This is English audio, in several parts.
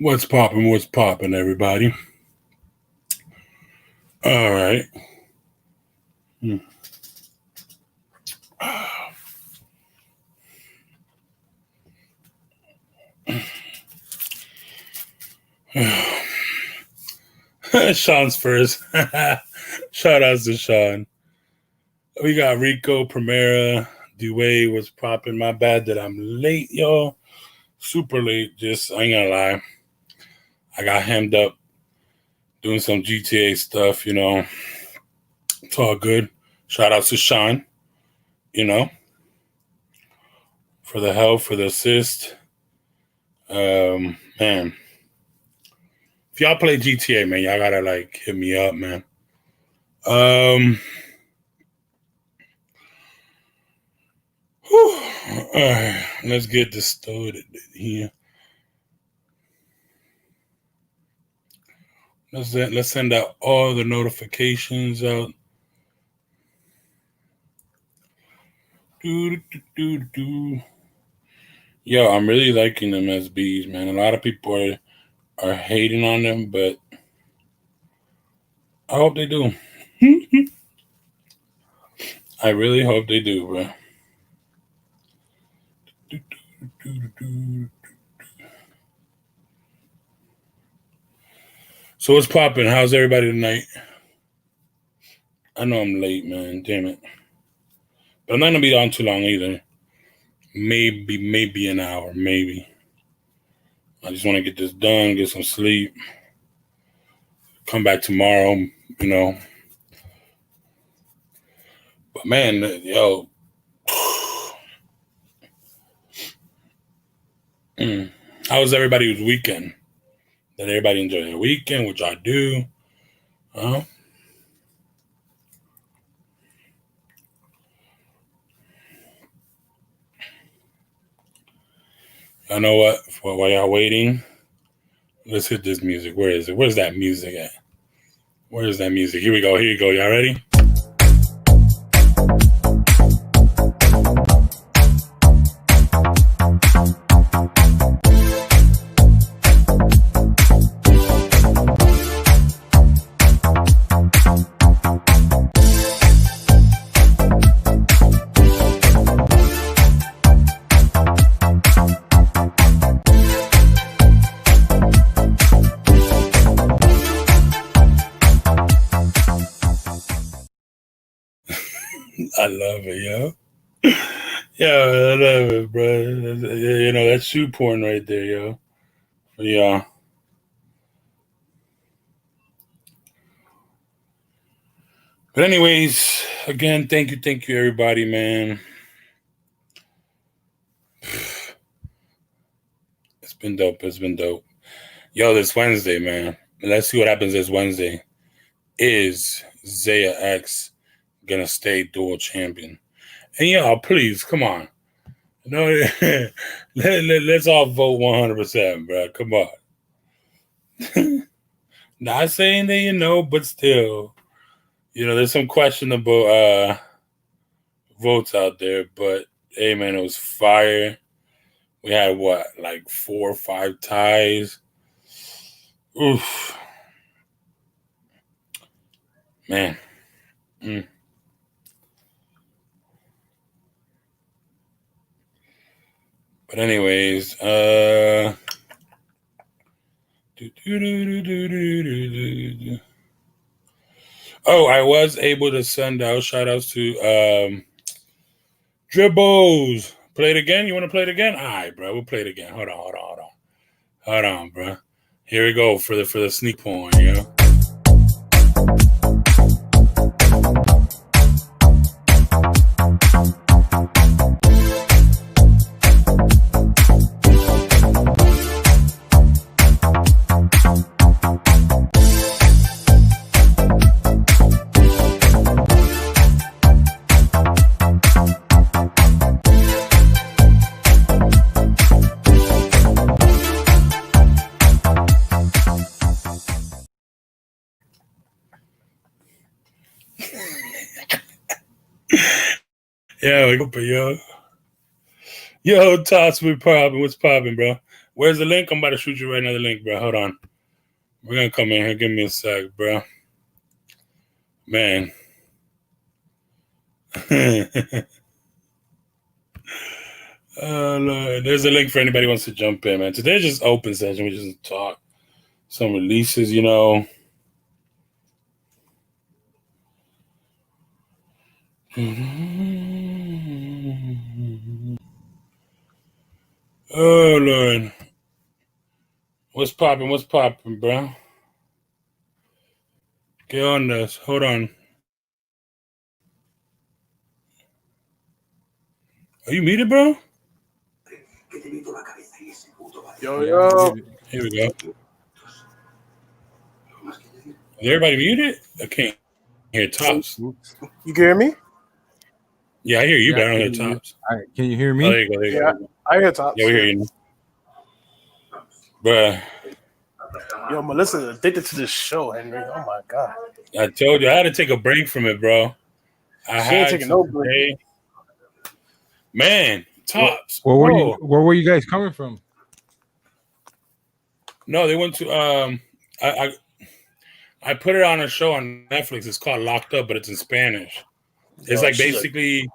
What's poppin'? What's poppin', everybody? All right. Sean's first. Shout outs to Sean. We got Rico, Primera, Dwayne was popping. My bad that I'm late, y'all. Super late. Just, I ain't gonna lie. I got hemmed up doing some GTA stuff, It's all good. Shout outs to Sean, for the help, for the assist. Man. If y'all play GTA, man, y'all gotta hit me up, man. All right, let's get this started here. Let's send out all the notifications out. Yo, I'm really liking them SBs, man. A lot of people are hating on them, but I hope they do. I really hope they do, bro. So what's popping? How's everybody tonight? I know I'm late, man. Damn it. But I'm not gonna be on too long either. Maybe an hour, maybe. I just want to get this done, get some sleep, come back tomorrow, But man, yo, how was everybody's weekend? Did everybody enjoy their weekend? What y'all do? Huh? I know what? While y'all waiting, let's hit this music. Where is it? Where's that music at? Where is that music? Here we go. Here you go. Y'all ready? I love it, yo. Yeah, I love it, bro. That's shoe porn right there, yo. Yeah. But anyways, again, thank you, everybody, man. It's been dope. Yo, this Wednesday, man. Let's see what happens this Wednesday. Is Zaya X gonna stay dual champion? And y'all, please, come on. Let's all vote 100%, bro. Come on. Not saying that but still, there's some questionable votes out there. But hey, man, it was fire. We had 4 or 5 ties. Oof, man. But anyways, oh, I was able to send out shout outs to Dribbles. Play it again? You want to play it again? All right, bro. We'll play it again. Hold on, bro. Here we go for the sneak point, yo. Yo, Toss, what's popping, bro? Where's the link? I'm about to shoot you right now. The link, bro. Hold on. We're gonna come in here. Give me a sec, bro. Man. Oh Lord. There's a link for anybody who wants to jump in, man. Today's just open session. We just talk some releases, you know. Oh Lord. What's popping? What's popping, bro? Get on this. Hold on. Are you muted, bro? Yo. Here we go. Is everybody muted? I can't hear Tops. You can hear me? Yeah, I hear you, but I don't hear Tops. All right, can you hear me? Oh, there you go. There you go. I hear Tops. Yeah, we hear you. Bruh. Yo, Melissa's addicted to this show, Henry. Oh my god. I told you I had to take a break from it, bro. She ain't taking no break. Man, Tops. Where were you guys coming from? No, they went to I put it on a show on Netflix. It's called Locked Up, but it's in Spanish. It's like basically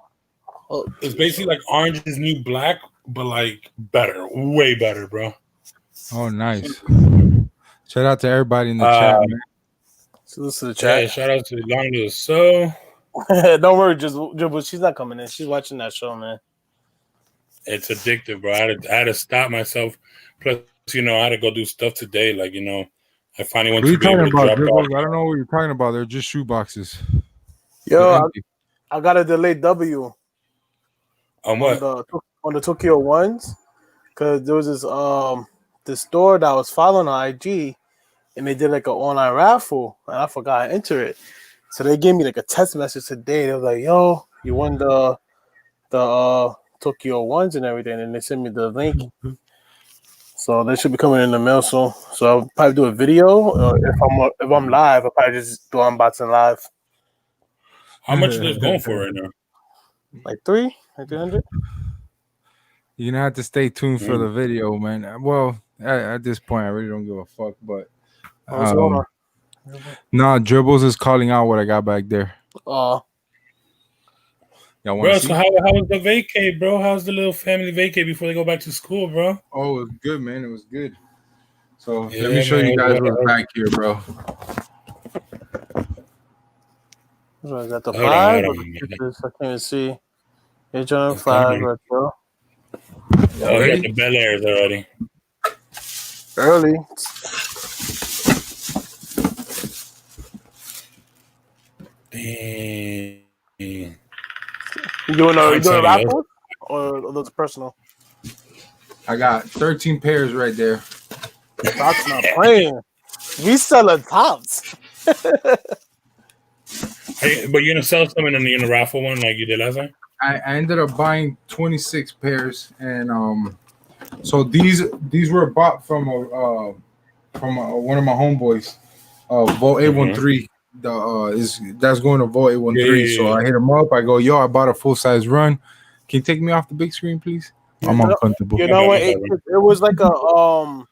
it's basically like Orange is New Black, but like better, way better, bro. Oh, nice. Shout out to everybody in the chat, man. So this is the chat. Yeah, shout out to Lonzo. So don't worry, just she's not coming in. She's watching that show, man. It's addictive, bro. I had to stop myself. Plus, you know, I had to go do stuff today. Like, you know, I finally went to be able to drop off. I don't know what you're talking about. They're just shoe boxes. Yo, I got a delayed W. On what? On the Tokyo ones, because there was this store that I was following on IG, and they did like an online raffle, and I forgot to enter it. So they gave me like a text message today. They was like, "Yo, you won the Tokyo ones and everything," and they sent me the link. So they should be coming in the mail soon. So I'll probably do a video. If I'm live, I'll probably just do unboxing live. How much is this going for right now? Like 300. You're gonna have to stay tuned for the video, man. Well, at this point, I really don't give a fuck. But Dribbles is calling out what I got back there. Bro, so how was the vacay, bro? How's the little family vacay before they go back to school, bro? Oh, it was good, man. It was good. So let me show you guys what's back here, bro. Is that the 5? I can't even see. It's on 5, right, bro. Oh, we got the Bel Airs already. Early. Damn. You doing a raffle or those personal? I got 13 pairs right there. Tops not playing. We selling Tops. Hey, but you're gonna sell some and then you're gonna raffle one like you did last time? I ended up buying 26 pairs, and so these were bought from one of my homeboys, Volt 813. That's going to Volt 813. So I hit him up. I go, yo, I bought a full size run. Can you take me off the big screen, please? I'm uncomfortable. You know what? It was like a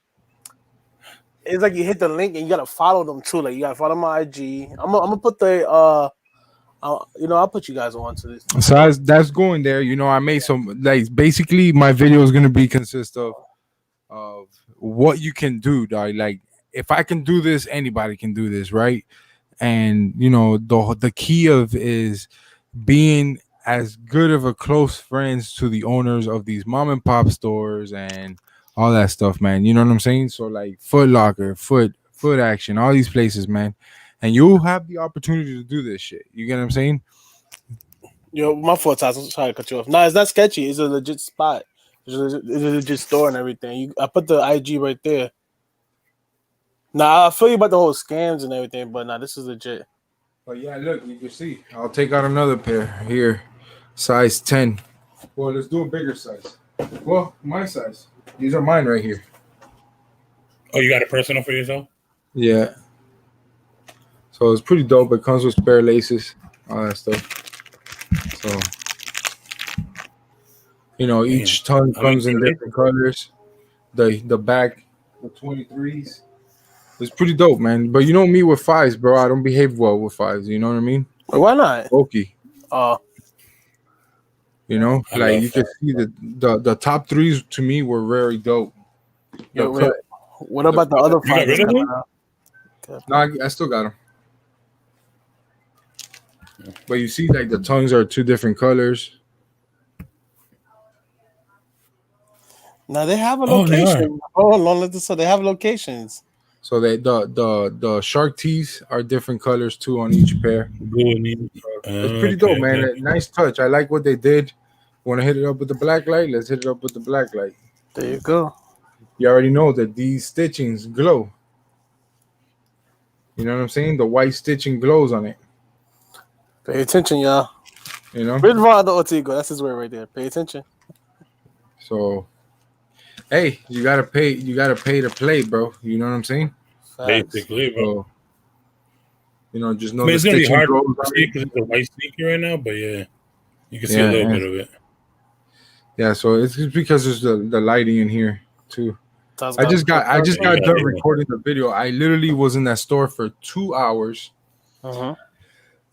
It's like you hit the link and you gotta follow them too. Like you gotta follow my IG. I'm gonna put the I'll put you guys on to this. So that's going there. You know, I made some like basically my video is gonna consist of what you can do, dog. Like if I can do this, anybody can do this, right? And you know, the key is being as good of a close friends to the owners of these mom and pop stores and all that stuff, man. You know what I'm saying? So like Foot Locker, Foot Action, all these places, man. And you'll have the opportunity to do this shit. You get what I'm saying? Yo, my fault. I was trying to cut you off. No, it's not sketchy. It's a legit spot. It's a legit store and everything. I put the IG right there. Nah, I feel you about the whole scams and everything, but nah, this is legit. But yeah, look, you can see. I'll take out another pair here, size 10. Well, let's do a bigger size. Well, my size. These are mine right here. Oh, you got a personal for yourself? Yeah. So it's pretty dope. It comes with spare laces, all that stuff. So, you know, each ton comes in different colors. the back, the 23s. It's pretty dope, man. But you know me with fives, bro. I don't behave well with fives. You know what I mean? Why not? Okay. Uh, You know, I like love you can see the top threes to me were very dope. yo, The wait, what about the other You got five? rid of them? No, I still got them. But you see, like the tongues are two different colors. Now they have a Oh, they are. location. Oh, long so they have locations. So they the shark teeth are different colors too on each pair. Blue and neat. It's pretty dope, man. A nice touch. I like what they did. Want to hit it up with the black light? Let's hit it up with the black light. There you go. You already know that these stitchings glow. You know what I'm saying? The white stitching glows on it. Pay attention, y'all. You know. Ridvard Ortigo. That's his word right there. Pay attention. So, hey, you gotta pay. You gotta pay to play, bro. You know what I'm saying? Facts. Basically, bro. So, you know, just know I mean, the it's gonna be stitching hard glows to on see it. because it's a white sneaker right now, but yeah, you can see Yeah, a little yeah. bit of it. Yeah, so it's just because there's the lighting in here too. I just got Yeah, done yeah. recording the video. I literally was in that store for 2 hours Uh-huh.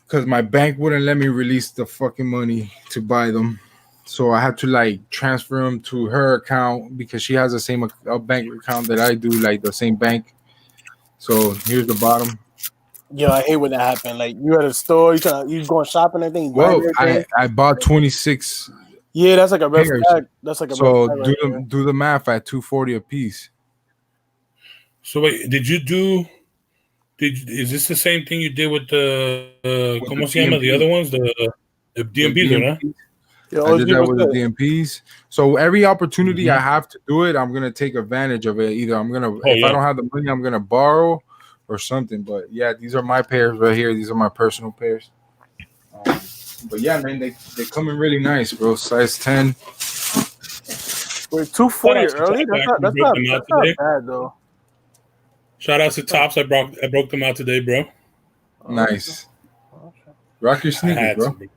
because my bank wouldn't let me release the fucking money to buy them. So I had to like transfer them to her account because she has the same bank account that I do, like the same bank. So here's the bottom. Yo, I hate when that happen. Like you at a store, you going shopping and everything. Well, I bought 26. Yeah, that's like a red pairs. flag. That's like a So red flag right do the math at $240 a piece. So wait, is this the same thing you did with the ¿cómo se llama? The other ones, the DMPs, ¿verdad? Yo, I did that OG, with the what's up? DMPs. So every opportunity Mhm. I have to do it, I'm gonna take advantage of it. Either I'm gonna, if I yeah. don't have the money, I'm gonna borrow or something. But yeah, these are my pairs right here. These are my personal pairs. But yeah, man, they come in really nice, bro. Size 10. Wait, 240 Shout out to early? Top That's Back. We broke them out not today. bad though. Shout out to Tops. I broke them out today, bro. Nice. Rock your I sneakers, had bro. to.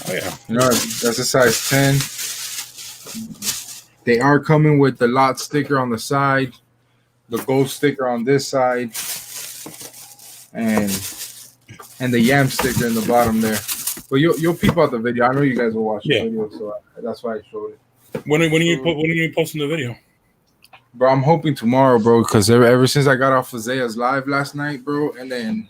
Oh yeah. You know, that's a size 10. They are coming with the lot sticker on the side, the gold sticker on this side, and the yam sticker in the bottom there. But you'll peep out the video. I know you guys will watch the video, so that's why I showed it. When are you posting the video? Bro, I'm hoping tomorrow, bro, because ever since I got off of Zaya's live last night, bro, and then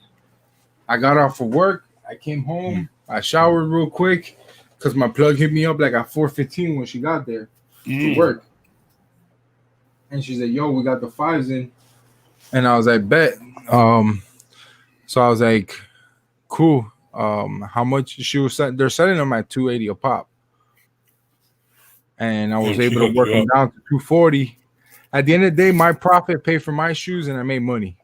I got off of work, I came home, I showered real quick, because my plug hit me up like at 4:15 when she got there to work. And she said, yo, we got the fives in. And I was like, bet. So I was like, cool. How much they're selling them at $280 a pop. And I was able to work them down to $240. At the end of the day, my profit paid for my shoes and I made money.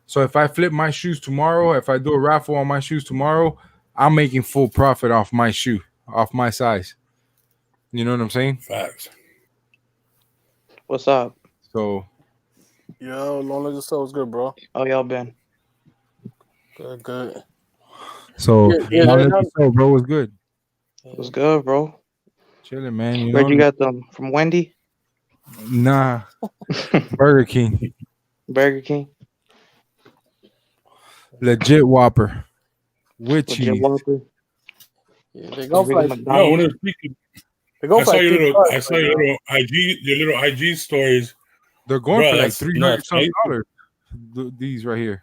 So if I flip my shoes tomorrow, if I do a raffle on my shoes tomorrow, I'm making full profit off my shoe, off my size. You know what I'm saying? Facts. What's up? So, yo, long as the soul was good, bro. How y'all been? Good. so Yeah, bro, was good. What's good, bro? Chilling, man. Where'd you got them? From Wendy? Nah, Burger King, Burger King? legit Whopper with Legit cheese. Whopper? Yeah, they go for like, No, when they go I for saw like your little IG stories. They're going Bro, for like that's $300 nuts, some right? dollars. These right here,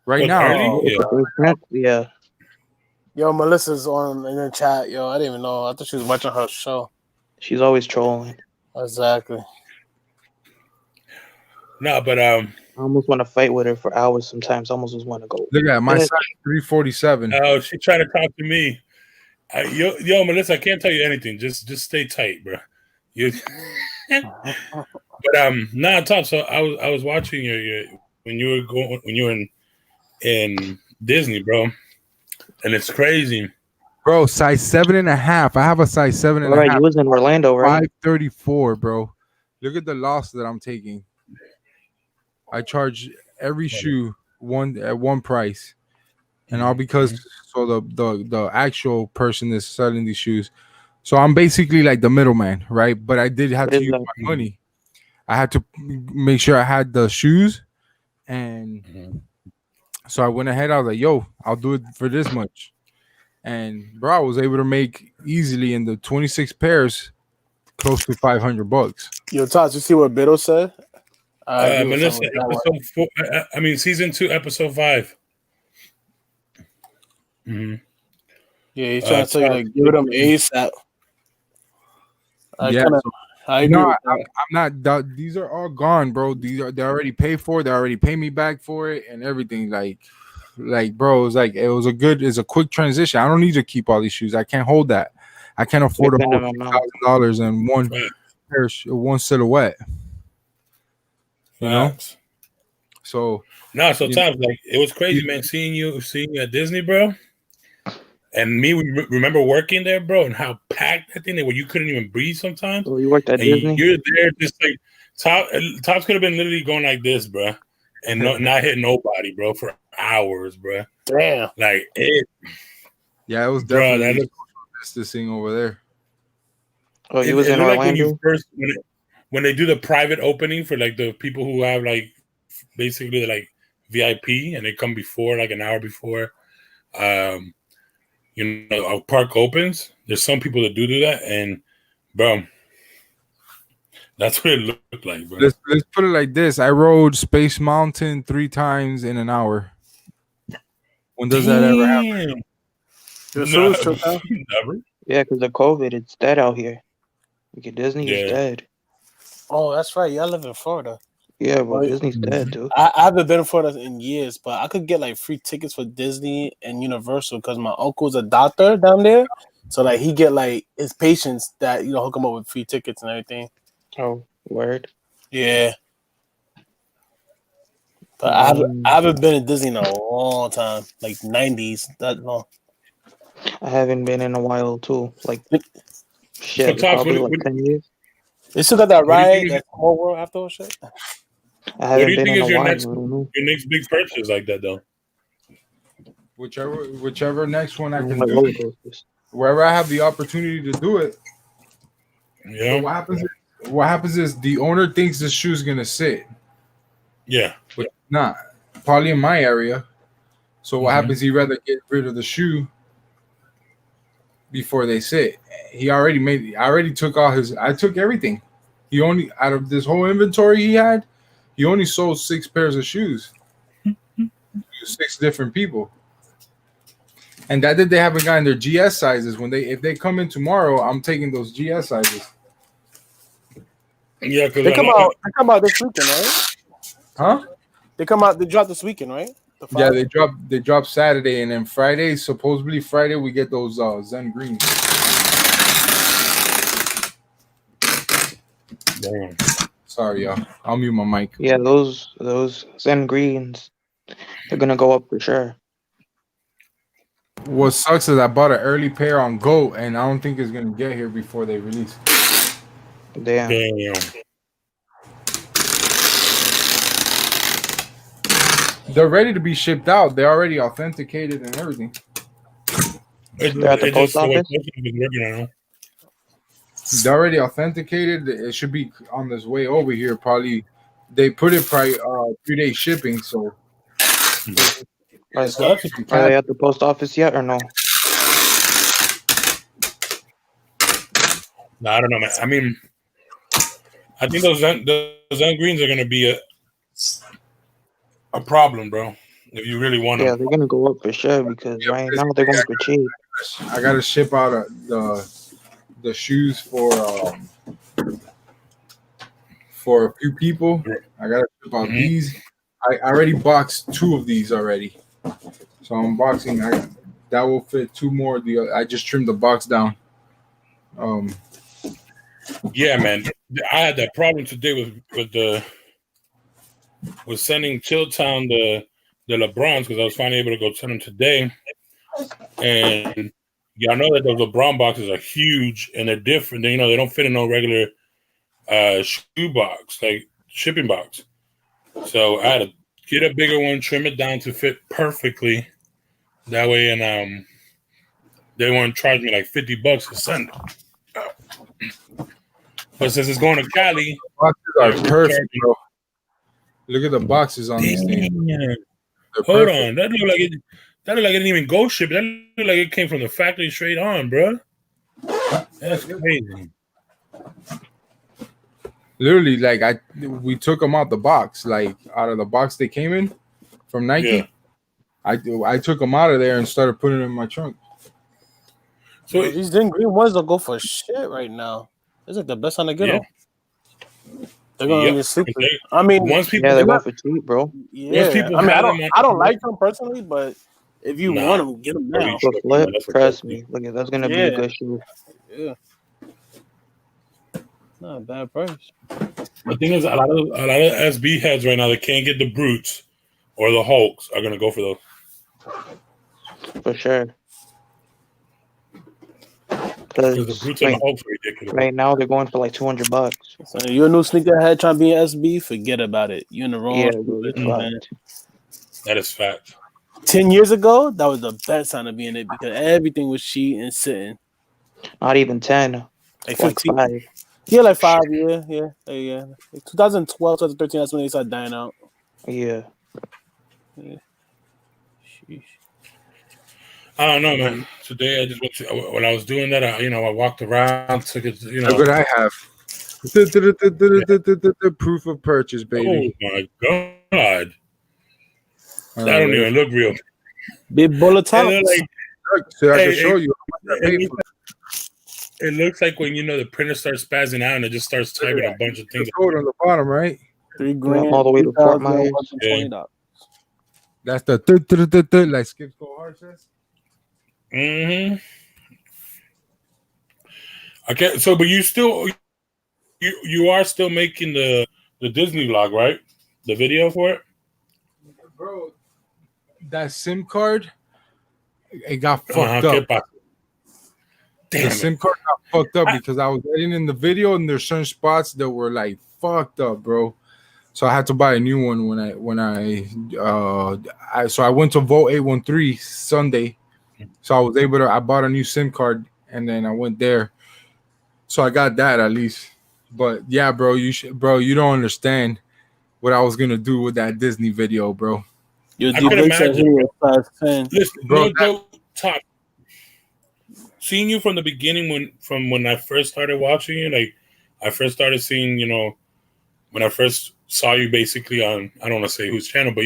right What, now. early? Yeah. Yeah. Yo, Melissa's on in the chat. Yo, I didn't even know. I thought she was watching her show. She's always trolling. Exactly. No, but I almost want to fight with her for hours sometimes. I almost just want to go. Look at my Yeah. size 347. oh, she tried to talk to me. Yo, Melissa, I can't tell you anything. Just stay tight, bro. You. But nah, Tom. So I was watching your when you were in Disney, bro, and it's crazy. Bro, size 7.5. I have a size 7.5. All right, you was in Orlando, right? 534, bro. Look at the loss that I'm taking. I charge every shoe at one price, and all because so the actual person that's selling these shoes So I'm basically like the middleman, right? But I did have What to is use that? my money. I had to make sure I had the shoes, and Mhm. so I went ahead. I was like, "Yo, I'll do it for this much." And bro, I was able to make easily in the 26 pairs close to $500. Yo, Todd, you see what Biddle said? I agree with something Melissa, with that one. episode 4. I mean, season 2, episode 5. Mm-hmm. Yeah, he's trying to tell you Top to give it up 15. ASAP. I Yeah, kind of, so I agree no, with that. I'm not. These are all gone, bro. They already paid for. They already pay me back for it and everything. Like, bro, it's a quick transition. I don't need to keep all these shoes. I can't hold that. I can't afford to hold Minimum amount. $1,000 in one Facts. one silhouette. You know, Facts. so No, so you Tom's like, it was crazy, know, man, seeing you at Disney, bro. And me, we remember working there, bro, and how packed that thing where you couldn't even breathe sometimes. So you worked at And Disney? you're there just like Tops could have been literally going like this, bro, and not hitting nobody, bro, for hours, bro. Damn. Like it, yeah, it was bro. That definitely looked, distancing over there. Oh, you was it in looked like when Orlando? you first when they do the private opening for like the people who have like basically like VIP and they come before like an hour before. You know, our park opens. There's some people that do that, and bro, that's what it looked like, bro. Let's put it like this: I rode Space Mountain 3 times in an hour. When does that ever happen? Damn. Yo, so it's true, huh? Never. Yeah, because of COVID, it's dead out here. Like Disney is Yeah. dead. Oh, that's right. Y'all live in Florida. Yeah, but Right. Disney's dead, dude. I haven't been to Florida in years, but I could get like free tickets for Disney and Universal because my uncle's a doctor down there. So like he get like his patients that hook him up with free tickets and everything. Oh, word. Yeah. But I haven't been to Disney in a long time, like 90s. That long. I haven't been in a while too. Like shit, Tops, probably what like 10 years. They still got that What do you ride, think is- that small world after shit. I What do haven't you been think in a is your while. I next don't know. big purchase like that though? Whichever next one I can Like do, roller coasters. wherever I have the opportunity to do it. Yeah, So what happens is the owner thinks the shoe's gonna sit, yeah. but it's not. Probably in my area. So what Mhm. happens? He rather get rid of the shoe before they sit. I already took all his. I took everything. He only out of this whole inventory he had, he only sold 6 pairs of shoes to 6 different people. And that they haven't gotten their GS sizes. If they come in tomorrow, I'm taking those GS sizes. Yeah, because They come out this weekend, right? Huh? They drop this weekend, right? The Yeah, five? they drop Saturday, and then Friday, supposedly Friday, we get those Zen greens. Damn. Sorry, y'all. I'll mute my mic. Yeah, those Zen greens, they're gonna go up for sure. What sucks is I bought an early pair on Go, and I don't think it's gonna get here before they release. Damn. Damn. They're ready to be shipped out. They're already authenticated and everything. They're at the It's post just what office? post office is working on. They're already authenticated. It should be on this way over here. Probably they put it probably 3-day shipping. So Are, So that's are they at the post office yet or no? No, I don't know, man. I mean, I think those Zen greens are gonna be a problem, bro. If you really want Yeah, them. they're gonna go up for sure because right now they're going for cheap. I gotta ship out the shoes for a few people. I gotta ship out these. I already boxed 2 of these already, so I'm boxing. That will fit 2 more. I just trimmed the box down. Yeah, man. I had that problem today with sending Chilltown the LeBrons because I was finally able to go send them today. And y'all know that those LeBron boxes are huge and they're different. They don't fit in no regular shoe box, like shipping box. So I had to get a bigger one, trim it down to fit perfectly. That way, and they won't charge me like $50 to send it. But since it's going to Cali, Boxes are they're perfect, charging- bro. Look at the boxes on these things. Damn. They're Hold perfect. on, that look like it. That look like it didn't even go ship. That look like it came from the factory straight on, bro. That's crazy. Literally, like we took them out the box, like out of the box they came in from Nike. Yeah. I took them out of there and started putting them in my trunk. So Bro, these dang green ones don't go for shit right now. It's like the best time to get Yeah. them. They're gonna Yep. get sleepy. Okay. I mean, once people, Yeah, they they're go not- for cheap, bro. yeah. people I mean, have I them don't, on- I don't like them personally, but if you Nah. want them, get them now. For flip, That's a trust good me. Look, that's gonna be a Yeah. good shoe. Yeah, not a bad price. the thing is, a lot of SB heads right now that can't get the Brutes or the Hulks are gonna go for those. For sure. Because the Because Brutes and the Hulks are ridiculous. right now they're going for like $200. So you're a new sneakerhead trying to be an SB, forget about it. You're in the wrong. Yeah, sneaker, bro, it's man. fucked. That is fact. 10 years ago, that was the best time to be in it because everything was cheap and sitting. Not even 10, Like like 15. 5. Yeah, like 5, yeah. Like 2012, 2013, that's when they started dying out. Yeah. Sheesh. I don't know, man. Today I just went to, when I was doing that, I walked around, took it, Look what I have. Proof of purchase, Oh baby. my god, All that don't right, even look real. Big bullet It tops. look like look, so I Hey, can show hey, you how much I paid for it looks like when the printer starts spazzing out and it just starts typing a bunch of the things. code on the bottom, right? $3 grand. all the way to Fort Myers. $2,120. That's the like Skip Go Hard says. Mm-hmm. Okay, so but you are still making the Disney vlog, right? The video for it. Bro, that SIM card, it got fucked ¿Qué up. pasa? The Damn it. SIM card got fucked up because I was editing in the video and there's certain spots that were like fucked up, bro. So I had to buy a new one when I went to Vote 813 Sunday. So I was able to I bought a new SIM card and then I went there. So I got that at least. But yeah, bro, you don't understand what I was gonna do with that Disney video, bro. Your I could D-Blake said imagine, he was size 10. Listen, Bro, Top. Seeing you from the beginning, when I first started watching you, like I first started seeing, when I first saw you basically on, I don't want to say whose channel, but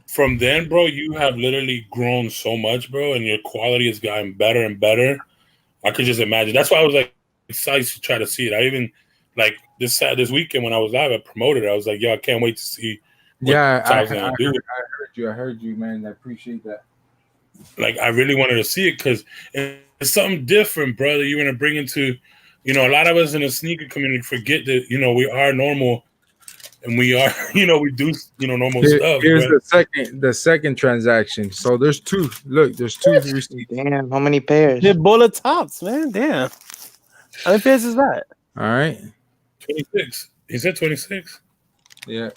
from then, bro, you have literally grown so much, bro, and your quality has gotten better and better. I could just imagine. That's why I was like excited to try to see it. I even like this weekend when I was live, I promoted it. I was like, yo, I can't wait to see. Yeah, I heard you, man. I appreciate that. Like, I really wanted to see it because it's something different, brother. You're going to bring into, a lot of us in the sneaker community forget that, we are normal and we are, we do, normal stuff. Here's bro. the second transaction. So there's two. Look, there's two receipts. Damn, how many pairs? Big bullet tops, man. Damn. How many pairs is that? All right. 26. He said 26. Yeah.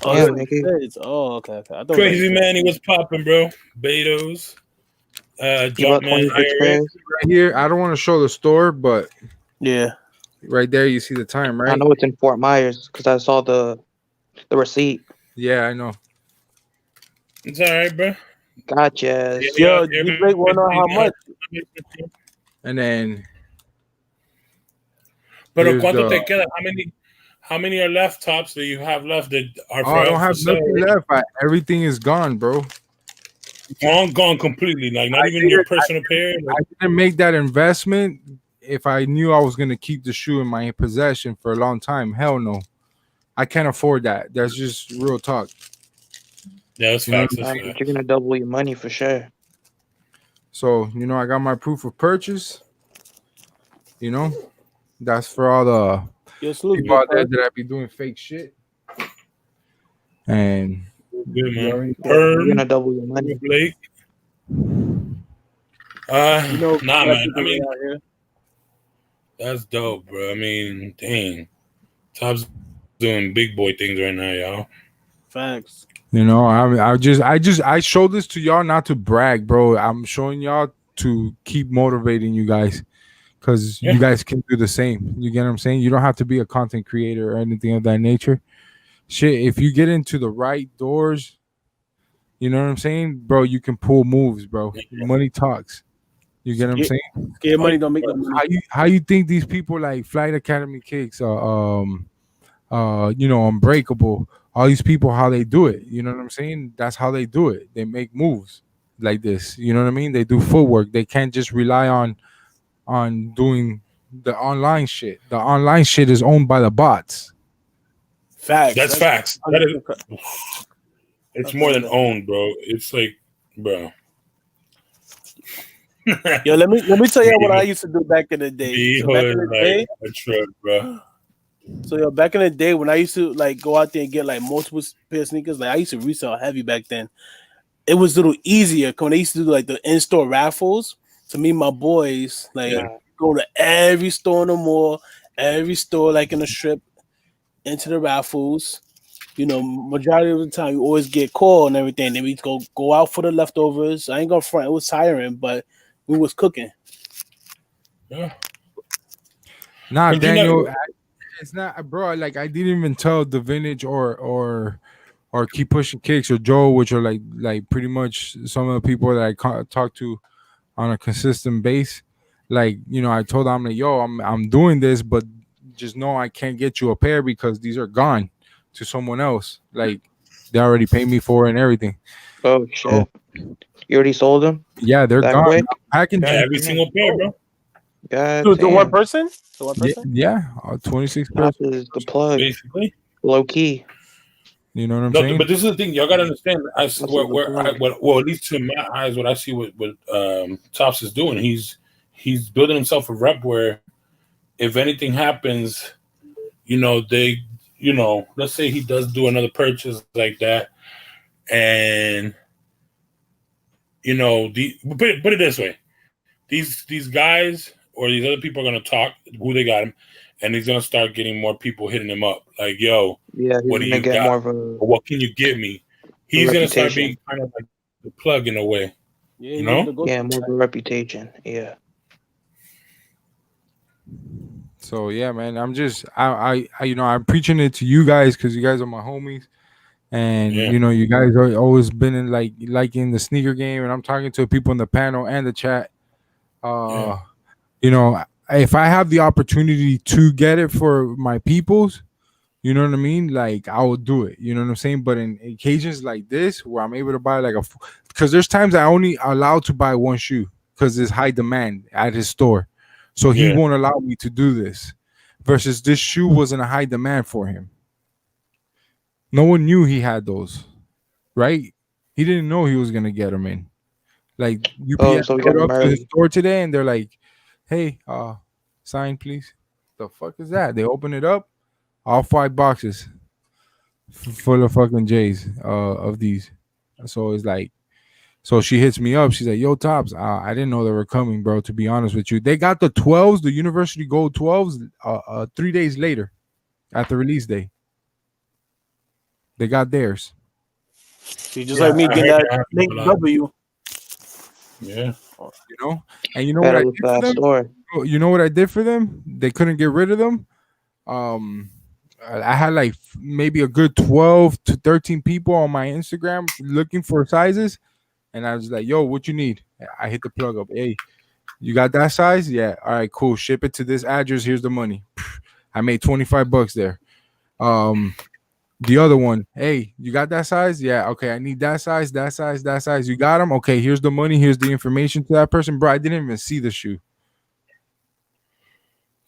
Oh, Yeah, that's nigga. pairs. Oh, okay. I thought Crazy man, he was popping, bro. Betos. You got Jumpman, 26 Eric. pairs? Right here, I don't want to show the store, but Yeah. right there you see the time, right? I know it's in Fort Myers because I saw the receipt. Yeah, I know. It's all right, bro. Gotcha. Yo, Yeah, D-Blake want to know how much? And then Pero Here's ¿cuánto the- te queda? How many are left tops that you have left that are I don't have sale? nothing left. Everything is gone, bro. Gone completely. Like not even your personal pair. I didn't make that investment if I knew I was gonna keep the shoe in my possession for a long time. Hell no. I can't afford that. That's just real talk. Yeah, that's facts. That's You're facts. gonna double your money for sure. So, I got my proof of purchase. That's for all the Yo, salute. people out there that I be doing fake shit. And Good, man. You're Perm, gonna double your money. Blake. Nah, man. I mean, out here. that's dope, bro. I mean, dang. Top's doing big boy things right now, y'all. Facts. I show this to y'all not to brag, bro. I'm showing y'all to keep motivating you guys, because Yeah. you guys can do the same. You get what I'm saying? You don't have to be a content creator or anything of that nature. Shit, if you get into the right doors, you know what I'm saying, bro, you can pull moves, bro. Money talks. You get what I'm saying? Scared money don't make no money. How you think these people like Flight Academy Kicks, Unbreakable, all these people, how they do it? You know what I'm saying? That's how they do it. They make moves like this. You know what I mean? They do footwork. They can't just rely on doing the online shit. The online shit is owned by the bots. Facts. That's facts. That is, it's more than owned, bro. It's like, bro. Yo, let me tell you what I used to do back in the day. So back in the day, a truck, bro. So yo, back in the day when I used to like go out there and get like multiple pair of sneakers, like I used to resell heavy back then. It was a little easier when they used to do like the in-store raffles. So me and my boys like go to every store in the mall, every store like in the strip, into the raffles. You know, majority of the time you always get called and everything. Then we go out for the leftovers. I ain't gonna front. It was tiring, but we was cooking. Yeah. Nah, But Daniel, it's not, bro. Like I didn't even tell the Vintage or Keep Pushing Kicks or Joe, which are like pretty much some of the people that I talk to on a consistent base. Like, you know, I told them, like, yo, I'm doing this, but just know I can't get you a pair because these are gone to someone else. Like they already paid me for it and everything. Oh shit! You already sold them? Yeah, they're That gone. quick? Every single pair, bro. God The damn. one person? The one person? Yeah, 26 That pairs. is the plug. Basically. Low key. You know what I'm No, saying? but this is the thing. Y'all gotta understand. That's At least to my eyes, what I see what Tops is doing, he's building himself a rep where if anything happens, let's say he does do another purchase like that, and put it this way, these guys or these other people are gonna talk who they got him, and he's gonna start getting more people hitting him up like, yo, Yeah, what do you got? more of a What can you give me? He's gonna start being kind of like the plug in a way. Yeah, You know? more of a reputation. Yeah. So yeah, man, I'm just I'm preaching it to you guys because you guys are my homies, and you guys are always been in like in the sneaker game, and I'm talking to people in the panel and the chat. If I have the opportunity to get it for my peoples, you know what I mean? Like I will do it. You know what I'm saying? But in occasions like this, where I'm able to buy because there's times I only allowed to buy one shoe because there's high demand at his store. So he won't allow me to do this. Versus this shoe wasn't a high demand for him. No one knew he had those, right? He didn't know he was gonna get them in. Like UPS so we showed got up to his store today, and they're like, "Hey, sign please." The fuck is that? They open it up, all 5 boxes full of fucking J's of these. So it's like. So she hits me up. She's like, yo, Tops, I didn't know they were coming, bro, to be honest with you. They got the 12s, the University Gold 12s, 3 days later at the release day. They got theirs. So just like me getting that Link W. Yeah. You know? And you know what I did for them? You know what I did for them? They couldn't get rid of them. I had like maybe a good 12 to 13 people on my Instagram looking for sizes. And I was like, yo, what you need? I hit the plug up. Hey, you got that size? Yeah. All right, cool. Ship it to this address. Here's the money. I made $25 there. The other one, hey, you got that size? Yeah. Okay, I need that size, that size, that size. You got them? Okay, here's the money. Here's the information to that person. Bro, I didn't even see the shoe.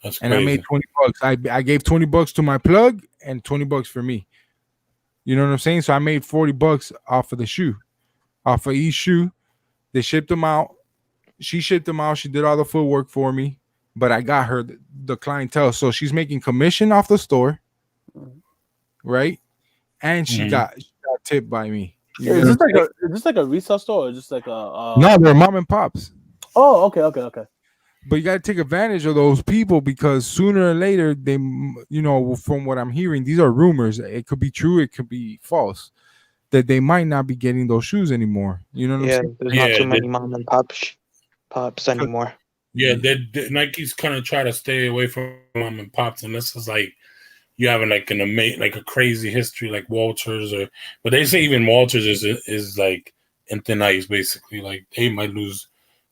That's and crazy. I made $20. I gave $20 to my plug and $20 for me. You know what I'm saying? So I made $40 off of the shoe. Off of each shoe. They shipped them out. She shipped them out. She did all the footwork for me. But I got her the clientele. So she's making commission off the store. Right? And she got tipped by me. Is this like a resale store or just like a No, they're mom and pops. Oh, okay. But you got to take advantage of those people because sooner or later, they, from what I'm hearing, these are rumors. It could be true. It could be false. That they might not be getting those shoes anymore. You know what I'm saying? There's not too many mom and pop pops anymore. Yeah, Nike's kind of try to stay away from mom and pops, unless it's like you having like like a crazy history like Walters but they say even Walters is like in thin ice basically. Like they might lose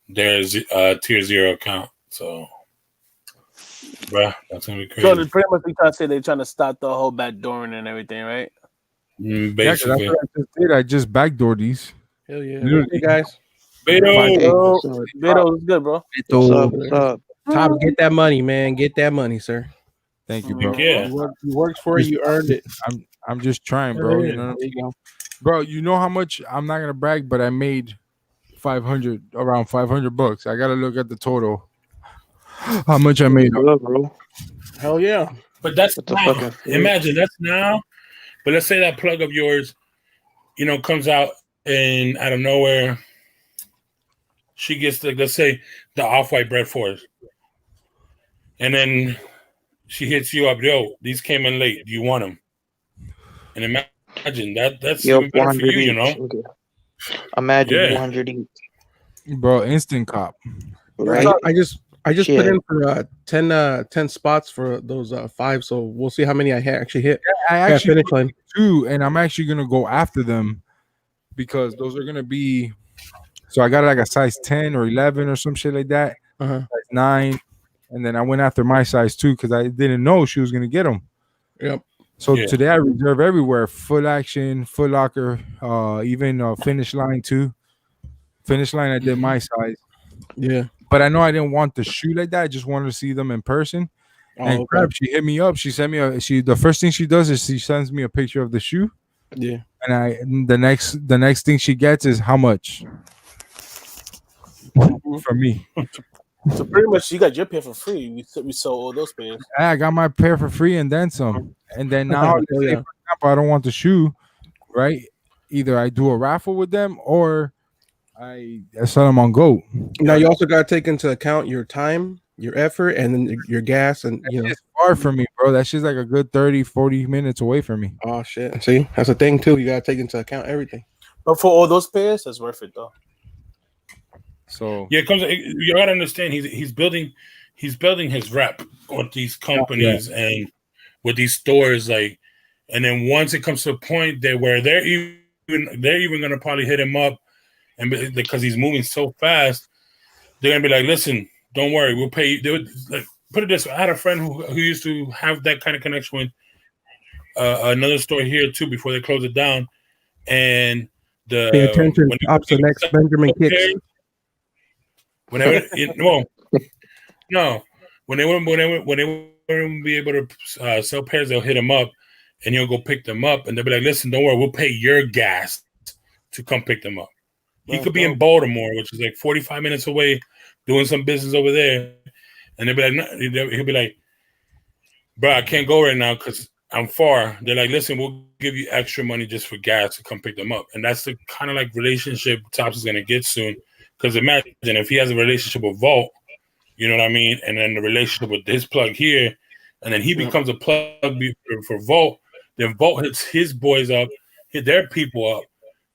their tier 0 account. So, bruh, that's gonna be crazy. So they pretty much be trying to say they're trying to stop the whole backdooring and everything, right? Yeah, 'cause Basically, that's what I just did. I just backdoored these. Hell yeah. Literally. Hey guys. Beto, Hey, Oh, what's up? Beto was good, bro. What's up? What's up? Top, get that money, man. Get that money, sir. Thank you, bro. Yeah. You worked for it. You earned it. I'm just trying, bro. You know, There you go. bro. You know how much? I'm not gonna brag, but I made around $500. I gotta look at the total. How much I made? Good, bro. Hell yeah. but that's What the now. fuck is- Imagine that's now. But let's say that plug of yours, comes out and out of nowhere, she gets let's say the off-white Bread Force, and then she hits you up, yo, these came in late. Do you want them? And imagine that's Yo, even better for 100 you, each. you know? Okay. Imagine Yeah. 100 each. Bro, instant cop. Right? I just put Shit. in for 10 spots for those 5. So we'll see how many I actually hit. I Yeah, actually finish line. two, and I'm actually gonna go after them because those are gonna be. So I got like a size 10 or 11 or some shit like that. Uh-huh. Size 9, and then I went after my size 2 because I didn't know she was gonna get them. Yep. So Yeah. today I reserve everywhere: Foot Action, Foot Locker, even Finish Line too. Finish Line, I did my size, Yeah. but I know I didn't want the shoe like that. I just wanted to see them in person. And okay. crap, she hit me up. She sent me the first thing she does is she sends me a picture of the shoe, Yeah. and the next thing she gets is how much from me. So pretty much you got your pair for free. We sold all those pairs. I got my pair for free and then some. And then now, let's say, Yeah. for example, I don't want the shoe, right? Either I do a raffle with them or I sell them on Goat. Now you also got to take into account your time, your effort, and then your gas, and It's far from me, bro. That shit's like a good 30-40 minutes away from me. Oh shit! See, that's a thing too. You got to take into account everything. But for all those pairs, that's worth it though. So Yeah, you gotta understand he's building his rep with these companies and with these stores, like, and then once it comes to a point where they're even gonna probably hit him up, and because he's moving so fast, they're gonna be like, listen, don't worry, we'll pay you. They would, like, put it this way, I had a friend who used to have that kind of connection with another store here too before they closed it down, and Pay attention. Ops the next Benjamin Kicks. Whenever, when they wouldn't be able to sell pairs, they'll hit him up, and he'll go pick them up, and they'll be like, "Listen, don't worry, we'll pay your gas to come pick them up." He could be in Baltimore, which is like 45 minutes away, doing some business over there, and they'll be like, he'll be like, "Bro, I can't go right now because I'm far." They're like, "Listen, we'll give you extra money just for gas to come pick them up," and that's the kind of like relationship Topps is gonna get soon. Because imagine if he has a relationship with Vault, you know what I mean, and then the relationship with his plug here, and then he becomes a plug for Vault, then Vault hits his boys up, hit their people up,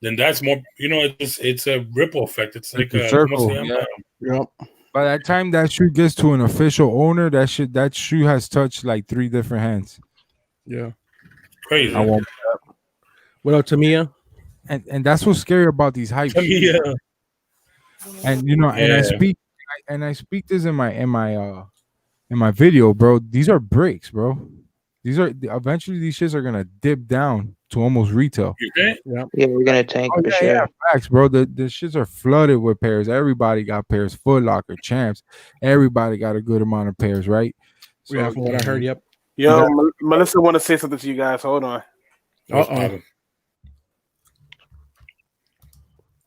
then that's more, it's a ripple effect. It's like a circle. Yep. by that time that shoe gets to an official owner, that shoe has touched like 3 different hands. Yeah. Crazy. I won't. What up, Tamia? And that's what's scary about these hype shoes. Yeah. And and I speak this in my video, bro. These are breaks, bro. Eventually these shits are gonna dip down to almost retail. You think? Yeah, we're gonna tank for sure. Yeah, facts, bro. The shits are flooded with pairs. Everybody got pairs. Foot Locker, Champs. Everybody got a good amount of pairs, right? So, Yeah, from what I heard. Yep. Yo, Melissa want to say something to you guys. Hold on.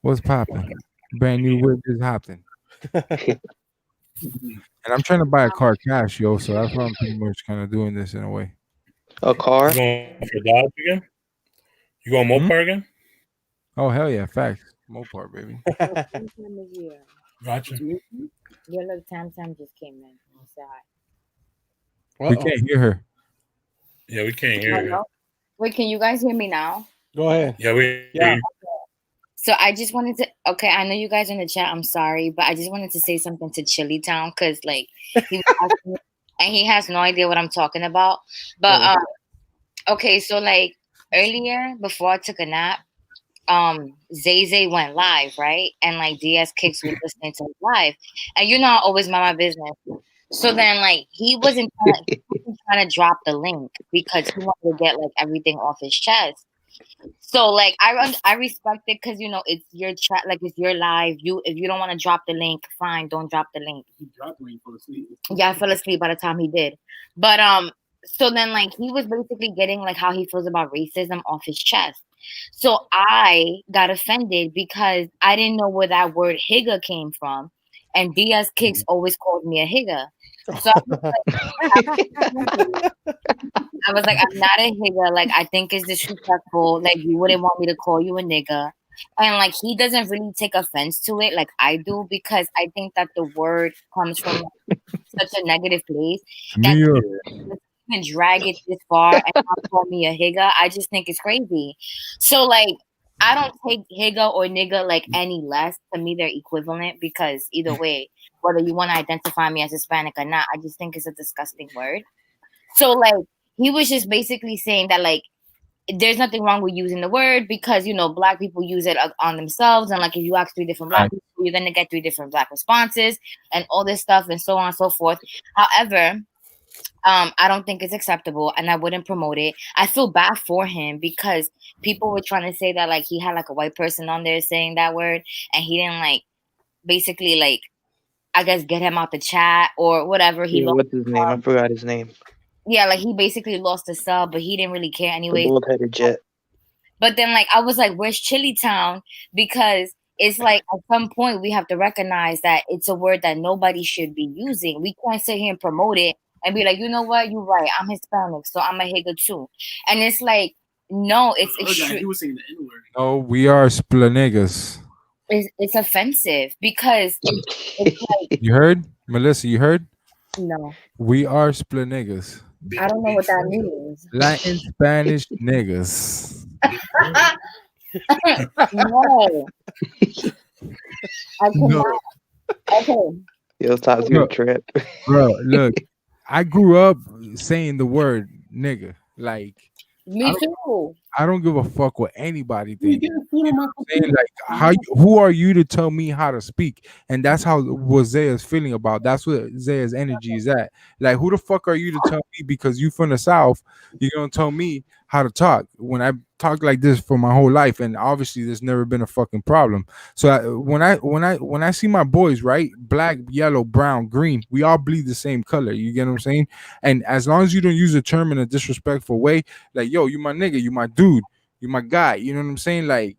What's popping? Brand new whip is hopping. And I'm trying to buy a car cash, yo. So that's why I'm pretty much kind of doing this in a way. A car? You going for Dodge again? You going Mopar again? Oh hell yeah, facts. Mopar, baby. Gotcha. Yeah, look, Tam just came in. We can't hear her. Yeah, we can't hear you. Wait, can you guys hear me now? Go ahead. Yeah, we. Yeah. So I just wanted to. Okay, I know you guys are in the chat. I'm sorry, but I just wanted to say something to Chili Town because like he was asking me, and he has no idea what I'm talking about. But okay, so like earlier before I took a nap, Zay Zay went live, right? And like DS Kicks was listening to his live, and you know I always mind my business. So then like he wasn't trying to drop the link because he wanted to get like everything off his chest. So like I respect it because you know it's your chat, like it's your live. If you don't want to drop the link, fine, don't drop the link. He dropped when he fell asleep. Yeah, I fell asleep by the time he did. But so then like he was basically getting like how he feels about racism off his chest. So I got offended because I didn't know where that word "higga" came from, and DS Kicks always called me a higga. So I was like, I'm not a nigga. Like, I think it's disrespectful. Like, you wouldn't want me to call you a nigga. And like, he doesn't really take offense to it like I do because I think that the word comes from such a negative place that you can drag it this far and not call me a nigga. I just think it's crazy. So like, I don't take nigga or nigga like any less. To me, they're equivalent because either way, whether you want to identify me as Hispanic or not, I just think it's a disgusting word. So like, he was just basically saying that like there's nothing wrong with using the word because you know black people use it on themselves, and like if you ask 3 different black people, you're gonna get 3 different black responses and all this stuff and so on and so forth. However, I don't think it's acceptable and I wouldn't promote it. I feel bad for him because people were trying to say that like he had like a white person on there saying that word and he didn't like basically like I guess get him out the chat or whatever. What's his name? I forgot his name. Yeah, like he basically lost the sub, but he didn't really care anyway. The bald-headed jet. But then, like, I was like, "Where's Chili Town?" Because it's like at some point we have to recognize that it's a word that nobody should be using. We can't sit here and promote it and be like, "You know what? You're right. I'm Hispanic, so I'm a nigga too." And it's like, no, it's extreme. He was saying the N-word. No, we are splanagas. It's offensive because it's like You heard, Melissa? You heard? no, We are splanagas. I don't know what that means. Latin Spanish niggas. No, I cannot. Okay. Yo, Todd's your trip. Bro, look, I grew up saying the word nigga. Like, Me too. I don't give a fuck what anybody thinks. Saying like, who are you to tell me how to speak? And that's how what Zaya's feeling about. That's what Zaya's energy is at. Like, who the fuck are you to tell me because you from the South? You're gonna tell me how to talk when I talk like this for my whole life, and obviously there's never been a fucking problem. So when I see my boys, right, black, yellow, brown, green, we all bleed the same color. You get what I'm saying? And as long as you don't use a term in a disrespectful way, like yo, you my nigga, you my dude, you my guy. You know what I'm saying? Like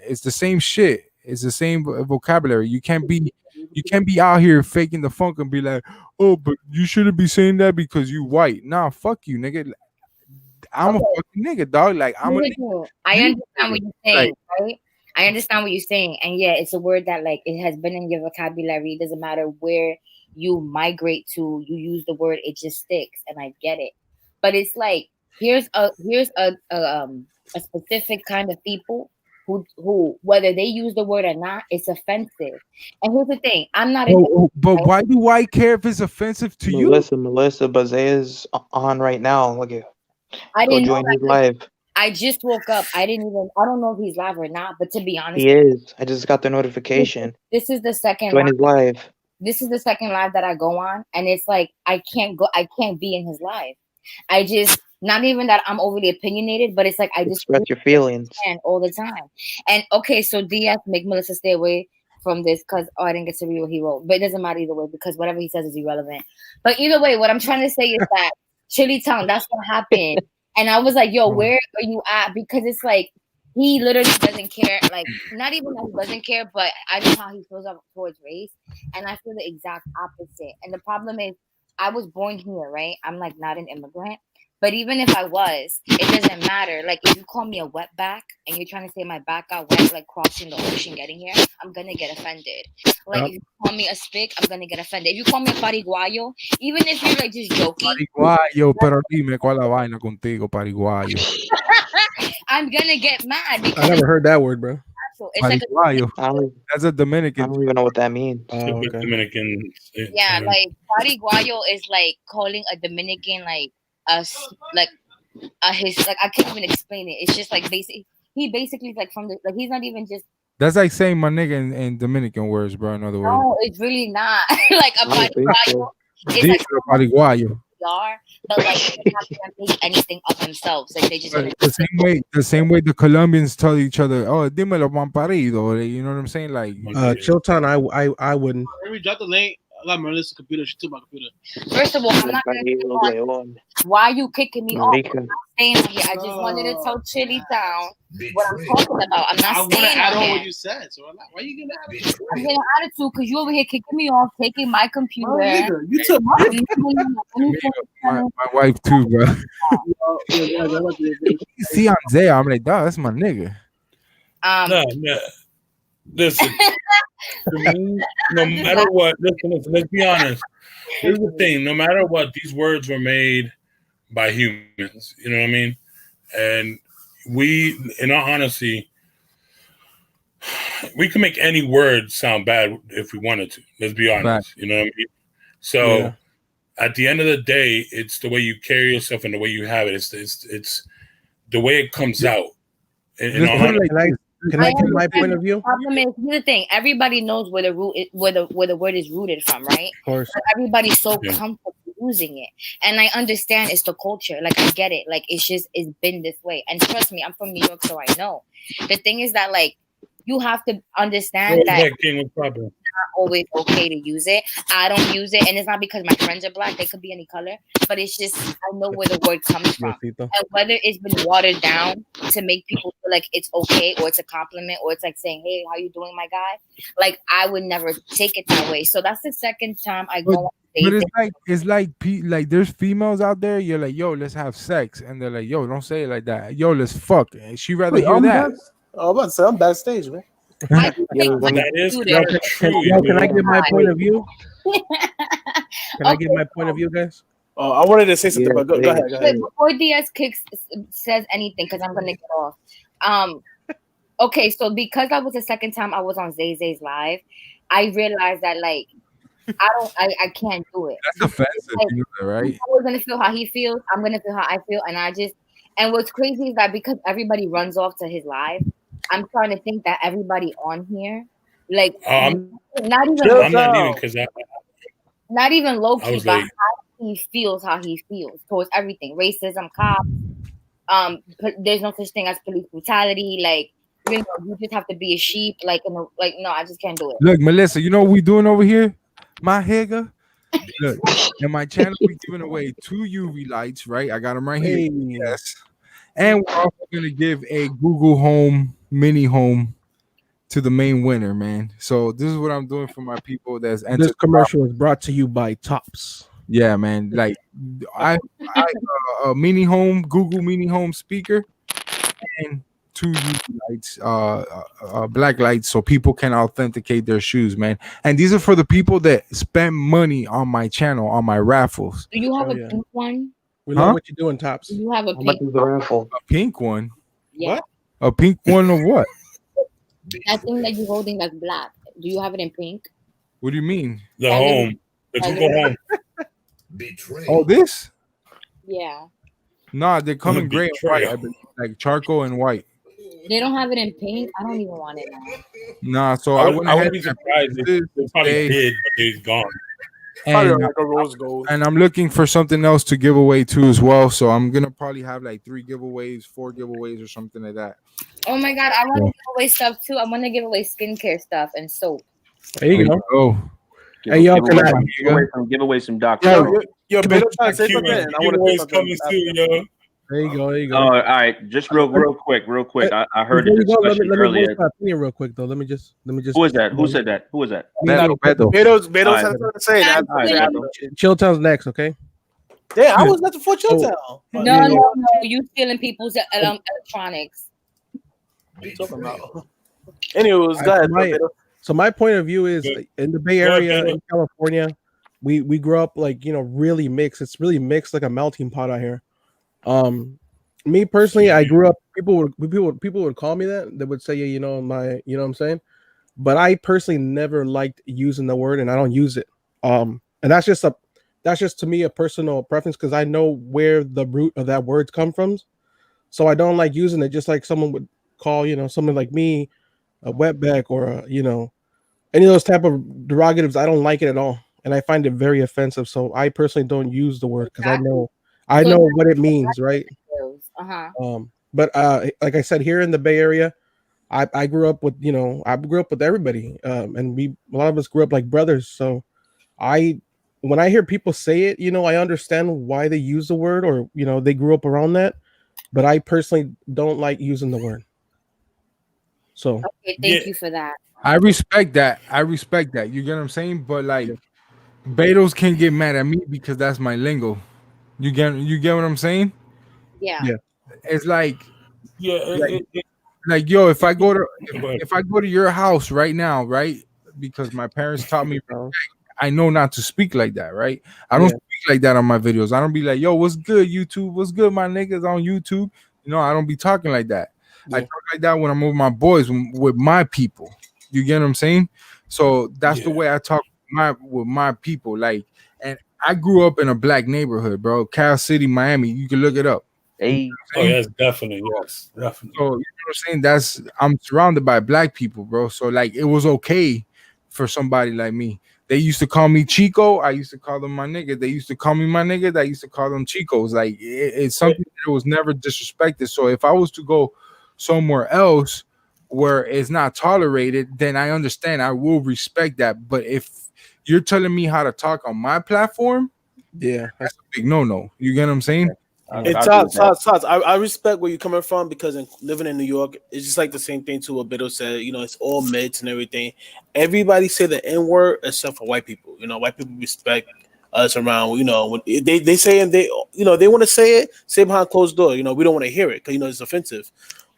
it's the same shit. It's the same vocabulary. You can't be out here faking the funk and be like, oh, but you shouldn't be saying that because you white. Nah, fuck you, nigga. I'm a fucking nigga, dog. Like I'm a nigga. I understand what you're saying, right? I understand what you're saying, and yeah, it's a word that like it has been in your vocabulary. It doesn't matter where you migrate to, you use the word, it just sticks, and I get it. But it's like here's a specific kind of people who whether they use the word or not, it's offensive. And here's the thing: I'm not. But why do I care if it's offensive to you? Melissa, but Zaya's on right now. Look at. I didn't join his live. I just woke up. I don't know if he's live or not, but to be honest, he is. I just got the notification. This is the second join his live. This is the second live that I go on, and it's like I can't be in his live. I just not even that I'm overly opinionated, but it's like I just express your feelings all the time. And okay, so DS make Melissa stay away from this because I didn't get to read what he wrote, but it doesn't matter either way because whatever he says is irrelevant. But either way, what I'm trying to say is that Chili Town, that's what happened. And I was like, yo, where are you at? Because it's like he literally doesn't care. Like, not even that he doesn't care, but I know how he feels towards race. And I feel the exact opposite. And the problem is I was born here, right? I'm like not an immigrant. But even if I was, it doesn't matter. Like if you call me a wetback and you're trying to say my back got wet, like crossing the ocean getting here, I'm gonna get offended. Like if you call me a spick, I'm gonna get offended. If you call me a pariguayo, even if you're like just joking. Pariguayo, pero dime cuál la vaina contigo, pariguayo. I'm gonna get mad because I never heard that word, bro. too. It's like a, Pariguayo. I don't, That's a I Dominican. don't even know what that means. Oh, Stupid okay. Dominican. yeah, like Pariguayo is like calling a Dominican like like his like I can't even explain it. It's just like he basically is like from the like he's not even just That's like saying my nigga in Dominican words, bro. In other words, no, it's really not like a I don't think Pariguayo. so. It's like Pariguayo. they are, but like they can't make anything of themselves. Like they just But the same way the Colombians tell each other, "Oh, dímelo, Pamparido." You know what I'm saying? Like, Chilton, I wouldn't. We dropped the link. I got Melissa's computer. She took my computer. first of all, I'm not gonna Marido, León, why you kicking me off? Marica. I'm not staying out here. I just wanted to tell Chili Town what I'm talking about. I'm not staying out here. you said. So why you getting out of it? I'm getting attitude because you over here kicking me off, taking my computer. You took my my wife too, bro. See, Isaiah, I'm like, dog, that's my nigga. No. Listen, to me, no matter what, listen, let's be honest. Here's the thing: no matter what, these words were made by humans. You know what I mean? And we, in all honesty, we can make any word sound bad if we wanted to. Let's be honest. Right. You know what I mean? So, at the end of the day, it's the way you carry yourself and the way you have it. It's the way it comes out. In all honesty, Can I give my point of view? Problem is, here's the thing: everybody knows where the root, where the word is rooted from, right? Of course. But everybody's so Yeah. comfortable using it, and I understand it's the culture. Like I get it. Like it's been this way. And trust me, I'm from New York, so I know. The thing is that like you have to understand go that ahead, King, what's poppin'? not always okay to use it. I don't use it, and it's not because my friends are black. They could be any color, but it's just I know where the word comes from, Besito. and whether it's been watered down to make people feel like it's okay, or it's a compliment, or it's like saying, "Hey, how you doing, my guy?" Like I would never take it that way. So that's the second time I go on But dates. it's like there's females out there. You're like, yo, let's have sex, and they're like, yo, don't say it like that. Yo, let's fuck. And she rather hear that. I'm about to say I'm backstage, man. I just Yeah, think when- That is Dude, kind of that's true. Can I give my point of view? Can I Okay, give my point of view, guys? Oh, I wanted to say something, Yeah, but go ahead. Go Wait, ahead. before DS says anything, because I'm gonna get off. Okay, so because that was the second time I was on Zay Zay's live, I realized that like I can't do it. That's offensive, Like, you know that, right? We're gonna feel how he feels. I'm gonna feel how I feel, and what's crazy is that because everybody runs off to his live, I'm trying to think that everybody on here, like not even Chill I'm not down. even because not even low I key, was but like, how he feels towards everything, racism, cops. There's no such thing as police brutality. Like you just have to be a sheep. Like no, I just can't do it. Look, Melissa, you know what we doing over here? My higga. Look, in my channel, we giving away 2 UV lights, right? I got them right here. Hey. Yes. And we're also gonna give a Google Home mini home to the main winner, man. So this is what I'm doing for my people that's entered. This commercial is brought to you by Tops. Yeah, man. Like I a mini home, Google mini home speaker, and 2 UV lights, black lights, so people can authenticate their shoes, man. And these are for the people that spend money on my channel, on my raffles. Do you have Oh, a yeah. pink one? We Huh? love what you're doing, Tops. Do you have a How much pink? is the raffle? A pink one. Yeah, A pink one of what? that thing that you're holding that's black. Do you have it in pink? What do you mean? the I home, the I Google live- Home. Oh, this? Yeah, Nah, they come in I'm a gray and white, betrayal. I believe, like charcoal and white. they don't have it in pink. I don't even want it now. Nah, so I I would, went I ahead would be surprised if they probably They- did, but they're gone. Probably and, like a rose gold. and I'm looking for something else to give away too as well. So I'm gonna probably have like 3 giveaways, 4 giveaways, or something like that. Oh my god, I want to give away stuff too. I want to give away skincare stuff and soap. There you go. Oh, Hey, yo, give, can away I- some, give away some Dr. Yo, Beto trying to say something. Cuban and I want to say giveaways something. coming soon, yo. There you go. There you go. All right, just real quick. I heard the Before you go, let discussion me earlier. voice my opinion real quick though. Let me just. Who is that? Who said that? Who was that? Beto, Beto. Beto's All right. has something to say. Yeah, That's yeah. Chilltown's next, okay? Damn, I was not for Chilltown. No, you stealing people's electronics. What you talking about? Anyways, go ahead. My- Beto. So my point of view is Good. in the Bay Go ahead, Area Beto. in California, we grew up like really mixed. It's really mixed, like a melting pot out here. Me personally, I grew up. People would call me that. They would say, yeah, you know what I'm saying. But I personally never liked using the word, and I don't use it. And that's just to me a personal preference because I know where the root of that word comes from. So I don't like using it. Just like someone would call, someone like me a wetback or any of those type of derogatives. I don't like it at all, and I find it very offensive. So I personally don't use the word because I So know what it means, right? uh-huh. But like I said, here in the Bay Area, I grew up with I grew up with everybody, and a lot of us grew up like brothers. So I when I hear people say it, I understand why they use the word or they grew up around that, but I personally don't like using the word. So Okay, Yeah. thank you for that. I respect that. You get what I'm saying? But like Betos can get mad at me because that's my lingo. You get what I'm saying? Yeah. yeah, It's like Yeah. like yo, if I go to Go ahead. if I go to your house right now, right? Because my parents taught me I know not to speak like that, right? I don't Yeah. speak like that on my videos. I don't be like, yo, what's good, YouTube? What's good, my niggas on YouTube? I don't be talking like that. I Yeah. talk like that when I'm with my boys, with my people. You get what I'm saying? So that's the Yeah. way I talk with my people. Like, and I grew up in a black neighborhood, bro. Cal City, Miami. You can look it up. Hey, Oh, yes, definitely. Yes, definitely. So you know what I'm saying? I'm surrounded by black people, bro. So like it was okay for somebody like me. They used to call me Chico. I used to call them my nigga. They used to call me my nigga. I used to call them Chicos. Like it's something that was never disrespected. So if I was to go somewhere else where it's not tolerated, then I understand. I will respect that. But if you're telling me how to talk on my platform, Yeah. that's a big no. You get what I'm saying? I It's agree with that. Tots. I respect where you're coming from because living in New York, it's just like the same thing to what Biddle said. It's all mids and everything. Everybody say the N word except for white people. White people respect us around. When they say and they want to say behind closed door. We don't want to hear it because it's offensive.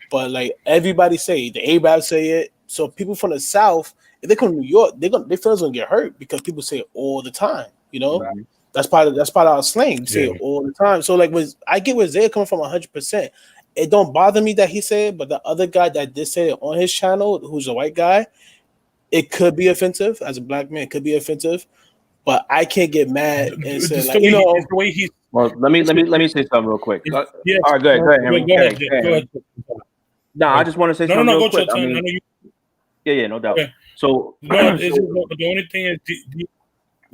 But like everybody say the Arabs say it. So people from the South, if they come to New York, their feelings gonna get hurt because people say it all the time. Mhm. That's part of our slang. We say Yeah. it all the time. So like, I get where Zay coming from 100%. It don't bother me that he said it, but the other guy that did say it on his channel, who's a white guy, it could be offensive. As a black man, it could be offensive. But I can't get mad and say It's like, it's the way he. Well, let me say something real quick. Yes. All right, go ahead, Henry. Go ahead. Go ahead, Go Henry. ahead. No, I just want to say No, something real go quick. Chilton. I I mean, know you. yeah, no doubt. Okay. So, No, so the only thing is.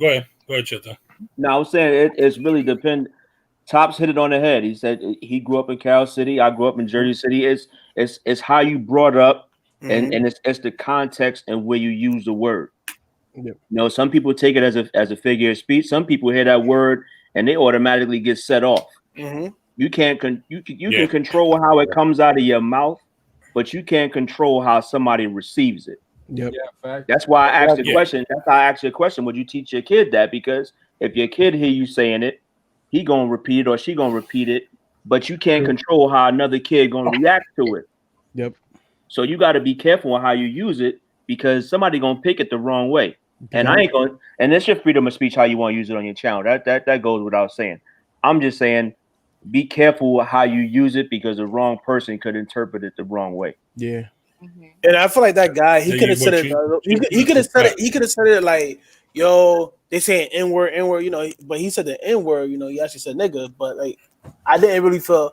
Go ahead. Go ahead, Chilton. no, I was saying it's really depend. Tops hit it on the head. He said he grew up in Cal City. I grew up in Jersey City. It's how you brought up, and it's the context and where you use the word. Yep. Some people take it as a figure of speech. Some people hear that word and they automatically get set off. You can't you can control how it comes out of your mouth, but you can't control how somebody receives it. Yep. That's why I asked the Yeah. question. That's how I asked you a question. Would you teach your kid that? Because if your kid hear you saying it, he gonna repeat it or she gonna repeat it, but you can't control how another kid gonna react to it. Yep. So you got to be careful on how you use it because somebody gonna pick it the wrong way. And I ain't going. And it's your freedom of speech how you want to use it on your channel. That goes without saying. I'm just saying, be careful how you use it because the wrong person could interpret it the wrong way. Yeah. And I feel like that guy, he So could have said what it. you- He could have said it. He could have said it like, "Yo, they saying N word, N word." But he said the N word. He actually said nigga. But like, I didn't really feel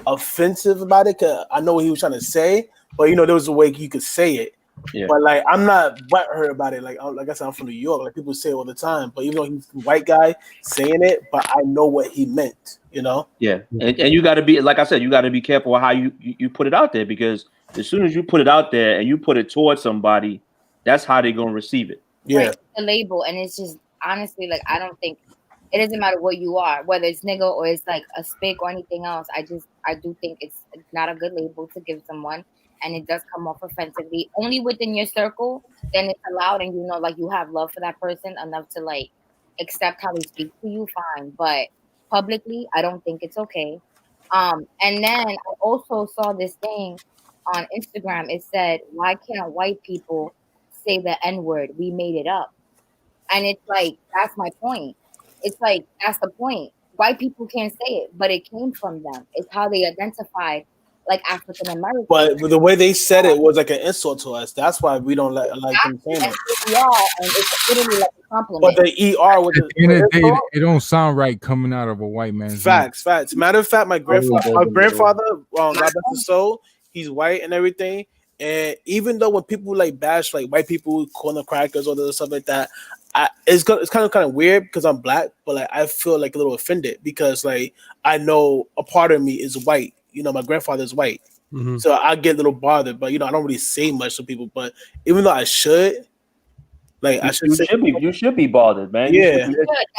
offensive about it because I know what he was trying to say. But there was a way you could say it. Yeah. But like, I'm not butthurt about it. Like I said, I'm from New York. Like people say it all the time. But even though he's a white guy saying it, but I know what he meant. Yeah, and you got to be, like I said, you got to be careful how you put it out there because as soon as you put it out there and you put it towards somebody, that's how they're gonna receive it. Yeah. Right, the label, and it's just honestly like I don't think it doesn't matter what you are, whether it's nigga or it's like a spick or anything else. I do think it's not a good label to give someone, and it does come off offensively. Only within your circle, then it's allowed, and like you have love for that person enough to like accept how they speak to you, fine. But publicly, I don't think it's okay. And then I also saw this thing on Instagram. It said, "Why can't white people say the N word? We made it up." And it's like, that's my point. It's like, that's the point. white people can't say it, but it came from them. It's how they identified like African American. But the way they said it was like an insult to us. That's why we don't like them saying And it. we are, and it's literally like a But compliment. the ER with At the end of the day, it don't sound right coming out of a white man's mouth. facts. Matter of fact, my grandfather, God bless his soul, he's white and everything. And even though when people like bash like white people, call them crackers or stuff like that, it's kind of weird because I'm black, but like I feel like a little offended because like I know a part of me is white. You know, my grandfather's white, so I get a little bothered. But you know, I don't really say much to people. But even though I should, like I should say, you should be bothered, man. Yeah.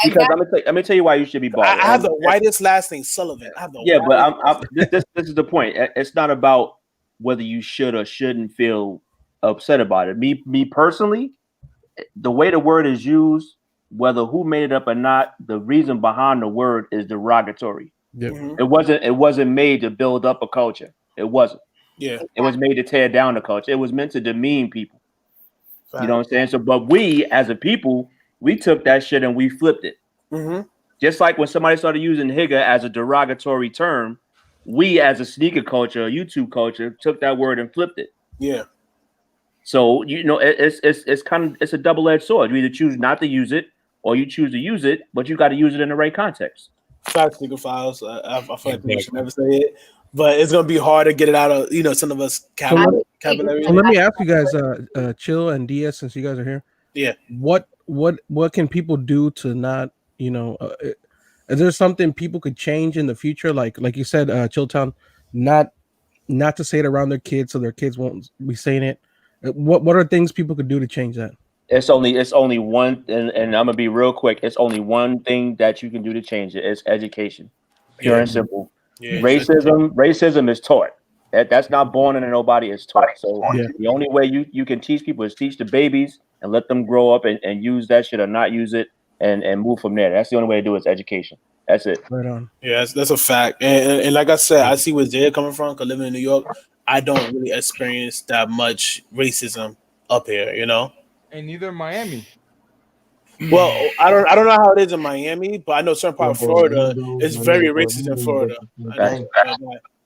Because I'm gonna tell you why you should be bothered. I have the whitest last name, Sullivan. I have the Yeah, whitest but this is the point. It's not about whether you should or shouldn't feel upset about it. Me personally, the way the word is used, whether who made it up or not, the reason behind the word is derogatory. Yep. It wasn't made to build up a culture. It wasn't. Yeah. It was made to tear down the culture. It was meant to demean people. You know what I'm saying? So, but we as a people, we took that shit and we flipped it. Just like when somebody started using Higga as a derogatory term, we as a sneaker culture, YouTube culture, took that word and flipped it. Yeah. So you know, it's a double-edged sword. You either choose not to use it, or you choose to use it, but you got to use it in the right context. Facts, legal files. I feel like we should never say it, but it's gonna be hard to get it out of some of us vocabulary. So let me ask you guys, Chill and DS, since you guys are here. Yeah. What can people do to not, is there something people could change in the future? Like you said, Chilltown, not to say it around their kids so their kids won't be saying it. What are things people could do to change that? It's only one, and I'm gonna be real quick. It's only one thing that you can do to change it. It's education, pure and simple. Yeah. Racism is taught. That's not born into nobody. It's taught. So the only way you can teach people is teach the babies and let them grow up and use that shit or not use it and move from there. That's the only way to do it is education. That's it. Right on. Yeah, that's a fact. And like I said, I see where Jay coming from. Cause living in New York, I don't really experience that much racism up here. You know. And neither Miami. Well, I don't know how it is in Miami, but I know certain part of Florida is very racist in Florida.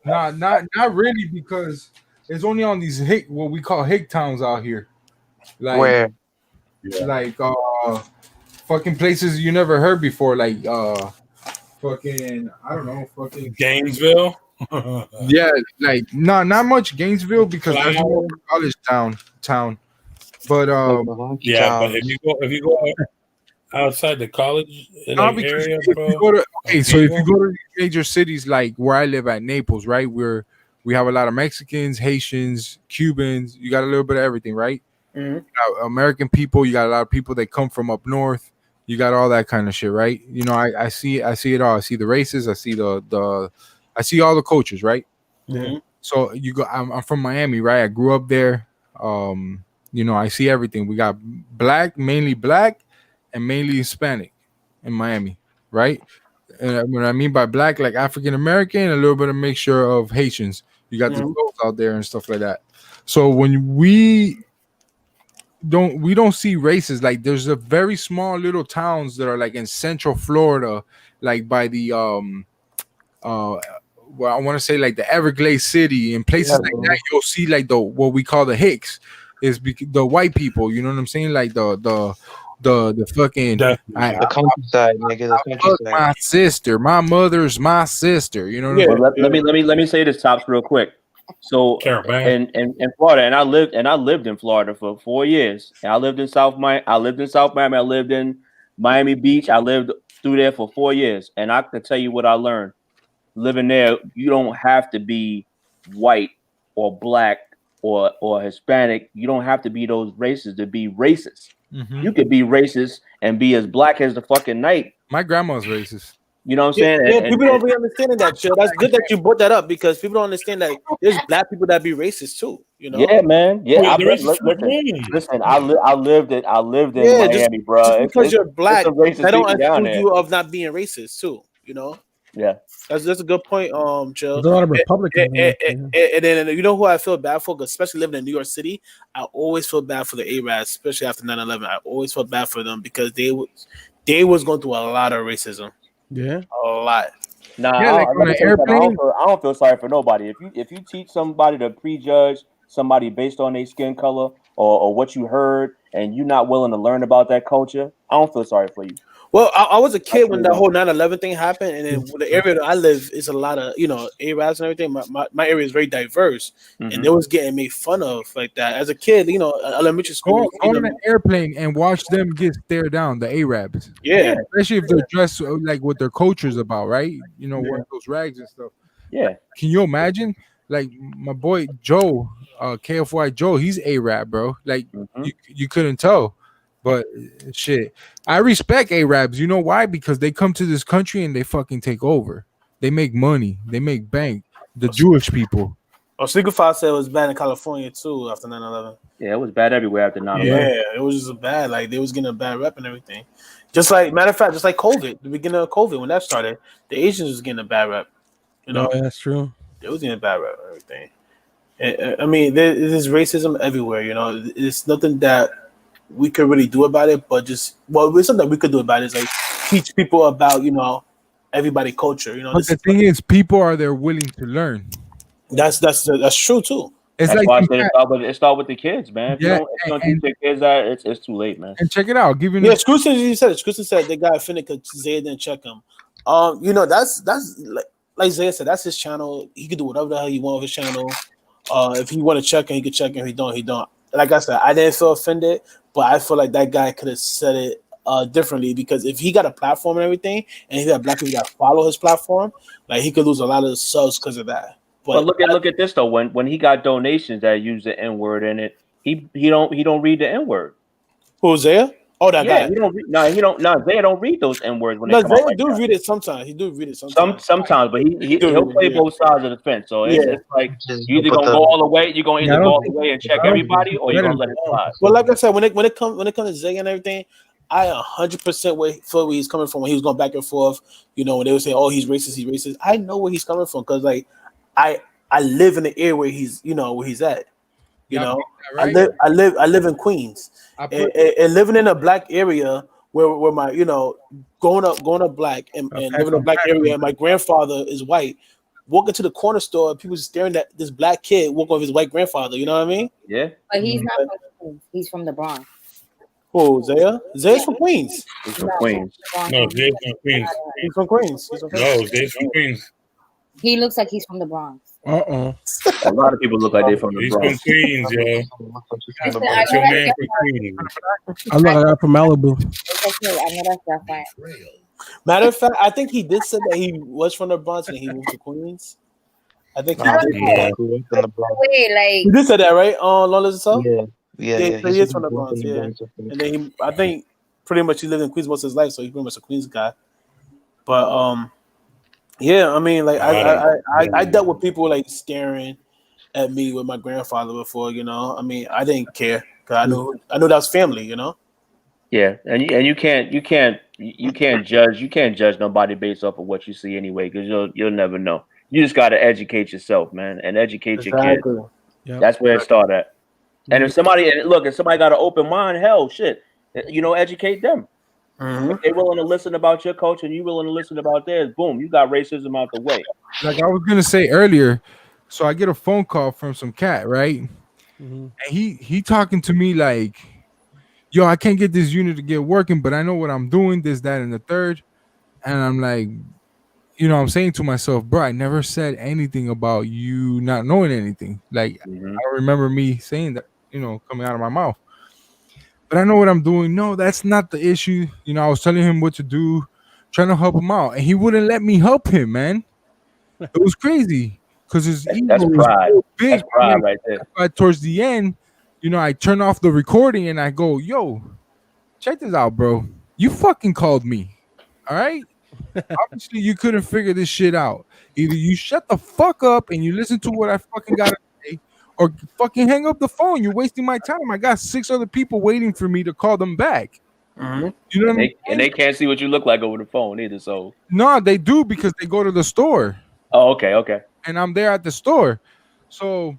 Not really, because it's only on these what we call hick towns out here. Like Where? Like fucking places you never heard before, like fucking I don't know, fucking Gainesville. Yeah, like not much Gainesville because that's more of a college town. But yeah, but if you go outside the college area, bro. So if you go to major cities like where I live at Naples, right, we have a lot of Mexicans, Haitians, Cubans. You got a little bit of everything, right? You got American people. You got a lot of people that come from up north. You got all that kind of shit, right? You know, I see it all. I see the races. I see I see all the cultures, right? So I'm from Miami, right? I grew up there. You know, I see everything. We got mainly black, and mainly Hispanic in Miami, right? And what I mean by black, like African American, a little bit of mixture of Haitians. You got the girls out there and stuff like that. So when we don't see races, like there's a very small little towns that are like in central Florida, like by the well, I want to say like the Everglades City and places like that. You'll see like what we call the Hicks is the white people. You know what I'm saying? Like the fucking the countryside, nigga. The countryside. My sister, my mother's my sister. You know what I mean? Let me say this, Tops, real quick. So in Florida, and I lived in Florida for 4 years. And I lived in South Miami. I lived in Miami Beach. I lived through there for 4 years, and I can tell you what I learned. Living there, you don't have to be white or black or Hispanic. You don't have to be those races to be racist. You could be racist and be as black as the fucking night. My grandma's racist. You know what I'm saying? Yeah, people don't be understanding that, Chill. That's good that you brought that up because people don't understand that there's black people that be racist too. You know? Yeah, man. Yeah, listen. I lived in Miami, bro. Because you're black, that don't exclude you of not being racist too. You know? Yeah, that's a good point, Chill. There's a lot of Republicans. And then you know who I feel bad for, especially living in New York City. I always feel bad for the Arabs, especially after 9/11. I always felt bad for them because they was going through a lot of racism. Yeah. A lot. Nah, Yeah, like I on an airplane. I don't feel sorry for nobody. If you teach somebody to prejudge somebody based on their skin color or what you heard, and you're not willing to learn about that culture, I don't feel sorry for you. Well, I was a I kid when truly that don't. whole 9/11 thing happened, and then the area that I live is a lot of Arabs and everything. My area is very diverse, and Mhm. they was getting made fun of like that as a kid. Elementary Go, school. go on an airplane and watch them get stared down, the Arabs. Yeah, Especially if they're dressed like what their culture's about, right? You know, Yeah. wearing those rags and stuff. Yeah. Can you imagine? Like my boy Joe, KFY Joe, he's Arab, bro. Like Mhm. you couldn't tell. But shit, I respect Arabs. You know why? Because they come to this country and they fucking take over. They make money. They make bank. The Jewish people. Sneaker File said it was bad in California too after 9/11. Yeah, it was bad everywhere after 9/11. Yeah, it was just bad. Like they was getting a bad rep and everything. Just like matter of fact, just like COVID, the beginning of COVID when that started, the Asians was getting a bad rep. No, that's true. It was getting a bad rep and everything. I mean, there's racism everywhere. It's nothing that we could really do about it, but there's something that we could do about it is like teach people about everybody culture. But the thing is, people are there willing to learn. That's true too. It's That's like why I some said cat- it start with the kids, man. If Yeah, you don't teach your kids that, it's too late, man. and check it out. I'll give you an Yeah, Scruton said they got offended because Zaya didn't check him. That's like Zaya said, that's his channel. He can do whatever the hell he want with his channel. If he want to check him, he can check him. If he don't, he don't. Like I said, I didn't feel offended, but I feel like that guy could have said it differently because if he got a platform and everything, and he got black people that follow his platform, like he could lose a lot of subs because of that. But look at this though. When he got donations that use the N word in it, he don't read the N word. Who's Zaya? Oh, that guy. He don't. They don't read those N words when No, they come out Zaya like do that. read it sometimes. He do read it sometimes. Sometimes, but he'll play both sides of the fence. So it's like you either gonna go all the way, you're gonna Yeah, I either don't go all the think- way and check I don't everybody, think or you're that gonna is let it wrong. slide. Well, like I said, when it comes to Zay and everything, I 100% feel where he's coming from when he was going back and forth. When they would say, "Oh, he's racist." I know where he's coming from because like I live in the area where he's where he's at. Yeah, I right? live in Queens, I put- and living in a black area where my growing up black and living in a black area. And my grandfather is white. Walking to the corner store, people just staring at this black kid walking with his white grandfather. You know what I mean? Yeah. But he's not from Queens. He's from the Bronx. Who, Zaya? Zaya's from Queens. He's from Queens. No, Zay's from Queens. He's from Queens. No, Zay's from Queens. He looks like he's from the Bronx. Uh-uh. A lot of people look like they're from the He's from Bronx. Queens, yo. I know That's your man that's from Queens. I'm not out from Malibu. okay. I know that's that fine. Matter of fact, I think he did say that he was from the Bronx and he moved to Queens. I think he I did. don't That. Wait, like He did say that, right? On Lawless himself? Yeah. So he is from the Bronx, yeah. And then I think pretty much he lived in Queens most of his life, so he's pretty much a Queens guy. But yeah, I mean, like I dealt with people like staring at me with my grandfather before, I mean, I didn't care because I knew that was family, Yeah, and you can't judge nobody based off of what you see anyway, because you'll never know. You just got to educate yourself, man, and educate your kids. Yep. That's where it started at. And if somebody got an open mind, hell, shit, educate them. Mm-hmm. If they're willing to listen about your culture and you willing to listen about theirs, boom, you got racism out the way. Like I was gonna say earlier, so I get a phone call from some cat, right? Mhm. And he talking to me like, yo, I can't get this unit to get working, but I know what I'm doing, this, that, and the third. And I'm like, I'm saying to myself, bro, I never said anything about you not knowing anything. Like, I don't remember me saying that, coming out of my mouth. But I know what I'm doing. No, that's not the issue. I was telling him what to do, trying to help him out. And he wouldn't let me help him, man. It was crazy. Because his ego That's was pride. so big. That's pride right there. But towards the end, I turn off the recording and I go, yo, check this out, bro. You fucking called me. All right? Obviously, you couldn't figure this shit out. Either you shut the fuck up and you listen to what I fucking got to say, or fucking hang up the phone. You're wasting my time. I got 6 other people waiting for me to call them back. Mm-hmm. You know what I mean? And they can't see what you look like over the phone either. So No, they do because they go to the store. oh, okay. And I'm there at the store. So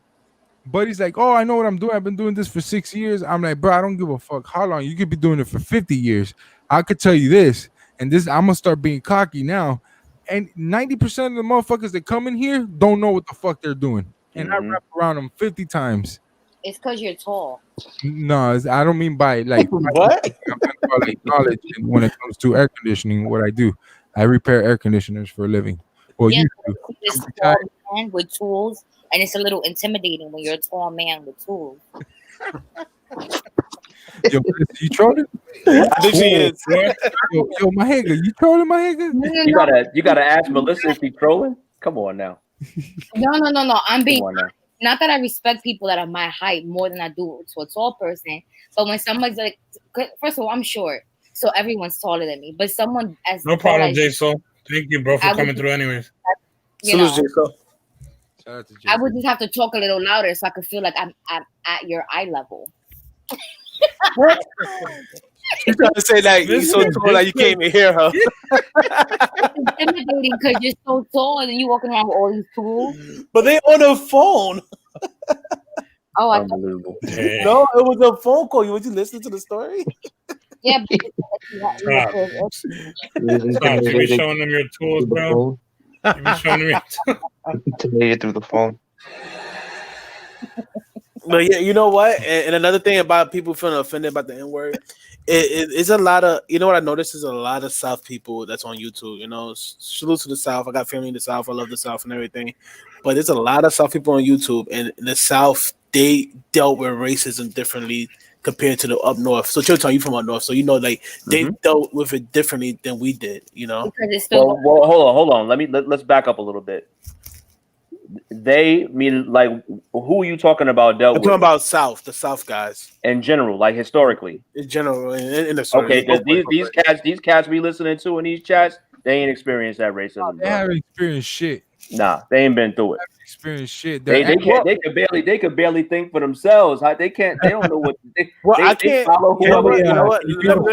Buddy's like, oh, I know what I'm doing. I've been doing this for 6 years. I'm like, bro, I don't give a fuck how long. You could be doing it for 50 years. I could tell you this. and this I'm gonna start being cocky now. And 90% of the motherfuckers that come in here don't know what the fuck they're doing, and I wrap around them 50 times. It's because you're tall. No, I don't mean by like What? I'm talking about like knowledge. And when it comes to air conditioning, what I do, I repair air conditioners for a living. Well, Yeah, you do. this tall man with tools, and it's a little intimidating when you're a tall man with tools. Yo, you trolling? I think she is. Yo, my nigga, you trolling my nigga? You gotta ask Melissa if she's trolling. Come on now. No. I'm being Come on now. not that I respect people that are my height more than I do to a tall person, but when someone's like, first of all, I'm short, so everyone's taller than me. But someone as No tall problem, as J-So. Thank you, bro, for I would- coming through anyways. you know, Shout out to I Jay. would just have to talk a little louder so I could feel like I'm at your eye level. You trying to say that you're so tall that you can't even hear her? It's intimidating because you're so tall and you walking around with all these tools. But they on the phone. Oh, I Unbelievable. Yeah. No, it was a phone call. Was you listening to the story? yeah. Stop. Stop. You be showing them your tools, bro. You be showing them your tools. Intimidated through the phone. But yeah, you know what? And another thing about people feeling offended about the N word, it's a lot of, you know what I noticed is a lot of South people that's on YouTube. You know, salute to the South. I got family in the South. I love the South and everything. But there's a lot of South people on YouTube, and in the South, they dealt with racism differently compared to the up north. So Chilton, you from up north, so you know, like they dealt with it differently than we did. You know, because it's still Well, hold on. Let's back up a little bit. They mean like who are you talking about? Dealt I'm with talking about South, the South guys in general, like historically. in general. In the story. Okay, because these cats we listening to in these chats, they ain't experienced that racism. They Bro. haven't experienced shit. Nah, they ain't been through it. Experienced shit. They could barely think for themselves. They don't know what. I can't. follow You know whoever- what?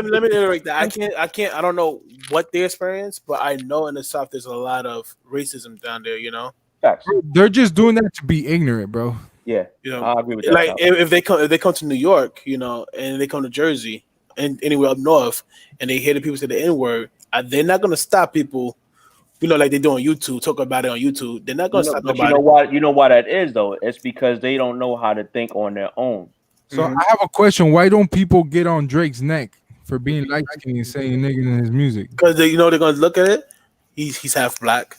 Let me iterate that. I can't. I don't know what they experience, but I know in the South there's a lot of racism down there. You know. Facts. They're just doing that to be ignorant, bro. Yeah, You know, I agree with that. like if they come to New York, you know, and they come to Jersey and anywhere up north, and they hear the people say the N word, they're not gonna stop people. You know, like they do on YouTube, talk about it on YouTube. They're not gonna stop but nobody. you know why that is though? It's because they don't know how to think on their own. So I have a question. Why don't people get on Drake's neck for being light skinned and saying nigga in his music? Because they're gonna look at it. He's half black.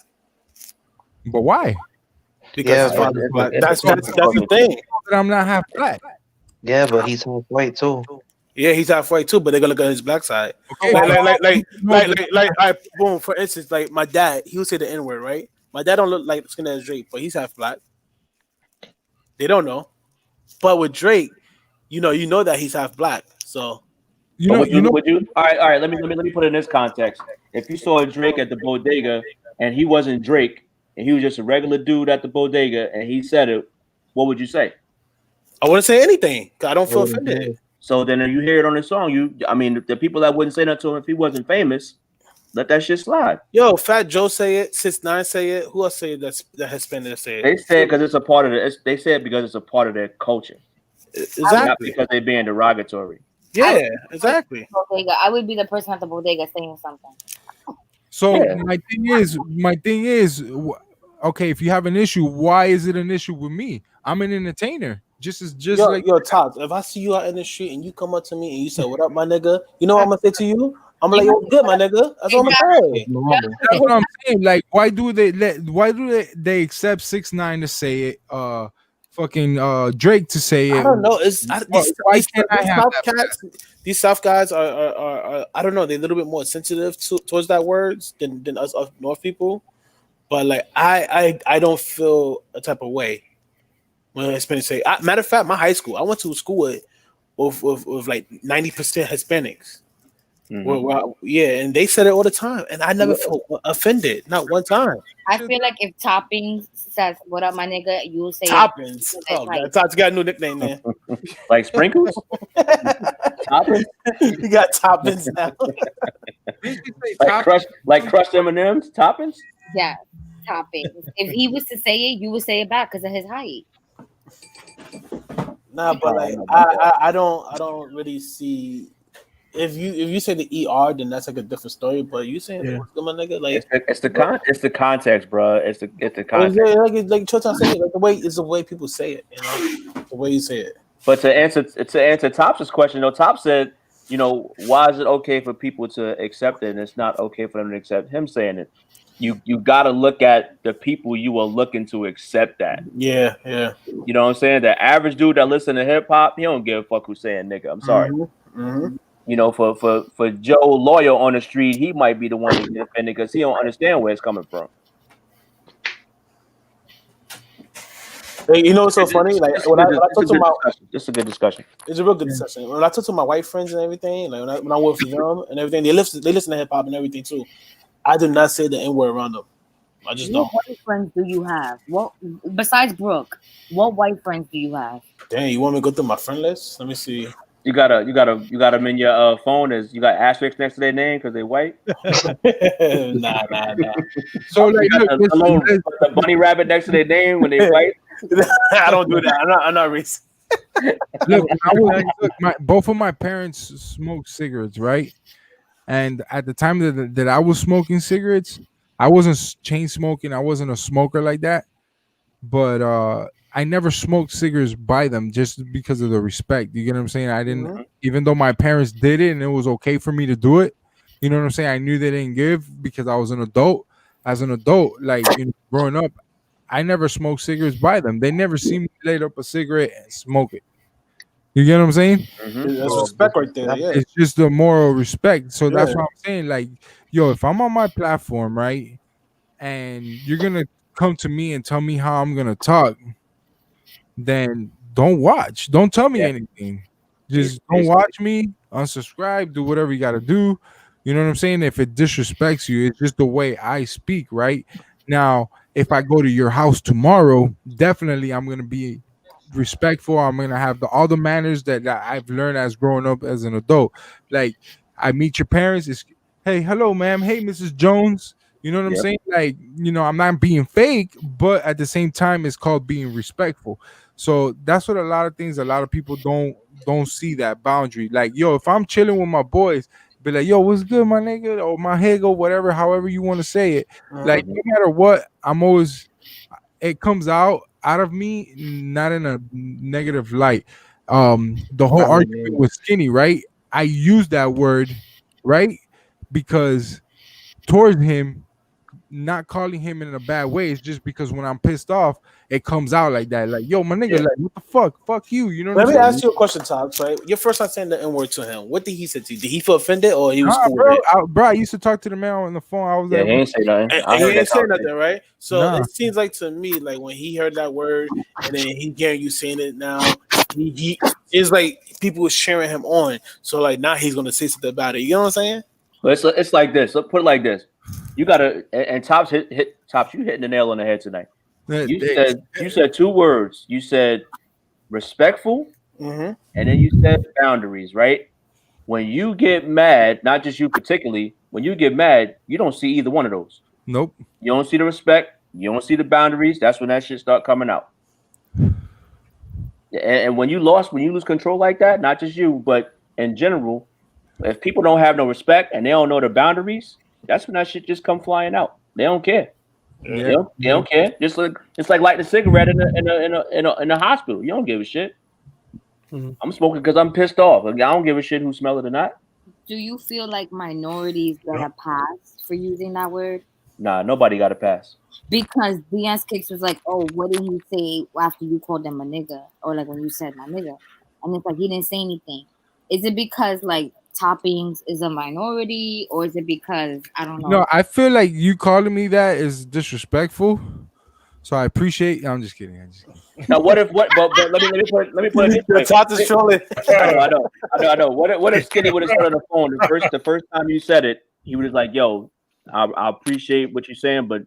But why? Because Yeah, his father's it's- black. it's- That's the thing. That I'm not half black. Yeah, but he's half white too. Yeah, he's halfway too, but they're gonna look at his black side. Okay, Like, boom. For instance, like my dad, he would say the N word, right? My dad don't look like skin as Drake, but he's half black. They don't know, but with Drake, you know that he's half black. So Would you? All right. Let me put it in this context. If you saw Drake at the bodega and he wasn't Drake and he was just a regular dude at the bodega and he said it, what would you say? I wouldn't say anything. 'Cause I don't feel offended. So then you hear it on the song. The people that wouldn't say that to him if he wasn't famous, let that shit slide. Yo, Fat Joe say it. 6ix9ine say it. Who else say it? That Hispanic say it. They say it because it's a part of it. They say it because it's a part of their culture, not Exactly. because they're being derogatory. Yeah, exactly. bodega. I would be the person at the bodega saying something. So Yeah. my thing is, okay, if you have an issue, why is it an issue with me? I'm an entertainer. Yo, Todd, if I see you out in the street and you come up to me and you say, "What up, my nigga?" You know what I'm gonna say to you? I'm like, "Yo, good, my nigga." That's what I'm gonna say. That's what I'm saying. Like, why do they accept 6ix9ine to say it? Fucking Drake to say it. I don't know. Why can't I have South that? cats, these South guys are I don't know. They're a little bit more sensitive towards that words than us up North people. But like I don't feel a type of way when Hispanics say. Matter of fact, my high school, I went to a school with like 90% Hispanics. Yeah, and they said it all the time, and I never felt offended, not one time. I feel like if Toppings says "What up, my nigga," you will say Toppings. It, Oh, like, God, Todd's got a new nickname there. Like sprinkles. Toppings? You got Toppings now. like crushed M&Ms. Toppings. yeah, Toppings. If he was to say it, you would say it back because of his height. Nah, but like I don't really see if you say the ER, then that's like a different story. But you saying Yeah. what's good, my nigga, like It's the context, bro. It's the it's context. like Chotan said, like the way people say it, you know, the way you say it. But to answer Tops's question, though, Top said, you know, why is it okay for people to accept it and it's not okay for them to accept him saying it? You got to look at the people you are looking to accept that. Yeah. You know what I'm saying? The average dude that listen to hip hop, he don't give a fuck who's saying nigga. I'm sorry. Mm-hmm. You know, for Joe Lawyer on the street, he might be the one to get offended because he don't understand where it's coming from. Hey, you know what's so funny? Like when I talk to my, this is a good discussion. it's a real good discussion. When I talk to my white friends and everything, like when I work for them and everything, they listen to hip hop and everything too. I do not say the N word around them. I just don't. What white friends do you have? What besides Brooke? What white friends do you have? Dang, you want me to go through my friend list? Let me see. You got them in your phone as you got asterisks next to their name because they white. Nah. So like, look, The bunny rabbit next to their name when they white. I don't do that. I'm not racist. both of my parents smoked cigarettes, right? And at the time that I was smoking cigarettes, I wasn't chain smoking. I wasn't a smoker like that. But I never smoked cigarettes by them just because of the respect. You get what I'm saying? I didn't, even though my parents did it and it was okay for me to do it. You know what I'm saying? I knew they didn't give because I was an adult. As an adult, like growing up, I never smoked cigarettes by them. They never seen me light up a cigarette and smoke it. You get what I'm saying? That's respect right there. Yeah. It's just the moral respect. So that's what I'm saying. Like, yo, if I'm on my platform, right, and you're gonna come to me and tell me how I'm gonna talk, then don't watch. Don't tell me anything. Just don't watch me. Unsubscribe. Do whatever you gotta do. You know what I'm saying? If it disrespects you, it's just the way I speak, right? Now, if I go to your house tomorrow, definitely I'm gonna be respectful. I'm gonna have all the manners that I've learned as growing up as an adult. Like, I meet your parents, it's hey, hello, ma'am, hey, Mrs. Jones. You know what I'm saying? Like, I'm not being fake, but at the same time, it's called being respectful. So that's what a lot of people don't see that boundary. Like, yo, if I'm chilling with my boys, be like, yo, what's good, my nigga, or my hego, whatever, however you want to say it. Like, no matter what, I'm always, it comes out of me, not in a negative light. The whole argument with Skinny, right? I use that word, right? Because towards him, not calling him in a bad way, it's just because when I'm pissed off, it comes out like that. Like, yo, my nigga, like, what the fuck? Fuck you. You know what I'm saying? Let me ask you a question, Tops, right? Your first time saying the N word to him, what did he say to you? Did he feel offended or he was cool bro, with it? bro, I used to talk to the man on the phone. I was like, he ain't say nothing. And he didn't say nothing, right? So Nah. it seems like to me, like when he heard that word and then he hearing you saying it now, he it's like people were cheering him on. So like now he's gonna say something about it. You know what I'm saying? It's like this. Let's put it like this. You gotta and Tops Tops. You hitting the nail on the head tonight. You said two words. You said respectful, and then you said boundaries. Right? When you get mad, not just you particularly, when you get mad, you don't see either one of those. Nope. You don't see the respect. You don't see the boundaries. That's when that shit start coming out. And when you lose control like that, not just you, but in general, if people don't have no respect and they don't know the boundaries, that's when that shit just come flying out. They don't care. They don't care. It's like lighting a cigarette in a hospital. You don't give a shit. I'm smoking because I'm pissed off. I don't give a shit who smell it or not. Do you feel like minorities get a pass for using that word? Nah, nobody got a pass. Because Beyonce Kicks was like, oh, what did he say after you called him a nigga? Or like when you said my nigga. And it's like he didn't say anything. Is it because like Toppings is a minority, or is it because I don't know? No, I feel like you calling me that is disrespectful. So I appreciate. I'm just kidding. Now, what if But let me put it this way. Top is trolling. I know. What if Skinny would have said on the phone the first time you said it? He was like, "Yo, I appreciate what you're saying, but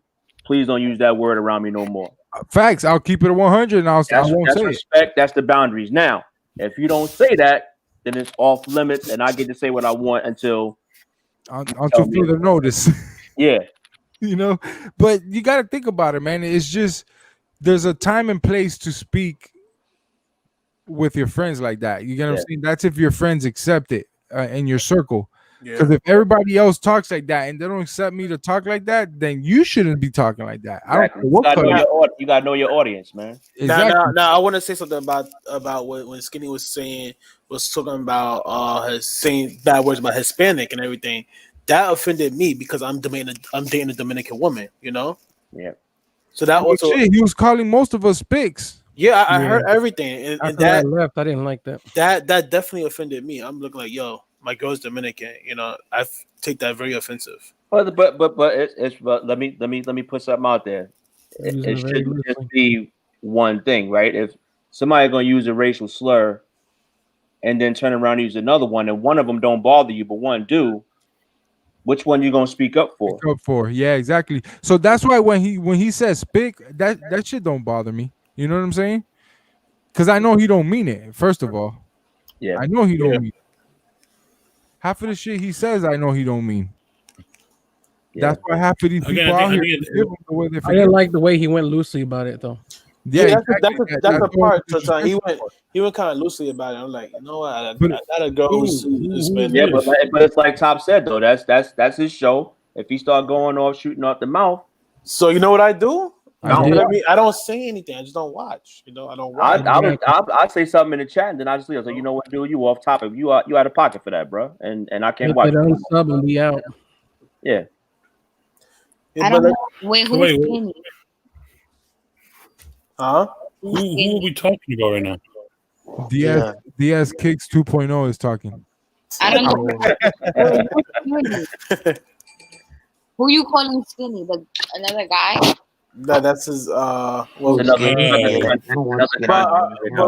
please don't use that word around me no more." Facts. I'll keep it at 100, and I won't say respect. it. That's the boundaries. Now, if you don't say that, then it's off limits, and I get to say what I want until further notice. Yeah. But you got to think about it, man. It's just there's a time and place to speak with your friends like that. You get what I'm saying? That's if your friends accept it. in your circle. Yeah. Because if everybody else talks like that and they don't accept me to talk like that, then you shouldn't be talking like that. I don't Exactly. care what color. You gotta know your audience, man. Exactly. Now, I want to say something about what when Skinny was talking about his saying bad words about Hispanic and everything. That offended me because I'm dating a Dominican woman, you know. Yeah. So that also, Shit, he was calling most of us spics. yeah, I heard everything, and After I left, I didn't like that. that definitely offended me. I'm looking like, yo, my girl's Dominican, you know. I take that very offensive. But it's but let me put something out there. Using It it very shouldn't just loosely. be one thing, right? If somebody gonna use a racial slur and then turn around and use another one, and one of them don't bother you, but one do, which one you gonna speak up for? Up for, yeah, exactly. So that's why when he says spick, that shit don't bother me. You know what I'm saying? Because I know he don't mean it. First of all, Yeah, I know he don't mean it. Half of the shit he says, I know he don't mean. yeah. That's why half of these people Again, I out think- here I think forgive him the way they I forgive didn't him. like the way he went loosely about it though. Yeah, exactly. that's the all part. So disrespectful. he went kind of loosely about it. I'm like, you know what? I But- got a girl who's Hispanic. Yeah, but it's like Top said though. That's his show. If he start going off shooting off the mouth, So you know what I do? I You know do. what I mean? I don't say anything. I just don't watch. You know, I don't watch. I'd say something in the chat, and then I just leave. I was like, you know what, dude, you off topic. You out of pocket for that, bro. And I can't If watch. it unsub and be out. Yeah. Yeah, I but don't know. Wait, who's Wait, Skinny? huh? Who are we talking about right now? Diaz Kicks 2.0 is talking. I don't know. Wait, who's Skinny? Who you calling Skinny? Another guy? That's his. Well, but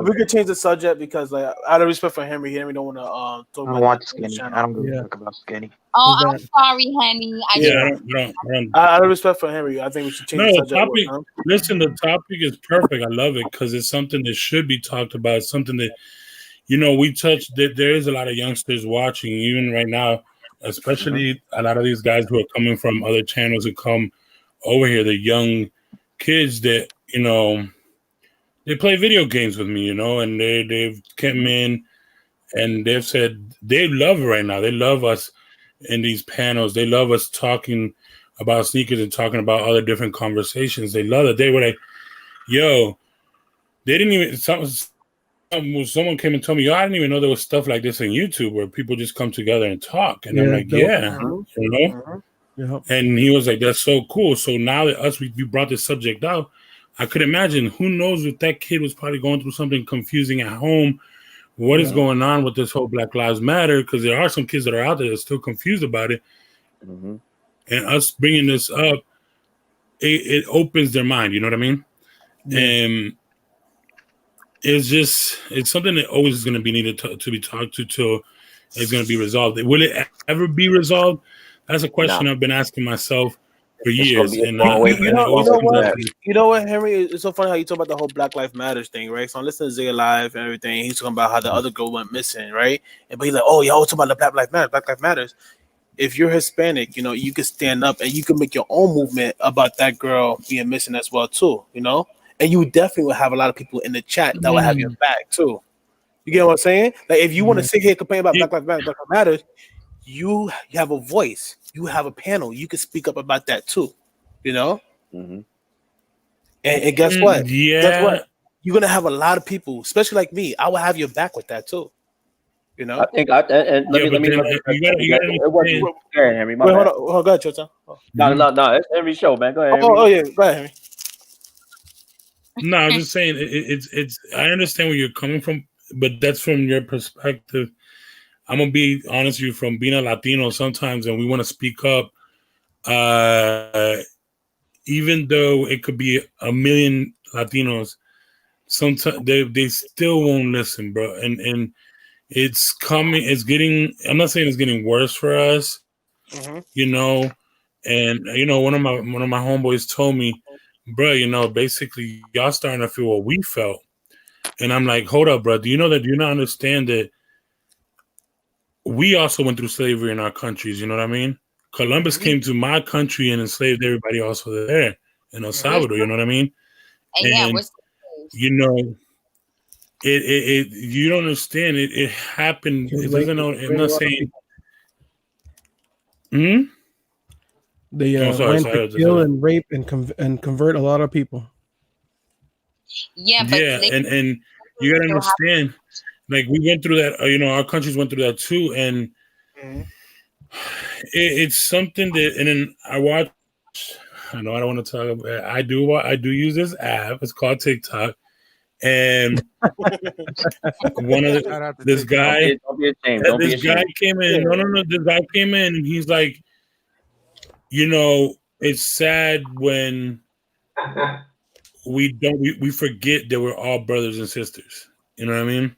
we could change the subject because, like, out of respect for Henry don't want to talk I about don't watch that Skinny. channel. I don't give Yeah. a fuck about Skinny. Oh, Who's I'm sorry, Henny. I Yeah, didn't. I don't. Out of respect for Henry, I think we should change No, the the subject. topic. Huh? Listen, the topic is perfect. I love it because it's something that should be talked about. It's something that, you know, we touch. That there is a lot of youngsters watching, even right now, especially a lot of these guys who are coming from other channels who come over here. The young kids that, you know, they play video games with me, you know, and they've come in and they've said they love it right now. They love us in these panels. They love us talking about sneakers and talking about other different conversations. They love it. They were like, yo, they didn't even, someone came and told me, yo, I didn't even know there was stuff like this on YouTube where people just come together and talk. And I'm like, yeah, you know? Yeah. And he was like, that's so cool. So now that we brought this subject out, I could imagine, who knows if that kid was probably going through something confusing at home. What is going on with this whole Black Lives Matter? Because there are some kids that are out there that are still confused about it. Mm-hmm. And us bringing this up, it opens their mind. You know what I mean? Yeah. And it's something that always is going to be needed to be talked to till it's going to be resolved. Will it ever be resolved? That's a question I've been asking myself for years. And you know what, Henry? It's so funny how you talk about the whole Black Lives Matters thing, right? So I'm listening to Zay Live and everything. He's talking about how the other girl went missing, right? And but he's like, oh, y'all talking about the Black Lives Matter. Black Lives Matters. If you're Hispanic, you know, you can stand up and you can make your own movement about that girl being missing as well, too, you know? And you definitely will have a lot of people in the chat that will have your back, too. You get what I'm saying? Like, if you want to sit here and complain about Black Lives Matter, Black Lives Matters, you have a voice. You have a panel. You can speak up about that, too, you know? Mm-hmm. And guess what? Yeah. Guess what? You're going to have a lot of people, especially like me. I will have your back with that, too. You know? I think let me you gotta it wasn't understand. Go ahead, Henry. My Wait, bad. hold on. Go ahead, Chota. Oh. No. It's Henry's show, man. Go ahead. Henry. Oh, yeah. Go ahead, Henry. No, I'm just saying it's. I understand where you're coming from, but that's from your perspective. I'm gonna be honest with you, from being a Latino sometimes, and we want to speak up, even though it could be a million Latinos. Sometimes they still won't listen, bro, and it's coming. It's getting. I'm not saying it's getting worse for us, you know. And you know, one of my homeboys told me, bro, you know, basically y'all starting to feel what we felt. And I'm like, hold up, bro. Do you not understand that we also went through slavery in our countries? You know what I mean? Columbus came to my country and enslaved everybody also there in El Salvador. You know what I mean? And yeah, you know, you don't understand. It happened. It doesn't know. I'm not saying. Hmm. They Oh, sorry, went sorry, to kill and rape and convert a lot of people. Yeah, but Yeah, and you gotta understand. Like we went through that. Our countries went through that too, and it's something that. And then I watch. I know I don't want to talk about. I do use this app. It's called TikTok, and one of Shout out to this TikTok. guy. Don't be ashamed. Don't be This guy ashamed. came in. No. This guy came in, and he's like, it's sad when we forget that we're all brothers and sisters. You know what I mean?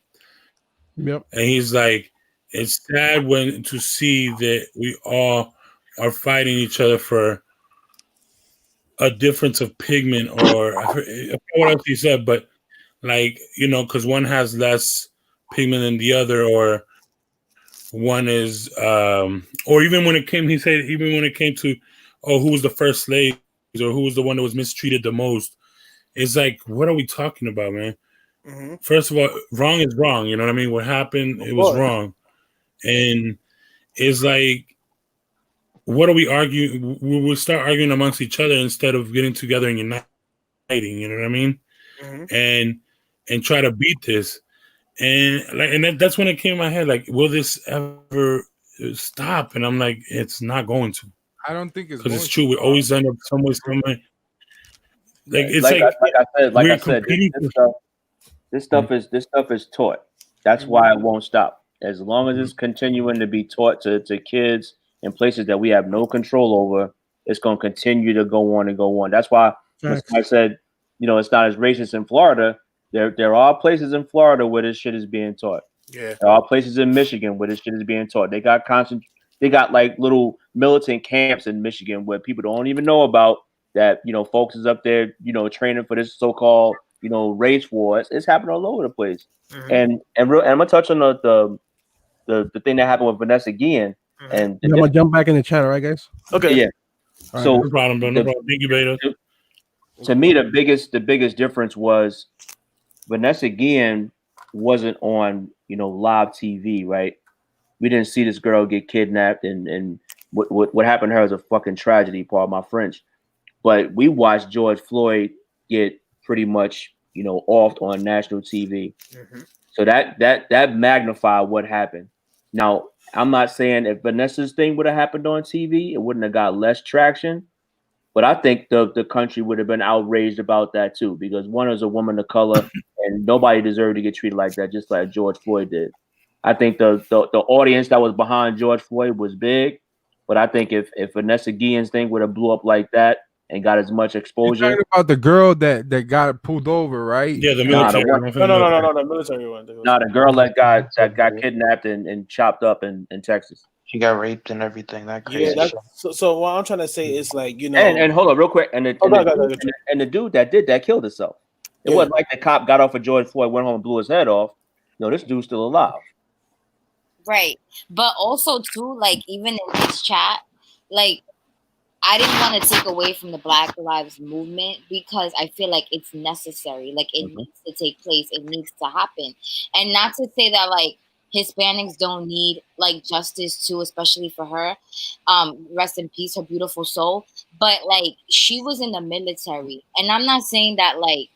Yep. And he's like, it's sad to see that we all are fighting each other for a difference of pigment, or I forget what else he said, but like, because one has less pigment than the other, or one is, or even when it came to, who was the first slave, or who was the one that was mistreated the most. It's like, what are we talking about, man? Mm-hmm. First of all, wrong is wrong. You know what I mean? What happened, it was wrong. And it's like, what are we arguing? We'll start arguing amongst each other instead of getting together and uniting. You know what I mean? Mm-hmm. And try to beat this. And that's when it came in my head, like, will this ever stop? And I'm like, it's not going to. I don't think it's because it's true. We always end up somewhere. Like it's like I said, competing. this stuff is taught. That's why it won't stop. As long as it's continuing to be taught to kids in places that we have no control over, it's going to continue to go on and go on. That's why I said, it's not as racist in Florida. There are places in Florida where this shit is being taught. Yeah. There are places in Michigan where this shit is being taught. They got like little militant camps in Michigan where people don't even know about that. Folks is up there, training for this so-called, race war. It's happening all over the place. Mm-hmm. And I'm gonna touch on the thing that happened with Vanessa Guillen. And I'm gonna jump back in the chat, all right, guys? Okay. Yeah. All so right. No problem, bro. No problem. Thank you, Beta. To me, the biggest difference was Vanessa Guillen wasn't on, live TV, right? We didn't see this girl get kidnapped, and what happened to her is a fucking tragedy, pardon my French. But we watched George Floyd get pretty much, offed on national TV. Mm-hmm. So that magnified what happened. Now, I'm not saying if Vanessa's thing would have happened on TV, it wouldn't have got less traction. But I think the country would have been outraged about that too, because one is a woman of color, and nobody deserved to get treated like that, just like George Floyd did. I think the audience that was behind George Floyd was big, but I think if Vanessa Guillen's thing would have blew up like that and got as much exposure. You're talking about the girl that got pulled over, right? Yeah, the military. No, the military one. The girl that got kidnapped and chopped up in Texas. She got raped and everything. That crazy Yeah, shit. so what I'm trying to say is like, And hold on real quick. And the dude that did that killed himself. It wasn't like the cop got off of George Floyd, went home and blew his head off. No, this dude's still alive. Right. But also too, like even in this chat, like I didn't want to take away from the Black Lives Movement because I feel like it's necessary. Like it needs to take place. It needs to happen. And not to say that like Hispanics don't need like justice too, especially for her. Rest in peace, her beautiful soul. But like she was in the military. And I'm not saying that like,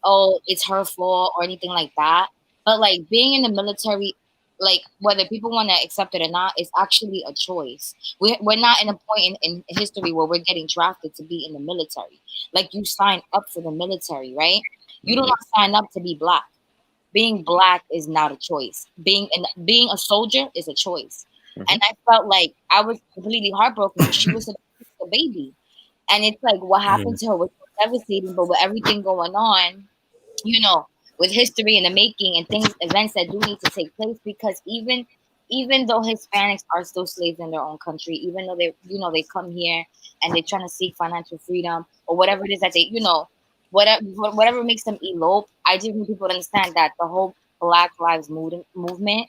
oh, it's her fault or anything like that. But like being in the military, like whether people want to accept it or not, is actually a choice. We're not in a point in history where we're getting drafted to be in the military. Like you sign up for the military, right? You do not sign up to be black. Being black is not a choice. Being a soldier is a choice. And I felt like I was completely heartbroken because she was a baby. And it's like what happened to her was devastating, but with everything going on, with history in the making and events that do need to take place, because even though Hispanics are still slaves in their own country, even though they come here and they're trying to seek financial freedom or whatever it is that they, whatever makes them elope, I just need people to understand that the whole Black Lives movement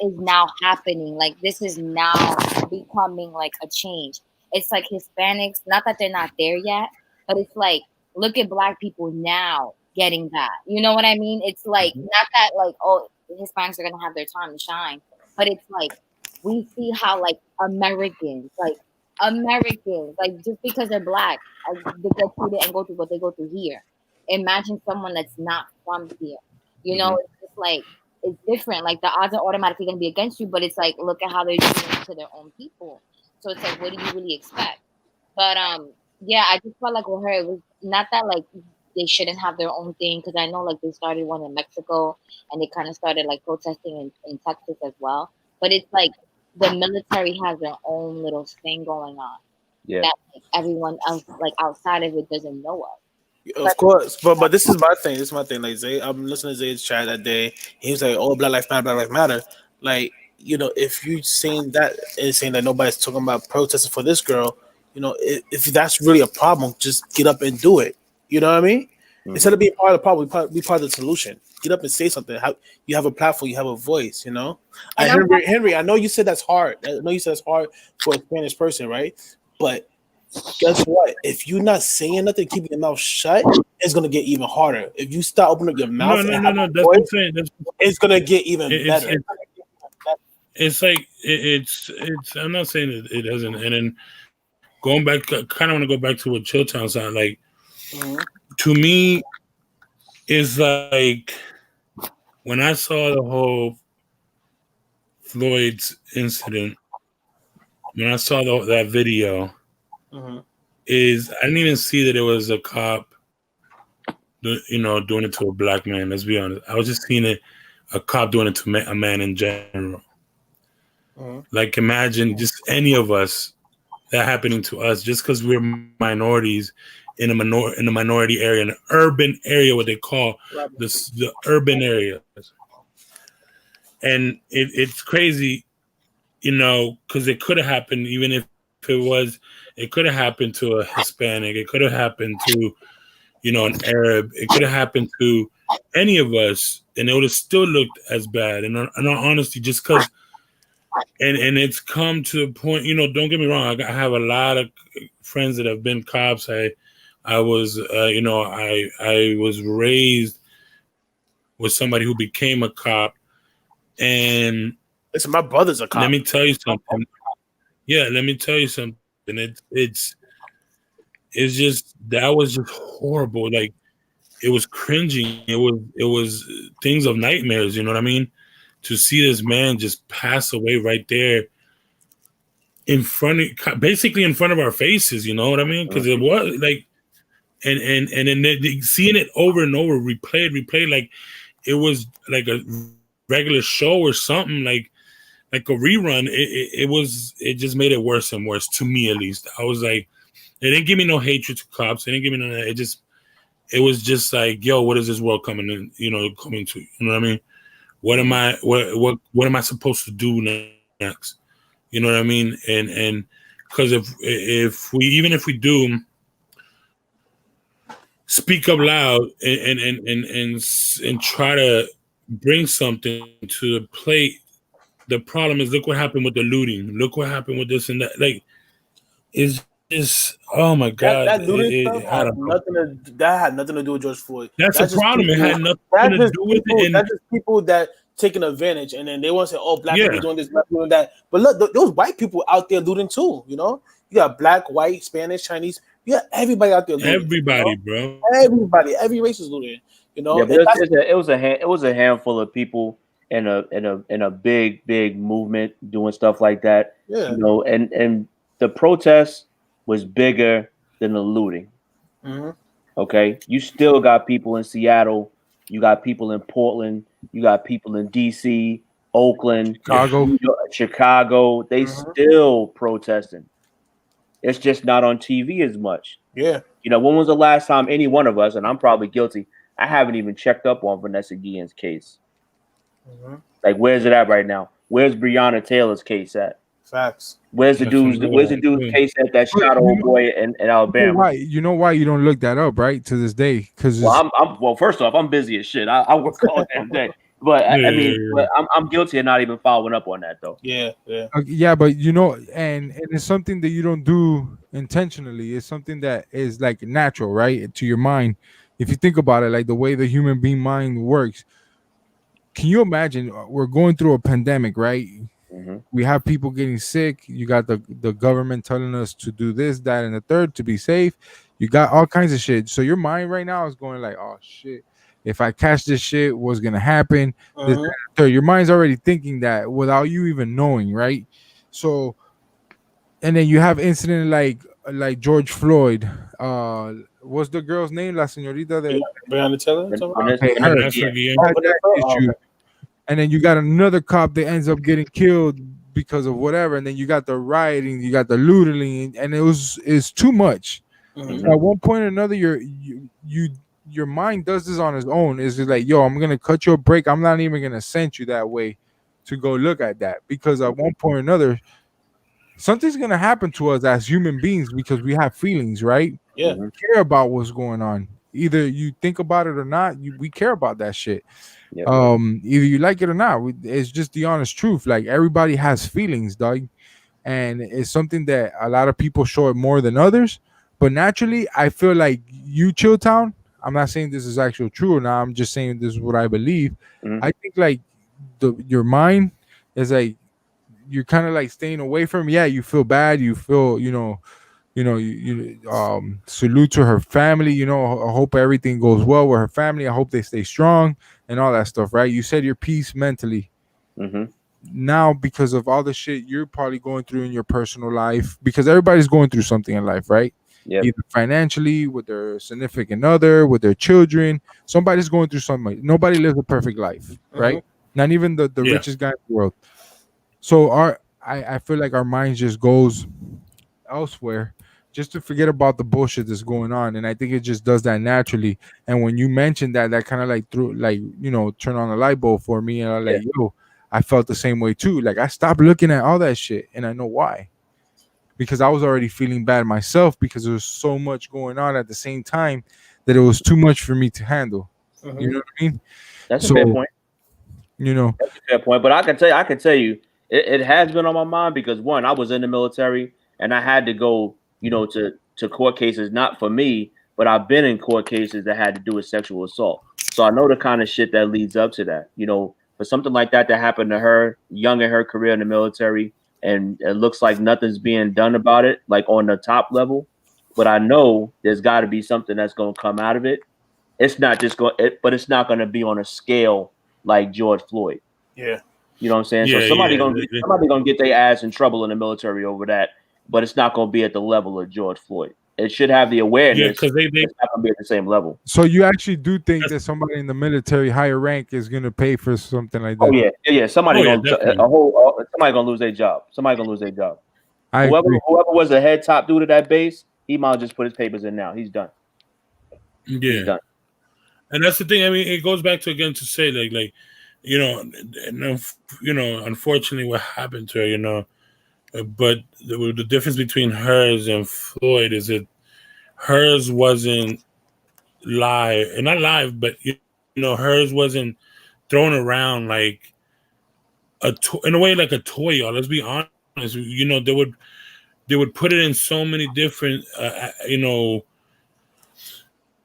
is now happening. Like this is now becoming like a change. It's like Hispanics, not that they're not there yet, but it's like, look at Black people now. getting that. You know what I mean? It's like not that like, oh, Hispanics are gonna have their time to shine, but it's like we see how like Americans, like just because they're black, they get treated and go through what they go through here. Imagine someone that's not from here. You know, it's just like it's different. Like the odds are automatically gonna be against you, but it's like look at how they're doing it to their own people. So it's like, what do you really expect? But yeah, I just felt like with her, it was not that like they shouldn't have their own thing because I know like they started one in Mexico and they kind of started like protesting in Texas as well. But it's like the military has their own little thing going on that like, everyone else like outside of it doesn't know of. Of course, but this is my thing. This is my thing. Like Zay, I'm listening to Zay's chat that day. He was like, "Oh, Black Lives Matter, Black Lives Matter." Like, you know, if you saying that and saying that nobody's talking about protesting for this girl, you know, if that's really a problem, just get up and do it. You know what I mean? Instead of being part of the problem, be part of the solution. Get up and say something. You have a platform, you have a voice. You know, Henry, I know you said that's hard. I know you said that's hard for a Spanish person, right? But guess what? If you're not saying nothing, keeping your mouth shut, it's gonna get even harder. If you start opening up your mouth, No. That's what I'm saying. It's gonna get even better. It's like it's. I'm not saying it doesn't. And then going back, I kind of want to go back to what Chilltown sounded like. To me, it's like when I saw the whole Floyd's incident. When I saw that video. Is I didn't even see that it was a cop, you know, doing it to a black man. Let's be honest. I was just seeing a cop doing it to a man in general. Like imagine just any of us that happening to us just because we're minorities in a minority area, in an urban area, what they call the urban areas. And it's crazy, you know, because it could have happened even if it could have happened to a Hispanic. It could have happened to, you know, an Arab. It could have happened to any of us, and it would have still looked as bad. And in all honesty, just because, and it's come to a point, you know, don't get me wrong. I have a lot of friends that have been cops. I was, you know, I was raised with somebody who became a cop, and listen, my brother's a cop. Let me tell you something. Yeah, let me tell you something. It's just that was just horrible. Like it was cringing. It was things of nightmares. You know what I mean? To see this man just pass away right there basically in front of our faces. You know what I mean? Because it was like, and then seeing it over and over, replayed like it was like a regular show or something like a rerun. It just made it worse and worse to me, at least. I was like, they didn't give me no hatred to cops. They didn't give me none of that. It was just like, yo, what is this world coming to? You know what I mean? What am I supposed to do next? You know what I mean? And because if we do speak up loud and try to bring something to the plate. The problem is, look what happened with the looting. Look what happened with this and that. Like, it's just, oh my God. That looting stuff had nothing to do with George Floyd. That's the problem. It had nothing to do with it. That's just people that taking advantage, and then they want to say, "Oh, black people doing this, black people doing that." But look, those white people out there looting too. You know, you got black, white, Spanish, Chinese. You got everybody out there looting. Everybody, bro. Everybody, every race is looting. You know, it was a handful of people in a big movement doing stuff like that. Yeah. You know, and the protest was bigger than the looting. Okay, you still got people in Seattle, you got people in Portland, you got people in DC, Oakland, Chicago. They still protesting. It's just not on TV as much. Yeah. You know, when was the last time any one of us, and I'm probably guilty, I haven't even checked up on Vanessa Guillen's case. Like, where's it at right now? Where's Breonna Taylor's case at? Facts. Where's the dude's case at that shot old boy in Alabama? You know why you don't look that up, right? To this day, because well, first off, I'm busy as shit. I work all damn day. But I mean, but I'm guilty of not even following up on that though. Yeah, but you know, and it's something that you don't do intentionally. It's something that is like natural, right, to your mind. if you think about it, like the way the human being mind works, can you imagine we're going through a pandemic, right? Mhm. We have people getting sick. You got the government telling us to do this, that, and the third to be safe. You got all kinds of shit. So your mind right now is going like, oh shit, if I catch this shit, what's gonna happen? This, that, and the third. Your mind's already thinking that without you even knowing, right? So, and then you have incident like George Floyd. What's the girl's name? La señorita de Breonna Taylor. okay, her. Vanessa Guillen. Had that issue. And then you got another cop that ends up getting killed because of whatever, and then you got the rioting, you got the looting, and it's too much. Mhm. At one point or another, your mind does this on its own. It's just like, yo, I'm gonna cut you a break. I'm not even gonna send you that way to go look at that, because at one point or another, something's gonna happen to us as human beings because we have feelings, right? Yeah. We care about what's going on. Either you think about it or not, we care about that shit. Yep. Either you like it or not. It's just the honest truth. Like, everybody has feelings, dog, and it's something that a lot of people show it more than others. But naturally, I feel like you, Chilltown, I'm not saying this is actually true or not. I'm just saying this is what I believe. Mhm. I think like your mind is like, you're kind of like staying away from. Yeah, you feel bad. You feel, salute to her family. I hope everything goes well with her family. I hope they stay strong and all that stuff, right? You said your peace mentally. Mhm. Now, because of all the shit you're probably going through in your personal life, because everybody's going through something in life, right? Yep. Either financially, with their significant other, with their children. Somebody's going through something. Nobody lives a perfect life, right? Not even the Yeah. richest guy in the world. So I feel like our minds just goes elsewhere just to forget about the bullshit that's going on, and I think it just does that naturally. And when you mentioned that kind of like threw, like, turn on a light bulb for me, and I'm like, yo, I felt the same way too. Like, I stopped looking at all that shit, and I know why. Because I was already feeling bad myself, because there was so much going on at the same time that it was too much for me to handle. You know what I mean? That's So, a fair point. That's a fair point. But I can tell you, it has been on my mind because, one, I was in the military and I had to go, to court cases, not for me, but I've been in court cases that had to do with sexual assault. So I know the kind of shit that leads up to that. For something like that to happen to her, young in her career in the military, and it looks like nothing's being done about it, like on the top level. But I know there's got to be something that's going to come out of it. It's not just but it's not going to be on a scale like George Floyd. Yeah. You know what I'm saying? Yeah, So somebody yeah. gonna get their ass in trouble in the military over that, but it's not gonna be at the level of George Floyd. It should have the awareness. Yeah, because it's not gonna be at the same level. So you actually do think that somebody in the military higher rank is gonna pay for something like that? Oh yeah. Somebody definitely. somebody gonna lose their job. Somebody gonna lose their job. Whoever was the head top dude of that base, he might just put his papers in now. He's done. Yeah. He's done. And that's the thing. I mean, it goes back to, again, to say like, unfortunately, what happened to her, but the difference between hers and Floyd is that hers wasn't live, and not live, but hers wasn't thrown around like in a way like a toy. Y'all, let's be honest. They would put it in so many different,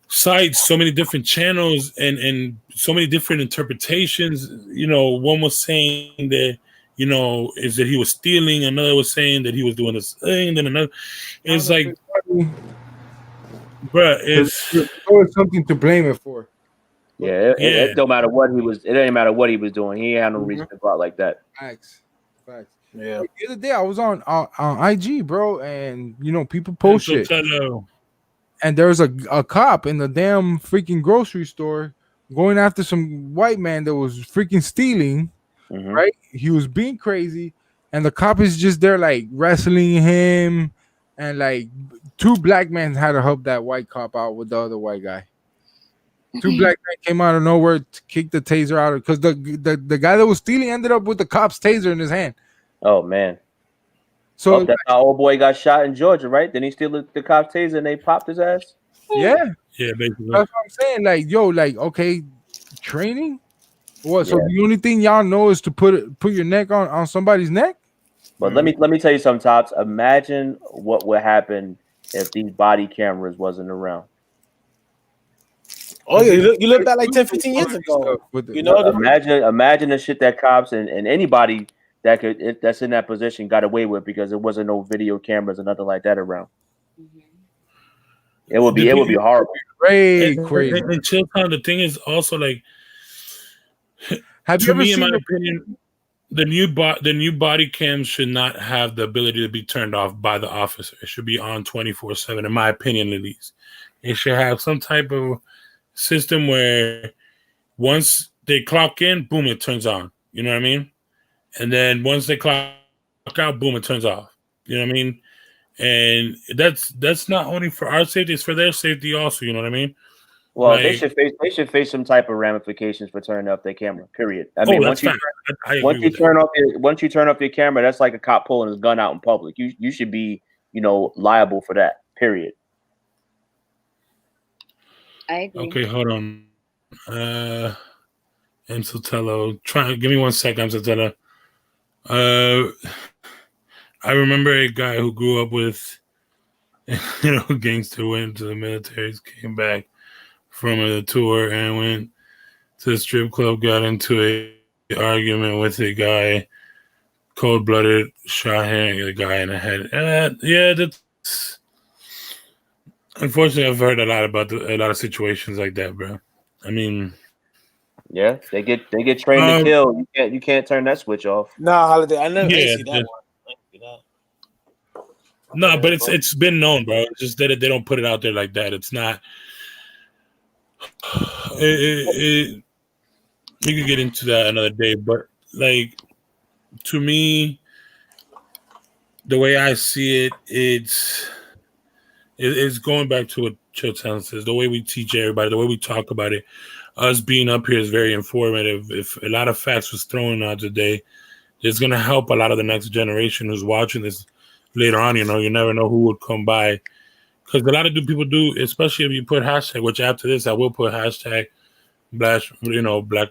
sites, so many different channels, and so many different interpretations. One was saying that, is that he was stealing. Another was saying that he was doing this thing. Then another, it's like, bruh, it's always something to blame it for. Yeah, it don't matter what he was. It didn't matter what he was doing. He ain't had no reason to go out like that. Facts. Yeah. The other day I was on IG, bro, and people post shit. And there was a cop in the damn freaking grocery store going after some white man that was freaking stealing, right? He was being crazy, and the cop is just there like wrestling him, and like two black men had to help that white cop out with the other white guy. Two black men came out of nowhere to kick the taser out because the guy that was stealing ended up with the cop's taser in his hand. Oh man. So that's how old boy got shot in Georgia, right? Then he steal the cop's taser and they popped his ass. Yeah, basically. That's what I'm saying. Like, yo, like, okay, training. What? So the only thing y'all know is to put your neck on somebody's neck. But let me tell you something, Tops. Imagine what would happen if these body cameras wasn't around. Oh yeah, you look back like 10, 15 years ago. You know, Imagine the shit that cops and anybody that's in that position got away with because there wasn't no video cameras or nothing like that around. It would be horrible. Crazy. And chill town. The thing is also like, Have you to ever me, in seen my opinion, the new body cams should not have the ability to be turned off by the officer. It should be on 24/7, in my opinion, at least. It should have some type of system where once they clock in, boom, it turns on. You know what I mean? And then once they clock out, boom, it turns off. You know what I mean? And that's not only for our safety; it's for their safety also. You know what I mean? Well, Like, they should face some type of ramifications for turning off their camera. Period. I mean, that's fine. I agree once you with turn off your camera, that's like a cop pulling his gun out in public. You should be, liable for that. Period. I agree. Okay, hold on. M. Sotelo, give me 1 second, M. Sotelo. I remember a guy who grew up with, gangster, went to the military, came back from a tour and went to the strip club, got into a argument with a guy, cold-blooded, shot a guy in the head. Yeah, that's unfortunately I've heard a lot of situations like that, bro. I mean, yeah, they get trained to kill. You can't turn that switch off. Nah, Holiday. I never see that one. No, but it's been known, bro. It's just that they don't put it out there like that. It's not. You could get into that another day, but like, to me, the way I see it, it's going back to what Chilltown says. The way we teach everybody, the way we talk about it, us being up here is very informative. If a lot of facts was thrown out today, it's gonna help a lot of the next generation who's watching this later on. You never know who would come by, because a lot of people do, especially if you put hashtag. Which after this, I will put hashtag Black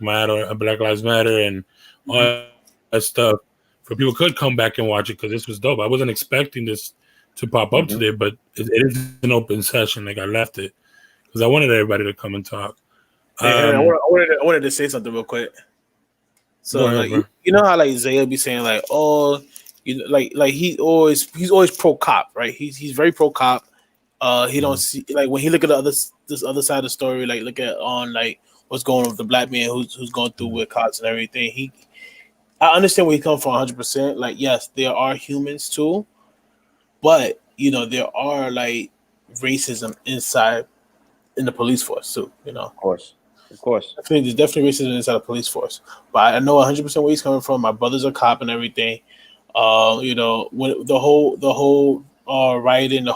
Matter, Black Lives Matter, and all that stuff. For people could come back and watch it, because this was dope. I wasn't expecting this to pop up today, but it is an open session. Like, I left it because I wanted everybody to come and talk. I wanted to say something real quick. So ahead, like, you know how like Zaya be saying like, oh, like he's always pro cop, right? He's very pro cop. He don't see, like, when he look at this other side of the story, like look at on like what's going on with the black man who's going through with cops and everything. I understand where he comes from 100%. Like, yes, there are humans too, but there are like racism in the police force too. Of course. There's definitely racism inside the police force. But I know 100% where he's coming from. My brother's a cop and everything. When the whole rioting, the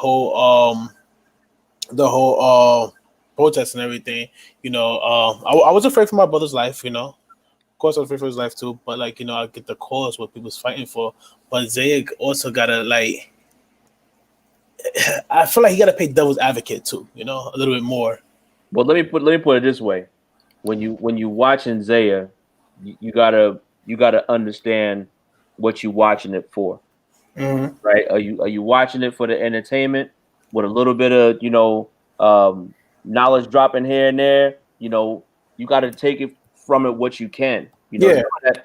whole protest and everything. I was afraid for my brother's life. Of course, I was afraid for his life too. But I get the cause what people's fighting for. But Zaya also gotta like. I feel like he gotta play devil's advocate too. A little bit more. Well, let me put it this way: when you watching Zaya, you gotta understand what you watching it for, right? Are you watching it for the entertainment with a little bit of knowledge dropping here and there? You got to take it from it what you can.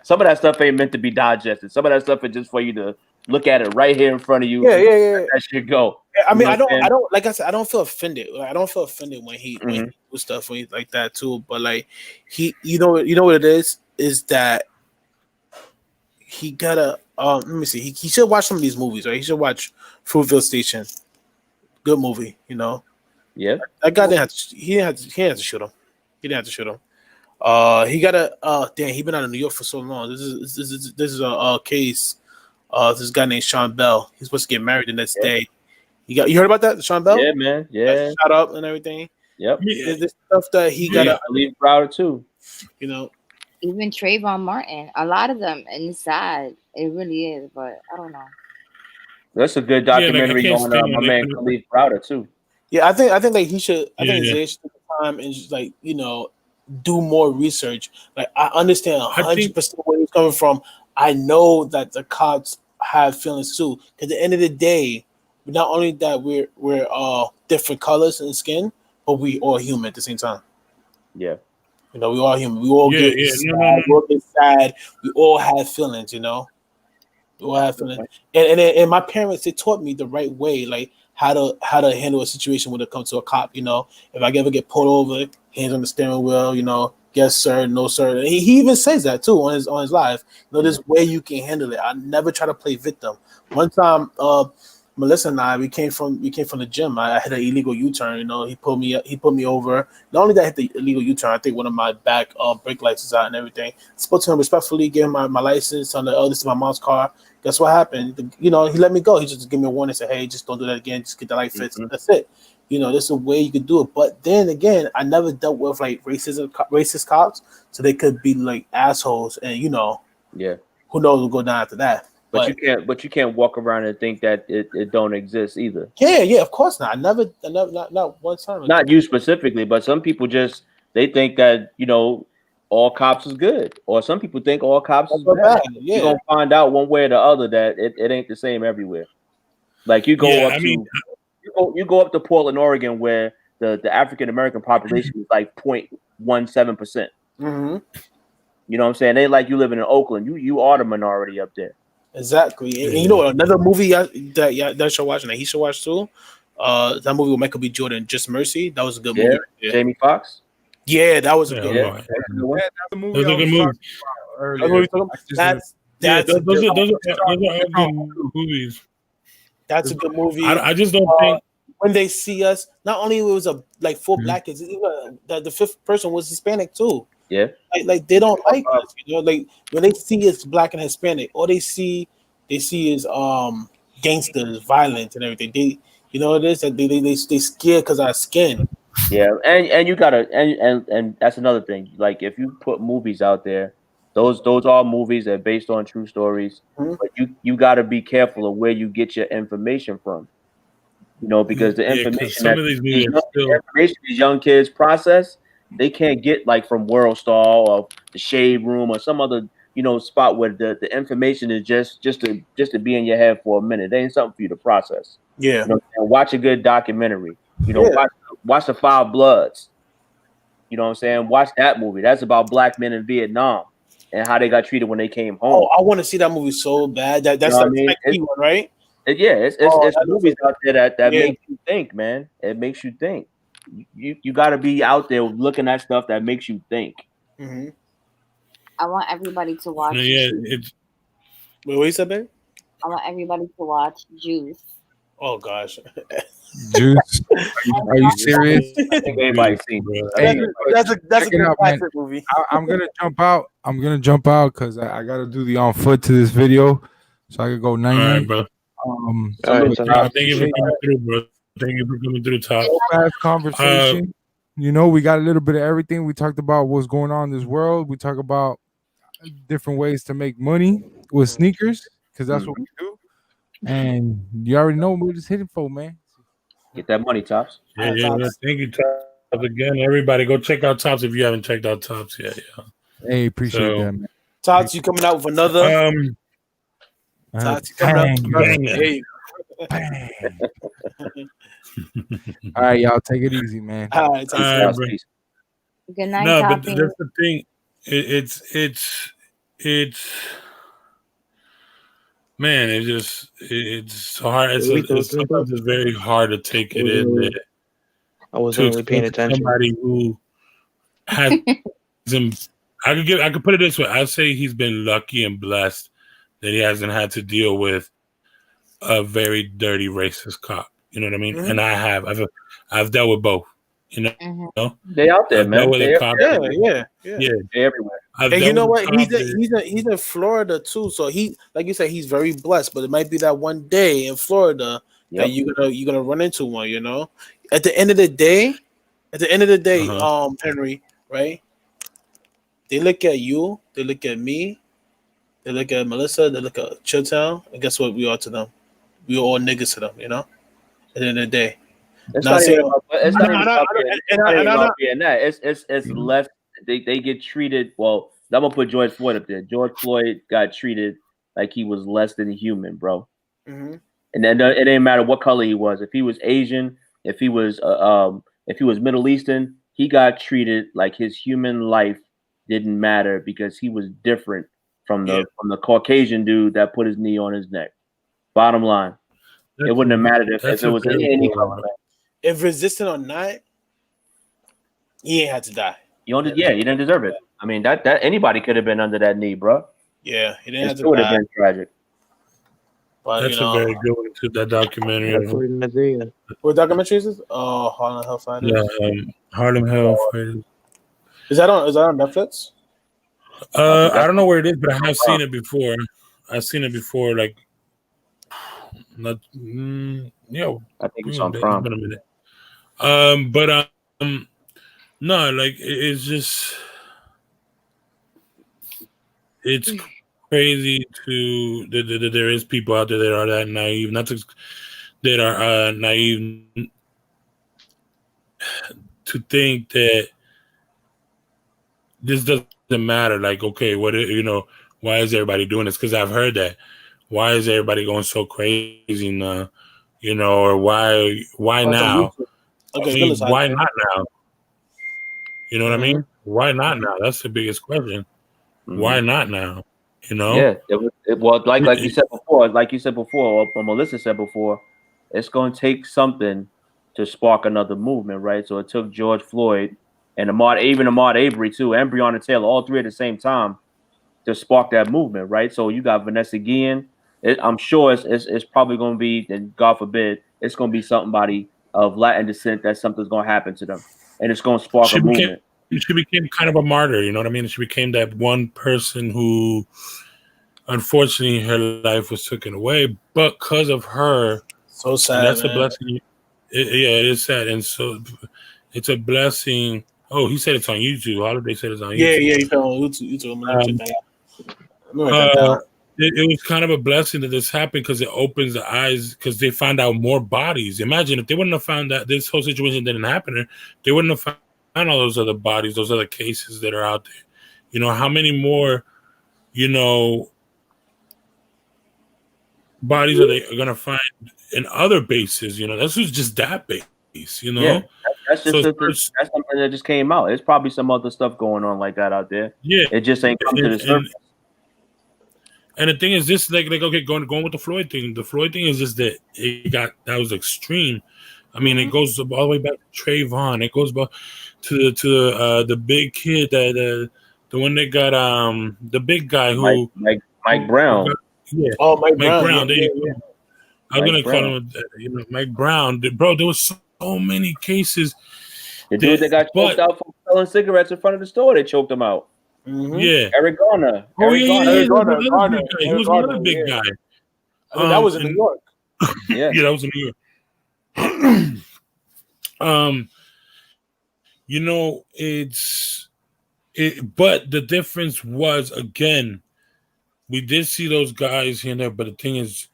Some of that stuff ain't meant to be digested. Some of that stuff is just for you to look at it right here in front of you. Yeah. That should go. I mean, I don't like I said, I don't feel offended. Like, I don't feel offended when he do stuff when he, like that too. But like you know what it is that he gotta let me see. He should watch some of these movies, right? He should watch Fruitvale Station. Good movie, Yeah. That guy he didn't have to shoot him. He didn't have to shoot him. He gotta he been out of New York for so long. This is a case. This guy named Sean Bell. He's supposed to get married the next day. You heard about that, Sean Bell? Yeah, man. Yeah. Shot up and everything. Yep. There's stuff that he gotta leave Browder too. Even Trayvon Martin, a lot of them, and it's sad. It really is, but I don't know. That's a good documentary going on. My man Khalif Browder too. Yeah, I think like he should. I think Zay should take the time and just like do more research. Like, I understand 100% where he's coming from. I know that the cops have feelings too. Because at the end of the day, not only that we're different colors and skin, but we all human at the same time. Yeah. You know, we all human. We all Yeah, get yeah, sad. no. We all get sad. We all have feelings. You know, we all have feelings. And my parents, they taught me the right way, like how to handle a situation when it comes to a cop. You know, if I ever get pulled over, hands on the steering wheel. You know, yes sir, no sir. And he even says that too on his live. You know, this way you can handle it. I never try to play victim. One time, Melissa and I, we came from the gym. I had an illegal U-turn. You know, he pulled me over. Not only that I hit the illegal U-turn, I think one of my back brake lights is out and everything. Spoke to him respectfully, gave him my license on this is my mom's car. Guess what happened? You know, he let me go. He just gave me a warning, said, "Hey, just don't do that again. Just get the light fixed." That's it. You know, there's a way you could do it. But then again, I never dealt with like racist cops, so they could be like assholes, and you know, Yeah. who knows what will go down after that. But you can't walk around and think that it don't exist either. Yeah, of course not. I never not one time. Not you specifically, but some people just they think that, you know, all cops is good, or some people think all cops is bad. Yeah. You're gonna find out one way or the other that it ain't the same everywhere. Like you go you go up to Portland, Oregon, where the African American population is like 0.17%. Mm-hmm. You know what I'm saying? They like you living in Oakland. You are the minority up there. Exactly. And you know another movie that should watch and that he should watch too. That movie with Michael B. Jordan, Just Mercy. That was a good movie. Yeah. Jamie Foxx. Yeah, that was a good one. That's the movie. Those are good movies. That's those are good movies. That's a good movie. I just don't think when they see us, not only it was like 4 black kids, even the fifth person was Hispanic too. Yeah, like they don't like us, you know. Like when they see us black and Hispanic, all they see is gangsters, violence, and everything. They, you know, it is that they scared because our skin. Yeah, and you gotta and that's another thing. Like if you put movies out there, those are movies that are based on true stories. Mm-hmm. But you gotta be careful of where you get your information from. You know, because the information that information these young kids process, they can't get like from World Star or the Shade Room or some other, you know, spot where the information is just to be in your head for a minute. They ain't something for you to process. Yeah. You know, watch a good documentary. You know, watch the Five Bloods. You know what I'm saying? Watch that movie. That's about black men in Vietnam and how they got treated when they came home. Oh, I want to see that movie so bad. That's the key one, right? It's movies out there that make you think, man. It makes you think. You got to be out there looking at stuff that makes you think. Mm-hmm. I want everybody to watch. Yeah, Wait, what you said, babe? I want everybody to watch Juice. Oh gosh, Juice. Are you serious? I think everybody's seen it. That's a good classic movie. I'm gonna jump out. I'm gonna jump out because I gotta do the on foot to this video, so I could go 9. All right, bro. Right, thank you for coming through, bro. Thank you for coming through, Top. Fast conversation. You know, we got a little bit of everything. We talked about what's going on in this world. We talk about different ways to make money with sneakers because that's what we do. And you already know what we're just hitting for, man. Get that money, Tops. Yeah. Thank you, Tops. Again, everybody, go check out Tops if you haven't checked out Tops yet. Yeah. Hey, appreciate that, man. Tops, you coming out with another? Tops, you coming out with another? Hey. All right, y'all, take it easy, man. All right, good night. No, Toppy. but that's the thing. It's man, it's so hard. Sometimes it's very hard to take it in. I wasn't really paying attention. Somebody who has him, I could put it this way. I'd say he's been lucky and blessed that he hasn't had to deal with a very dirty racist cop. You know what I mean? Mm-hmm. And I've dealt with both. You know, mm-hmm. They out there, man. Yeah. They're everywhere. And you know what? He's in Florida too. So he, like you said, he's very blessed. But it might be that one day in Florida that you're gonna run into one. You know, at the end of the day, Henry, right? They look at you. They look at me. They look at Melissa. They look at Chilltown. And guess what? We are to them. We are all niggas to them. You know. At the end of the day. It's not about being that. It's less. They get treated. Well, I'm gonna put George Floyd up there. George Floyd got treated like he was less than human, bro. Mm-hmm. And then it didn't matter what color he was. If he was Asian, if he was Middle Eastern, he got treated like his human life didn't matter because he was different from the Caucasian dude that put his knee on his neck. Bottom line, it wouldn't have mattered if it was any color. If resistant or not, he ain't had to die. You didn't deserve it. I mean, that anybody could have been under that knee, bro. Yeah, he didn't have to would die. have been tragic. But, That's a very good one to that documentary. What documentary is this? Oh, Harlem Hellfighters. Yeah, Harlem Hellfighters. Is that on Netflix? I don't know where it is, but I have seen it before. I've seen it before, like not I think it's on It's Prime. been a minute. But no, like it's just it's crazy to that there is people out there that are that naive, that are naive to think that this doesn't matter. Like, okay, why is everybody doing this? Because I've heard that. Why is everybody going so crazy now? Or why now? Why not now? You know what I mean? Why not now? That's the biggest question. Why not now? Yeah, like you said before, or Melissa said before, it's going to take something to spark another movement, right? So it took George Floyd and Ahmaud Arbery too, and Breonna Taylor, all three at the same time, to spark that movement, right? So you got Vanessa Guillen. I'm sure it's probably going to be, and God forbid, it's going to be somebody of Latin descent that something's going to happen to them, and it's going to spark a movement. She became kind of a martyr, you know what I mean? She became that one person who, unfortunately, her life was taken away, but because of her, so sad. That's a blessing. It is sad, and so it's a blessing. Oh, he said it's on YouTube. Holiday said it's on YouTube. Yeah, he fell on YouTube. It was kind of a blessing that this happened because it opens the eyes, because they found out more bodies. Imagine if they wouldn't have found that this whole situation didn't happen, they wouldn't have found all those other bodies, those other cases that are out there. How many more, bodies are they going to find in other bases? This was just that base, Yeah, that's just that's something that just came out. There's probably some other stuff going on like that out there. Yeah, it just ain't come to the surface. And the thing is, this like okay, going with the Floyd thing. The Floyd thing is just that that was extreme. I mean, it goes all the way back to Trayvon. It goes back to the big kid, the one that got the big guy who Mike Brown. Oh, Mike Brown. Brown. There you go. I was gonna call him, Mike Brown. Bro, there was so many cases. The dude that got choked out for selling cigarettes in front of the store, they choked him out. Yeah, Eric Garner. He was another big guy. That was in New York. Yeah, that was in New York. But the difference was, again, we did see those guys here and there, but the thing is,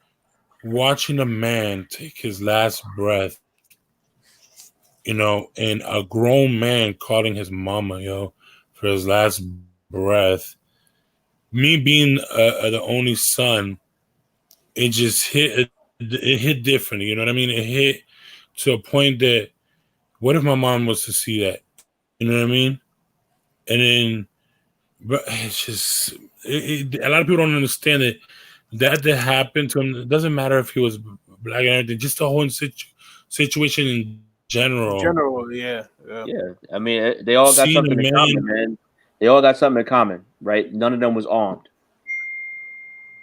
watching a man take his last breath, and a grown man calling his mama, for his last breath. Me being the only son, it just hit. It hit different. You know what I mean? It hit to a point that, what if my mom was to see that? You know what I mean? And then, but it's just a lot of people don't understand that happened to him. It doesn't matter if he was black and everything. Just the whole situation in general. Yeah. I mean, they all got something in common, man. They all got something in common, right? None of them was armed.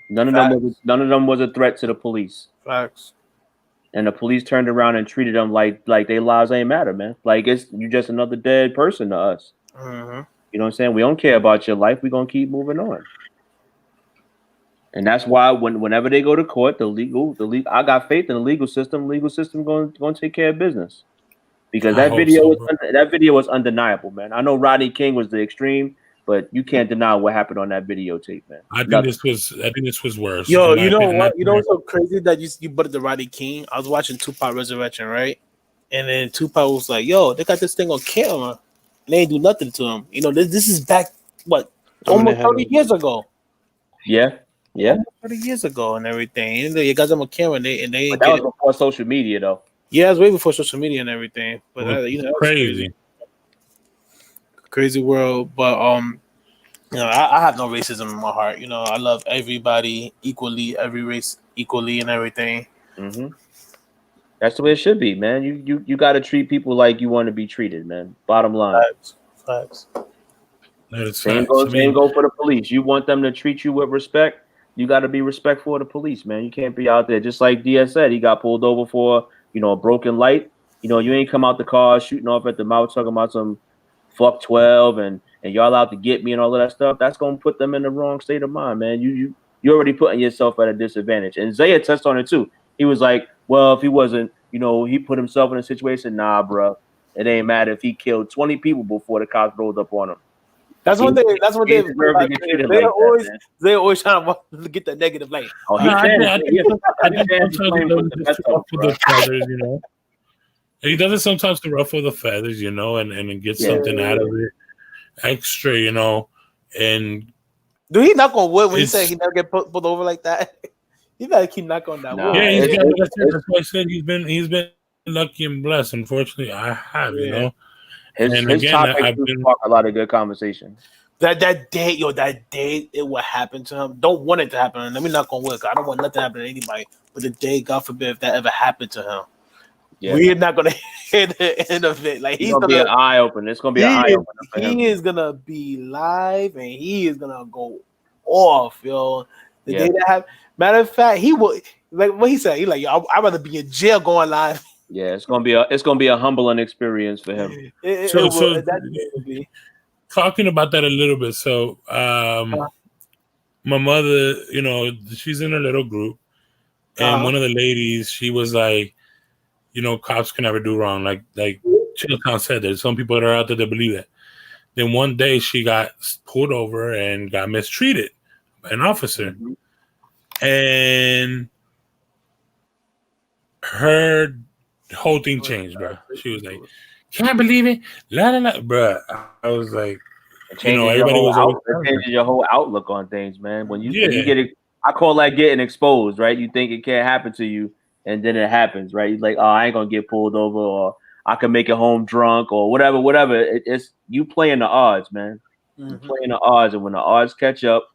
None of them was a threat to the police. Facts. And the police turned around and treated them like their lives ain't matter, man. Like you just another dead person to us. Mm-hmm. You know what I'm saying? We don't care about your life. We're gonna keep moving on. And that's why whenever they go to court, the legal, I got faith in the legal system. Legal system going to take care of business, because that video was undeniable, man. I know Rodney King was the extreme, but you can't deny what happened on that videotape, man. I think this was worse. Yo, you know what? You know what's so crazy that you put the Rodney King? I was watching Tupac Resurrection, right? And then Tupac was like, "Yo, they got this thing on camera, and they ain't do nothing to him." This is back almost 30 years ago. Yeah. 30 years ago and everything. You got them on camera, and they but that was before social media, though. Yeah, it was way before social media and everything. But crazy. crazy world. But you know, I have no racism in my heart. You know, I love everybody equally, every race equally, and everything. Mm-hmm. That's the way it should be, man. You got to treat people like you want to be treated, man. Bottom line. Facts. That is Same facts. goes, I same mean, go for the police. You want them to treat you with respect. You got to be respectful of the police, man. You can't be out there just like DS said. He got pulled over for a broken light. You ain't come out the car shooting off at the mouth talking about some fuck 12 and y'all out to get me and all of that stuff. That's gonna put them in the wrong state of mind, man. You already putting yourself at a disadvantage. And Zaya touched on it too. He was like, well, if he wasn't, he put himself in a situation. Nah, bro, it ain't matter if he killed 20 people before the cops rolled up on him. That's one thing. That's what He they. deserve to get treated They like always, that, man. they always trying to get that negative light. Oh, he I can. think He sometimes can. he does it just to ruffle the feathers, He does it sometimes to ruffle the feathers, and get something out of it extra, and Do he knock on wood when he It's- said he never get pulled over like that? You gotta keep knocking on that Nah, wood. yeah, it's- that's why I said he's been lucky and blessed. Unfortunately, I have, His And his again, topics I've do been- spark a lot of good conversation. That day, it what happened to him. Don't want it to happen. Let me knock on wood. 'Cause I don't want nothing to happen to anybody. But the day, God forbid, if that ever happened to him, Yeah. we're not gonna hear the end of it. Like It's gonna be an eye opener. It's gonna be an eye opener for him. he is gonna be live and he is gonna go off, yo. The Yeah. day that happened. Matter of fact, he will like what he said. He like, yo, I'd rather be in jail going live. Yeah, it's gonna be a humbling experience for him. So That will be. talking about that a little bit. So, my mother, she's in a little group, and one of the ladies, she was like, cops can never do wrong. Like Chilltown said, there's some people that are out there that believe that. Then one day she got pulled over and got mistreated by an officer, and her whole thing changed, bro. She was like, "Can't believe it, la la la, bro." I was like, It changes everybody was always it changes your whole outlook on things, man. When you Yeah. get it, I call that getting exposed, right? You think it can't happen to you, and then it happens, right? You're like, oh, I ain't gonna get pulled over, or I can make it home drunk, or whatever. It's you playing the odds, man. You playing the odds, and when the odds catch up,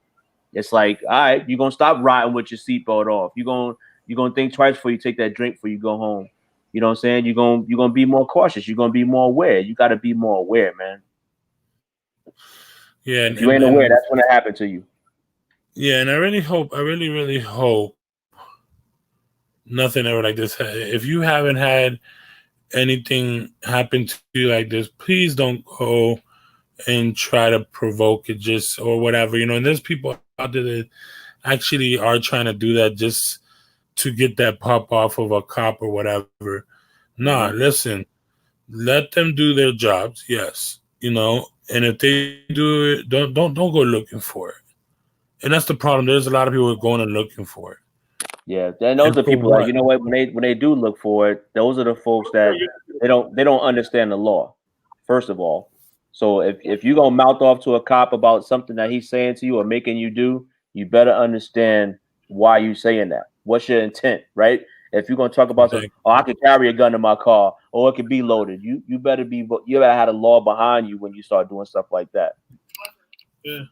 it's like, all right, you're gonna stop riding with your seatbelt off. You're gonna think twice before you take that drink before you go home. You know what I'm saying? You're gonna be more cautious. You're gonna be more aware. You got to be more aware, man. Yeah, If you ain't aware, that's when it happened to you. Yeah, and I really really hope nothing ever like this. If you haven't had anything happen to you like this, please don't go and try to provoke it just or whatever, and there's people out there that actually are trying to do that just to get that pop off of a cop or whatever. Nah, listen, let them do their jobs, yes, and if they do it, don't go looking for it. And that's the problem. There's a lot of people going and looking for it. Yeah, and those And are for people what? like, you know what, when they do look for it, those are the folks that they don't understand the law, first of all. So if you're gonna mouth off to a cop about something that he's saying to you or making you do, you better understand why you saying that. What's your intent, right? If you're gonna talk about something, oh, I can carry a gun in my car, or it can be loaded. You better have a law behind you when you start doing stuff like that. Yeah.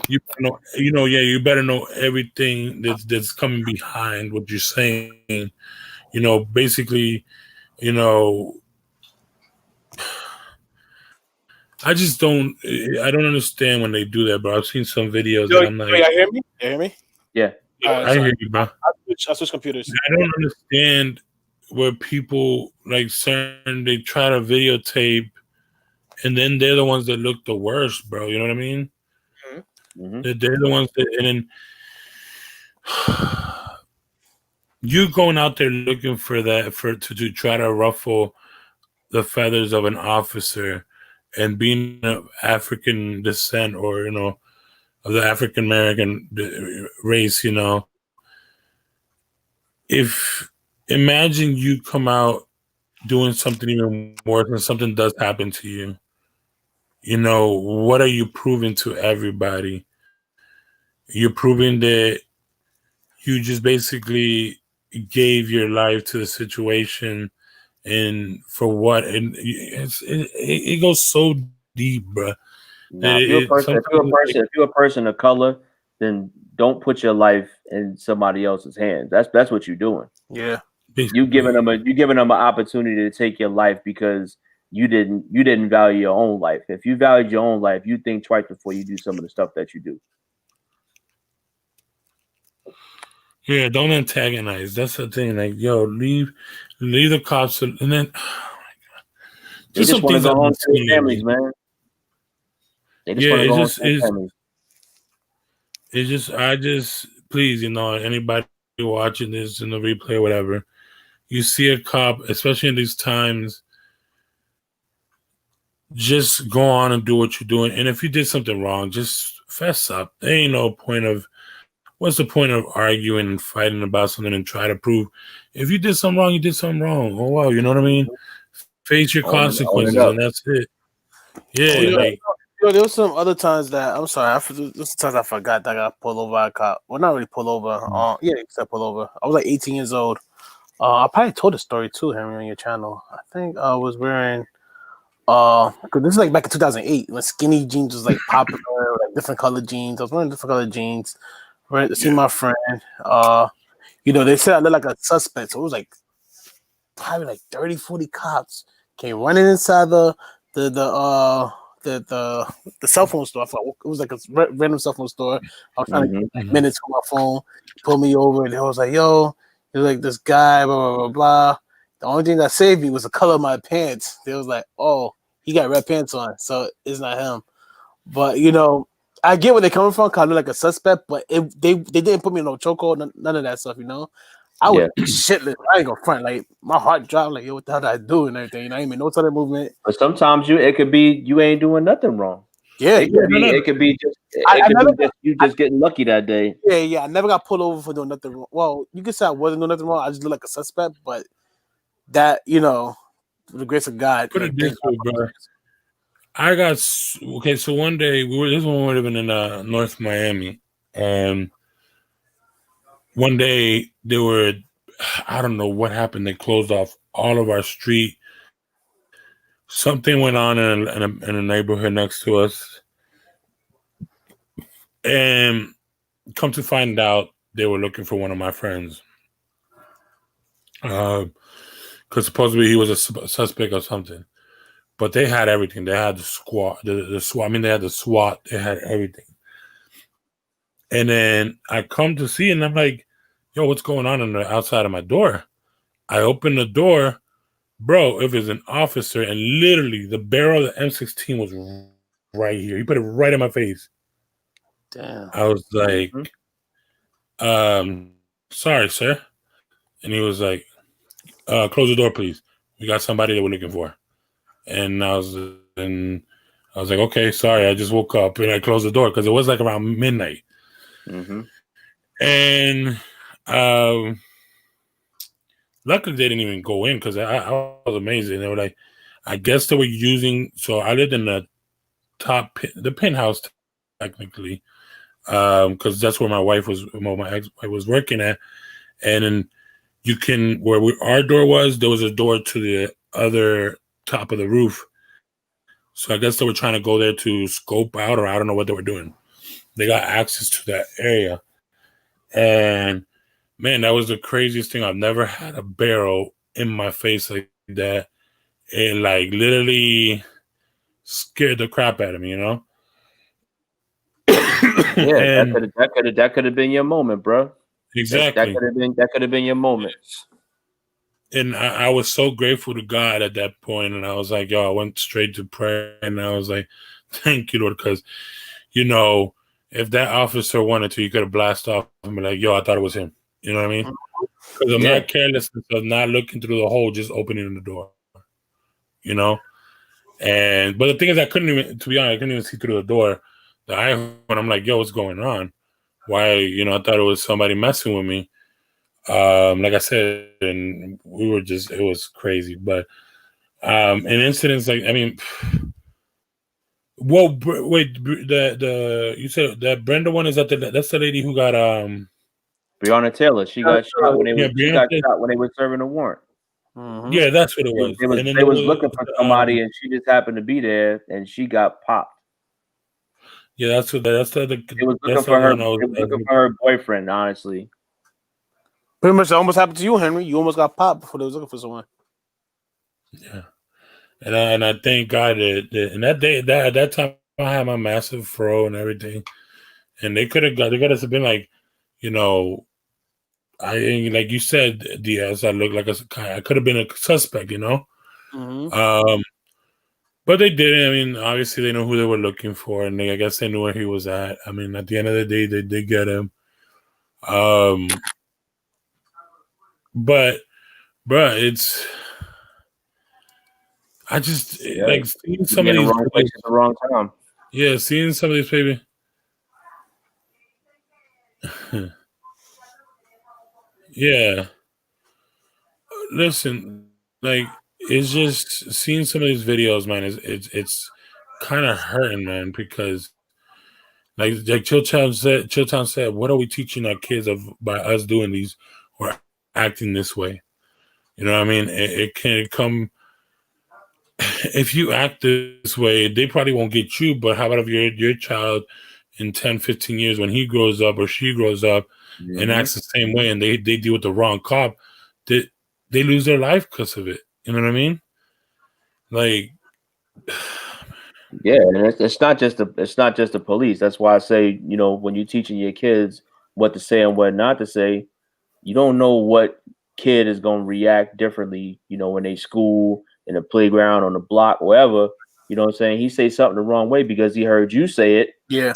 You better know everything that's coming behind what you're saying. Basically, I don't understand when they do that, bro. I've seen some videos and I'm like, you hear me? You hear me? Yeah. I hear you, bro. I switch computers. I don't understand where people like they try to videotape and then they're the ones that look the worst, bro. You know what I mean? Mm-hmm. They're the ones that, and then you going out there looking for that to try to ruffle the feathers of an officer and being of African descent or of the African American race, if imagine you come out doing something even worse and something does happen to you, what are you proving to everybody? You're proving that you just basically gave your life to the situation, and for what? And it goes so deep, bro. Now, if you're a person of color, then don't put your life in somebody else's hands. That's what you're doing. Yeah. You giving them an opportunity to take your life because you didn't value your own life. If you valued your own life, you think twice before you do some of the stuff that you do. Yeah, don't antagonize. That's the thing. Like, yo, leave the cops, and then They just want to go home to their families, man. They just want to go home to their families. I just please, anybody watching this in the replay or whatever, you see a cop, especially in these times, just go on and do what you're doing. And if you did something wrong, just fess up. There ain't no point of, what's the point of arguing and fighting about something and try to prove, if you did something wrong, you did something wrong. Oh, wow, you know what I mean? Face your consequences, and that's it. Yeah, there was some other times that, I'm sorry, there's times I forgot that I got pulled over by a cop. Well, not really pulled over. Yeah, except pulled over. I was like 18 years old. I probably told the story too, Henry, on your channel. I think I was wearing, cause this is like back in 2008 when skinny jeans was like popular, like different colored jeans. I was wearing different colored jeans. Went to see my friend. They said I looked like a suspect, so it was like probably like 30, 40 cops came running inside the cell phone store. I thought it was like a random cell phone store. I was trying to get minutes on my phone. Pulled me over, and they was like, "Yo, you're like this guy, blah blah blah blah." The only thing that saved me was the color of my pants. They was like, "Oh, he got red pants on, so it's not him." But I get where they're coming from, kind of like a suspect. But they didn't put me in no chokehold, none of that stuff. I was shitless. I ain't gonna front. Like my heart dropped. Like, yo, what the hell did I do and everything? I ain't made no sudden movement. But sometimes it could be you ain't doing nothing wrong. Yeah, it could be you just getting lucky that day. Yeah. I never got pulled over for doing nothing wrong. Well, you could say I wasn't doing nothing wrong. I just looked like a suspect. But that, with the grace of God. Put it this way, bro. So one day this one would have been in North Miami, and one day I don't know what happened. They closed off all of our street. Something went on in a neighborhood next to us, and come to find out, they were looking for one of my friends, because supposedly he was a suspect or something. But they had everything. They had the squad, the SWAT. I mean, they had the SWAT. They had everything. And then I come to see, and I'm like, "Yo, what's going on the outside of my door?" I open the door. Bro, if it's an officer, and literally the barrel of the M16 was right here. He put it right in my face. Damn. I was like, sorry, sir. And he was like, close the door, please. We got somebody that we're looking for. And I was like, okay, sorry. I just woke up, and I closed the door because it was like around midnight. Mm-hmm. And luckily, they didn't even go in because I was amazing. They were like, I guess they were using. So I lived in the penthouse, technically, because that's where my ex-wife was working at. And then our door was, there was a door to the other top of the roof. So I guess they were trying to go there to scope out, or I don't know what they were doing. They got access to that area, and man, that was the craziest thing. I've never had a barrel in my face like that. It like literally scared the crap out of me, Yeah, that could have been your moment, bro. Exactly. That could have been your moment. And I was so grateful to God at that point, and I was like, yo, I went straight to prayer, and I was like, thank you, Lord, because if that officer wanted to, he could have blasted off and be like, yo, I thought it was him. You know what I mean? Because of my carelessness of not looking through the hole, just opening the door. But the thing is, I couldn't even see through the door. The iPhone, I'm like, yo, what's going on? Why? I thought it was somebody messing with me. Like I said, and it was crazy. But in incidents like, I mean, whoa, wait, you said that Brenda one, that's the lady who got Breonna Taylor. She got shot when they were serving a warrant. Mm-hmm. Yeah, that's what it was. They was looking for somebody, and she just happened to be there, and she got popped. Yeah, that's what that's the It was looking that's the for her. one I was. It was looking for her boyfriend. Honestly, Pretty much, it almost happened to you, Henry. You almost got popped before they was looking for someone. Yeah, and I thank God and that day that at that time I had my massive fro and everything, and they could have been like, you know, like you said, Diaz, I looked like I could have been a suspect, you know. Mm-hmm. But they didn't. I mean, obviously they know who they were looking for, and I guess they knew where he was at. I mean, at the end of the day, they did get him. But, bruh, I just yeah, like seeing you some be of in the these wrong place videos. at the wrong time. Yeah, seeing some of these baby. Yeah, listen, like it's just seeing some of these videos, man. It's kind of hurting, man, because like Chilltown said, what are we teaching our kids of by us doing these or acting this way? You know what I mean? It can come if you act this way, they probably won't get you, but how about if your child in 10, 15 years when he grows up or she grows up and acts the same way and they deal with the wrong cop, they lose their life because of it. You know what I mean? Like Yeah, and it's not just the police. That's why I say, you know, when you're teaching your kids what to say and what not to say, you don't know what kid is going to react differently, you know, when they school, in the playground, on the block, wherever. You know what I'm saying? He say something the wrong way because he heard you say it. Yeah.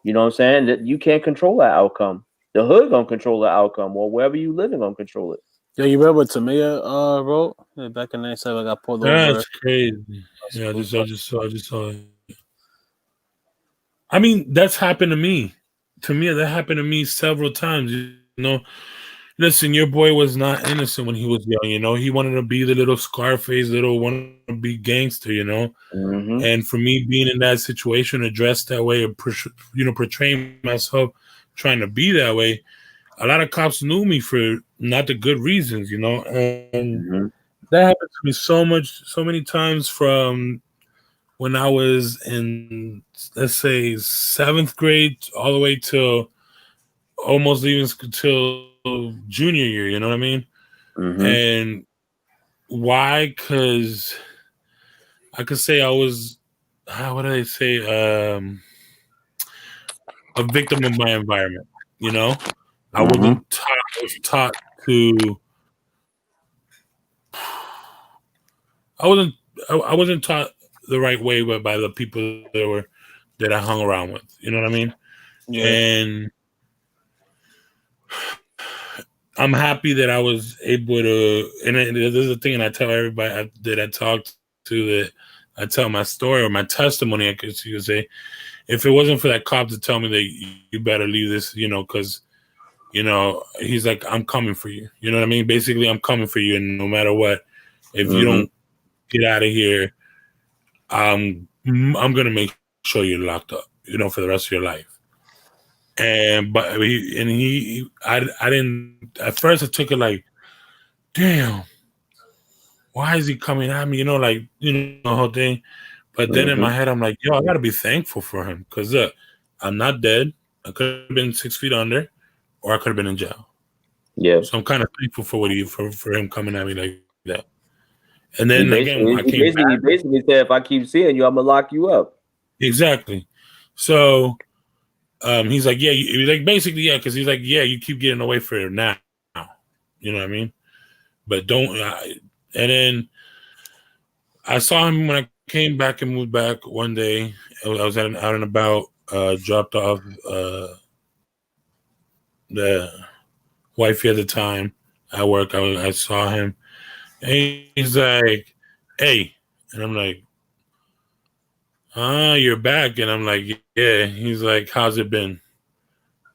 You know what I'm saying? That you can't control that outcome. The hood gonna control the outcome, or wherever you live, gonna control it. Yeah, you remember what Tamia wrote? Yeah, back in 97, I got pulled over. that's crazy. Yeah, I just saw it. I mean, that's happened to me. To me, that happened to me several times. You know, listen, your boy was not innocent when he was young. You know, he wanted to be the little Scarface, little wanted to be gangster. You know, and for me being in that situation, addressed that way, and portraying myself trying to be that way, a lot of cops knew me for not the good reasons. You know, and that happened to me so many times from when I was in, let's say, 7th grade all the way to almost even till junior year. You know what I mean? And why? Because I could say I was, what do they say? A victim of my environment. You know, I wasn't taught. I was taught to. I wasn't taught the right way by the people that I hung around with. You know what I mean? Yeah. And I'm happy that I was able to. And this is the thing, and I tell everybody that I talk to, that I tell my story or my testimony. I guess you could say, if it wasn't for that cop to tell me that you better leave this, you know, because you know he's like, I'm coming for you. You know what I mean? Basically, I'm coming for you, and no matter what, if you don't get out of here, I'm gonna make sure you're locked up, you know, for the rest of your life. And I didn't at first. I took it like, damn, why is he coming at me? You know, like the whole thing. But then in my head, I'm like, yo, I gotta be thankful for him because I'm not dead. I could have been 6 feet under, or I could have been in jail. Yeah. So I'm kind of thankful for for him coming at me like that. And then He again, I came back. basically said, if I keep seeing you, I'm gonna lock you up. Exactly. So he's like, yeah, he's like, basically, yeah, because he's like, yeah, you keep getting away from it now. You know what I mean? But don't. And then I saw him when I came back and moved back one day. I was out and about, dropped off the wifey at the time at work. I saw him. And he's like, hey. And I'm like, you're back. And I'm like, yeah. He's like, how's it been?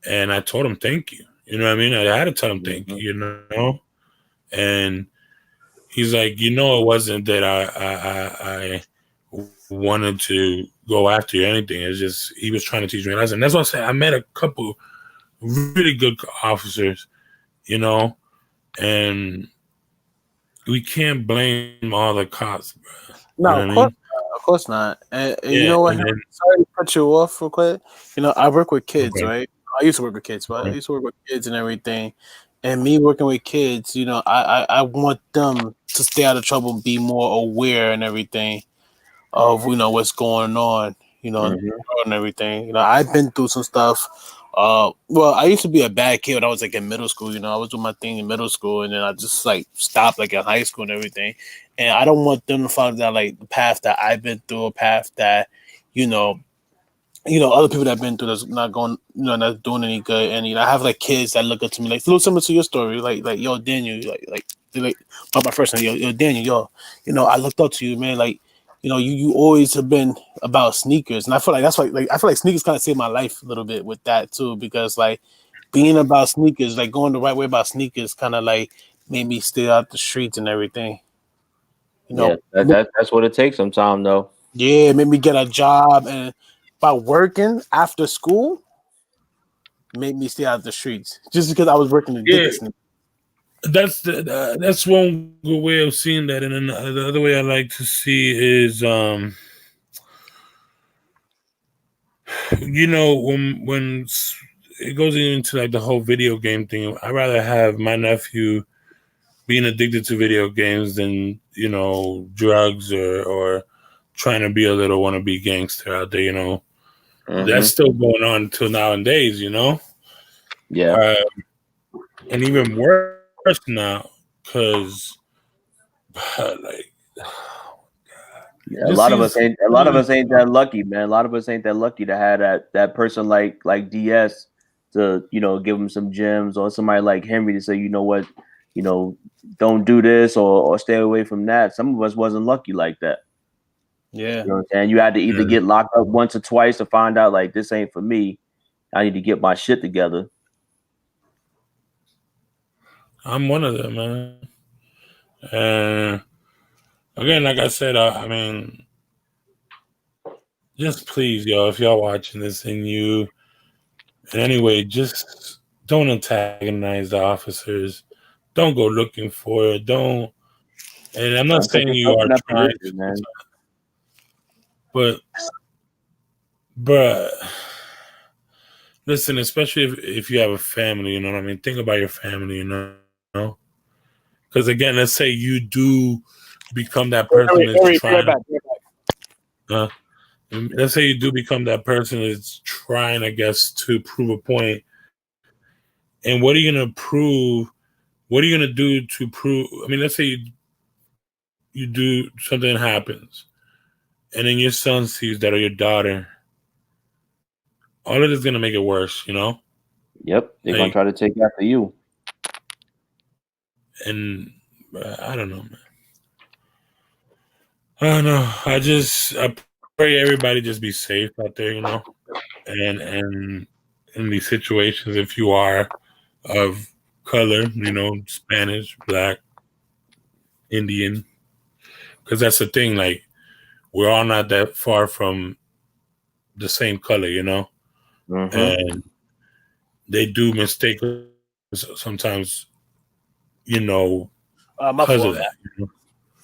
And I told him, thank you. You know what I mean? I had to tell him thank you, you know? And he's like, you know, it wasn't that I wanted to go after you or anything. It's just he was trying to teach me a lesson. That's what I said. I met a couple really good officers, you know, and we can't blame all the cops, bro. No, you know of course not. And yeah, you know what? and then, Sorry to cut cut you off real quick. You know, I work with kids, Okay. right? I used to work with kids, but I Okay. used to work with kids and everything. And me working with kids, you know, I want them to stay out of trouble, and be more aware and everything of what's going on, in the Mhm. world and everything. I've been through some stuff. Well, I used to be a bad kid when I was like in middle school. I was doing my thing in middle school, and then I just like stopped like in high school and everything. And I don't want them to follow down like the path that I've been through, a path that you know other people that have been through that's not going, not doing any good. And I have like kids that look up to me like a little similar to your story, like yo Daniel, like about my first name, yo Daniel, I looked up to you, man. Like you always have been about sneakers, and I feel like that's like I feel like sneakers kind of saved my life a little bit with that too, because like being about sneakers, like going the right way about sneakers, kind of like made me stay out the streets and everything. Yeah, that's what it takes sometimes, though. Yeah, it made me get a job, and by working after school made me stay out of the streets just because I was working the Yeah. Dickinson. That's one good way of seeing that, and then the other way I like to see is when it goes into like the whole video game thing. I'd rather have my nephew being addicted to video games than drugs or trying to be a little wannabe gangster out there. Mhm. That's still going on till nowadays. Yeah. And even worse now, because like Yeah, a lot of us ain't that lucky, man. A lot of us ain't that lucky to have that person like DS to give them some gems, or somebody like Henry to say, you know what, don't do this or stay away from that. Some of us wasn't lucky like that. Yeah. You know what I'm saying? You had to either get locked up once or twice to find out like this ain't for me. I need to get my shit together. I'm one of them, man. And again, like I said, I mean, just please, y'all, if y'all watching this and you in any way, just don't antagonize the officers. Don't go looking for it. Don't. And I'm not saying you are trying to, man. but bruh, listen, especially if you have a family, you know what I mean? Think about your family, you know? Because again, let's say you do become that person that's trying. Let's say you do become that person that's trying, I guess, to prove a point. And what are you gonna prove? What are you gonna do to prove? I mean, let's say you do something happens, and then your son sees that or your daughter. All of this is gonna make it worse, Yep, they're gonna try to take after you. And I don't know, man. I don't know. I pray everybody just be safe out there, and in these situations, if you are of color, Spanish, Black, Indian, because that's the thing. Like, we're all not that far from the same color, Mm-hmm. and they do mistake sometimes, because of that.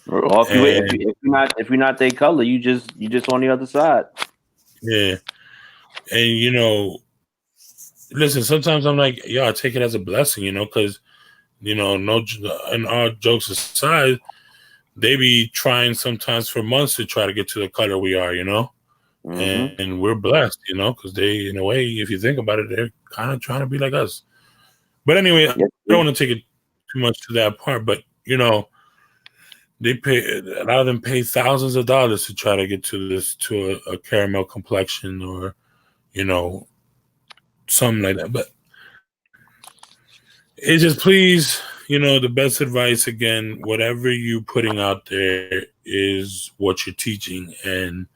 Or if you're not their color, you just on the other side. Yeah, and listen. Sometimes I'm like, I take it as a blessing, because no, and all jokes aside, they be trying sometimes for months to try to get to the color we are, Mm-hmm. and we're blessed, because they, in a way, if you think about it, they're kind of trying to be like us. But anyway, I don't want to take it too much to that part, but they pay, a lot of them pay thousands of dollars to try to get to a caramel complexion or something like that. But it just, please, the best advice, again, whatever you putting out there is what you're teaching, and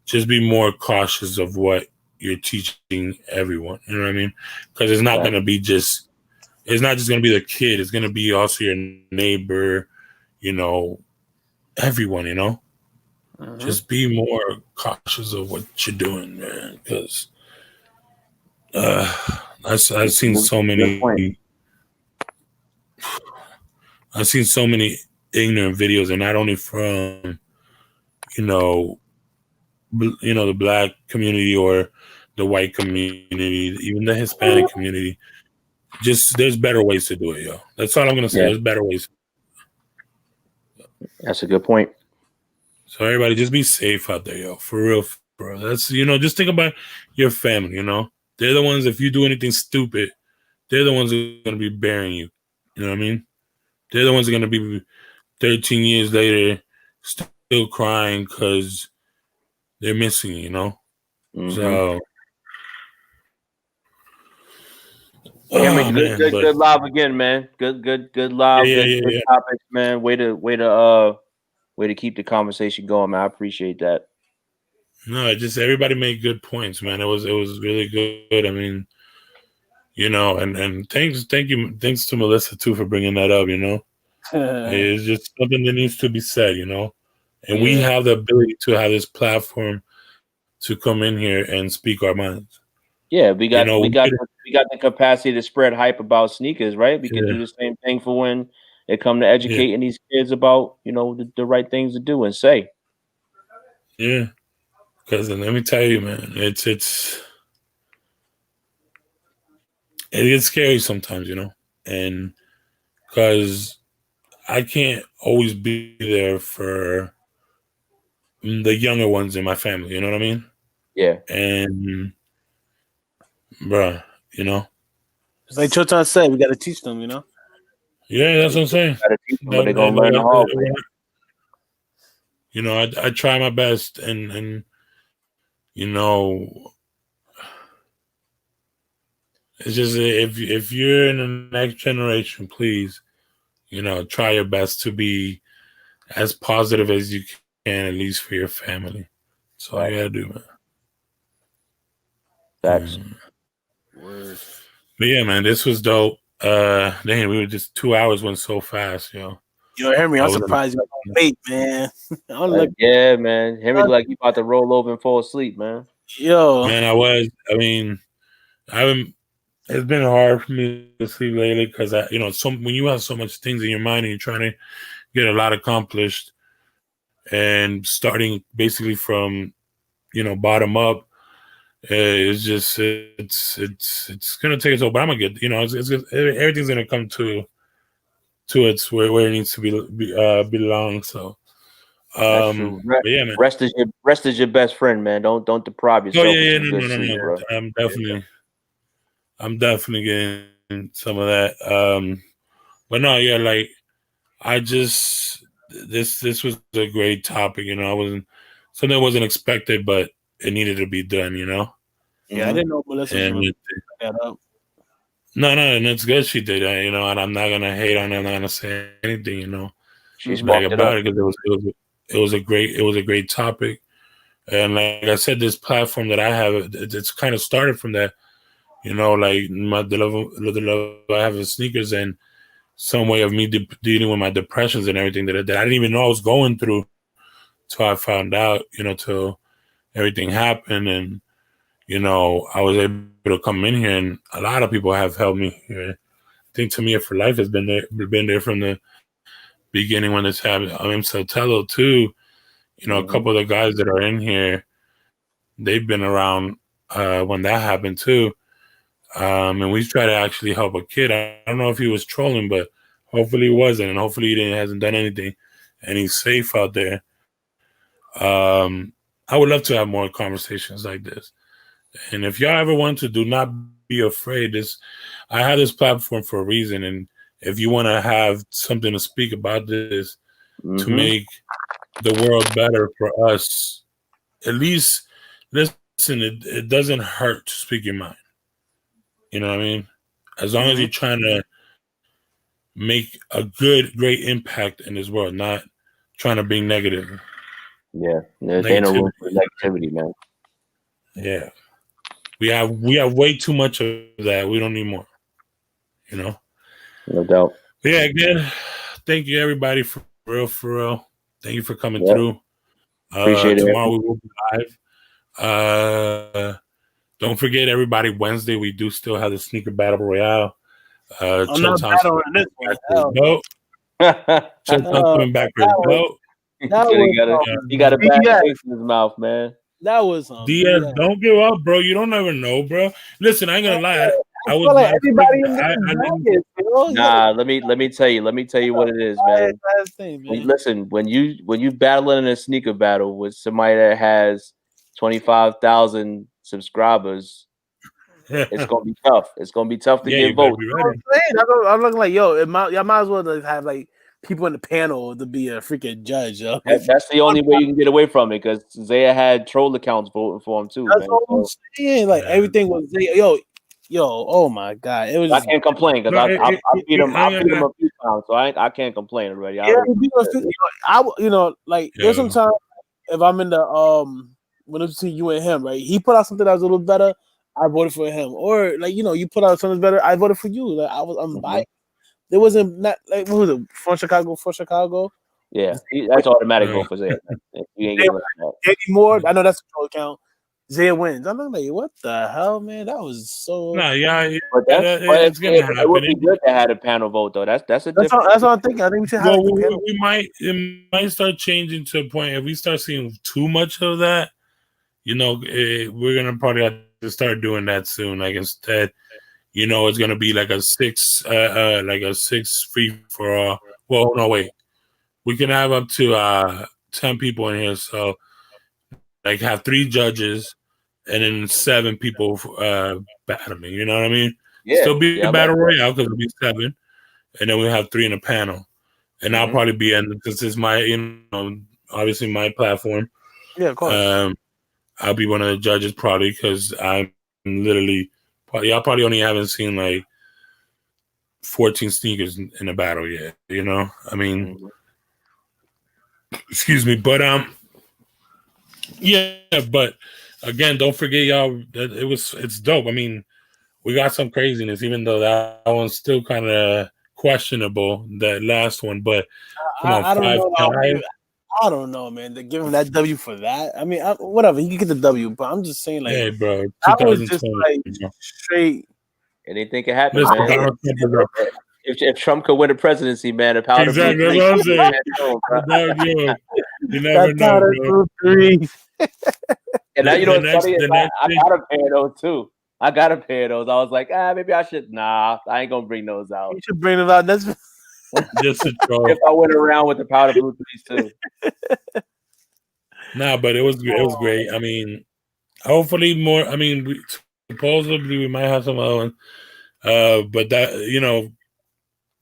just be more cautious of what you're teaching everyone. You know what I mean? Because it's not going to be it's not just going to be the kid. It's going to be also your neighbor, everyone, Mm-hmm. Just be more cautious of what you're doing, man. Because I've seen so many. I've seen so many ignorant videos, and not only from, the black community or the white community, even the Hispanic community. Just there's better ways to do it, yo. That's all I'm gonna say. Yeah. There's better ways. That's a good point. So everybody, just be safe out there, yo. For real, bro. That's just think about your family. They're the ones. If you do anything stupid, they're the ones who are gonna be bearing you. You know what I mean? They're the ones who are gonna be 13 years later still crying because they're missing you. Mhm. So. Henry, Oh, good, man, good, but- good live again, man. Good live. Yeah, good yeah. topics, man. Way to keep the conversation going, man. I appreciate that. No, everybody made good points, man. It was really good. I mean, and thanks to Melissa too for bringing that up. It's just something that needs to be said, and we Yeah. have the ability to have this platform to come in here and speak our minds. Yeah, we got we the capacity to spread hype about sneakers, right? We can Yeah. do the same thing for when it come to educating these kids about the right things to do and say. Yeah, because let me tell you, man, it gets scary sometimes, and because I can't always be there for the younger ones in my family. You know what I mean? Yeah. And, bruh, It's like Chotan said, we got to teach them, Yeah, that's what I'm saying. Gotta teach them, but they're gonna learn the hard way. I try my best, and it's just if you're in the next generation, please, try your best to be as positive as you can, at least for your family. That's all you gotta do, man. Facts. But yeah, man, this was dope. Damn, we were just 2 hours went so fast, yo. Yo, Henry, I'm I was- surprised you're late, man. I'm like, Yeah, man. Henry like you about to roll over and fall asleep, man. yo, Man, I mean, it's been hard for me to sleep lately because when you have so much things in your mind and you're trying to get a lot accomplished and starting basically from, bottom up, it's just, it's going to take its toll, but I'm going to get, everything's going to come to its where it needs to belong. So, That's true. but yeah, man. Rest is your best friend, man. Don't deprive Oh yourself. yeah, of some good sleep, bro. I'm definitely getting some of that. But no, yeah, like this was a great topic. Something that wasn't expected, but it needed to be done. yeah, I didn't know Melissa was And going to that up. no, and it's good she did that. And I'm not gonna hate on her. I'm not gonna say anything. She's Like sparked it about up. it because it was a great topic. And like I said, this platform that I have, it's kind of started from that. Like the love I have of sneakers and some way of me dealing with my depressions and everything that I didn't even know I was going through till I found out, till everything happened. And, I was able to come in here and a lot of people have helped me here. I think Tamia for Life has been there from the beginning when this happened. Sotelo too, a couple of the guys that are in here, they've been around when that happened too. And we try to actually help a kid. I don't know if he was trolling, but hopefully he wasn't, and hopefully he hasn't done anything, and he's safe out there. I would love to have more conversations like this. And if y'all ever want to, do not be afraid. I have this platform for a reason, and if you want to have something to speak about this to make the world better for us, at least listen. It doesn't hurt to speak your mind. You know what I mean? As long as you're trying to make a great impact in this world, not trying to be negative. Yeah, there's ain't no room for negativity, man. Yeah, we have way too much of that. We don't need more. No doubt. But yeah, again, thank you everybody for real. Thank you for coming through. Appreciate it. Tomorrow we will be live. Don't forget, everybody, Wednesday we do still have the sneaker battle royale. I'm not battling this one. No. Chilltown's coming back for his belt. He got a bad taste in his mouth, man. That was Diaz, BS. don't give up, bro. You don't ever know, bro. Listen, I ain't gonna lie. I I was feel like not everybody in I this didn't. bracket, yo. Nah, let me tell you what it is, man. Last thing, man. Listen, when you battling in a sneaker battle with somebody that has 25,000 subscribers, it's gonna be tough. It's gonna be tough to Yeah, you get better votes. be I'm ready. saying, I'm looking like, yo, y'all might as well like, have like people in the panel to be a freaking judge, yo. That's the only way you can get away from it because Zaya had troll accounts voting for him too, That's man. what I'm So saying. Like Yeah. everything was yo. Oh my god, it was. I Just, can't complain because No, I beat him. I beat him yeah, a few times, so I can't complain already. I yeah, already, like there's some time if I'm in the when it's between you and him, right? He put out something that was a little better, I voted for him. Or like you put out something better, I voted for you. Like I'm biased. There wasn't not like what was it from Chicago for Chicago. yeah, that's automatic vote for Zaya. You ain't giving that. Danny Moore, I know that's a troll account. Zaya wins. I'm like, what the hell, man? That was so. No, yeah, But it's gonna happen. it would be good to have a panel vote though. That's a That's different. what I'm thinking. I think we should have Well, the panel. it might start changing to a point if we start seeing too much of that. We're gonna probably have to start doing that soon. Like instead, it's gonna be like a six free for all. Well, no, wait, we can have up to 10 people in here. So, like, have 3 judges and then 7 people battling. You know what I mean? Yeah, Still be yeah, a battle royale because it'll be 7, and then we have 3 in a panel. And I'll probably be in because it's my, obviously my platform. Yeah, of course. I'll be one of the judges probably because I'm literally, y'all probably only haven't seen like 14 sneakers in a battle yet. I mean, excuse me, but yeah, but again, don't forget y'all that it's dope. I mean, we got some craziness, even though that one's still kind of questionable, that last one. But come on, I don't know. 5-5. I don't know, man. To give him that W for that. I mean, whatever. He can get the W, but I'm just saying, like, Hey, bro, that was just 2020. like straight. Anything can happen, Listen, man. Donald Trump is up. If Trump could win the presidency, man, the powder Exactly, blue that's what I'm three, saying. You never That know, powder bro. blue 3. and now you know The what's funny? next I thing- got a pair of those too. I got a pair of those. I was like, maybe I should. Nah, I ain't gonna bring those out. You should bring them out. That's Just a troll. If I went around with the powder blue threes too. Nah, but it was great. I mean, hopefully more. I mean, supposedly we might have some other ones. But that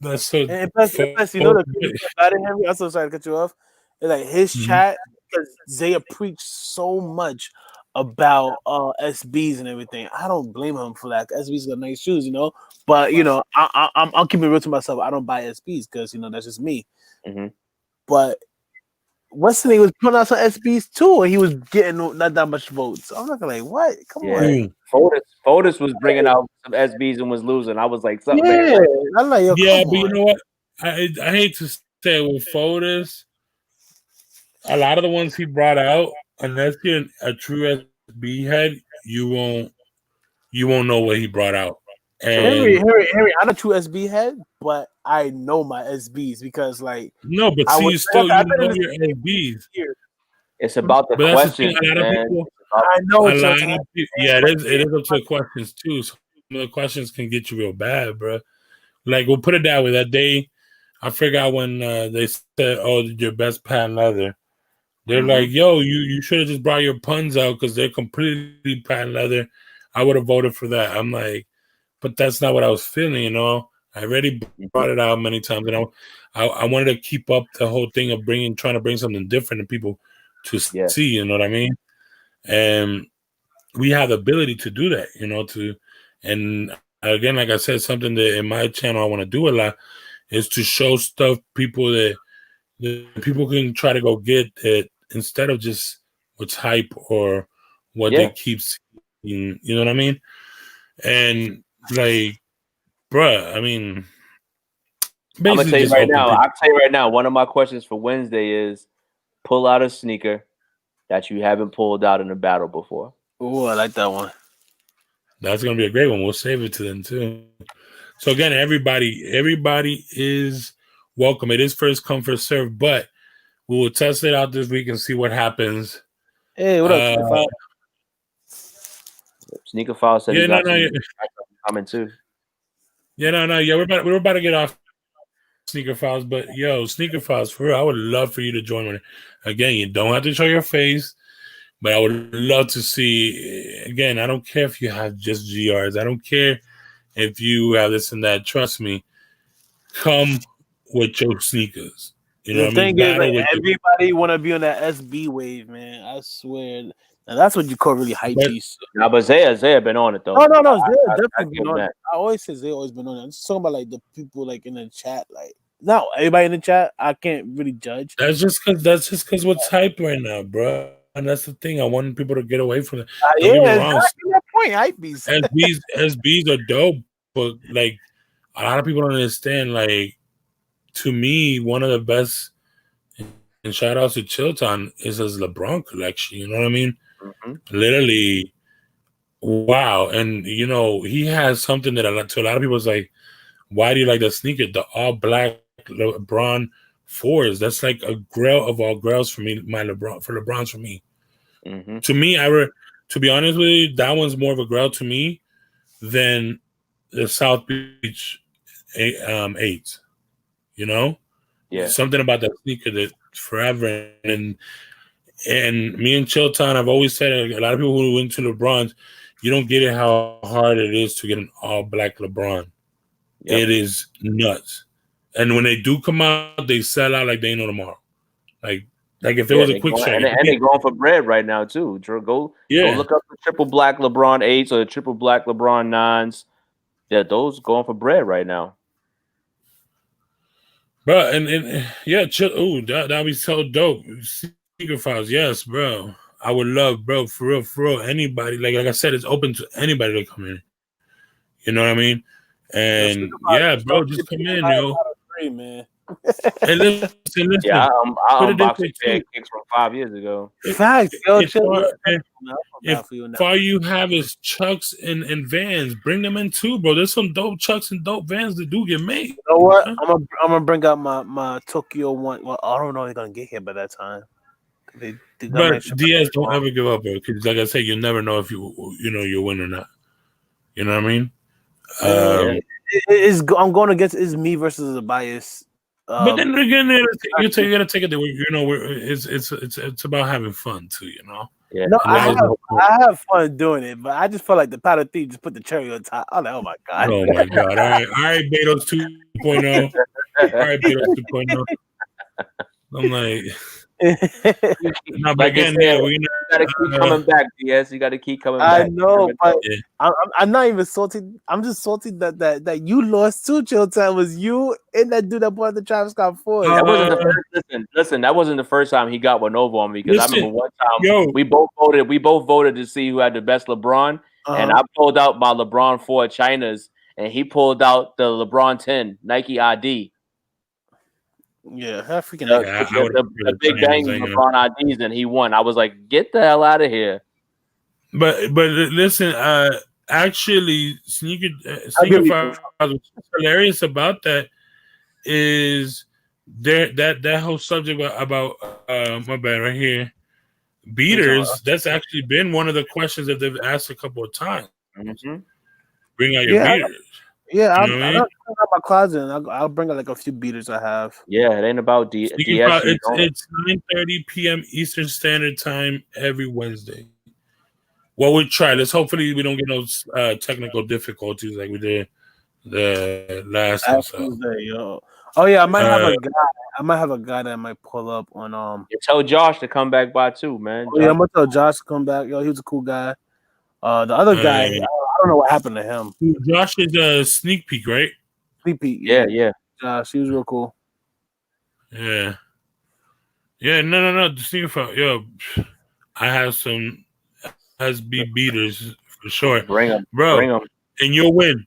that's so. and plus, you know the thing about it, Henry. I'm so sorry to cut you off. It's like his chat because Zaya preached so much about SBs and everything. I don't blame him for that. SBs got nice shoes, But I'll keep it real to myself. I don't buy SBs because that's just me. But Wesley was putting out some SBs too, and he was getting not that much votes. I'm not gonna like what? Come on. Fotis was bringing out some SBs and was losing. I was like, something. Yeah, I'm like, yo, Yeah, come but you on. know what? I hate to say it with Fotis, a lot of the ones he brought out, unless you're a true SB head, you won't know what he brought out. And Henry, I'm a true SB head, but I know my SBs because like no, but I see, was- you still I've you been know in your SBs. It's about the But that's the questions, thing, a lot of man. people. I know A it's lot sometimes. of people, yeah, it is up to the questions too. Some of the questions can get you real bad, bro. Like we'll put it that way. That day, I forgot when they said, "Oh, your best patent leather." They're like, "Yo, you should have just brought your puns out because they're completely patent leather." I would have voted for that. I'm like, but that's not what I was feeling. I already brought it out many times, and I wanted to keep up the whole thing of trying to bring something different to people to see. You know what I mean? And we have the ability to do that. And again, like I said, something that in my channel I want to do a lot is to show stuff people that people can try to go get it instead of just what's hype or what they keep seeing. You know what I mean? And like, bruh, I mean, I'm gonna tell you just right open now. people. I'll tell you right now. One of my questions for Wednesday is pull out a sneaker that you haven't pulled out in a battle before. Oh, I like that one. That's gonna be a great one. We'll save it to them too. So again, everybody is welcome. It is first come, first serve, but we will test it out this week and see what happens. Hey, what up? Uh, Sneaker File said yeah, he no, got no, yeah, coming too. yeah, no, no, yeah. We're about to get off Sneaker Files, but yo, Sneaker Files, for real, I would love for you to join me. Again, you don't have to show your face, but I would love to see. Again, I don't care if you have just GRs. I don't care if you have this and that. Trust me, come with your sneakers. You know The what I mean? thing is, Battle like, with your, everybody want to be on that SB wave, man. I swear. Now that's what you call really hype But- beast. Nah, but Zaya been on it though. No, Zay I definitely give been on that. it. I always say Zay always been on it. I'm just talking about like the people like in the chat, like not everybody in the chat. I can't really judge. that's just because what's hype right now, bro. And that's the thing. I want people to get away from it. Don't get me wrong. exactly that point. Hype beast. SBs are dope, but like a lot of people don't understand. Like, to me, one of the best, and shout out to Chilton, is his LeBron collection. You know what I mean? Mhm. Literally, wow. And you know, he has something that to a lot of people is like, why do you like that sneaker? The all black LeBron 4s. That's like a grail of all grails for me. LeBron's for me. Mhm. To me, to be honest with you, that one's more of a grail to me than the South Beach 8. You know, Yeah. something about that sneaker that forever. And me and Chilton, I've always said, a lot of people who went to LeBron's, you don't get it how hard it is to get an all black LeBron. Yep. It is nuts. And when they do come out, they sell out like they ain't no tomorrow. Like if there was a quick shot. and they're going for bread right now too. Go Yeah. look up the triple black LeBron 8s or the triple black LeBron 9s. Yeah, those going for bread right now. Bro, and yeah, ooh, that'd be so dope. Sneaker Files, yes, bro. I would love, bro, for real, anybody. Like I said, it's open to anybody to come in. You know what I mean? And yeah, bro, just come in, yo. Man. Hey, listen. Yeah, I Put it this unboxed way, a pair too. of kicks from 5 years ago. Facts, yo, If chill. if all you have is Chucks and Vans, bring them in too, bro. There's some dope Chucks and dope Vans that do get made. You know what? I'm gonna bring out my Tokyo one. Well, I don't know if they're gonna get here by that time. They got my But shit Diaz, back. don't ever give up, bro. Because like I said, you never know if you win or not. You know what I mean? I'm going against it's me versus the bias. But then again, you gotta take it that it's about having fun too, you know. Yeah. No, And that was I have fun doing it, but I just felt like the powder thief just put the cherry on top. I'm like, oh my god. Oh my god! All right, Betos 2.0. All right, Betos 2.0. I'm like, no, but Like again, I said, yeah, you gotta keep coming back, DS. You gotta keep coming back. I know, but Yeah. I'm not even salty. I'm just salty that you lost too. Chill time was you and that dude that bought the Travis Scott Ford. That wasn't the first. Listen. That wasn't the first time he got one over on me because I remember one time we both voted to see who had the best LeBron, and I pulled out my LeBron 4 Chinas, and he pulled out the LeBron 10 Nike ID. Yeah, I freaking the Big Bang LeBron IDs, and he won. I was like, get the hell out of here. But listen, actually, sneaker Files, what's hilarious about that is that whole subject about my bad right here, beaters. That's actually been one of the questions that they've asked a couple of times. Mm-hmm. Bring out your beaters. Yeah, I'll bring out my closet and I'll bring out like a few beaters I have. Yeah, it ain't about DS. It's 9:30 p.m. Eastern Standard Time every Wednesday. Well, we try. Let's hopefully we don't get no technical difficulties like we did the last Tuesday, yo. Oh yeah, I might have a guy. I might have a guy that might pull up on You tell Josh to come back by too, man. Oh yeah, I'm gonna tell Josh to come back. Yo, he was a cool guy. The other guy, I don't know what happened to him. Josh is a sneak peek, right? Sneak peek. Yeah. Josh, he was real cool. Yeah. No. The sneaker file. Yo, I have some SB beaters for sure. Bring them, bro. Bring them. And you'll win.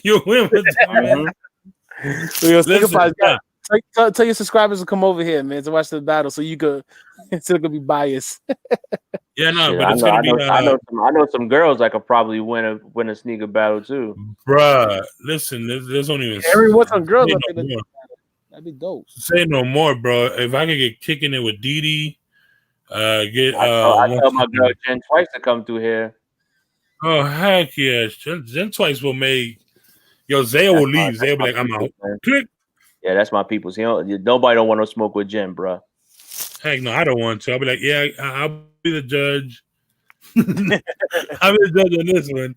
You'll win with them. So yo, Listen, tell your subscribers to come over here, man, to watch the battle, so you could, so it could be biased. Yeah, no, Yeah, but it's gonna be. I know some girls that could probably win a sneaker battle too. Bruh, listen, there's only even. Every what's on girls, that'd be dope. Say no more, bro. If I could get kicking it with Didi, Get I what's tell my his girl name? Jen Twice to come through here. Oh heck yes, Jen Twice will make. Yo, Zay will leave. Zay will be like, I'm out. Man. Click. Yeah, that's my people's. Nobody don't want no smoke with Jen, bro. Heck no, I don't want to. I'll be like, yeah, I'll be the judge. I'll be the judge on this one.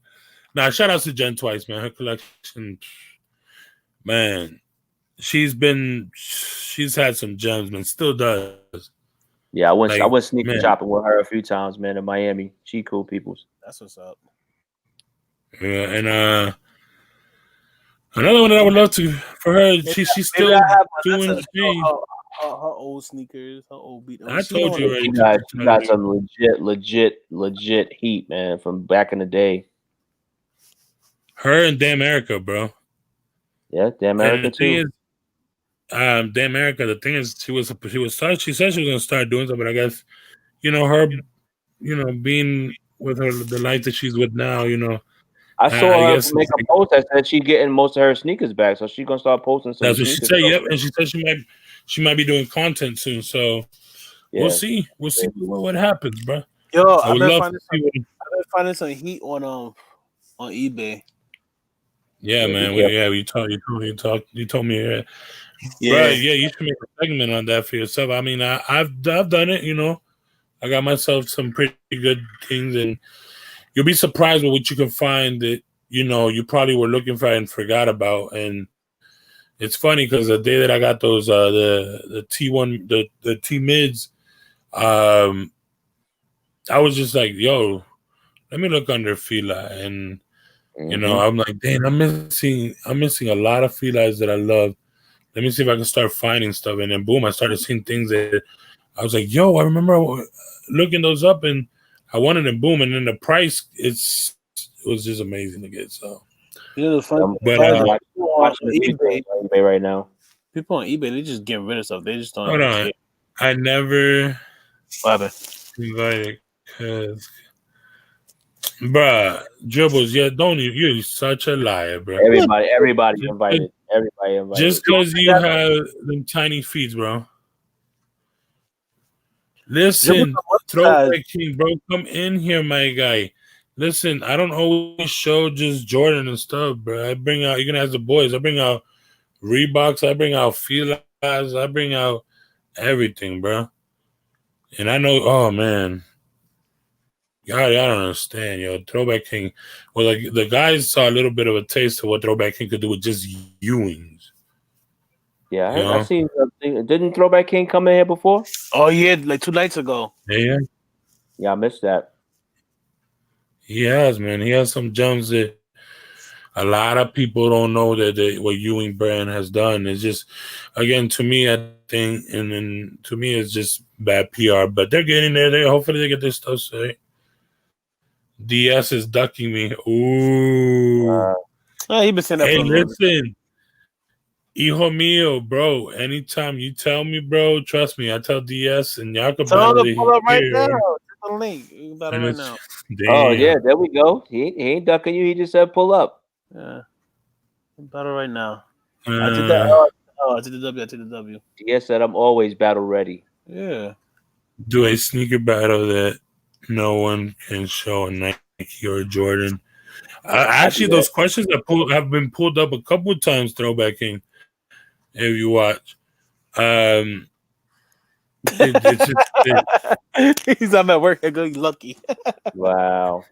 Nah, shout out to Jen Twice, man. Her collection, man. She's had some gems, man. Still does. Yeah, I went Like, sneaker man. shopping with her a few times, man, in Miami. She cool peoples. That's what's up. Yeah, and another one that I would love to for her. She's still Maybe I have doing Vanessa the thing. her old sneakers, her old beat. I told you already. She got some legit heat, man, from back in the day. Her and Damn Erica, bro. Yeah, Damn Erica And the thing too. is, Damn Erica. The thing is, she said she was gonna start doing something. But I guess, her, being with her the life that she's with now, I saw her guess make a post that said she's getting most of her sneakers back, so she's gonna start posting some. That's what she sneaker said. stuff. Yep, and she said she might be doing content soon. So Yeah. we'll see. We'll see what happens, bro. Yo, I I've would been love to see what. finding some heat on eBay. Yeah, man. You told me. Yeah. Bro, yeah, you should make a segment on that for yourself. I mean, I've done it. I got myself some pretty good things, and you'll be surprised with what you can find that you probably were looking for and forgot about. And it's funny because the day that I got those the T1 the T mids, I was just like, yo, let me look under Fila, and I'm like, damn, I'm missing a lot of Filas that I love. Let me see if I can start finding stuff, and then boom, I started seeing things that I was like, yo, I remember looking those up, and I wanted them, boom, and then the price it was just amazing to get. So, the fun, but people on eBay right now. People on eBay, they just get rid of stuff. They just don't. Hold on, I never invited because, bruh, Dribbles, you're such a liar, bro. Everybody invited. Everybody invited. Just because you have them tiny feet, bro. Listen, Throwback King, bro, come in here, my guy. Listen, I don't always show just Jordan and stuff, bro. I bring out, you're gonna ask the boys. I bring out Reeboks. I bring out Filas. I bring out everything, bro. And I know, oh man, y'all don't understand, yo. Throwback King. Well, like the guys saw a little bit of a taste of what Throwback King could do with just Ewings. Yeah, I seen something. Didn't Throwback King come in here before? Oh yeah, like 2 nights ago. Yeah. Yeah, I missed that. He has, man. He has some gems that a lot of people don't know that what Ewing brand has done. It's just, again, to me, I think, and then to me, it's just bad PR. But they're getting there. Hopefully they get this stuff straight. DS is ducking me. Ooh. He been saying that. Hey, listen. Hijo mío, bro. Anytime you tell me, bro, trust me, I tell DS and y'all can pull up right here. now. The link. You got it right now. Oh yeah, there we go. He ain't ducking you. He just said pull up. Yeah, battle right now. I did that. I did the W. I did the W. DS said I'm always battle ready. Yeah. Do a sneaker battle that no one can show a Nike or Jordan. Actually, those questions have been pulled up a couple of times. Throwback King, if you watch, he's I'm at work. I go lucky. Wow.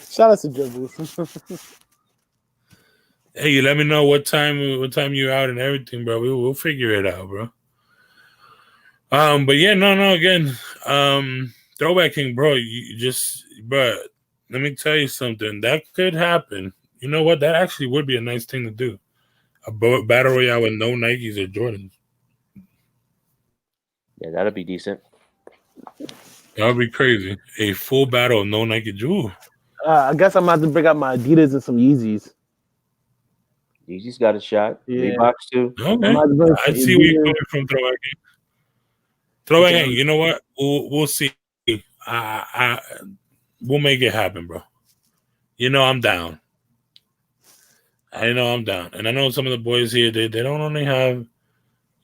Shout out to Dribbles. Hey, you let me know what time you're out and everything, bro. We'll figure it out, bro. But yeah, no. Again, Throwback King, bro. You just, bro. Let me tell you something. That could happen. You know what? That actually would be a nice thing to do. A battle royale with no Nikes or Jordans. Yeah, that'd be decent. That would be crazy. A full battle of no Nike Jewel. I guess I'm about to bring out my Adidas and some Yeezys. Yeezys got a shot. Yeah. Reeboks too. Okay. I see where you're coming from, Throwback King. Throwback King, you know what? We'll see. We'll make it happen, bro. You know I'm down. I know I'm down. And I know some of the boys here, they don't only have,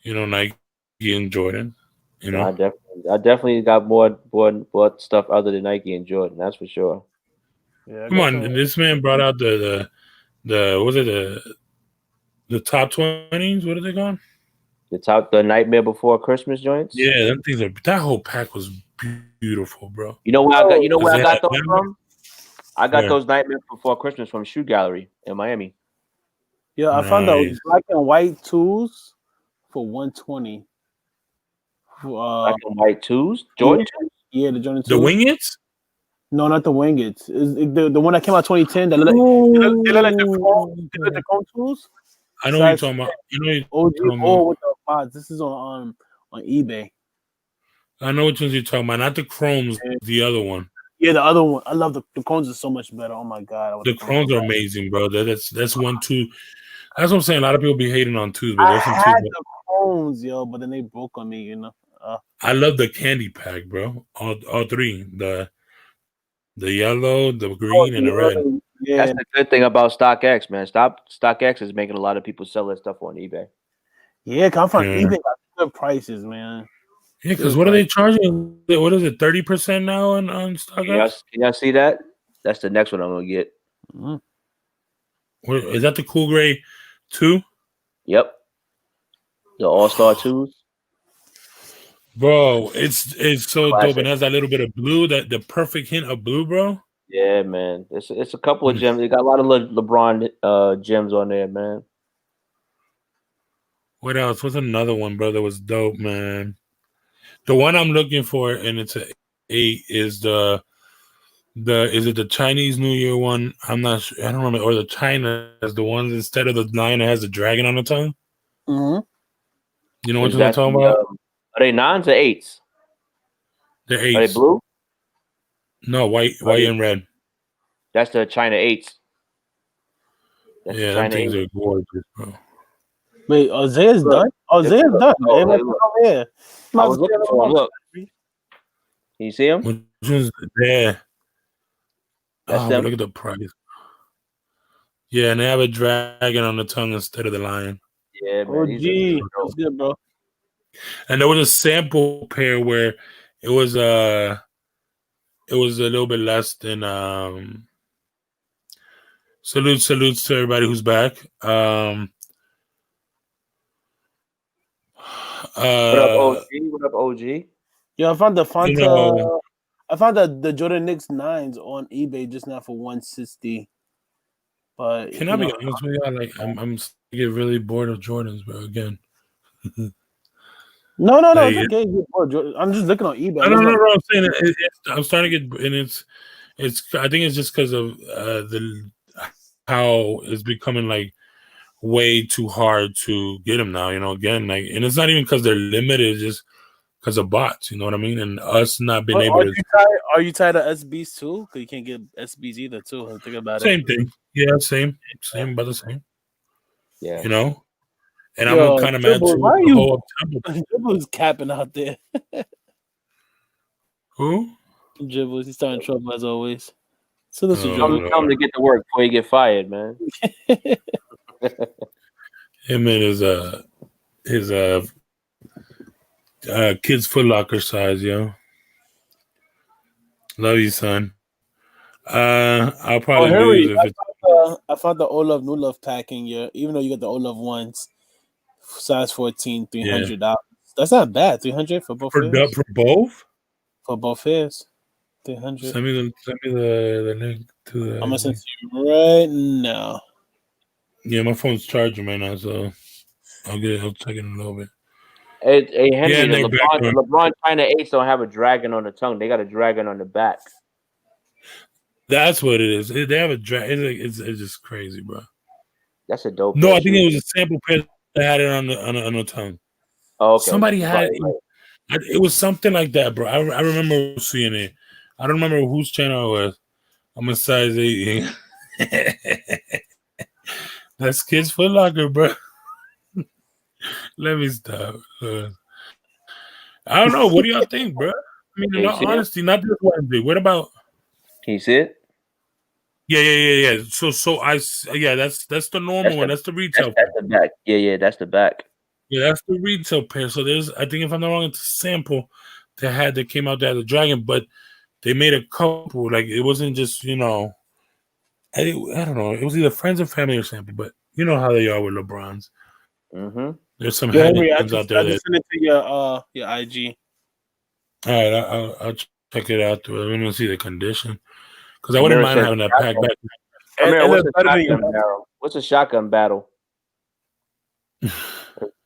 Nike and Jordan. You I know, definitely got bought stuff other than Nike and Jordan. That's for sure. Yeah, I come got on. some. This man brought out the was it the top 20s? What are they called? The Nightmare Before Christmas joints. Yeah, them things are. That whole pack was beautiful, bro. You know where I got? You know where I Because got they those had- from? I got Where? those Nightmare Before Christmas from Shoe Gallery in Miami. Yeah, I found those Nice. black and white twos for 120. Black and white twos, Jordan. Yeah, the Jordan The 2s. Wingets? No, not the Wingets. The one that came out 2010. They look like the Chrome. They look like the Chrome tools. I know what you're Size talking about. You know what you're OG talking or about. with the pods. This is on eBay. I know which ones you're talking about. Not the Chromes, the other one. Yeah, the other one. I love the Chromes is so much better. Oh my god, I want The Chromes are amazing, bro. That's 1, 2. That's what I'm saying. A lot of people be hating on twos, but I those some twos. had the Chromes, yo, but then they broke on me. I love the candy pack, bro. All three. The yellow, the green, and the red. Yeah, That's the good thing about StockX, man. StockX is making a lot of people sell their stuff on eBay. yeah. Come from Yeah. eBay got good prices, man. Yeah, because what are they charging? What is it? 30% now on StockX? Can y'all see that? That's the next one I'm gonna get. Mhm. Is that the Cool Gray 2? Yep. The All-Star 2s. Bro, it's so Classic. dope. And it has that little bit of blue, that the perfect hint of blue, bro. Yeah, man. It's a couple of gems. They got a lot of LeBron gems on there, man. What else? What's another one, bro? That was dope, man. The one I'm looking for, and it's an 8, is is it the Chinese New Year one? I'm not sure. I don't remember. Or the China is the one instead of the 9 that has the dragon on the tongue. Mm-hmm. You know what Is I'm that talking the, about? Are they 9s or 8s? The Are they 8s. blue? No, white they- and red. That's the China 8s. That's Yeah, the them China things 8s. are gorgeous, bro. Wait, Isaiah's Look, done. Isaiah's look. done. Oh, Everybody look. come here. I was looking for him. Look. Can you see him? Which one's there? That's Oh, them. but look at the price. Yeah, and they have a dragon on the tongue instead of the lion. Yeah, man. Oh, these gee, are that's good, bro. And there was a sample pair where it was a little bit less than salutes to everybody who's back. What up, OG? What up, OG? Yeah, I found the Fanta. You know, I found the Jordan Knicks 9s on eBay just now for 160. But can I be honest with you? Like, I'm get really bored of Jordans, bro. Again. No, Like, it's okay. I'm just looking on eBay. no. I'm saying I'm starting to get, and it's. I think it's just because of how it's becoming like way too hard to get them now. You know, again, like, and it's not even because they're limited, it's just because of bots. You know what I mean? And us not being able to. Are you tired of SBs too? Because you can't get SBs either too. I'm thinking about Same thing. Yeah, same, about the same. Yeah. You know, and Yo, I'm kind of mad Dribble, too. why are The you- whole temple. Dribble's capping out there. Who? Dribbles, he's starting trouble as always. So this is Oh, Dribble. no. Tell him to get to work before you get fired, man. Him and his kids Foot Locker size, yo. Love you, son. I'll probably Harry, lose if it's I found the Olaf New Love pack in here, even though you got the Olaf ones, size 14, $300. That's not bad. 300 for both pairs. for both. For both pairs, 300. Send me the link to the. I'm gonna send it to you right now. Yeah, my phone's charging right now, so I'll check it in a little bit. Hey, Henry, Yeah, the they back on. LeBron China 8s don't have a dragon on the tongue. They got a dragon on the back. That's what it is. They have a it's just crazy, bro. That's a dope. No, pair I think shoe. it was a sample pair that had it on the tongue. Oh, okay. Somebody had Right. it was something like that, bro. I remember seeing it. I don't remember whose channel it was. I'm a size 8. That's Kids Foot Locker, bro. Let me stop. I don't know. What do y'all think, bro? I mean, in all honesty, not this Wednesday. What about? Can you see it? Yeah. So that's the normal one. That's the retail. That's the back. Yeah, that's the back. Yeah, that's the retail pair. So there's, I think, if I'm not wrong, it's a sample that came out that had the dragon, but they made a couple. Like it wasn't just I don't know. It was either friends or family or sample, but you know how they are with LeBrons. Mm-hmm. There's some Yeah, head Henry, ones out there I that. just sent it to your IG. All right, I'll check it out. I want to see the condition because I wouldn't Amira mind says having that pack back. Amira, And what's it's a better than shotgun your barrel? What's a shotgun battle?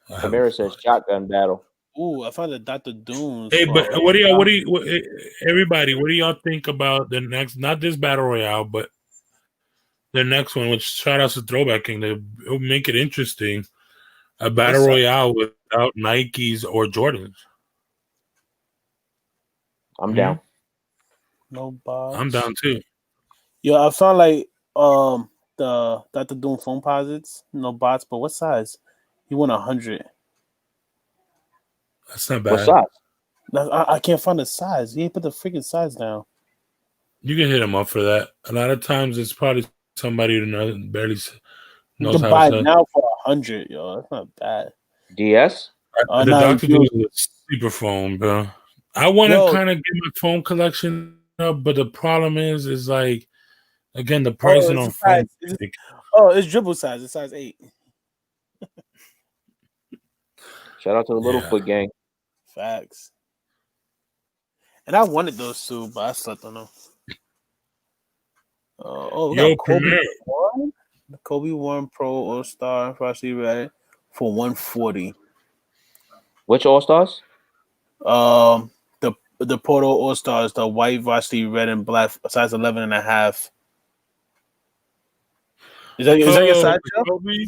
Amira says shotgun battle. Ooh, I found the Dr. Dooms. Hey, but from- everybody, what do y'all think about the next? Not this battle royale, but the next one. Which shout outs to Throwback King. It'll make it interesting. A battle What's up? royale without Nikes or Jordans. I'm down. No box. I'm down too. Yo, I found like the Dr. Doom phone posits, no bots, but what size? He won 100. That's not What bad. size? I can't find the size. He ain't put the freaking size down. You can hit him up for that. A lot of times it's probably somebody who barely You knows can how buy to it say. now for 100, yo. That's not bad. DS? The Nah, Dr. you- Doom is a super phone, bro. I want to Yo. kind of get my phone collection up, but the problem is like, again, the pricing it's on a size. phones. It's dribble size. It's size 8. Shout out to the Yeah. Littlefoot gang. Facts. And I wanted those too, but I slept on them. We Yo, got Kobe Premier. One. Kobe One Pro All Star Frosty Red for 140. Which All Stars? The Proto All Stars, the white varsity red and black, size 11 and a half. Is that your size, Joe? Kobe?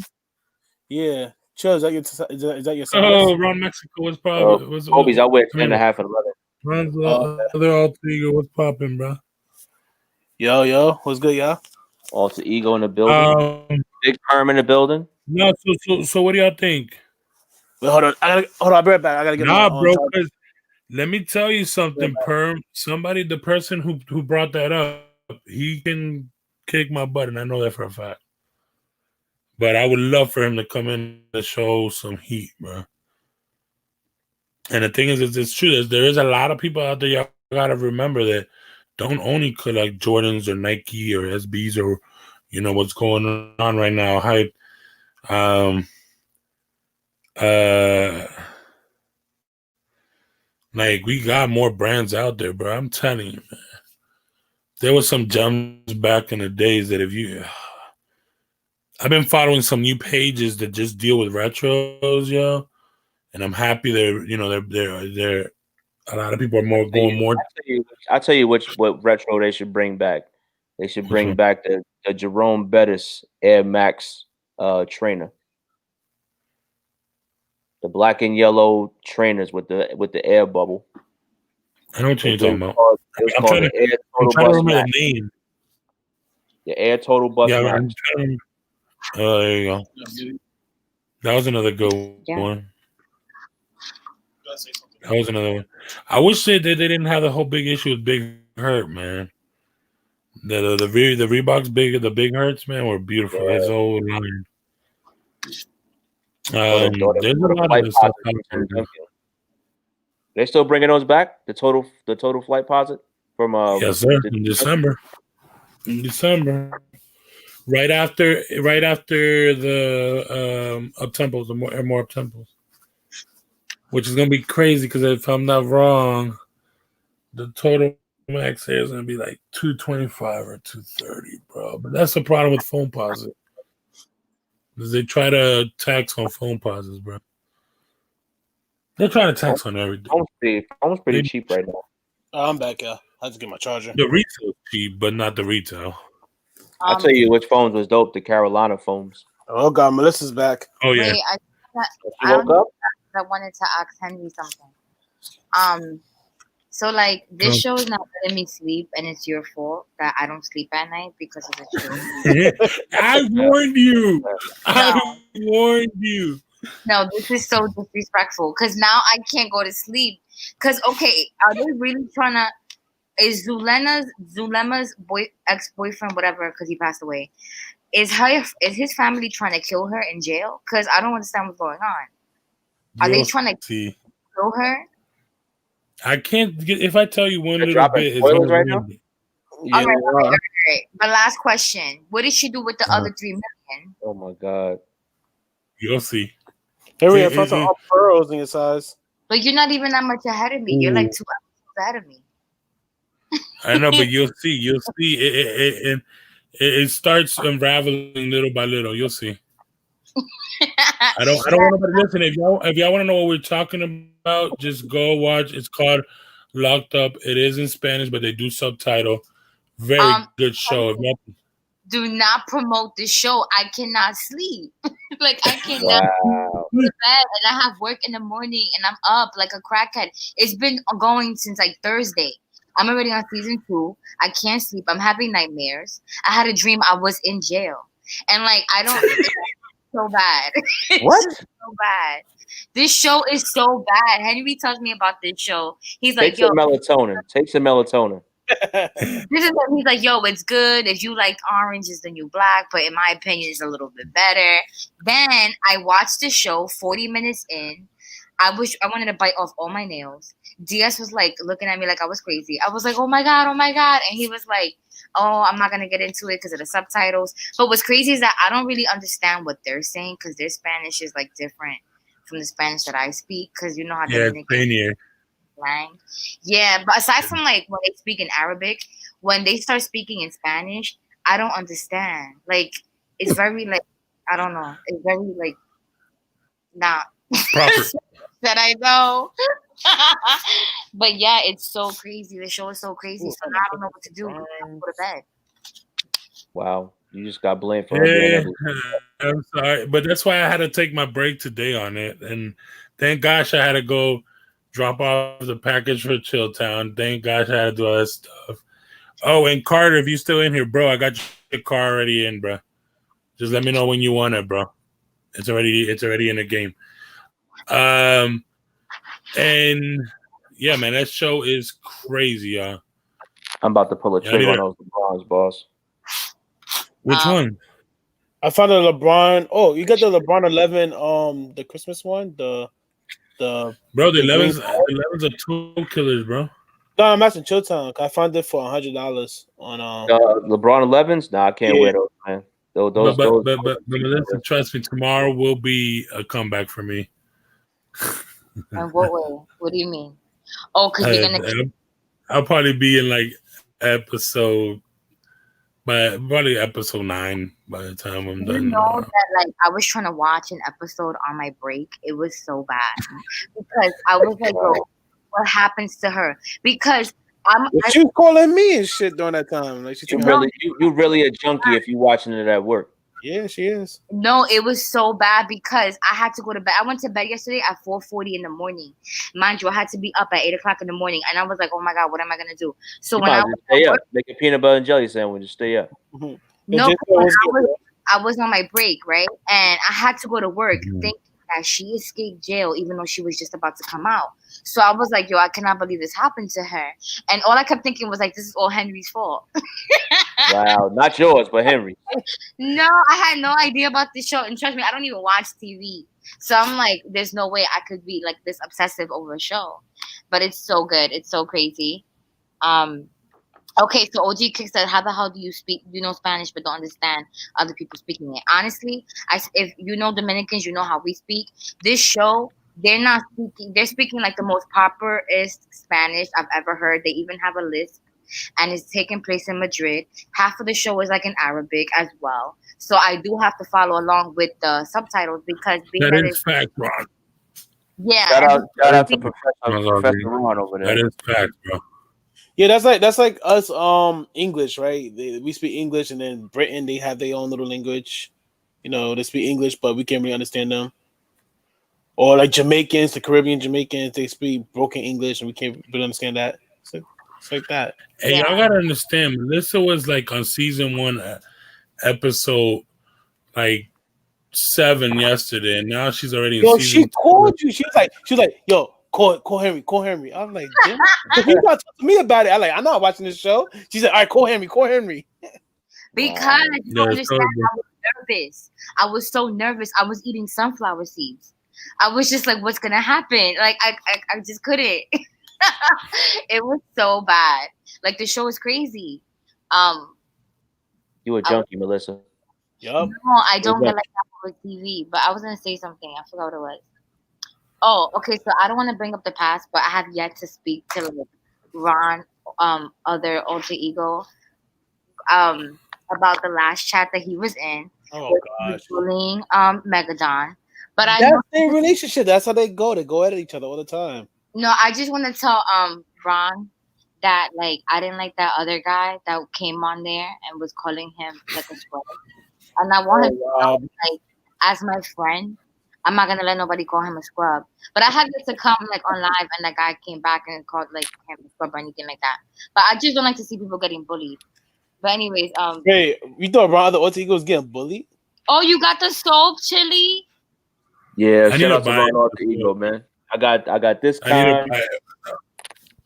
Yeah. Chill, is that your size? Oh, Ron Mexico was probably Kobe's, I wear 10 and a half and 11. Ron's Okay. other alter ego was popping, bro. Yo, what's good, y'all? Alter Ego in the building. Big Perm in the building. No, so what do y'all think? Wait, hold on. I'll be right back. I gotta get Nah, my bro, charger. because let me tell you something, Perm. The person who brought that up, he can kick my butt, and I know that for a fact. But I would love for him to come in to show some heat, bro. And the thing is, it's true. There is a lot of people out there. Y'all gotta remember that don't only collect Jordans or Nike or SBs or what's going on right now. Hype. Like we got more brands out there, bro. I'm telling you, man. There was some gems back in the days that I've been following some new pages that just deal with retros, yo, and I'm happy they're a lot of people are going more. I'll tell you what retro they should bring back. They should bring back the Jerome Bettis Air Max trainer. The black and yellow trainers with the air bubble. I know what you're talking about. I'm trying to remember the name. The Air Total Bus Yeah, Max. Oh, there you go. That was another good one. That was another one. I wish they didn't have the whole big issue with Big Hurt, man. The Reeboks the Big Hurts, man, were beautiful. Yeah. His whole line. There's There's a lot of this stuff out there. They still bringing those back? The total flight posit from yes, sir. In December. Right after the up tempos, the more up tempos, which is gonna be crazy because if I'm not wrong, the total max here is gonna be like 225 or 230, bro. But that's the problem with phone pauses. Because they try to tax on phone pauses, bro. They're trying to tax on everything. Almost pretty cheap right now. I'm back, y'all. I have to get my charger. The retail cheap, but not the retail. I'll tell you which phones was dope. The Carolina phones. Oh God, Melissa's back. Oh yeah. Wait, I woke up. I wanted to ask Henry something. So like this show is not letting me sleep, and it's your fault that I don't sleep at night because of the show. I warned you. I warned you. No, this is so disrespectful because now I can't go to sleep. Because okay, are they really trying to? Is Zulema's ex-boyfriend, whatever, because he passed away? Is his family trying to kill her in jail? Because I don't understand what's going on. Are they You'll trying to see. kill her? I can't get if I tell you one They're little dropping bit, it's spoilers gonna right now? ruin it. Yeah, All right. But last question: what did she do with the Uh-huh. other 3 million? Oh my god. You'll see. Henry, I It- found it- some it- pearls in your size. But you're not even that much ahead of me. You're like 2 episodes ahead of me. I know, but you'll see. You'll see. It starts unraveling little by little. You'll see. I don't want to listen. If y'all want to know what we're talking about, just go watch. It's called Locked Up. It is in Spanish, but they do subtitle. Very good show. If y'all- Do not promote this show. I cannot sleep. Like I cannot Wow. go to bed, and I have work in the morning, and I'm up like a crackhead. It's been going since like Thursday. I'm already on season 2. I can't sleep. I'm having nightmares. I had a dream I was in jail, and like I don't. It's so bad. It's What? so bad. This show is so bad. Henry tells me about this show. He's Take like, "Yo, some melatonin. Take some melatonin. this is what he's like, yo, it's good. If you like orange, is the new black, but in my opinion, it's a little bit better." Then I watched the show 40 minutes in. I wanted to bite off all my nails. DS was like looking at me like I was crazy. I was like, oh my God. And he was like, oh, I'm not going to get into it because of the subtitles. But what's crazy is that I don't really understand what they're saying because their Spanish is like different from the Spanish that I speak because you know how yeah, Dominican Spaniard. slang. Yeah, but aside from like when they speak in Arabic, when they start speaking in Spanish, I don't understand. Like it's very like I don't know. It's very like not Proper. that I know. But yeah, it's so crazy. The show is so crazy. So now I don't know what to do. I have to go to bed. Wow. You just got blamed for Yeah, unbeing able I'm sorry, but that's why I had to take my break today on it, and thank gosh I had to go drop off the package for Chilltown. Thank gosh I had to do all that stuff. Oh, and Carter, if you still in here, bro, I got your car already in, bro. Just let me know when you want it, bro. It's already in the game. And yeah, man, that show is crazy, y'all. I'm about to pull a Yeah, I trigger need on those LeBrons, boss. Which one? I found a LeBron. Oh, you got the LeBron 11, the Christmas one, the Bro, the the green 11's are tool killers, bro. No, I'm asking Chilltown. I found it for $100 on LeBron 11s? Nah, I can't Yeah. wear those, man. Those. But Melissa, trust me, tomorrow will be a comeback for me. And what way? What do you mean? Oh, because you're gonna I'll probably be in like episode 9 by the time I'm You done. know that like I was trying to watch an episode on my break. It was so bad because I was like, "Yo, what happens to her?" Because she was calling me and shit during that time. Like You really a junkie if you watching it at work. Yeah, she is. No, it was so bad because I had to go to bed. I went to bed yesterday at 4:40 in the morning. Mind you, I had to be up at 8 o'clock in the morning, and I was like, "Oh my God, what am I gonna do?" So You when might I as well stay up, make a peanut butter and jelly sandwich and stay up. No, I was on my break, right? And I had to go to work thinking that she escaped jail, even though she was just about to come out. So I was like, yo, I cannot believe this happened to her. And all I kept thinking was like, this is all Henry's fault. Wow, not yours, but Henry. No, I had no idea about this show. And trust me, I don't even watch TV. So I'm like, there's no way I could be like this obsessive over a show. But it's so good. It's so crazy. Okay, so OG Kick said, how the hell do you know Spanish but don't understand other people speaking it? Honestly, if you know Dominicans, you know how we speak. This show, they're speaking like the most properest Spanish I've ever heard. They even have a lisp, and it's taking place in Madrid. Half of the show is like in Arabic as well. So I do have to follow along with the subtitles because that is fact, Ron. Yeah. Shout out to Professor Ron over there. That is fact, bro. Yeah, that's like us English, right? We speak English, and then Britain, they have their own little language. You know, they speak English, but we can't really understand them. Or like Jamaicans, the Caribbean Jamaicans, they speak broken English, and we can't really understand that. It's like that. Hey, y'all gotta understand, Melissa was like on season 1, episode like 7 yesterday, and now she's already in season she 2. called you. She was like, yo, call Henry. I'm like, you got to talk to me about it. I'm not watching this show. She said, all right, call Henry. Because you don't understand, I was nervous. I was so nervous. I was eating sunflower seeds. I was just like, what's gonna happen? Like I just couldn't. It was so bad. Like the show is crazy. You a junkie, Melissa. Yup. No, I don't get like that for TV. But I was gonna say something. I forgot what it was. Oh, okay. So I don't want to bring up the past, but I have yet to speak to like Ron, other alter ego, about the last chat that he was in. Oh gosh. Bullying Megadon. But I That's know, their relationship. That's how they go. They go at each other all the time. no, I just want to tell Ron that like I didn't like that other guy that came on there and was calling him like a scrub. And I want him to know, like, as my friend, I'm not gonna let nobody call him a scrub. But I had this to come like on live, and the guy came back and called like him a scrub or anything like that. But I just don't like to see people getting bullied. But anyways, Wait, you thought Ron the Alter Ego was getting bullied? oh, you got the soap, Chili? Yeah, I need shout to out to buy Ron it. Alter Ego, man. I got this I need to kind buy it.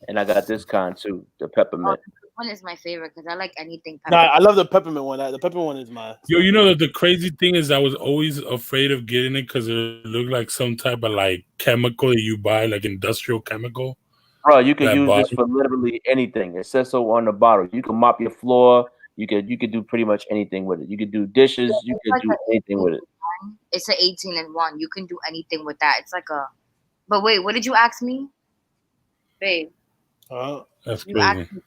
and I got this kind too, the peppermint. One is my favorite because I like anything Nah, pepper. I love the peppermint one. The peppermint one is my. Yo, you know that the crazy thing is I was always afraid of getting it because it looked like some type of like chemical that you buy, like industrial chemical. Bro, you can That use this bottle. for literally anything. It says so on the bottle. You can mop your floor. You could do pretty much anything with it. You could do dishes. You could do anything with it. It's an 18-in-1. You can do anything with that. It's like a. But wait, what did you ask me, babe? That's You asked crazy. me.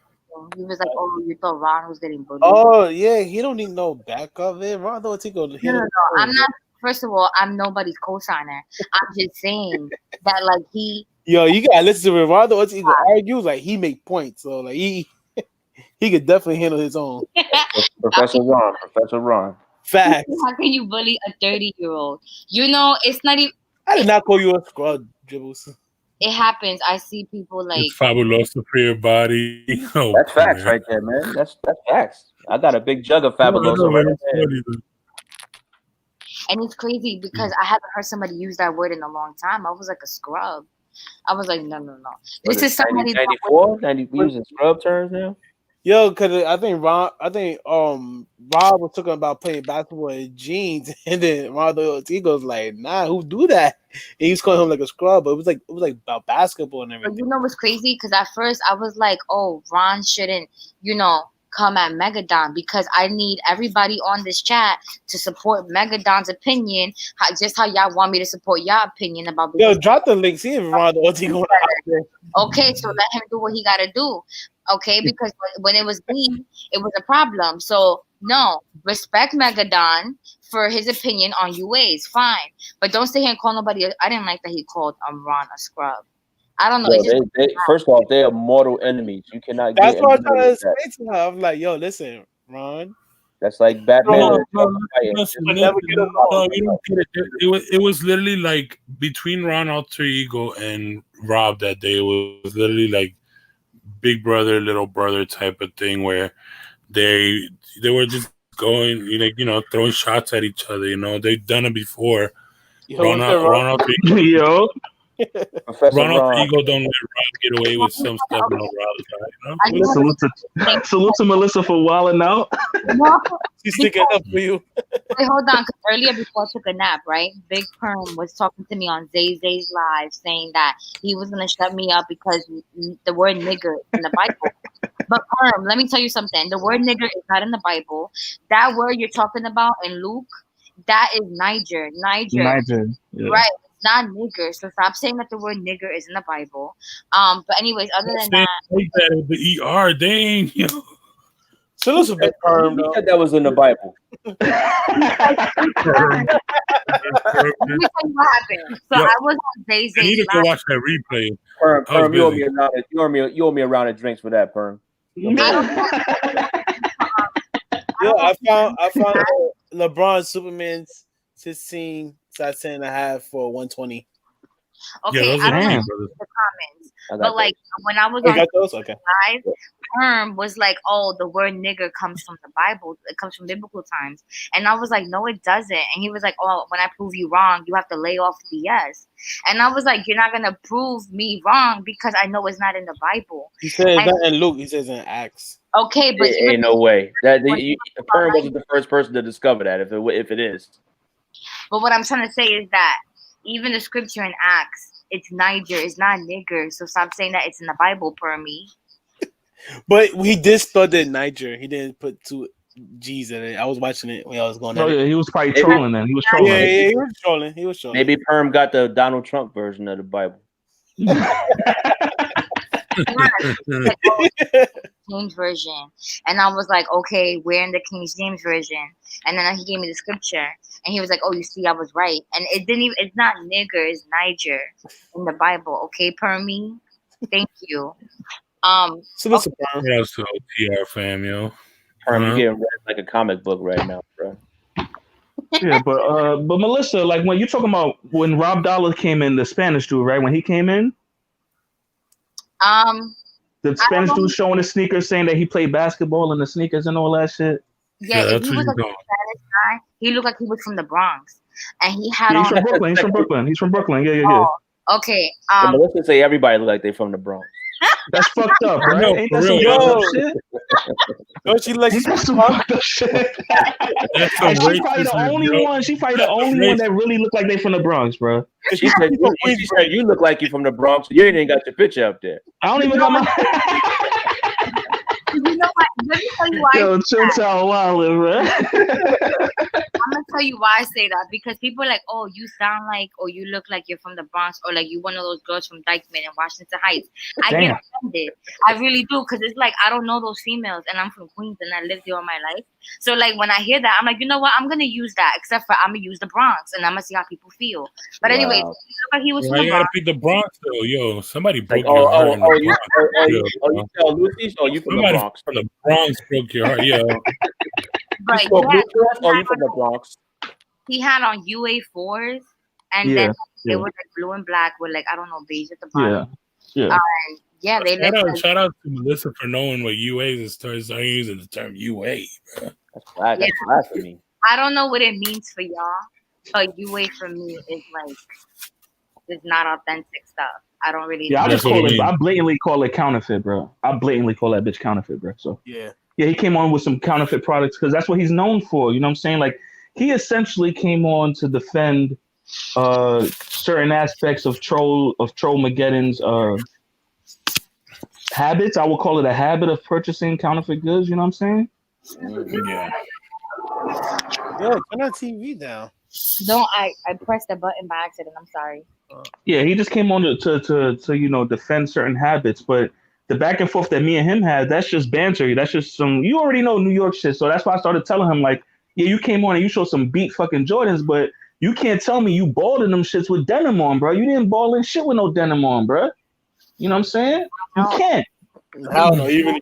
He was like, "Oh, you thought Ron was getting bullied?" Oh yeah, he don't need no back of it. Ron the Alter Ego. No. I'm not. First of all, I'm nobody's co-signer. I'm just saying that, like, he. Yo, you gotta listen to it. Ron the Alter Ego argues like he make points, so like he could definitely handle his own. Professor Ron. Facts. How can you bully a 30-year-old? You know, it's not even. I did not call you a scrub, Dribbles. It happens. I see people like. It's fabuloso for your body. Oh, That's facts man. right there, man. That's facts. I got a big jug of No, Fabuloso right it's there. funny, though. And it's crazy because I haven't heard somebody use that word in a long time. I was like a scrub. I was like, no. This is somebody. 94? 90, we using scrub terms now? Yo, cause I think Rob was talking about playing basketball in jeans, and then Ron the Alter Ego's like, nah, who do that? And he was calling him like a scrub, but it was like about basketball and But everything. you know what's crazy? Because at first I was like, oh, Ron shouldn't, come at Megadon because I need everybody on this chat to support Megadon's opinion, just how y'all want me to support your opinion about. Yo, drop the link. See if Ron the Alter Ego out there. Okay, so let him do what he got to do. Okay, because when it was me, it was a problem. So no, respect Megadon for his opinion on UAs, fine, but don't sit here and call nobody. I didn't like that he called Ron a scrub. I don't know. Yo, It's just, they first off, they are mortal enemies. You cannot That's get what I'm in trying to with that. explain to her. I'm like, yo, listen, Ron. That's like Batman. No, and listen, But never get along. no, you don't get it. It was literally like between Ron Alter Ego and Rob that day. It was literally like big brother, little brother type of thing where they were just going, throwing shots at each other. They've done it before. Yo, Ron what's that, Ron? Alter Ego, Yo, Professor Ron Alter Ron. Ego don't let Rob get away with some stuff on Rob's side. I just salute to Melissa for wilding out. no, She's sticking up for you. wait, hold on. 'Cause earlier, before I took a nap, right? Big Perm was talking to me on Zay's live, saying that he was gonna shut me up because the word nigger is in the Bible. But Perm, let me tell you something. The word nigger is not in the Bible. That word you're talking about in Luke, that is Niger. Yeah. Right? It's not nigger. So stop saying that the word nigger is in the Bible. But anyways, other than that, Like that with the ER, dang, yo. She looks a bit firm He though. said that was in the Bible. let me tell you what happened. So Yo, I was on Zay's I need to go live. watch that replay. Perm, I was Perm, you owe busy. me a round. You owe me a round of drinks for that, Perm. Yo, I found LeBron Superman's 16/10.5 for 120. Okay, Yeah, those I are don't know cheap, the brothers. comments, I got but like when I was Oh, you on got those? Okay. live, Perm was like, "Oh, the word nigger comes from the Bible. It comes from biblical times." And I was like, "No, it doesn't." And he was like, "Oh, when I prove you wrong, you have to lay off BS." And I was like, "You're not gonna prove me wrong because I know it's not in the Bible." He said it's not in Luke. He says in Acts. Okay, but It ain't no way. Perm wasn't the first person to discover that. If it is, But what I'm trying to say is that, even the scripture in Acts, it's Niger, it's not nigger. So stop saying that it's in the Bible, per me. But he did start in Niger. He didn't put 2 G's in it. I was watching it when I was going. Oh at it. yeah, he was probably trolling then. He was trolling. Yeah, he was trolling. He was trolling. Maybe Perm got the Donald Trump version of the Bible. James version, and I was like, okay, we're in the King James version, and then he gave me the scripture, and he was like, oh, you see, I was right, and it didn't even. It's not nigger, it's Niger in the Bible. Okay, per me, thank you. So listen, Perm. What else to OTR fam, yo? Perm, you getting read like a comic book right now, bro. Yeah, but Melissa, like when you're talking about when Rob Dollar came in, the Spanish dude, right? When he came in, the Spanish dude showing his sneakers, saying that he played basketball in the sneakers and all that shit. Yeah, if he was like a Spanish guy, he looked like he was from the Bronx, and he had Yeah, on. he's from Brooklyn. He's from Brooklyn. He's from Brooklyn. Yeah. Oh, okay. So Melissa say everybody look like they from the Bronx. That's fucked up, right? No, Ain't for that some real. fucked up shit? Don't she like Ain't that some fucked up shit? That's some And she probably the racism, only bro. one. She probably the only one that really look like they from the Bronx, bro. She said you look like you from the Bronx. You ain't got your picture up there. I don't even got my. You know what? Let me tell you why. Yo, chill out, wildin', bro. I'm gonna tell you why I say that, because people are like, oh, you sound like, or you look like you're from the Bronx, or like you one of those girls from Dykeman and Washington Heights. I Damn. get offended. I really do, because it's like I don't know those females, and I'm from Queens and I lived here all my life. So like when I hear that, I'm like, you know what? I'm gonna use that, except for I'm gonna use the Bronx, and I'm gonna see how people feel. But anyways, he looked like he was Why from you the gotta Bronx. pick the Bronx though? Yo, somebody broke Like, your heart. you tell Lucy's, or you from the Somebody Bronx? from the Bronx broke your heart, yo. But You spoke yeah, blue to us, or you from the Bronx? he had on UA4s, and Yeah, then yeah. it was like blue and black with like I don't know, beige at the bottom. Yeah. Yeah, they look like, Shout out to Melissa for knowing what UA is. Starting using the term UA, bro. That's blasphemy. I don't know what it means for y'all, but UA for me is like it's not authentic stuff. I don't really. Yeah, I know. just call it. I blatantly call it counterfeit, bro. I blatantly call that bitch counterfeit, bro. So Yeah. he came on with some counterfeit products because that's what he's known for. You know what I'm saying? Like he essentially came on to defend certain aspects of Trollmageddon's habits. I would call it a habit of purchasing counterfeit goods. You know what I'm saying? Yeah. Yo, turn that TV down. Don't I pressed the button by accident. I'm sorry. Yeah, he just came on to defend certain habits, but the back and forth that me and him had, that's just banter. That's just some, you already know New York shit. So that's why I started telling him, like, yeah, you came on and you showed some beat fucking Jordans, but you can't tell me you balled in them shits with denim on, bro. You didn't ball in shit with no denim on, bro. You know what I'm saying? You can't. I don't know, even.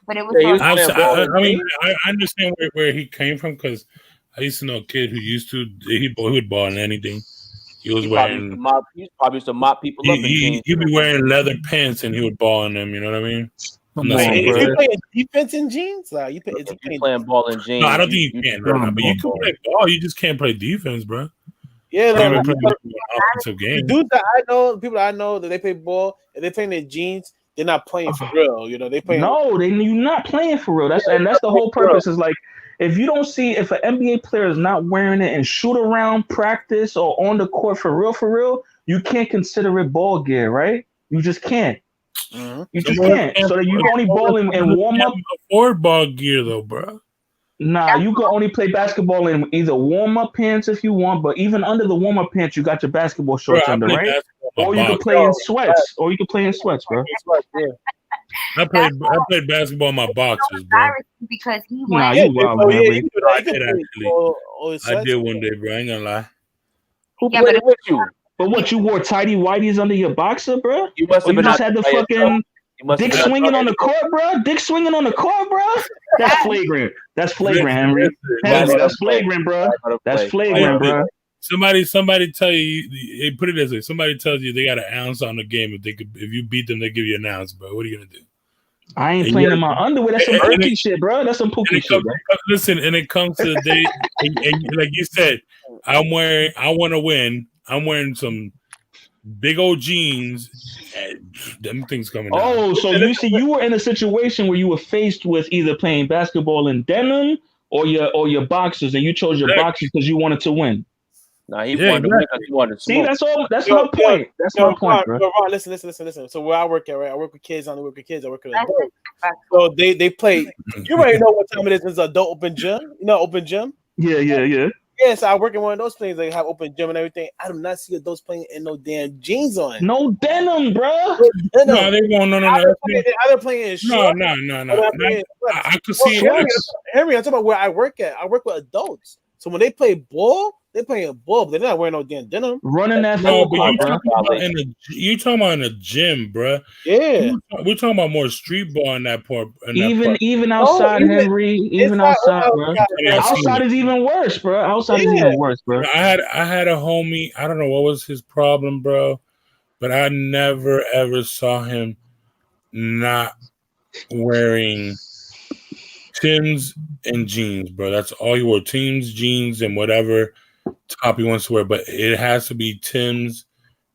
But it was. I understand where he came from, because I used to know a kid who used to he would ball in anything. He was wearing. He probably used to mop people up. He'd be wearing leather pants and he would ball in them. You know what I mean? If you play defense in jeans, like you playing ball in jeans. No, I don't think you can. But you can play ball. You just can't play defense, bro. Yeah, like, offensive game. Dudes that I know, people that I know that they play ball and they play in their jeans, they're not playing for real. You know, they play. No, you're not playing for real. That's the whole purpose. Is like if you don't see if an NBA player is not wearing it in shoot around, practice, or on the court for real, you can't consider it ball gear, right? You just can't. Mm-hmm. You just can't. So that you can only ball in warm up. Or ball gear though, bro. Nah, you can only play basketball in either warm up pants if you want, but even under the warm up pants, you got your basketball shorts under, right? Or you can play in sweats. Or you can play in sweats, bro. I played basketball in my boxers, bro. Because he nah, you wild, man. I did actually. I did one day, bro. I ain't gonna lie. Who played with you? But what, you wore tighty whities under your boxer, bro? You must have just had the fucking dick swinging on the court, bro. Dick swinging on the court, bro. That's flagrant. That's flagrant, Henry. That's flagrant, bro. That's flagrant, bro. Somebody tell you, put it this way. Somebody tells you they got an ounce on the game. If you beat them, they give you an ounce, bro. What are you gonna do? I ain't playing in my underwear. That's some pookie shit, bro. That's some pookie shit, bro. Listen, and it comes to the day, and like you said, I want to win. I'm wearing some big old jeans. Them things coming down. Oh, so you were in a situation where you were faced with either playing basketball in denim or your boxers, and you chose your boxers because you wanted to win. Nah, he Yeah, wanted to win because he wanted to See, smoke. that's all. That's Yo, my point. That's my point, Ron, bro. Ron, listen. So where I work at, right? I work with kids. I don't work with kids. I work with That's adults. disrespectful. So they play. You already know what time it is. It's adult open gym. You know, open gym. Yeah. Yeah, so I work in one of those things. They have open gym and everything. I do not see adults playing in no damn jeans on. No denim, bro. No, they won't. No. Either playing in No. shorts. I could see it. Henry, I'm talking about where I work at. I work with adults. So when they play ball, they playing ball, but they're not wearing no damn denim. Running that No, full but court, you bro. talking about in a gym, bro. Yeah. We're talking about more street ball in that part. Even outside, even- Henry. Even outside, bro. Outside is even worse, bro. Outside is even worse, bro. I had a homie. I don't know what was his problem, bro, but I never ever saw him not wearing Timbs and jeans, bro. That's all he wore. Timbs, jeans, and whatever top he wants to wear. But it has to be Timbs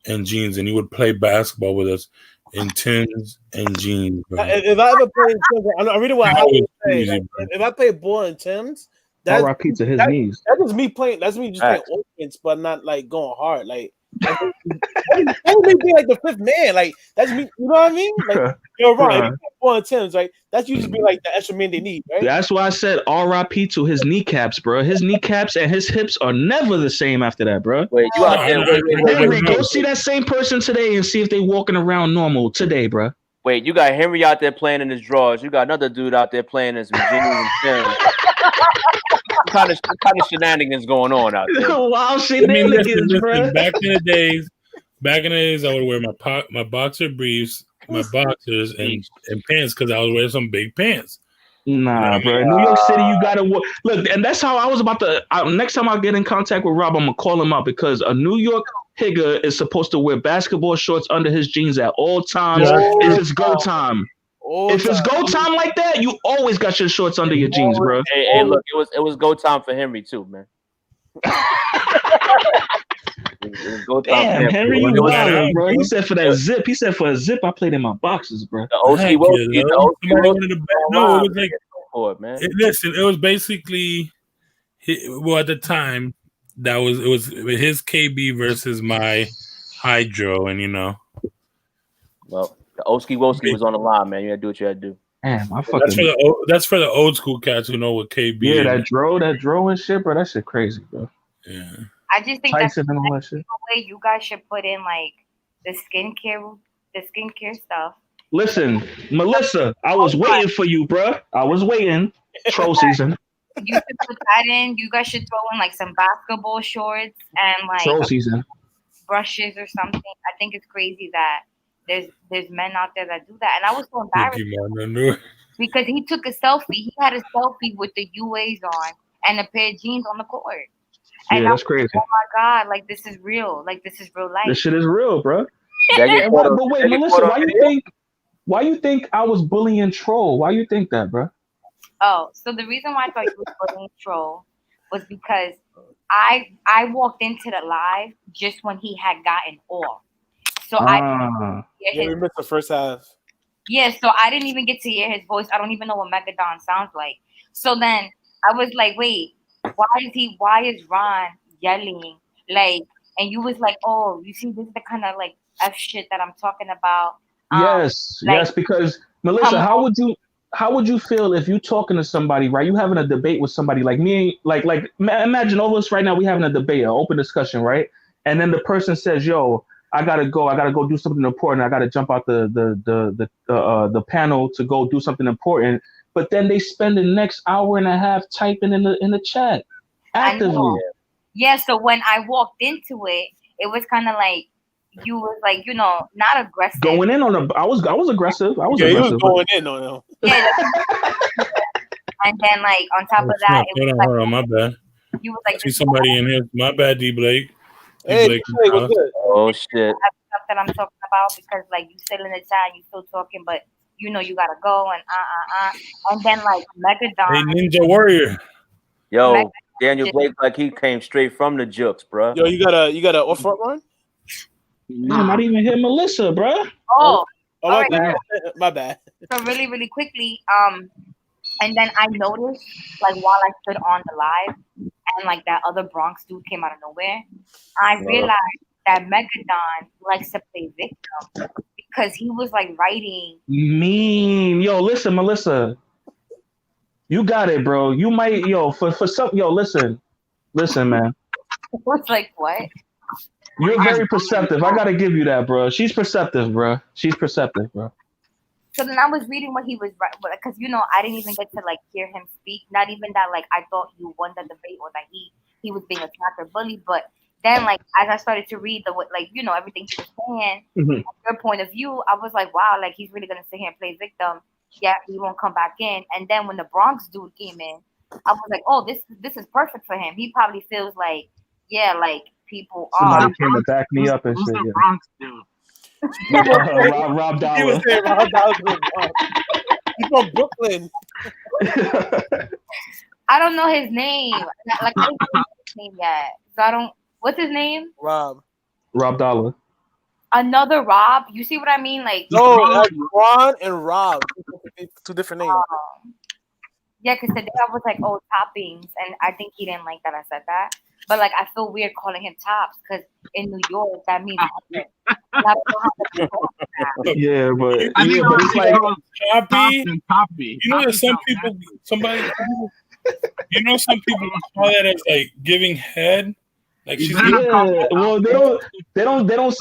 and jeans. And he would play basketball with us in Timbs and jeans, bro. If I ever play in Timbs, I really what I That was would say. crazy, Like, bro. if I play ball in Timbs, that's R.I.P. to his knees. That's just me playing. That's me just playing offense, but not like going hard. Like that's me being like the fifth man. Like that's me. You know what I mean? Like you're wrong. If you play ball in Timbs, right? That's you just be like the extra man they need, right? That's why I said R.I.P. to his kneecaps, bro. His kneecaps and his hips are never the same after that, bro. Wait, you out there? Henry, go see that same person today and see if they walking around normal today, bro. Wait, you got Henry out there playing in his drawers. You got another dude out there playing in some jeans and Timbs. What kind of shenanigans going on out there? Wild shenanigans, bro. Back in the days, I would wear my boxer briefs, my boxers, and pants because I was wearing some big pants. Nah, bro. New York City, you gotta look, and that's how I was about to. Next time I get in contact with Rob, I'm gonna call him out because a New York Higger is supposed to wear basketball shorts under his jeans at all times. If it's go time. If it's go time like that, you always got your shorts under your jeans, bro. Hey, look, it was go time for Henry too, man. Damn, Henry, you wild, bro. He said for that zip. He said for a zip, I played in my boxes, bro. The OC Listen, it was basically at the time it was his KB versus my Hydro, and well, the Oski Woski was on the line, man. You had to do what you had to do. Damn, that's for the old school cats who know what KB is. Yeah, that dro and shit, bro. That shit crazy, bro. Yeah. I just think that's and all that shit. the way you guys should put in like the skincare stuff. Listen, Melissa, I was waiting for you, bro. I was waiting. Troll season. You should put that in. You guys should throw in like some basketball shorts and like Troll season. brushes or something. I think it's crazy that there's men out there that do that, and I was so embarrassed because he took a selfie. He had a selfie with the UAs on and a pair of jeans on the court. And yeah, that's crazy. Oh my god! Like this is real. Like this is real life. This shit is real, bro. But wait, Melissa, why you think I was bullying Troll? Why you think that, bro? Oh, so the reason why I thought you were bullying Troll was because I walked into the live just when he had gotten off. So we missed the first half. Yeah, so I didn't even get to hear his voice. I don't even know what Megadon sounds like. So then I was like, wait, why is Ron yelling? Like, and you was like, oh, you see, this is the kind of like F shit that I'm talking about. Yes, because Melissa, how would you feel if you talking to somebody, right? You having a debate with somebody like me, like imagine all of us right now, we having a debate, an open discussion, right? And then the person says, yo, I gotta go do something important. I gotta jump out the panel to go do something important. But then they spend the next hour and a half typing in the chat actively. Yeah. So when I walked into it, it was kind of like you was like, not aggressive. Going in on I was aggressive. I was aggressive. He was going in on him. Yeah. And then like on top of that, it was hold on, my bad. You was like, see somebody in here. My bad, D Blake. Hey, D Blake was good. Oh shit. Stuff that I'm talking about because like you still in the chat, you still talking, but you gotta go and and then like Megadon. Hey, Ninja Warrior. Yo, Daniel Blake, like he came straight from the jukes, bro. Yo, you got a off front run? Man, not even hit Melissa, bro. Oh, my bad. My bad. So really, really quickly, and then I noticed, like while I stood on the live, and like that other Bronx dude came out of nowhere, I realized that Megadon likes to play victim because he was like writing. Mean. Yo, listen, Melissa. You got it, bro. You might, for some, listen, man. Was like, what? You're very perceptive. I gotta give you that, bro. She's perceptive, bro. So then I was reading what he was writing, because I didn't even get to like hear him speak. Not even that like I thought you won the debate or that he was being attacked or bullied, but then like as I started to read everything he was saying, from your point of view, I was like, wow, like he's really gonna sit here and play victim. Yeah, he won't come back in. And then when the Bronx dude came in, I was like, oh, this is perfect for him. He probably feels like, yeah, like people Somebody came to back me up and shit. The Bronx dude? Rob He was Dollar. saying Rob Dollar. He's from Brooklyn. I don't know his name. Like I don't know his name yet. So I don't. What's his name? Rob Dollar. Another Rob. You see what I mean? Like no, that's Ron and Rob. Two different names. Yeah, because today I was like, oh, toppings, and I think he didn't like that I said that. But like, I feel weird calling him tops because in New York that means nothing. Yeah, but it's like Toppy. that some people, some people call that as like giving head. Like she's well, they don't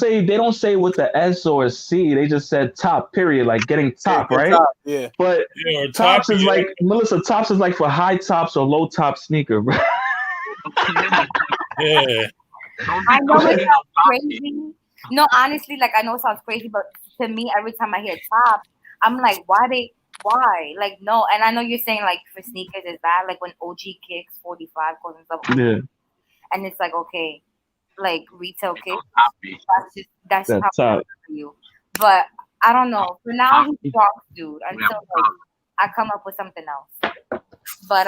say with the S or a C. They just said top. Period. Like getting top, right? Top, yeah. But tops is like Melissa. Tops is like for high tops or low top sneaker, bro. Yeah. I know it sounds crazy. No, honestly, like I know it sounds crazy, but to me, every time I hear top, I'm like, why? Like, no. And I know you're saying like for sneakers is bad. Like when OG Kicks 45 calls himself OG. Yeah. And it's like, okay, like retail kicks. That's That's how top. for you. But I don't know. For now, he's Bronx dude until like, I come up with something else. But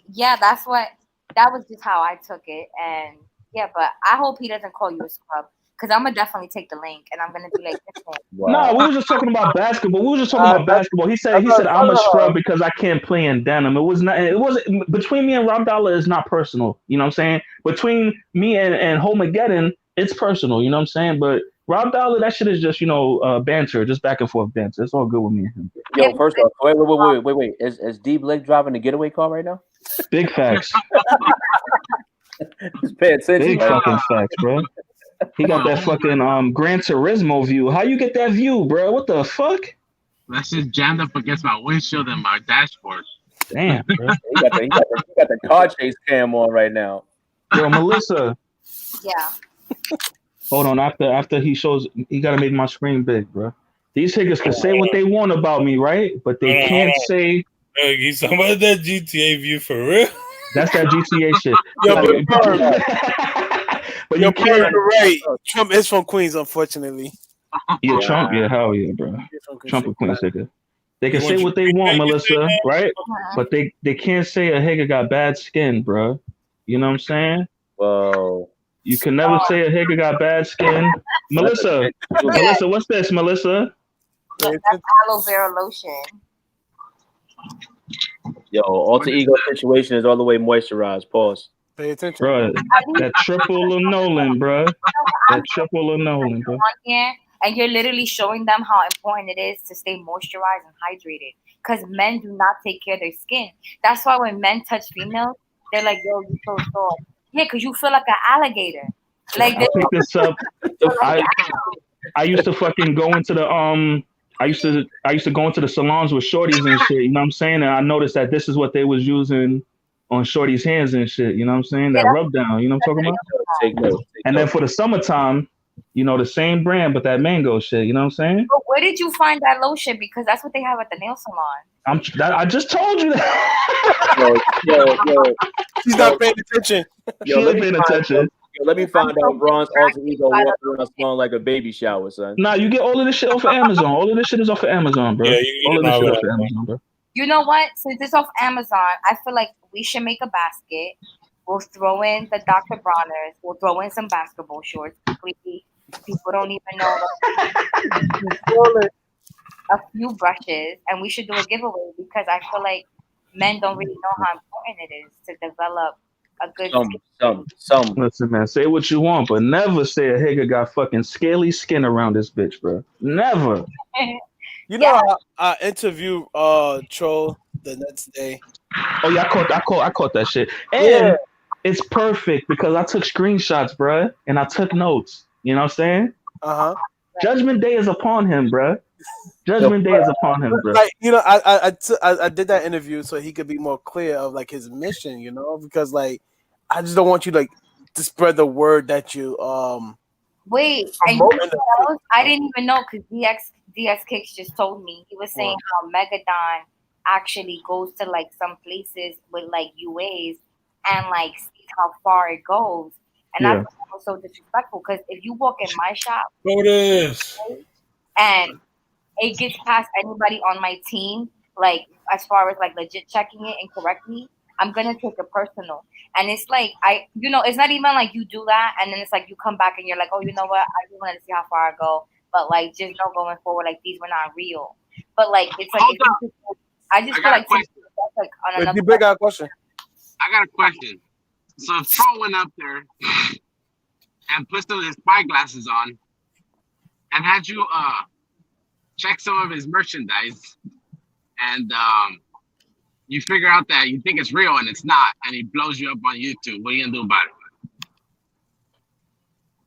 yeah, that was just how I took it. And yeah, but I hope he doesn't call you a scrub. Because I'm gonna definitely take the link and I'm gonna be like, No, we were just talking about basketball. He said I'm a scrub because I can't play in denim. It wasn't between me and Rob Dollar is not personal. You know what I'm saying? Between me and Homageddon, it's personal, you know what I'm saying? But Rob Dollar, that shit is just, banter, just back and forth banter. It's all good with me and him. Yo, first off, wait. Is D Blake driving the getaway car right now? Big facts. Just pay attention. Big fucking facts, bro. He got that fucking Gran Turismo view. How you get that view, bro? What the fuck? That's just jammed up against my windshield and my dashboard. Damn, bro. He got the car chase cam on right now. Yo, Melissa. Yeah. Hold on. After he shows, he gotta make my screen big, bro. These niggas can say what they want about me, right? But they can't say. He's talking about that GTA view for real. That's that GTA shit. But you can't. Right. Trump is from Queens, unfortunately. Yeah, Trump. Yeah, hell yeah, bro. Trump and Queens nigga. They can say what they want, Melissa, right? But they can't say a nigga got bad skin, bro. You know what I'm saying? Whoa. You can never say a nigga got bad skin. Melissa, what's this, Melissa? That's aloe vera lotion. Yo, alter ego situation is all the way moisturized. Pause. Pay attention, bro. That triple linoleum, bro. That triple linoleum, bro. And you're literally showing them how important it is to stay moisturized and hydrated. Because men do not take care of their skin. That's why when men touch females, they're like, "Yo, you so soft." Yeah, because you feel like an alligator. Like I picked this up. I used to fucking go into the I used to go into the salons with shorties and shit, you know what I'm saying? And I noticed that this is what they was using on shorties' hands and shit, you know what I'm saying? That rub down, you know what I'm talking about? Take note. And then for the summertime, the same brand, but that mango shit, you know what I'm saying? But where did you find that lotion? Because that's what they have at the nail salon. I just told you that. Yo. She's not paying attention. She ain't paying attention. Let me find out Bron's alter ego walking around smelling like a baby shower, son. Nah, you get all of this shit off of Amazon. All of this shit is off of Amazon, bro. Yeah, all of this shit off of Amazon, bro. You know what? Since it's off Amazon, I feel like we should make a basket. We'll throw in the Dr. Bronner's. We'll throw in some basketball shorts. Completely. People don't even know. A few brushes, and we should do a giveaway because I feel like men don't really know how important it is to develop a good. Some. Listen, man, say what you want, but never say a nigga got fucking scaly skin around this bitch, bro. Never. You know, I interviewed Troll the next day. Oh yeah, I caught that shit. And it's perfect because I took screenshots, bro, and I took notes. You know what I'm saying? Judgment Day is upon him, bro. Judgment Day is upon him, bro. Like, you know, I did that interview so he could be more clear of like his mission, you know, because like I just don't want you like to spread the word that you Wait, and you know what else? I didn't even know because DS Kicks just told me. He was saying how Megadon actually goes to like some places with like UAs and like sees how far it goes. And I thought that was so disrespectful because if you walk in my shop and it gets past anybody on my team, like as far as like legit checking it incorrectly, I'm gonna take it personal. And it's like it's not even like you do that and then it's like you come back and you're like, oh, you know what? I just wanted to see how far I go. But like just know going forward, like these were not real. But like it's like I just feel like that's like on another big question. I got a question. So if Troll went up there and put some of his spyglasses on and had you check some of his merchandise and you figure out that you think it's real and it's not, and he blows you up on YouTube, what are you gonna do about it?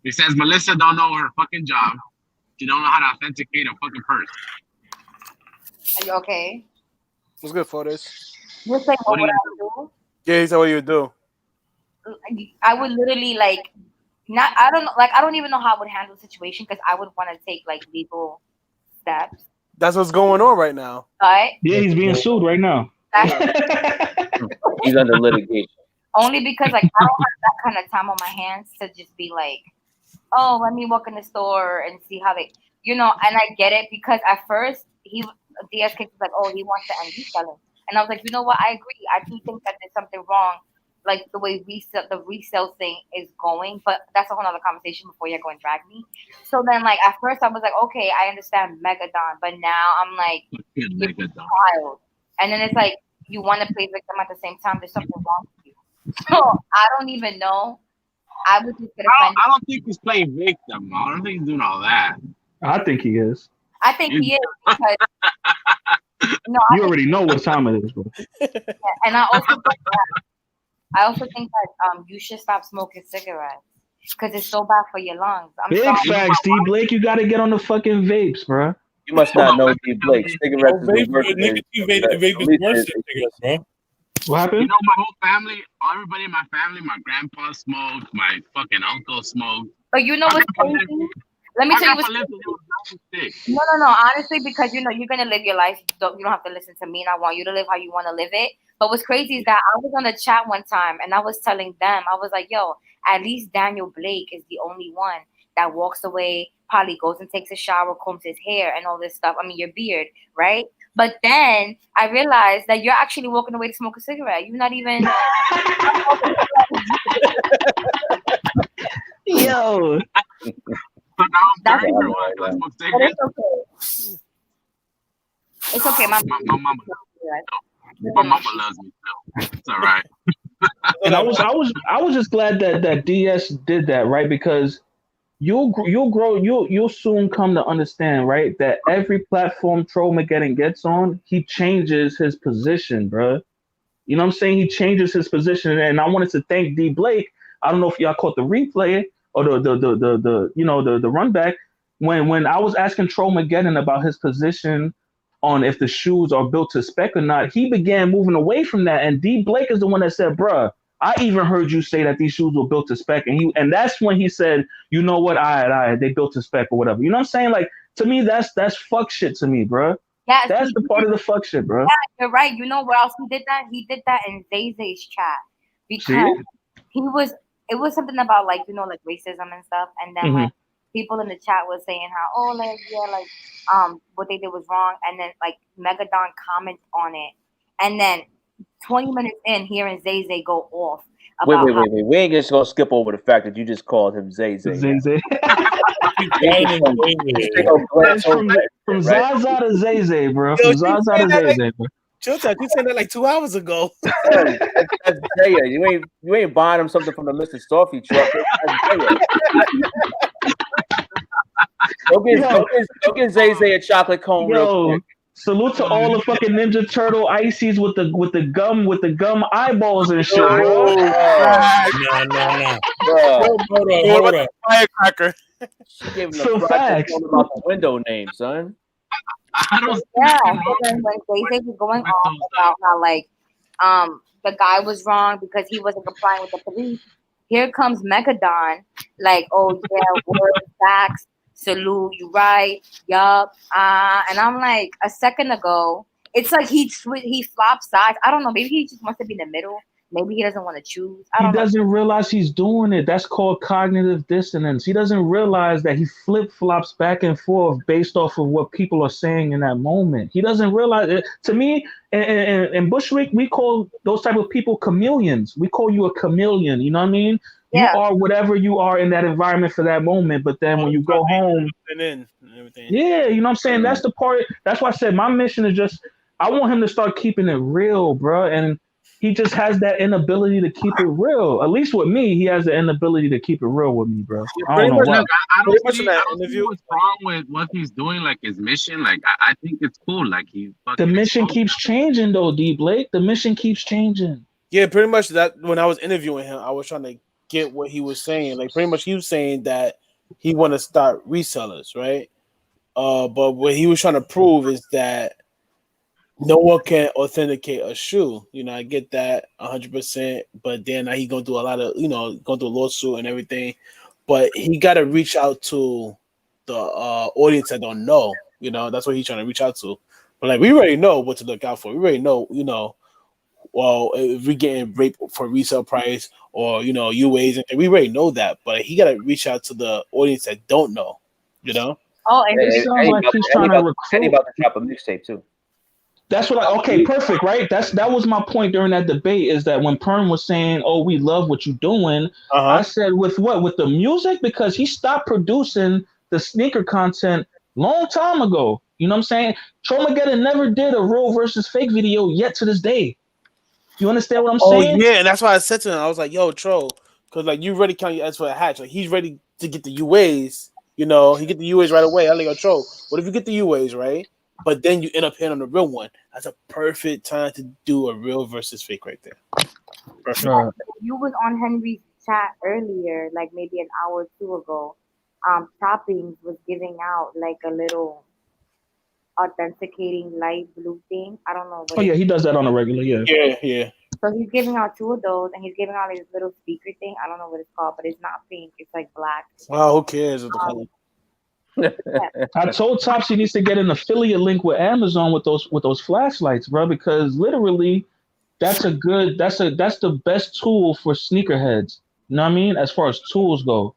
He says Melissa don't know her fucking job. She don't know how to authenticate a fucking purse. Are you okay? What's good for this? You're saying what would I do? Yeah, he said what you would do. I would literally like I don't even know how I would handle the situation because I would want to take like legal steps. That's what's going on right now. Right? Yeah, he's being sued right now. He's under litigation. Only because like I don't have that kind of time on my hands to just be like, oh, let me walk in the store and see how they, and I get it because at first DSK was like, oh, he wants to end reselling, and I was like, you know what, I agree. I do think that there's something wrong, like the way the resale thing is going, but that's a whole other conversation before you're going to drag me. So then, like at first, I was like, okay, I understand Megadon, but now I'm like, wild, and then it's like you want to play victim at the same time. There's something wrong with you. So I don't even know. I would just get offended. I don't think he's playing victim. I don't think he's doing all that. I think he is. I think he is because you already know what time it is, bro. And I also think that you should stop smoking cigarettes because it's so bad for your lungs. Big facts, D Blake. You gotta get on the fucking vapes, bro. You must not know D Blake. Cigarettes is worse than vape is worse than cigarettes, bro. What happened? You know, my whole family, everybody in my family, my grandpa smoked, my fucking uncle smoked. But you know what's crazy? Let me tell you what's crazy. No. Honestly, because you're gonna live your life. You don't have to listen to me, and I want you to live how you want to live it. But what's crazy is that I was on a chat one time, and I was telling them, I was like, "Yo, at least Daniel Blake is the only one that walks away, probably goes and takes a shower, combs his hair, and all this stuff. I mean, your beard, right?" But then I realized that you're actually walking away to smoke a cigarette. You're not even. Yo. That's it's okay. It's okay. My mama loves me still. It's all right. And I was just glad that DS did that, right? Because you'll grow, you'll soon come to understand, right, that every platform Trollmageddon gets on, he changes his position, bro. You know what I'm saying? He changes his position, and I wanted to thank D Blake. I don't know if y'all caught the replay or the run back when I was asking Trollmageddon about his position on if the shoes are built to spec or not. He began moving away from that, and D Blake is the one that said, "Bruh, I even heard you say that these shoes were built to spec," and that's when he said, "You know what? They built to spec or whatever." You know what I'm saying? Like, to me, that's fuck shit to me, bro. Yeah, that's the part of the fuck shit, bro. Yeah, you're right. You know what else he did that? He did that in Zay Zay's chat because it was something about like racism and stuff, and then like people in the chat was saying how what they did was wrong, and then like Megadon comments on it, and then 20 minutes in, hearing Zay Zay go off. Wait. We ain't just gonna skip over the fact that you just called him Zay Zay. Zay Zay. From Zaza to Zay Zay, bro. From Zaza to Zay Zay, bro. Chilltime, you said that like 2 hours ago. That's Jaya. You ain't buying him something from the Mr. Storfy truck. Go get Zay Zay a chocolate cone real Yo, quick. salute to all the fucking Ninja Turtle ices with the gum eyeballs and shit, bro. No. Hold on. Firecracker. She gave him So the facts. about the window name, son. I don't. Yeah, so then when Zay was going off about how like the guy was wrong because he wasn't complying with the police, here comes Megadon, like, oh yeah, word, facts, salute, you right, yup, and I'm like, a second ago, it's like he flopped sides. I don't know, maybe he just wants to be in the middle. Maybe he doesn't want to choose. I He don't know. doesn't realize he's doing it. That's called cognitive dissonance. He doesn't realize that he flip-flops back and forth based off of what people are saying in that moment. He doesn't realize it. To me, in Bushwick, we call those type of people chameleons. We call you a chameleon. You know what I mean? Yeah. You are whatever you are in that environment for that moment. But then when you go home, and everything. yeah, you know what I'm saying? That's the part. That's why I said my mission is just, I want him to start keeping it real, bro. And he just has that inability to keep it real. At least with me, he has the inability to keep it real with me, bro. I don't know why. Look, I Pretty don't much see, in I that don't see interview. what's wrong with what he's doing, like his mission. Like I think it's cool. Like he The fucking mission exposed keeps changing though, D Blake. The mission keeps changing. Yeah, pretty much that when I was interviewing him, I was trying to get what he was saying. Like pretty much he was saying that he want to start resellers, right? But what he was trying to prove is that no one can authenticate a shoe. You know, I get that 100%, but then he gonna do a lot of, going through a lawsuit and everything. But he got to reach out to the audience that don't know. You know, that's what he's trying to reach out to. But like we already know what to look out for. We already know, well, if we're getting raped for resale price or UAs, and we already know that. But he got to reach out to the audience that don't know. You know. Oh, and It sounds like he's trying to And he recruit. about to drop a mixtape too. That's what okay, perfect, right? That was my point during that debate, is that when Perm was saying, "Oh, we love what you're doing," I said, "With what? With the music?" Because he stopped producing the sneaker content long time ago. You know what I'm saying? Tromageddon never did a real versus fake video yet to this day. You understand what I'm saying? Oh yeah, and that's why I said to him, I was like, "Yo, Tro, because like you ready count your eggs for a hatch. Like he's ready to get the UAs. You know, he get the UAs right away. I like, yo, Tro, what if you get the UAs right, but then you end up hitting on the real one? That's a perfect time to do a real versus fake right there. Perfect. You was on Henry's chat earlier, like maybe an hour or two ago. Toppings was giving out like a little authenticating light blue thing. I don't know. Oh yeah, he does that on a regular. Yeah. Yeah. So he's giving out 2 of those, and he's giving out his little speaker thing. I don't know what it's called, but it's not pink. It's like black. Wow, who cares what the color? I told Tops he needs to get an affiliate link with Amazon with those flashlights, bro, because literally that's the best tool for sneakerheads. You know what I mean? As far as tools go,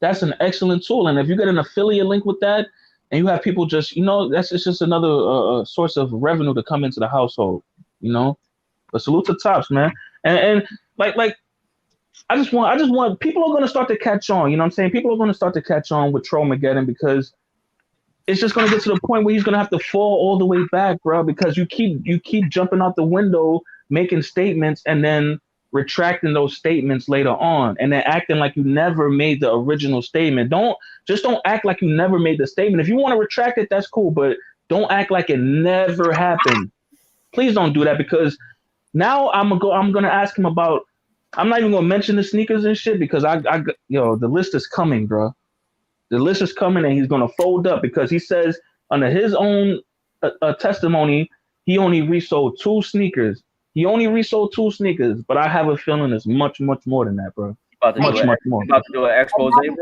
that's an excellent tool. And if you get an affiliate link with that, and you have people just, it's just another source of revenue to come into the household, But salute to Tops, man. And like I just want people are going to start to catch on. You know what I'm saying? People are going to start to catch on with Tromageddon, because it's just going to get to the point where he's going to have to fall all the way back, bro, because you keep jumping out the window, making statements, and then retracting those statements later on, and then acting like you never made the original statement. Don't act like you never made the statement. If you want to retract it, that's cool, but don't act like it never happened. Please don't do that, because now I'm gonna ask him about. I'm not even gonna mention the sneakers and shit, because the list is coming, bro. The list is coming, and he's gonna fold up, because he says under his own testimony he only resold 2 sneakers. He only resold 2 sneakers, but I have a feeling it's much, much more than that, bro. Much more. About to do an expose, bro.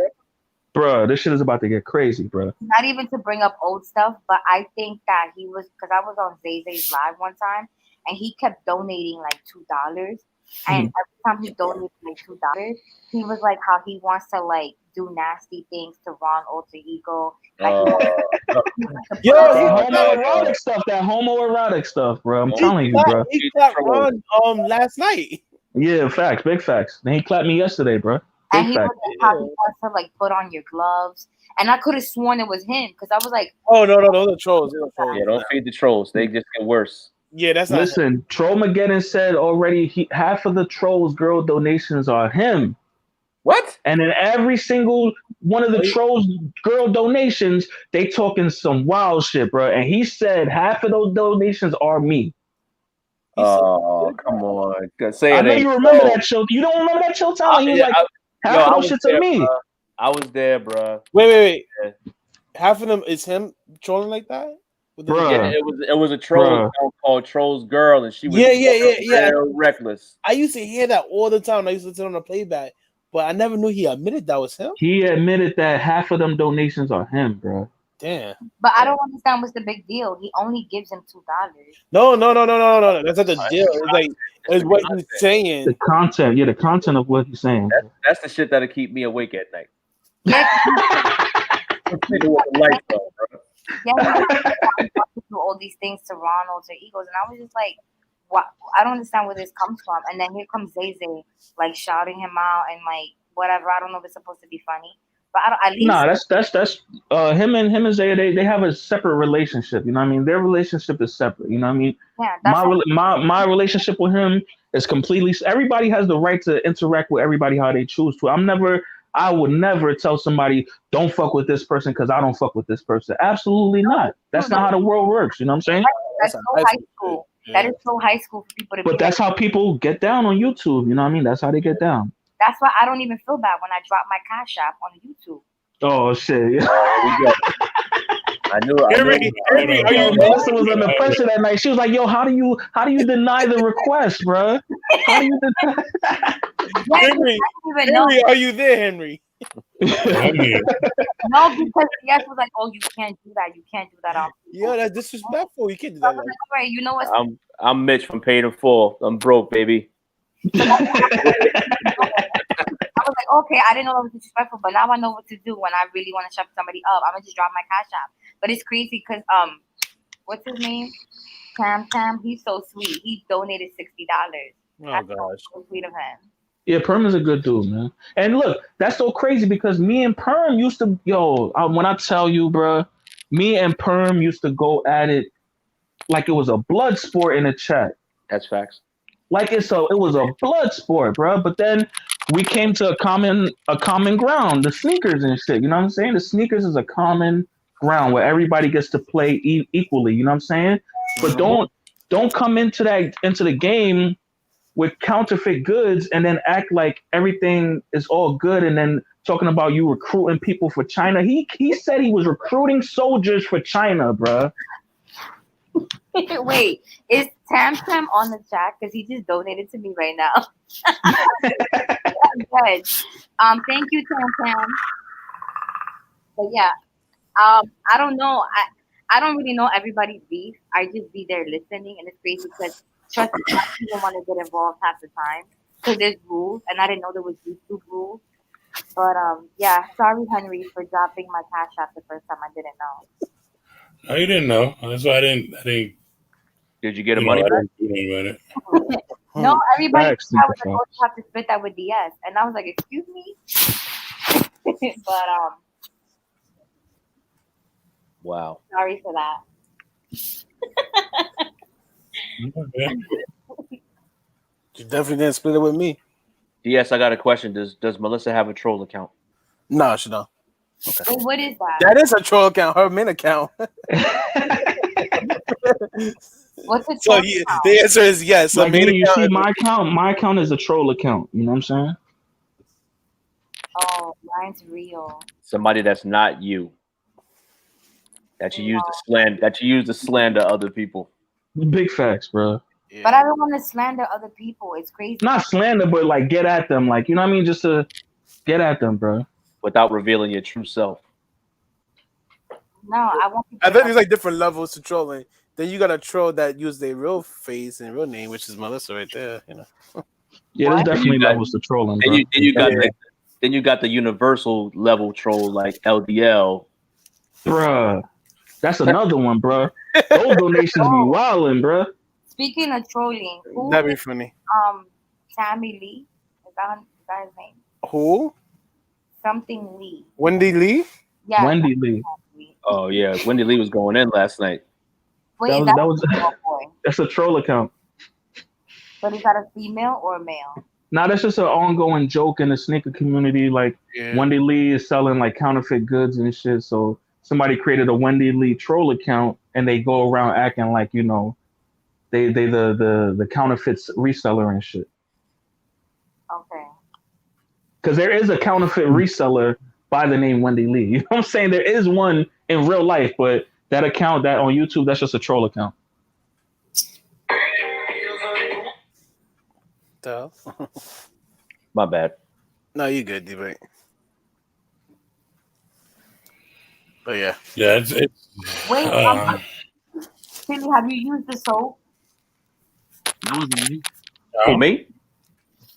Bro, this shit is about to get crazy, bro. Not even to bring up old stuff, but I think that he was, because I was on Zay Zay's live one time, and he kept donating like $2. And every time he donated like $2, he was like how he wants to like do nasty things to Ron Alter Ego. Like, homoerotic stuff. That homoerotic stuff, bro. I'm telling you, bro. He clapped Ron last night. Yeah, facts, big facts. Then he clapped me yesterday, bro. And he was like how he wants to like put on your gloves. And I could have sworn it was him, because I was like, oh no, those are trolls. Yeah, don't feed the trolls. They just get worse. Yeah, that's not him. Listen, Trollmageddon said already half of the Trolls girl donations are him. What? And in every single one of the Trolls girl donations, they talking some wild shit, bro. And he said half of those donations are me. Oh, come on. Say I it know ain't you remember so. that show. You don't remember that show time? He was like, I half of those was shits there, are me. bruh. I was there, bro. Wait. Half of them is him trolling like that? Bruh. Yeah, it was a troll account called Trolls Girl, and she was real reckless. I used to hear that all the time. I used to sit on the playback, but I never knew he admitted that was him. He admitted that half of them donations are him, bro. Damn. But I don't understand what's the big deal. He only gives him $2. No. That's not the deal. It's like it's what he's saying. The content, the content of what he's saying. That's the shit that'll keep me awake at night. Yeah. Lights on, bro. Yeah, do all these things to Ronald, to Egos, and I was just like, "What? I don't understand where this comes from." And then here comes Zay Zay, like shouting him out and like whatever. I don't know if it's supposed to be funny, but I don't. At least that's him and Zay. They have a separate relationship. You know what I mean? Their relationship is separate. You know what I mean? Yeah, my relationship with him is completely. Everybody has the right to interact with everybody how they choose to. I would never tell somebody don't fuck with this person because I don't fuck with this person. Absolutely not. That's not how the world works. You know what I'm saying? That's so high school. Yeah. That is so high school for people to. But that's how people get down on YouTube. You know what I mean? That's how they get down. That's why I don't even feel bad when I drop my Cash App on YouTube. Oh shit! I knew. Melissa was under pressure that night. She was like, "Yo, how do you deny the request, bro? How do you deny?" Henry, are you there, Henry? No, because yes was like, "Oh, you can't do that. You can't do that." Yo, that's disrespectful. You can't do that. Like, all right, you know what? I'm Mitch from Paid in Full. I'm broke, baby. I was like, okay, I didn't know that was disrespectful, but now I know what to do when I really want to shut somebody up. I'm gonna just drop my Cash App. But it's crazy because what's his name? Tam. He's so sweet. He donated $60. Oh gosh, so sweet of him. Yeah, Perm is a good dude, man. And look, that's so crazy because me and Perm used to, when I tell you, bro, me and Perm used to go at it like it was a blood sport in the chat. That's facts. Like it was a blood sport, bro. But then we came to a common ground, the sneakers and shit. You know what I'm saying? The sneakers is a common ground where everybody gets to play equally. You know what I'm saying? But don't come into the game with counterfeit goods and then act like everything is all good and then talking about you recruiting people for China. He said he was recruiting soldiers for China, bro. Wait, is Tam on the chat? Because he just donated to me right now. Good. Thank you, Tam. But yeah, I don't know. I don't really know everybody's beef. I just be there listening, and it's crazy because trust me, I don't even want to get involved half the time because there's rules, and I didn't know there was YouTube rules. But yeah, sorry, Henry, for dropping my Cash App the first time. I didn't know. No, you didn't know. That's why I didn't. Did you get a money back? No, everybody was like, oh, you have to split that with DS, and I was like, excuse me. But wow. Sorry for that. You definitely didn't split it with me. DS, I got a question. Does Melissa have a troll account? No, she don't. Okay. Wait, what is that? That is a troll account. Her main account. What's a troll account? The answer is yes. Like you see, my account is a troll account. You know what I'm saying? Oh, mine's real. Somebody that's not you. That you use to slander other people. Big facts, bro. Yeah. But I don't want to slander other people. It's crazy. Not slander, but like get at them. Like, you know what I mean? Just to get at them, bro. Without revealing your true self. No, I think there's like different levels to trolling. Then you got a troll that use their real face and real name, which is Melissa right there. You know. Yeah, there's definitely levels to trolling. Bro. Then you got the universal level troll like LDL. Bruh. That's another one, bro. Those donations be wildin', bro. Speaking of trolling, that'd be funny. Tammy Lee, is that his name? Who? Something Lee. Wendy Lee? Yeah. Wendy Lee. Oh yeah, Wendy Lee was going in last night. Wait, That is was that that was a girl or boy? that's a troll account. But is that a female or a male? Now that's just an ongoing joke in the sneaker community. Like Yeah. Wendy Lee is selling like counterfeit goods and shit. So somebody created a Wendy Lee troll account and they go around acting like, you know, they the counterfeit reseller and shit. Okay. Because there is a counterfeit reseller by the name Wendy Lee. You know what I'm saying? There is one in real life, but that account that on YouTube, that's just a troll account. So, My bad. no, you good, D-Bay. But yeah. Yeah, it's Wait, um, Chili, have you used the soap? That was me. Who, me?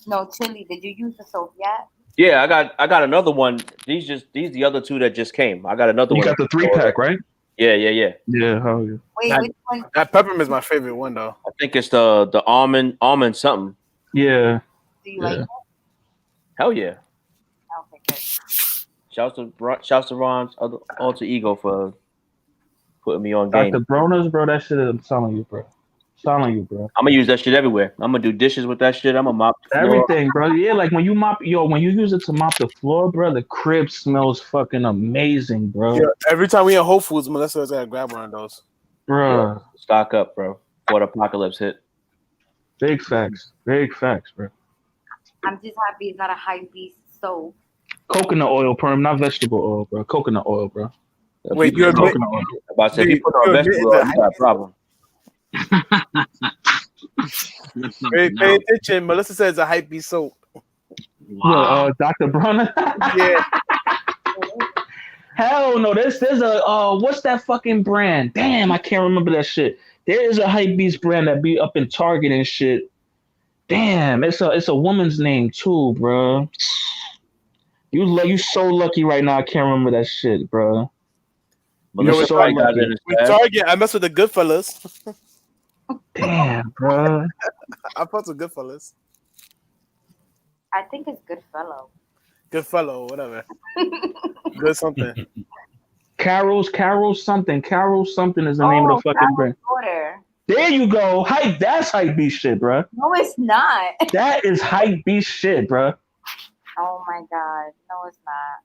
No, Chili, did you use the soap yet? Yeah, I got another one. These the other two that just came. I got another You one. got the 3-pack, right? Yeah. Yeah, hell yeah. Wait, That- which one? That peppermint is my favorite one, though. I think it's the almond something. Yeah. Do you like Yeah. it? Hell yeah. Okay, good. Shouts to Ron's other alter ego for putting me on game. Dr. Bronas, bro, that shit, I'm telling you, bro. Telling you, bro. I'm gonna use that shit everywhere. I'm gonna do dishes with that shit. I'm gonna mop the floor. Everything, bro. Yeah, like when you when you use it to mop the floor, bro, the crib smells fucking amazing, bro. Yeah, every time we in Whole Foods, Melissa's gotta grab one of those. Bro, Yeah. Stock up, bro. Before the apocalypse hit. big facts, bro. I'm just happy it's not a high beast soap. Coconut oil, perm, not vegetable oil, bro. Coconut oil, bro. Wait, If you you admit- Coconut oil. about to say, if you put on you admit vegetable oil, that- you got a problem. That's something Pay else. attention. Melissa says a hype beast soap. Wow. Dr. Brona. Yeah. Hell no, there's a what's that fucking brand? Damn, I can't remember that shit. There is a hype beast brand that be up in Target and shit. Damn, it's a woman's name too, bro. You so lucky right now. I can't remember that shit, bro. Melissa so probably got lucky. it in his We bag. Target. I mess with the Goodfellas. Damn, bro. I fuck with Goodfellas. I think it's Goodfellow. Goodfellow, whatever. Good something. Carol's something. Carol something is the name of the fucking Carol's brand. daughter. There you go. Hype. That's hype beast shit, bro. No, it's not. That is hype beast shit, bro. Oh my god. No, it's not.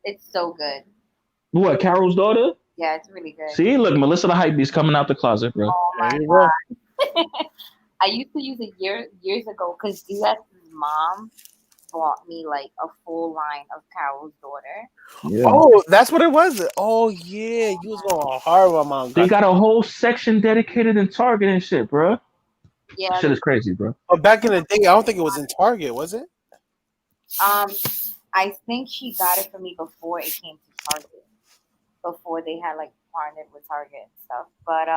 It's so good. What? Carol's daughter? Yeah, it's really good. See, look, Melissa the hype beast coming out the closet, bro. Oh my There you go. god. I used to use it years ago because GS's mom bought me like a full line of Carol's daughter. Yeah. Oh, that's what it was. Oh yeah, you was going hard with my They got a whole section dedicated in Target and shit, bro. Yeah. Shit is crazy, bro. But back in the day, I don't think it was in Target, was it? I think she got it for me before it came to Target. Before they had like partnered with Target and stuff. But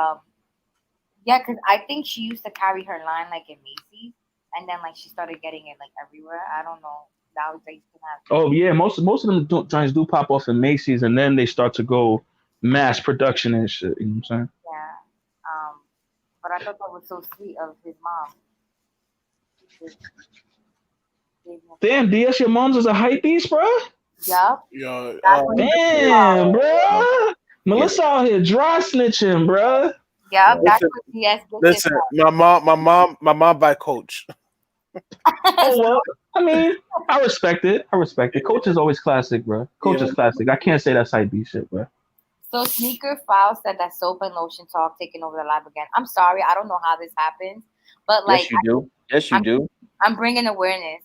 yeah, because I think she used to carry her line like in Macy's, and then like she started getting it like everywhere. I don't know. Now they can have. Oh yeah, most of them joints do pop off in Macy's, and then they start to go mass production and shit. You know what I'm saying? Yeah. But I thought that was so sweet of his mom. Damn, DS, your mom's is a hype beast, bro. Yup. Yo, Damn, bro. Melissa out here dry snitching, bro. Yup. That's Listen, what DS did. listen, my mom by Coach. Oh well, I mean, I respect it. Coach is always classic, bro. Coach Yeah. is classic. I can't say that's hype beast shit, bro. So Sneaker File said that soap and lotion talk taking over the live again. I'm sorry, I don't know how this happened, but like Yes, you do. Yes, you do. I'm bringing awareness.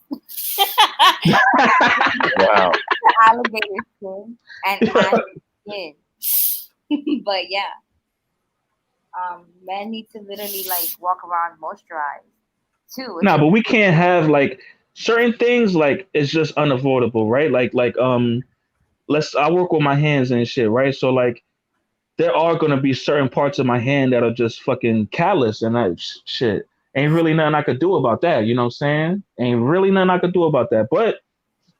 Wow. Alligator skin and animal skin. But yeah, men need to literally like walk around moisturized too. Nah, but we can't have like certain things like it's just unavoidable, right? Like I work with my hands and shit, right? So like there are gonna be certain parts of my hand that are just fucking callous and shit. Ain't really nothing I could do about that, you know what I'm saying? Ain't really nothing I could do about that. But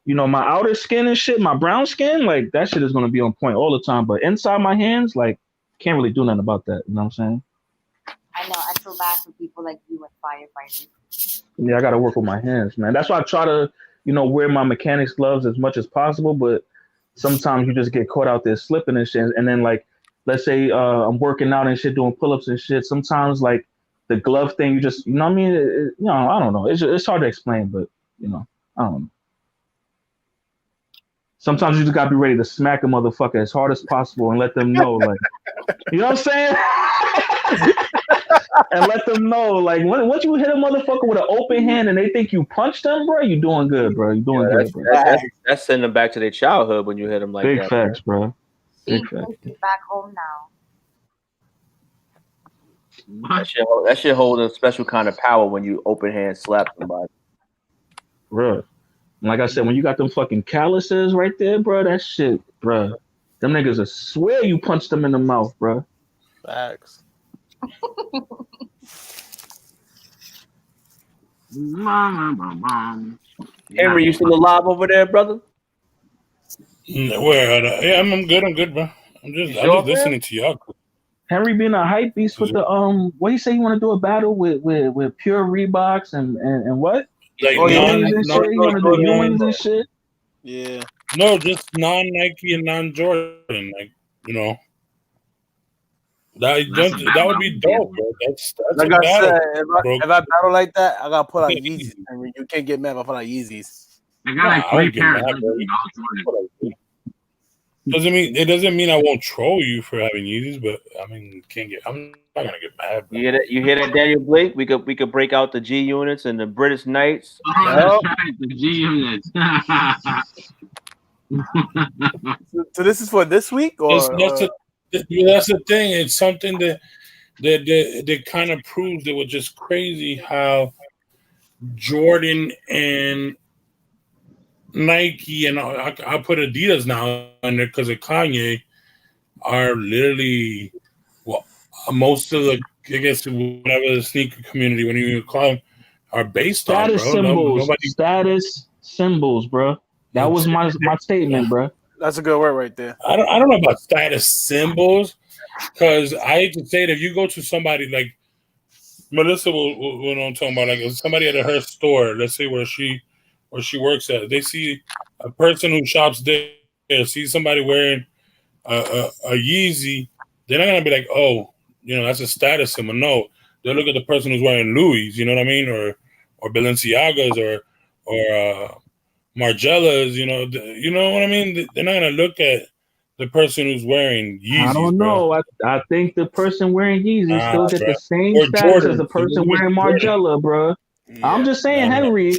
you know, my outer skin and shit, my brown skin, like that shit is gonna be on point all the time. But inside my hands, like can't really do nothing about that, you know what I'm saying? I know. I feel bad for people like you and firefighters. Yeah, I got to work with my hands, man. That's why I try to, you know, wear my mechanics gloves as much as possible. But sometimes you just get caught out there slipping and shit. And then, like, let's say I'm working out and shit, doing pull-ups and shit. Sometimes like the glove thing, you just, you know what I mean? I don't know. It's hard to explain, but I don't know. Sometimes you just gotta be ready to smack a motherfucker as hard as possible and let them know, like, you know what I'm saying? And let them know, like, once you hit a motherfucker with an open hand and they think you punched them, bro, you doing good, bro. You doing good, bro. That's sending them back to their childhood when you hit them like Big that. facts, bro. See, Big facts. back home now. That shit holds a special kind of power when you open hand slap somebody. Bro. Like I said, when you got them fucking calluses right there, bro, that shit, bro. Them niggas will swear you punched them in the mouth, bro. Facts. Henry, you still alive over there, brother? Where? Yeah, I'm good. I'm good, bro. I'm just listening to y'all. Henry being a hype beast with the what do you say you want to do a battle with pure Reeboks and what? Like You want to do Ewings and shit? Yeah. No, just non-Nike and non-Jordan. Like, that would be dope, bro. That's Like a I battle, said, bro. if I battle like that, I gotta put out Yeezys. I mean, you can't get mad if I put out Yeezys. I got like I won't 3 get pairs. mad, bro. Doesn't mean I won't troll you for having Yeezys, but I mean, I'm not gonna get mad, bro. You hear that, Daniel Blake? We could break out the G units and the British Knights. Oh, that's right, the G units. So this is for this week, or That's the thing. It's something that kind of proves it was just crazy how Jordan and Nike, and I put Adidas now in there because of Kanye, are literally most of the, I guess, whatever the sneaker community, when you call them, are based status on, bro. symbols. Status symbols, bro. That was my statement, bro. That's a good word right there. I don't know about status symbols, because I hate to say it, if you go to somebody like Melissa will know I'm talking about, like somebody at her store, let's say where she works at, they see a person who shops there, see somebody wearing a Yeezy, they're not gonna be like, oh, that's a status symbol. No, they'll look at the person who's wearing Louis, you know what I mean, or Balenciagas or Margellas, you know what I mean. They're not gonna look at the person who's wearing Yeezys. I don't know. I think the person wearing Yeezys still get the same status Jordan, as the person wearing Margiela, bro. Yeah. I'm just saying, Henry.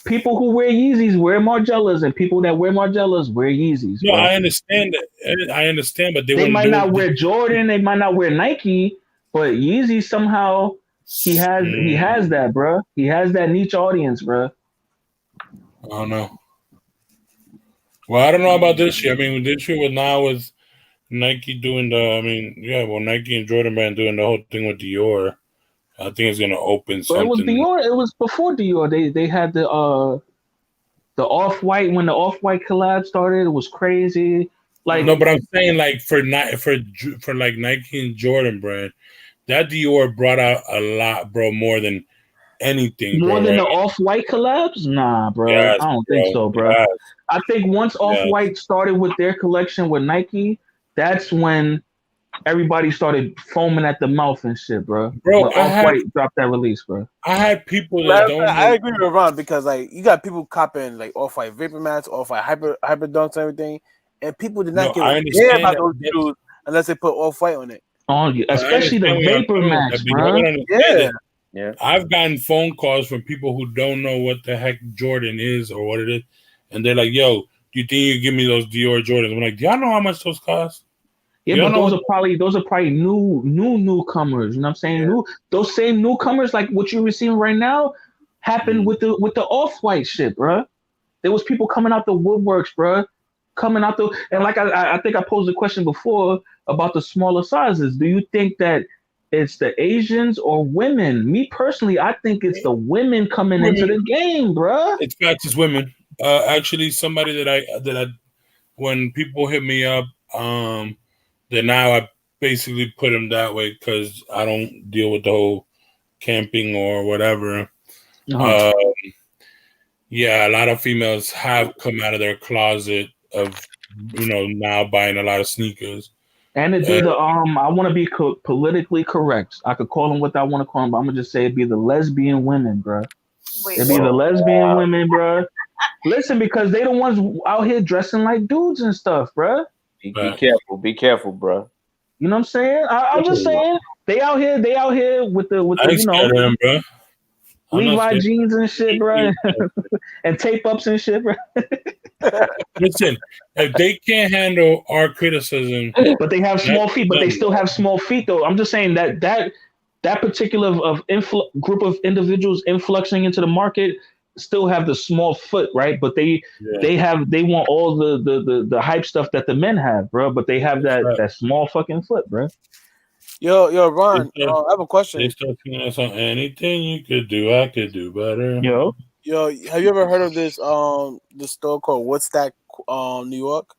People who wear Yeezys wear Margellas, and people that wear Margellas wear Yeezys. No, bro. I understand that, but they might not wear Jordan, they might not wear Nike, but Yeezy somehow he has that, bro. He has that niche audience, bro. I don't know. Well, I don't know about this year. I mean, this year with Nike doing Nike and Jordan Brand doing the whole thing with Dior. I think it's gonna open something. But it was Dior. It was before Dior. They had the Off-White, when the Off-White collab started. It was crazy. Like, no, but I'm saying like for like Nike and Jordan Brand, that Dior brought out a lot, bro, more than anything. More bro, than right? the Off-White collabs? Nah, bro. Yes, I don't think so, bro. Yes. I think once Off-White started with their collection with Nike, that's when everybody started foaming at the mouth and shit, bro. Bro, Off-White dropped that release, bro. I had people that don't. I agree with Ron, because like you got people copying like Off-White Vapor Mats, Off-White Hyper Dunks, and everything, and people did not give a damn about those shoes unless they put Off-White on it. Oh, especially the Vapor Mats, bro. Yeah. I've gotten phone calls from people who don't know what the heck Jordan is or what it is, and they're like, "Yo, do you think you give me those Dior Jordans?" I'm like, "Do y'all know how much those cost?" Yeah, but those are probably newcomers. You know what I'm saying? Those same newcomers, like what you're receiving right now, happened with the Off-White shit, bro. There was people coming out the woodworks, bro. And like I think I posed a question before about the smaller sizes. Do you think that it's the Asians or women? Me personally, I think it's the women coming into the game, bro. It's not just women. Actually, somebody that I when people hit me up, then now I basically put them that way because I don't deal with the whole camping or whatever. Uh-huh. Yeah, a lot of females have come out of their closet of now buying a lot of sneakers. And it'd be the I want to be politically correct. I could call them what I want to call them, but I'm gonna just say it'd be the lesbian women, bro. Wait, It'd be the lesbian women, bro. Listen, because they the ones out here dressing like dudes and stuff, bro. Be careful, bro. You know what I'm saying? I'm just saying they out here with the I ain't scared of them, bro. Levi jeans and shit, bro, and tape ups and shit, bro. Listen, if they can't handle our criticism, but they have small feet, but they still have small feet, though. I'm just saying that particular group of individuals influxing into the market still have the small foot, right? But they want all the hype stuff that the men have, bro. But they have that small fucking foot, bro. Yo, Ron, I have a question. They start seeing us on anything you could do, I could do better. Yo, have you ever heard of this store called Woodstack, New York?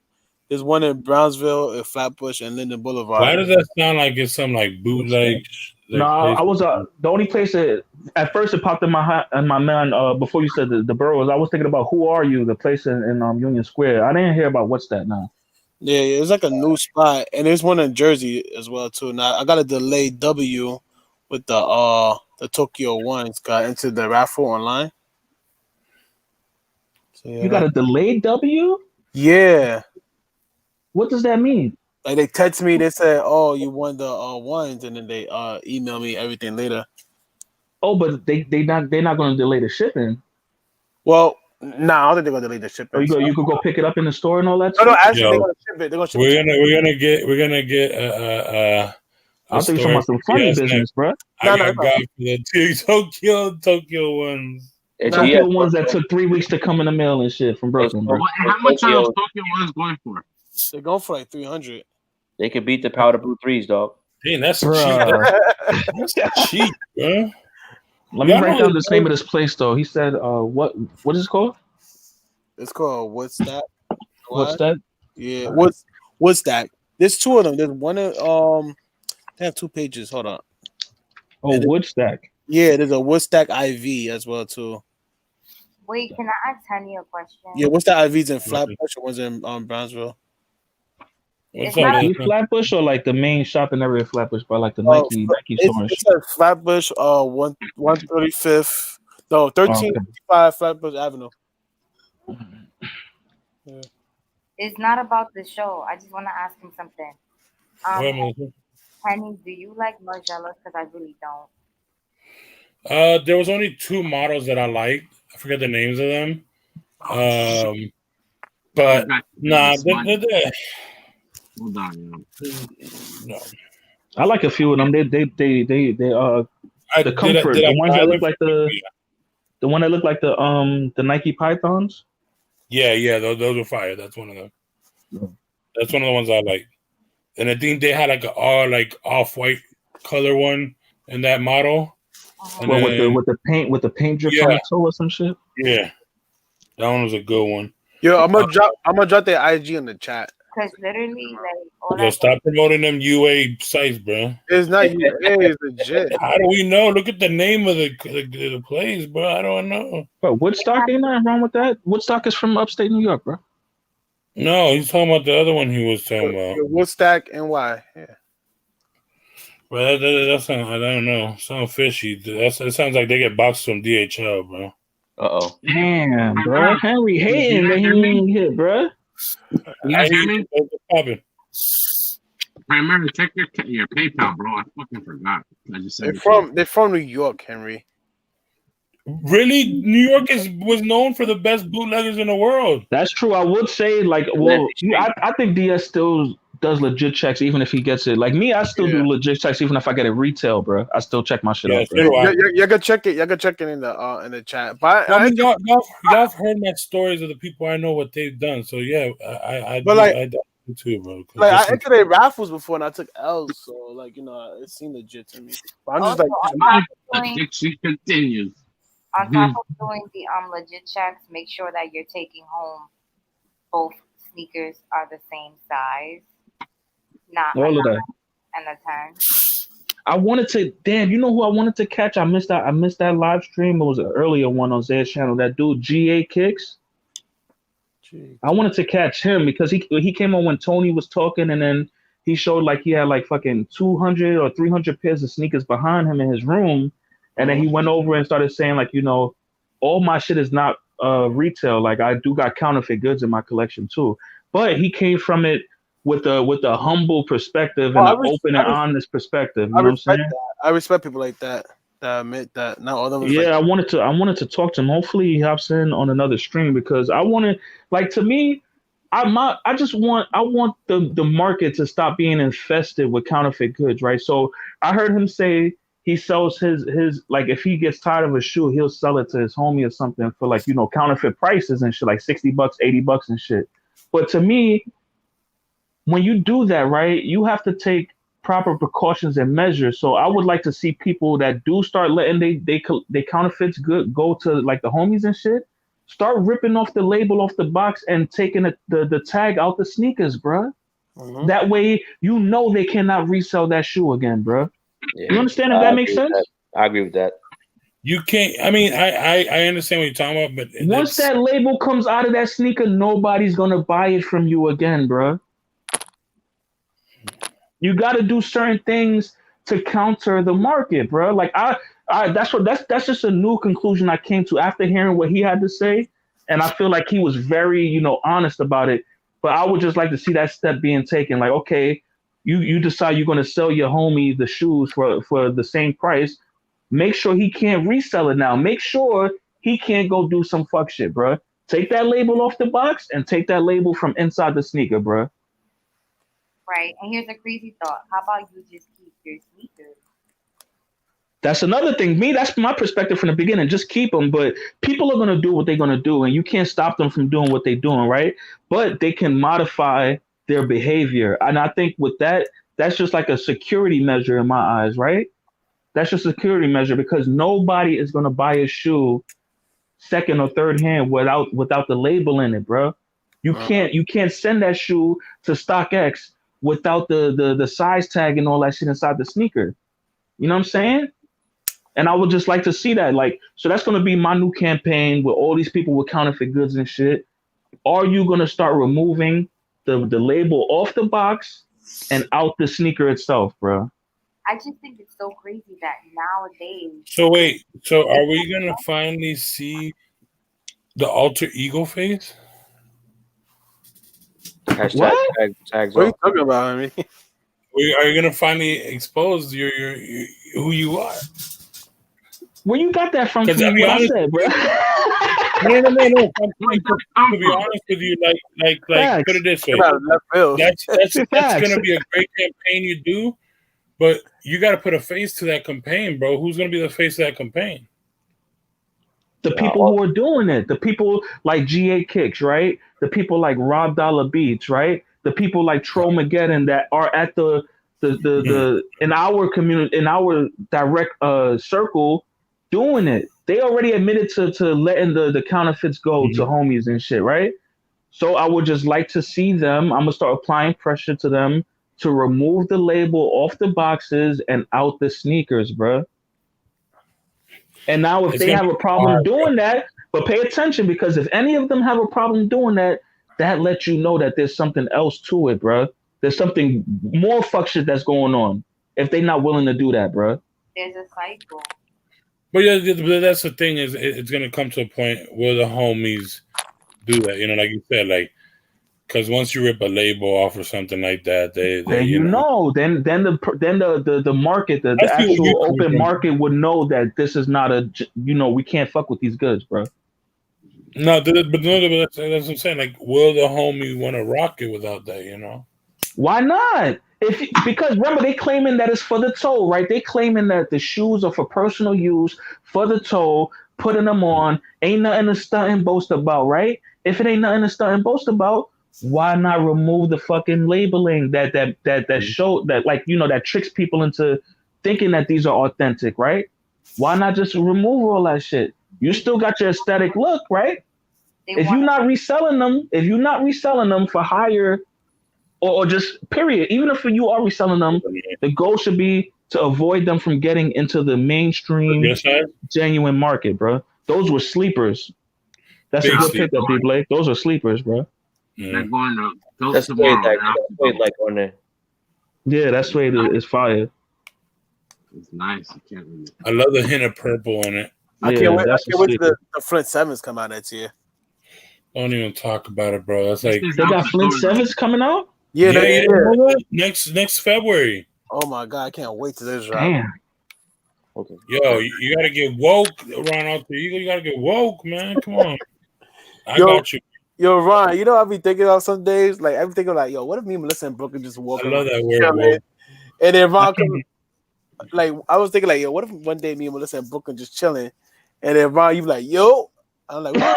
There's one in Brownsville, in Flatbush, and Linden Boulevard. Why does that sound like it's some like bootleg? No, I was the only place that at first it popped in my mind before you said the boroughs. I was thinking about Who Are You, the place in Union Square. I didn't hear about what's that now. Yeah, it's like a new spot, and there's one in Jersey as well too. Now I got a delayed W with the Tokyo Ones. Got into the raffle online. So, yeah, you got a delayed W? Yeah. What does that mean? Like they text me, they said, "Oh, you won the ones," and then they email me everything later. Oh, but they're not going to delay the shipping. Well, nah, I don't think they're gonna delay the shipping. Oh, you could go pick it up in the store and all that. No, actually, they're gonna ship it. They're gonna ship it. We're gonna get I think you're talking about some funny business, bro. I got for the Tokyo ones. Tokyo ones that took 3 weeks to come in the mail and shit from Brooklyn, bro. How much are those Tokyo ones going for? They're going for like 300. They could beat the powder blue threes, dog. Dang, that's cheap. That's cheap, bro. Let me write down the name of this place, though. He said, what is it called? It's called Woodstack. What's that? Yeah, Woodstack. There's two of them. There's one. They have 2 pages. Hold on. Oh, Woodstack. Yeah, there's a Woodstack IV as well too. Wait, can I ask Henny a question? Yeah, Woodstack IVs in Flatbush or one's in Brownsville? What's up, Flatbush or like the main shopping area of Flatbush by like the Nike store? It's like Flatbush, 135th, no, 1355 Flatbush Avenue. Yeah. It's not about the show. I just want to ask him something. Henny, do you like Margielas? Because I really don't. There was only 2 models that I liked. I forget the names of them. But nah, they're Hold on, no. I like a few of them. They the comfort, the ones that look like the one that look like the Nike Pythons. Yeah, those are fire. That's one of them. That's one of the ones I like. And I think they had like a off-white color one in that model. And well, then, with the paint drip on the toe or some shit. Yeah, that one was a good one. Yo, I'm gonna drop their IG in the chat. Because literally, like, Yo, stop promoting them UA sites, bro. It's not UA, it's legit. How do we know? Look at the name of the place, bro. I don't know. But Woodstock, ain't nothing wrong with that. Woodstock is from upstate New York, bro. No, he's talking about the other one he was talking about. Woodstack NY. Yeah. But that sounds, I don't know. Sound fishy. It sounds like they get boxed from DHL, bro. Uh-oh. Damn, bro. Henry hating that he ain't hit, bro. You guys hear me? Primarily check your PayPal, bro. I fucking forgot. I just said they're from New York, Henry. Really? New York was known for the best bootleggers in the world. That's true. I would say, like, well, I think DS still does legit checks even if he gets it. Like me, I still do legit checks even if I get it retail, bro. I still check my shit out, bro. You can check it. You can check it in the chat. But I mean, y'all heard my stories of the people I know what they've done. So yeah, I do too, bro. Like I entered a raffles before and I took L's, so like it seemed legit to me. But I'm just she continues. On top of doing the legit checks, make sure that you're taking home both sneakers are the same size. Not all of that. And the 10. I wanted to, damn, you know who I wanted to catch? I missed that live stream. It was an earlier one on Zed's channel. That dude GA Kicks. I wanted to catch him because he came on when Tony was talking, and then he showed like he had like fucking 200 or 300 pairs of sneakers behind him in his room, and then he went over and started saying like, you know, all my shit is not retail. Like I do got counterfeit goods in my collection too. But he came from it with a humble perspective and an open and honest perspective. You know what I'm saying? I respect people like that admit that not all of them is Yeah, like, I wanted to talk to him. Hopefully he hops in on another stream because I want to, like, to me, I want the market to stop being infested with counterfeit goods, right? So I heard him say he sells his like, if he gets tired of a shoe, he'll sell it to his homie or something for like, you know, counterfeit prices and shit, like $60, $80 and shit. But to me, when you do that, right, you have to take proper precautions and measures. So I would like to see people that do start letting they counterfeits good go to like the homies and shit. Start ripping off the label off the box and taking the tag out the sneakers, bro. Mhm. That way, you know they cannot resell that shoe again, bro. Yeah, You understand if that makes sense? I agree with that. You can't. I mean, I understand what you're talking about, but Once that label comes out of that sneaker, nobody's gonna buy it from you again, bro. You got to do certain things to counter the market, bro. Like that's just a new conclusion I came to after hearing what he had to say, and I feel like he was very, you know, honest about it. But I would just like to see that step being taken. Like, okay, you decide you're going to sell your homie the shoes for the same price. Make sure he can't resell it now. Make sure he can't go do some fuck shit, bro. Take that label off the box and take that label from inside the sneaker, bro. Right. And here's a crazy thought. How about you just keep your sneakers? That's another thing. That's my perspective from the beginning. Just keep them, but people are going to do what they're going to do, and you can't stop them from doing what they're doing, right? But they can modify their behavior. And I think with that, that's just like a security measure in my eyes, right? That's just a security measure because nobody is going to buy a shoe second or third hand without the label in it, bro. You can't send that shoe to StockX without the size tag and all that shit inside the sneaker. You know what I'm saying? And I would just like to see that. Like, so that's going to be my new campaign with all these people with counterfeit goods and shit. Are you going to start removing the label off the box and out the sneaker itself, bro? I just think it's so crazy that nowadays. So wait, so are we going to finally see the alter ego face? Hashtag tags what are you off. talking about? I mean, Are you going to finally expose your who you are? Where you got that from? Because From what I said, bro. No. To be honest with you, like Facts. put it this way. out of left field. That's Facts. going to be a great campaign you do, but you got to put a face to that campaign, bro. Who's going to be the face of that campaign? The people who are doing it, the people like GA Kicks, right? The people like Rob Dollar Beats, right? The people like Trollmageddon that are at the in our community, in our direct circle, doing it. They already admitted to letting the counterfeits go to homies and shit, right? So I would just like to see them. I'm gonna start applying pressure to them to remove the label off the boxes and out the sneakers, bro. And now if they have a problem doing that, but pay attention because if any of them have a problem doing that, that lets you know that there's something else to it, bro. There's something more fuck shit that's going on if they're not willing to do that, bro. There's a cycle. But yeah, but that's the thing is it's going to come to a point where the homies do that. You know, like you said, like because once you rip a label off or something like that, they then you know then the market, the actual open market would know that this is not a, you know, we can't fuck with these goods, bro. No, but that's what I'm saying. Like, will the homie want to rock it without that? You know, why not? Because remember they claiming that it's for the toe, right? They claiming that the shoes are for personal use, for the toe, putting them on. Ain't nothing to stunt and boast about, right? If it ain't nothing to stunt and boast about, why not remove the fucking labeling that show that, like, you know, that tricks people into thinking that these are authentic, right? Why not just remove all that shit? You still got your aesthetic look, right? If you're not reselling them for higher or just period, even if you are reselling them, the goal should be to avoid them from getting into the mainstream genuine market, bro. Those were sleepers. That's a good pickup, D Blake. Those are sleepers, bro. They're going to That's great, like on there. Yeah, that suede is fire. It's nice. You can't really. I love the hint of purple in it. I Yeah, can't wait. I that's can't wait sick. till the Flint Sevens come out next year. Don't even talk about it, bro. That's like, This is They out got the Flint door. Sevens coming out. Yeah, yeah, next you year. didn't know that? Next February. Oh my god, I can't wait till this drop. Damn. Yo, you gotta get woke, Ron. Out there, you gotta get woke, man. Come on, I Yo. got you. Yo, Ron, you know I be thinking of some days, like I be thinking like, yo, what if me and Melissa and Brooklyn just walk I around love that word, chilling? woke. And then Ron come, like I was thinking like, yo, what if one day me and Melissa and Brooklyn just chilling, and then Ron, you be like, yo, I'm like, what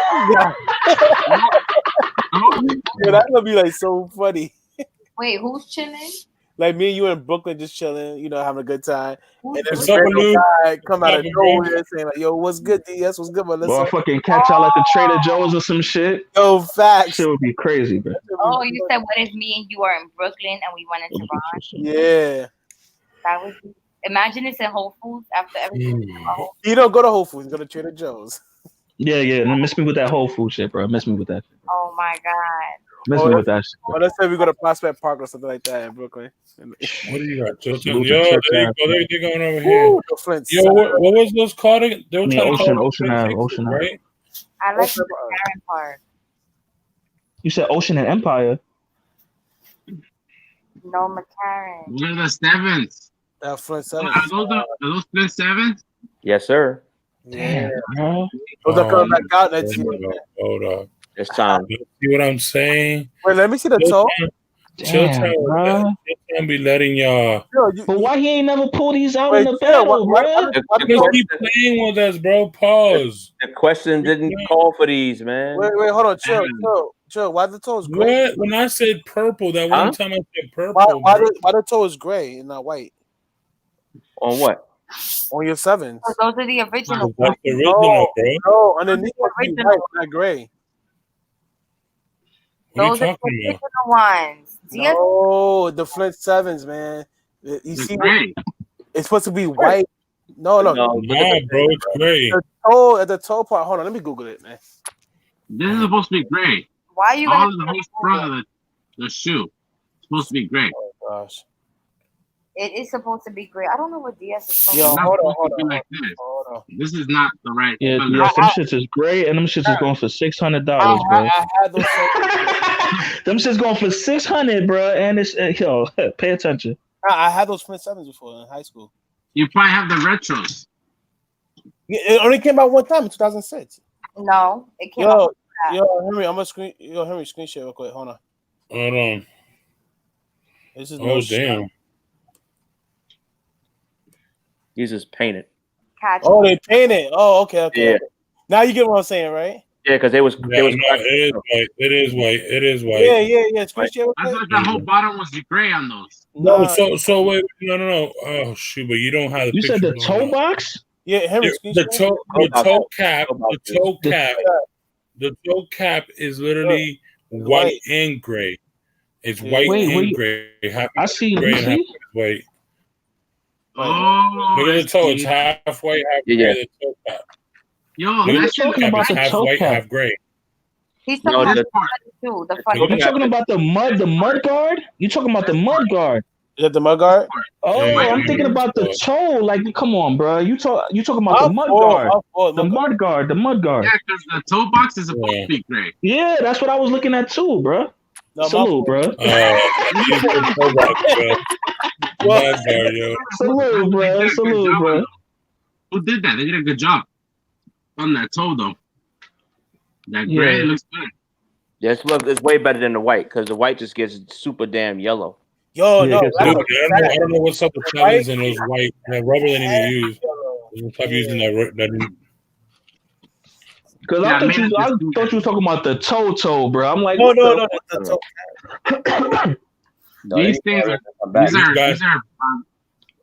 yo, that's gonna be like so funny. Wait, who's chilling? Like me and you in Brooklyn just chilling, you know, having a good time. Who's And then What's some up, random Lou? guy come out of What's up, bro? nowhere saying like, yo, what's good, DS? What's good, Boy, Melissa? I fucking catch y'all at the Trader Joe's or some shit. Yo, facts. Shit would be crazy, bro. Oh, you said what if me and you are in Brooklyn and we went into Ron? Yeah. That would be. Imagine it's in Whole Foods after everything. You don't go to Whole Foods, go to Trader Joe's. Yeah, yeah. Miss me with that Whole Food shit, bro. Miss me with that. Oh my god. Miss me with that shit. Or let's say we go to Prospect Park or something like that in Brooklyn. What do you got? Yo, Salute to there Church you Ave. go. There you going over here. Ooh, the Flint Yo, what was those called again? They were Yeah, trying to call Ocean it Ave, Flint Ocean Ave. right? I like the Karen part. You said Ocean and Empire. No McCarran. What are the sevens? That Flint Sevens. Are those Flint sevens? Yes, sir. Yeah. bro. Those are coming back out next year. Hold up. It's time. You see what I'm saying? Wait, let me see the toe. Damn, Chilltown be letting y'all. Yo, you, But why he ain't never pull these out wait, in the yeah, battle, why- bro? Because he playing with us, bro. Pause. The question didn't call for these, man. wait, hold on, chill. Why the toe is gray? What? When I said purple, that one time I said purple. Why bro. the toe is gray and not white On what? on your sevens? So those are the original. That's the original, bro. No, underneath it's white, not gray. What are you Those are the talking about? original ones. DS No, the Flint Sevens, man. You see, Gray. it's supposed to be white. No. No, Nah, bro, it's gray. The toe at the toe part. Hold on, let me Google it, man. This is supposed to be gray. Why are you All gonna? of the whole front of the shoe is supposed to be gray. Oh, gosh. It is supposed to be gray. I don't know what DS is supposed Yo, It's not hold on, supposed to be hold like this. on. This is not the right Yeah, color. yes, them shits is great, and them shits is going for $600, bro. I had those Flint, Them shits going for $600, bro. And it's yo, pay attention. I had those Flint Sevens before in high school. You probably have the retros. Yeah, it only came out one time in 2006. No, it came out. Henry, I'm gonna screen share real quick. Hold on. Hold on. This is Oh, damn. These is painted. Catch. Oh, they painted. Oh, okay. Yeah. Now you get what I'm saying, right? Yeah, because they was Yeah, no, it is white. It is white. Yeah. Screen share real I quick. thought the whole bottom was gray on those. No, so wait, no. Oh shoot, but you don't have the You said the picture toe going up. box? Yeah, Henry, screen The share. toe cap is literally white and gray. It's white and gray. Half I see. gray You and half see? white. Oh, Look at the toe. It's half white, half gray. Yeah. The toe cap. yo, Look at that the shit toe talking cap. about It's the half toe white, cap. half gray. He's No, talking about the- the front too. The front. You talking about the mud guard? You talking about the mud guard? Is that the mud guard? Oh, Yeah, I'm thinking about the toe. Like, come on, bro. You talking about the mud guard? The mud guard. The mud guard. Yeah, because the toe box is supposed to be gray. Yeah, that's what I was looking at too, bro. No, Salute, bro. You said toe box, bro. Mud guard, yo. Salute, bro. Salute, bro. Who did that? They did a good job on that toe, though. That gray Yeah. looks good. Yeah, it's way better than the white because the white just gets super damn yellow. Yo, Yeah, no, that's Dude, that's I don't know what's up with sevens and those white that rubber they need to use. Stop using that. Because Yeah, I thought man, you was talking about the toe, bro. I'm like, no, what no, the- no, that's the No, These they- things are I'm back. these are guys-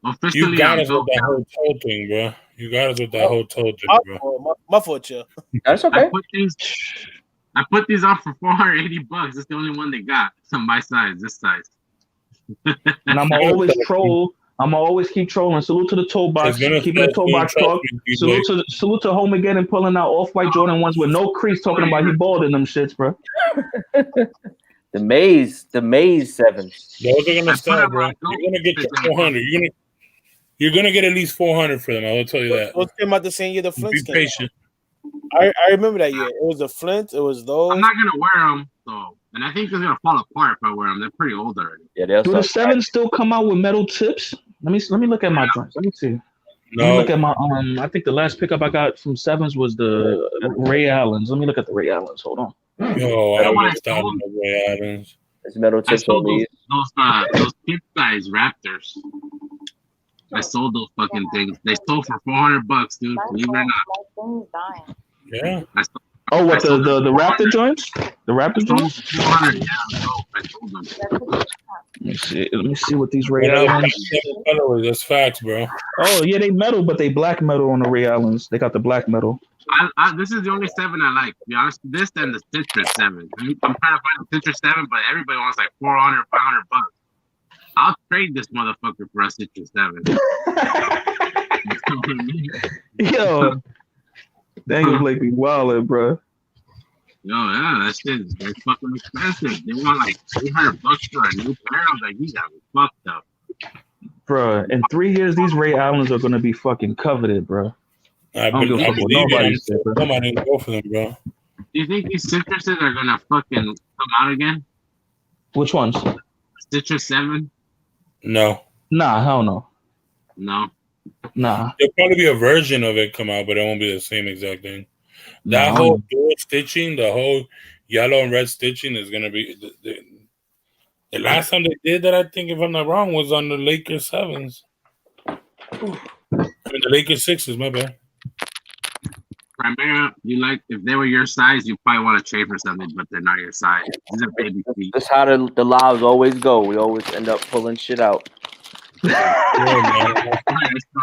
officially You got on us with that toe. whole toe thing, bro. You got us with that whole toe thing, My bro. fault, my fault, chill. That's I okay. put these on for $480. That's the only one they got. Some my size, this size. And I'm always troll. I'm always keep trolling. Salute to the toe box. It's gonna Keeping the toe soon, box trust talk. me, Salute to home again and pulling out off-white Jordan ones with no crease, talking about he bald in them shits, bro. The Maze 7s. Those are gonna I sell, put 'em bro. on You're gonna get your 400. You're gonna get at least 400 for them. I will tell you that. Those came out the same year the Flints Be came out. patient. I remember that year. It was the Flint. It was those. I'm not gonna wear them though, and I think they're gonna fall apart if I wear them. They're pretty old already. Yeah, they'll Do sell. the 7s still come out with metal tips? Let me look at my joints. Let me see. Let me No, look at my I think the last pickup I got from 7s was the Ray Allens. Let me look at the Ray Allens. Hold on. yo, I know what I missed out on sold? the Ray Adams. It's metal I tips on sold these. those Pip guys Raptors. I sold those fucking things. They sold for $400, dude. Believe it or not. Yeah. I sold, Oh, what I sold the Raptor joints? The Raptor I sold joints? 400. Yeah, no, I sold them. Let me see what these Ray One of the Allens. best colorways, that's facts, bro. Oh yeah, they metal, but they black metal on the Ray Allens. They got the black metal. This is the only 7 I like. To be honest, this and the Citrus 7. I'm trying to find the Citrus 7, but everybody wants like 400, $500. I'll trade this motherfucker for a Citrus 7. Yo, Daniel Blake be wildin', bro. Yo, yeah, that shit is very fucking expensive. They want like $300 for a new pair. I was like, you got me fucked up. Bro, in 3 years, these Ray Allens are gonna be fucking coveted, bro. I don't give a fuck what believe nobody it. said, bro. Somebody go for them, bro. Do you think these Citruses are gonna fucking come out again? Which ones? Citrus 7? No. Nah, hell no. No. Nah. There'll probably be a version of it come out, but it won't be the same exact thing. That No. whole dual stitching, the whole yellow and red stitching is gonna be the last time they did that, I think, if I'm not wrong, was on the Lakers 7s. I mean, the Lakers 6s, my bad. Primera, you like, if they were your size, you probably want to trade for something, but they're not your size. These are baby feet. That's how the lives always go. We always end up pulling shit out. Yeah,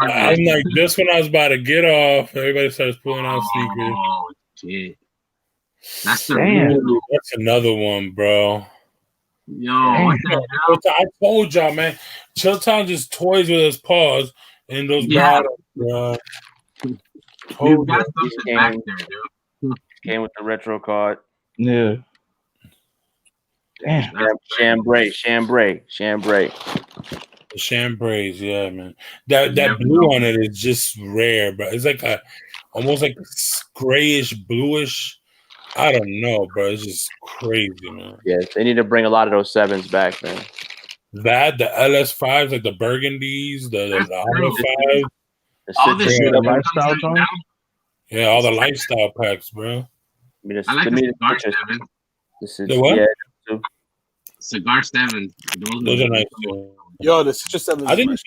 I'm like, just when I was about to get off, everybody starts pulling out sneakers. Oh, shit. That's the Damn. real. That's another one, bro. Yo, what the hell? I told y'all, man. Chilltown just toys with his paws in those Yeah. bottles, bro. You got These something back came, there, dude. came with the retro card. Yeah. Damn. Chambray. The chambrays, yeah, man. That blue on it is just rare, bro. It's like almost like grayish, bluish. I don't know, bro. It's just crazy, man. Yes, they need to bring a lot of those 7s back, man. That the LS5s, like the burgundies, the Honda 5s. All this shit the that comes lifestyle out joint? now, Yeah, all the lifestyle packs, bro. I mean, I like the Cigar 7. This is The what? yeah. Too. Cigar 7. Those are nice too. Yo, the Citrus 7. I think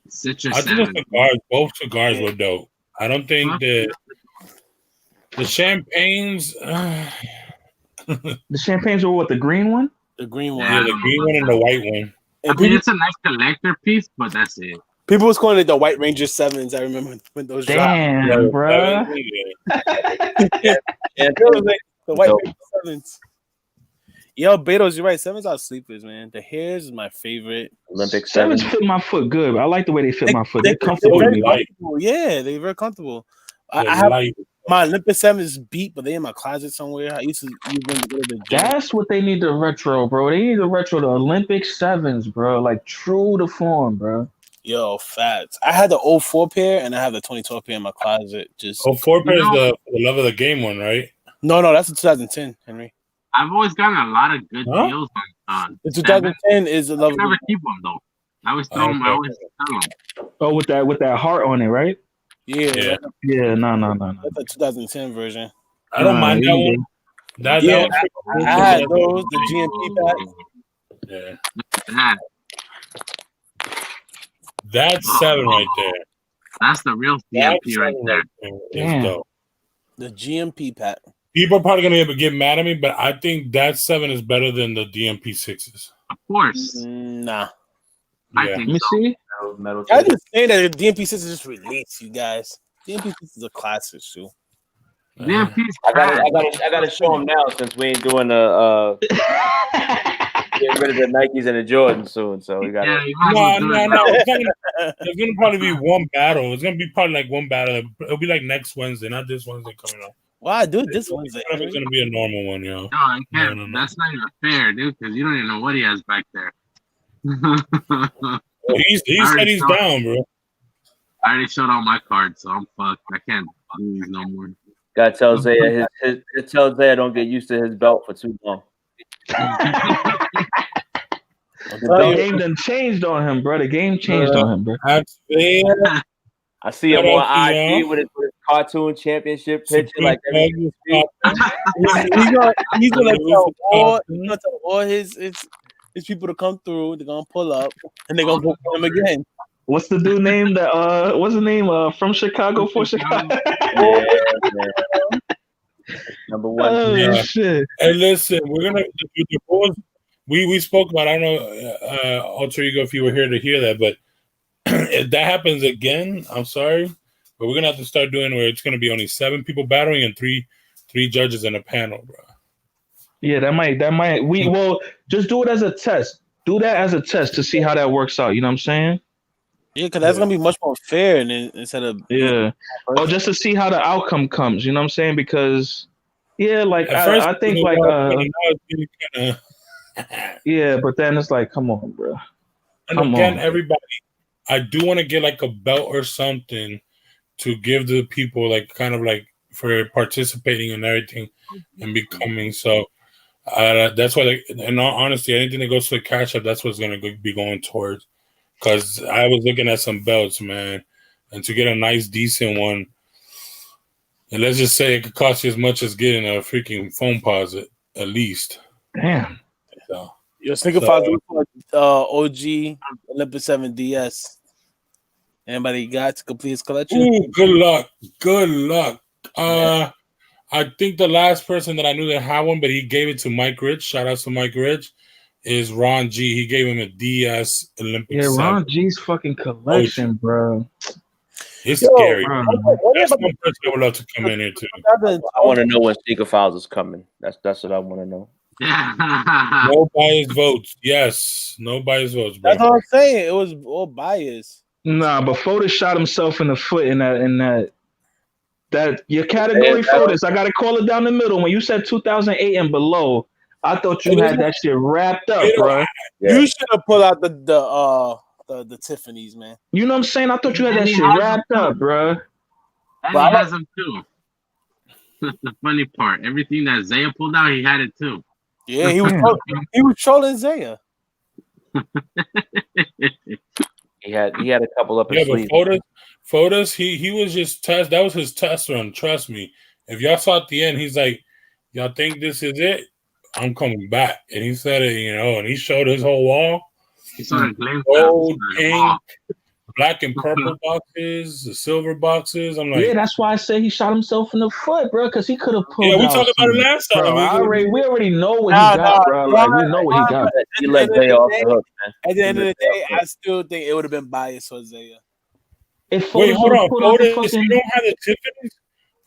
Citrus I 7. think the cigars, both cigars were dope. I don't think the champagnes. The champagnes were what, the green one? The green one. Yeah, the green one and the white one. I And mean, people, it's a nice collector piece, but that's it. people was calling it the White Ranger 7s. I remember when those dropped. Damn, bro. Yeah. It was like the White Dope. Ranger 7s. Yo, Betos, you're right. 7s are sleepers, man. The hairs is my favorite. Olympic 7. 7s fit my foot good. I like the way they fit my foot. They're They're comfortable to very me. light. comfortable. Yeah, they're very comfortable. I They're have light. my Olympus 7s beat, but they in my closet somewhere. I used to use them to go to the gym. That's what they need to retro, bro. They need to retro the Olympic 7s, bro. Like true to form, bro. Yo, facts. I had the 04 pair and I have the 2012 pair in my closet. Just Oh, 4 pairs the love of the game one, right? no, that's the 2010, Henry. I've always gotten a lot of good Huh? deals on The 2010 is the I love. never keep them though. I always throw them. I always sell them. Oh, with that heart on it, right? Yeah, Yeah. Yeah, no. that's the 2010 version. I don't mind that you one. go. That Yeah, one's I had those, the GMP packs. Yeah. That, That's 7 right there. that's the real That CMP right 7 there. right there Damn. is dope. The GMP pack. People are probably gonna get mad at me, but I think that 7 is better than the DMP 6s. Of course, Nah. I Yeah. think Let me so. see. Metal I tips. just saying that the DMP 6 is just released, you guys. DMP 6 is a classic too. DMP 's I trash. gotta show them now since we ain't doing the getting rid of the Nikes and the Jordans soon. So we got. Yeah, you might as well do it. No. There's gonna probably be one battle. It's gonna be probably like one battle. It'll be like next Wednesday, not this Wednesday coming up. Why, dude? This one's It's gonna be a normal one, yo. No, I can't. No. That's not even fair, dude. Because you don't even know what he has back there. Well, he said he's down, bro. I already showed all my cards, so I'm fucked. I can't do these no more. Gotta tell Zaya tell Zaya don't get used to his belt for too long. The game done changed on him, bro. The game changed on him, bro. I see him on IG with his cartoon championship picture. Like he's gonna tell all his people to come through. They're gonna pull up and they're gonna vote for him again. What's the dude name that what's the name from Chicago for Chicago? Number one. Oh shit. Hey, listen, we're gonna the Bulls. We spoke about. I don't know, Alter Ego, if you were here to hear that, but if that happens again, I'm sorry, but we're gonna have to start doing where it's gonna be only 7 people battling and three judges in a panel, bro. Yeah, that might. We will just do it as a test. Do that as a test to see how that works out. You know what I'm saying? Yeah, because that's gonna be much more fair instead of Oh, just to see how the outcome comes. You know what I'm saying? Because like I think like yeah, but then it's like, come on, bro. And again, everybody, I do want to get like a belt or something to give the people, like kind of like for participating and everything and becoming. So that's why, like, in all honesty, anything that goes to the cash up, that's what's going to be going towards. Because I was looking at some belts, man, and to get a nice, decent one, and let's just say it could cost you as much as getting a freaking phone posit, at least. Damn. So, your sneaker files OG Olympus 7 DS. Anybody got to complete his collection? Ooh, good luck. Good luck. I think the last person that I knew that had one, but he gave it to Mike Rich. Shout out to Mike Rich. Is Ron G. He gave him a DS Olympic. Yeah, Ron G's fucking collection, bro. It's scary. That's one person I would love to come in here too. I want to know when Sneaker Files is coming. That's what I want to know. No biased votes. Yes, no biased votes, bro. That's what I'm saying. It was all biased. Nah, but Fotis shot himself in the foot in that your category Fotis. I gotta call it down the middle. When you said 2008 and below, I thought you had that shit wrapped up, bro. You should have pulled out the Tiffany's, man. You know what I'm saying? I thought you had that shit wrapped up, bro. And he has them too. That's the funny part. Everything that Zaya pulled out, he had it too. Yeah, he was trolling Zaya. He had a couple up his sleeve. Fotis, he was just test. That was his test run. Trust me. If y'all saw at the end, he's like, "Y'all think this is it? I'm coming back." And he said it, and he showed his whole wall. He started gold, pink, black and purple boxes, the silver boxes. I'm like, yeah, that's why I say he shot himself in the foot, bro, because he could have pulled. Yeah, we talked about it last time. Bro, we already know what he got, bro. Like, we know what he got. He let Zaya off the hook, man. At the end of the day, I still think it would have been biased for Zaya. Wait, hold on, Fotis, you don't have the Tiffany's?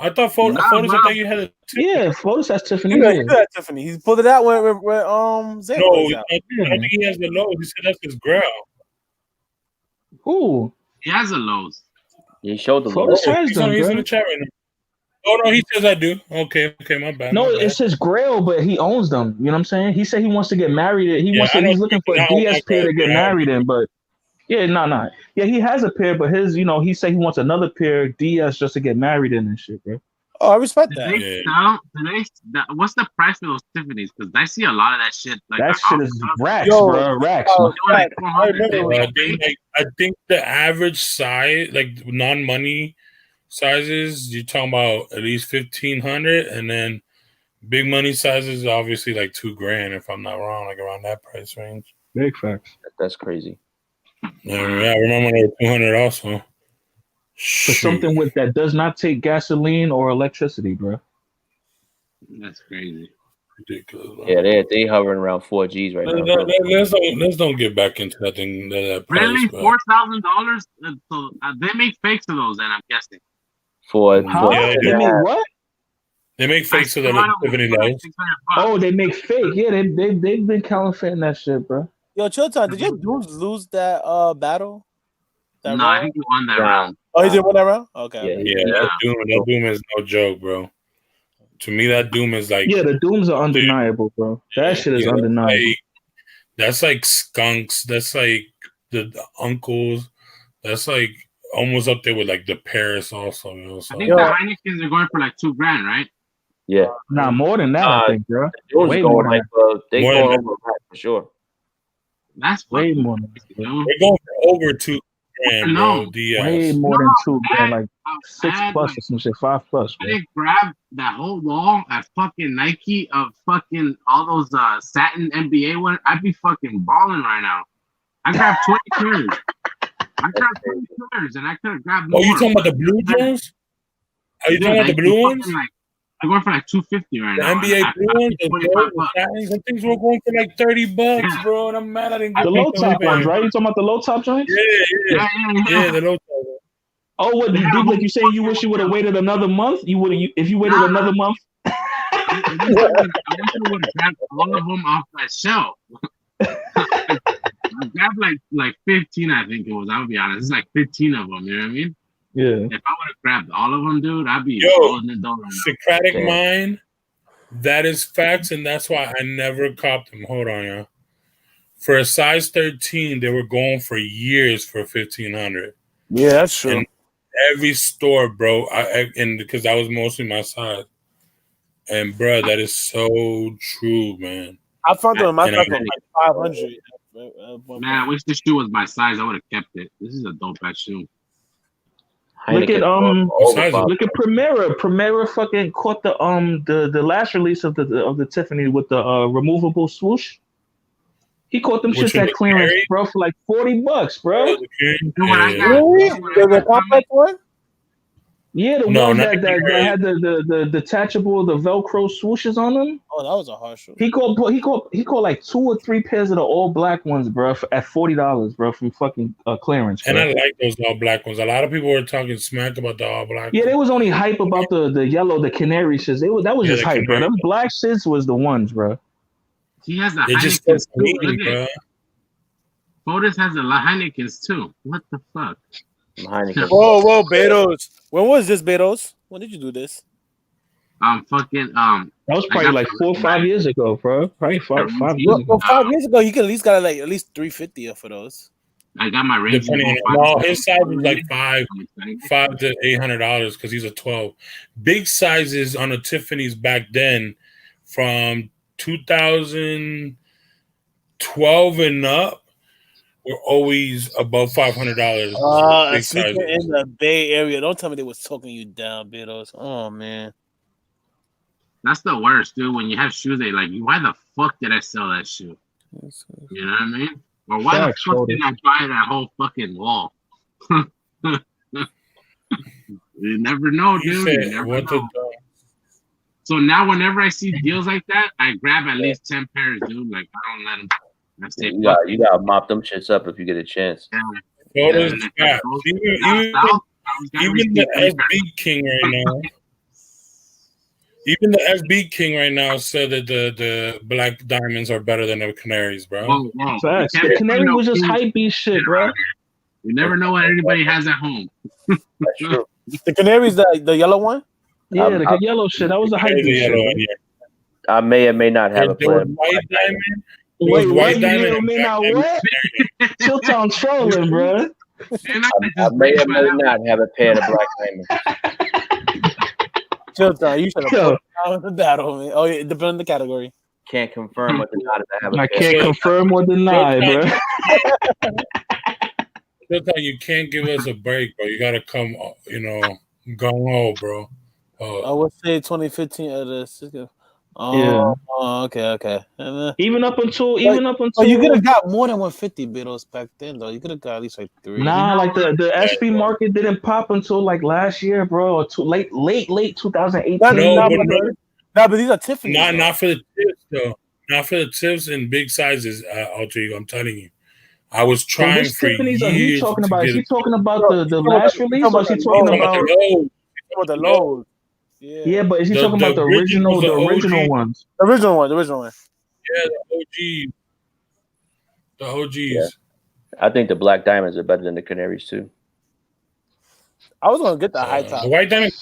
I thought Fotis. I thought you had a Tiffany. Yeah, Fotis has Tiffany. He had Tiffany. He pulled it out when Zaya. No, I think he has the Lowe's. He said that's his ground. Who? He has a Lowe's. He showed the Fotis has them, He's bro. in the chat right now. Oh no, he says I do. Okay, my bad. No, my bad. it's his Grail, but he owns them. You know what I'm saying? He said he wants to get married. He's looking for a DS pair to get married in, but yeah, nah. Yeah, he has a pair, but his, he said he wants another pair DS just to get married in and shit, bro. Oh, I respect that. What's the price for those Tiffany's? Because I see a lot of that shit. Like, that shit is racks, bro. Racks. I think the average size, like non-money sizes, you're talking about at least 1,500, and then big money sizes, obviously like $2,000, if I'm not wrong, like around that price range. Big facts. That's crazy. Yeah, I remember they were 200 also. For something that does not take gasoline or electricity, bro. That's crazy. Ridiculous. Bro. Yeah, they hovering around 4 Gs right now. Let's don't get back into that thing. That price, really, $4,000? So they make fakes of those, then I'm guessing. They make what? They make fakes of the Tiffany Lowe's. Oh, they make fake. Yeah, they've been counterfeiting that shit, bro. Yo, Chilltown, did your dudes lose that battle? No, I think he won that round. Oh, he did win that round? Okay. Yeah. That Doom is no joke, bro. To me, that Doom is like Yeah, the Dooms are undeniable, bro. That shit is undeniable. That's like Skunks. That's like the Uncles. That's like almost up there with like the Paris also. You know, so. I think the Heinekens are going for like $2,000, right? Yeah. Nah, more than that, I think, bro. Those Way going more like than they More going than over that for sure. That's way fucking more. They're going for over $2,000, No. bro. DS. Way more than $2,000, like I 6 had, plus like, or some shit, 5 plus, I bro. didn't grab that whole wall at fucking Nike of fucking all those satin NBA ones. I'd be fucking balling right now. I grabbed 20 pairs. I grabbed 20 pairs and I could have grabbed more. Oh, you talking about the blue Jones? Are you talking about the blue ones? They're going for like $250 right The now. NBA blue ones, the 25 gold, the bucks. satins, them things were going for like $30, bro. And I'm mad I didn't get The low those, top man. ones, right? You talking about the low top joints? Yeah, the low top. Oh, what? Yeah, Like you saying you wish you would have waited another month? You would have, if you waited another month. I wish I would have grabbed all of them off that shelf. I grabbed like 15, I think it was. I'll be honest. It's like 15 of them. You know what I mean? Yeah. If I would have grabbed all of them, dude, I'd be Yo, rolling the door right now. Socratic mind, that is facts, and that's why I never copped them. Hold on, y'all. For a size 13, they were going for years for $1,500. Yeah, that's true. And every store, bro, and because that was mostly my size. And bro, that is so true, man. I found them in my And pack for like 500. Man, I wish this shoe was my size. I would have kept it. This is a dope ass shoe. Look at Heineken, look at Primera. Primera fucking caught the last release of the Tiffany with the removable swoosh. He caught them Which shits one, at clearance, Carry? bro, for like $40, bro. Yeah. Really? The compact one? Yeah, the No, one not that the Carry. had the detachable, the Velcro swooshes on them. Oh, that was a harsh shoe. He caught like 2 or 3 pairs of the all black ones, bro, at $40, bro, from fucking clearance. Bro. And I like those all black ones. A lot of people were talking smack about the all black. Yeah, they was only hype about the yellow, the canary shits. That was Yeah, just the hype, bro. canary. Them black shits was the ones, bro. He has the They just Heinekens so too. clean, Look at bro. it. Fotis has the Heinekens too. What the fuck? Heineken. Whoa, Betos. When was this, Betos? When did you do this? Fucking That was probably like 4 or 5 years ago, bro. Probably 5 years ago. Well, 5 years ago, you could at least got like at least $350 for those. I got my range. Depending on his size was like $500 to $800 because he's a 12. Big sizes on the Tiffany's back then, from 2012 and up, were always above $500. Big Speaking sizes. in the Bay Area, don't tell me they was talking you down, Betos. Oh man, That's the worst, dude. When you have shoes, they like, why the fuck did I sell that shoe? You know what I mean? Or why Facts, the fuck Fotis. did I buy that whole fucking wall? You never know, You dude. said, You never what know. the So now, whenever I see deals like that, I grab at least 10 pairs, dude. Like, I don't let them. I say, You gotta mop them shits up if you get a chance. Photos fat. Even the SB King right now. Even the SB King right now said that the black diamonds are better than the canaries, bro. Whoa. Facts. You can't The canary find was no just keys. hype beast shit, bro. You never know what anybody has at home. That's true. the canaries, the yellow one. Yeah, the yellow shit. That was a hype There's a beast yellow shit. in here. I may or may not have a There was plan. white diamond. There Wait, was what? white You diamond. may or and may black not diamond. what? Chilltown trolling, bro. And I may or may not have a pair of black diamonds. Chilltown, you should Yo. have put down the battle, man. Oh yeah, depending on the category. Can't confirm or deny that I have a I pair. can't confirm or deny, bro. Sometimes you can't give us a break, bro. You gotta come, gung ho, bro. I would say 2015 of this. Oh, Yeah. Okay. And, Even up until oh, you could have got more than 150 biddles back then, though. You could have got at least like 3. Nah, like the SB market didn't pop until like last year, bro, or late 2018. But these are Tiffany's. Not for the tips though. Not for the tips and big sizes, Alter Ego. I'm telling you. I was So trying which for Tiffany's years. are he talking about? to Is get he talking about the talking last about release, or is he the talking low. about? the lows. Yeah, but is he The- talking the about the original- original the OG. ones? The original one. Yeah, the OGs. Yeah. I think the black diamonds are better than the canaries too. I was gonna get the high top. The white diamond.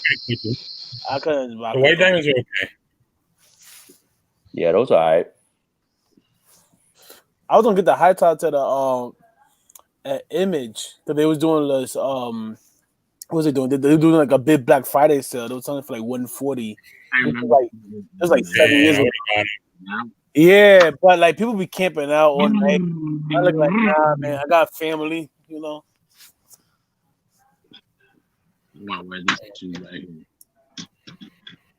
I couldn't rock The white with those. diamonds are okay. Yeah, those are alright. I was gonna get the high top to the Image because they was doing this what was they doing? They were doing like a big Black Friday sale. They was selling for like 140. I It was remember. like it was like 7 years Yeah, ago. I Yeah. Yeah, but like people be camping out all night. I look like, nah, man, I got family, you know. I'm gonna wear these shoes right here.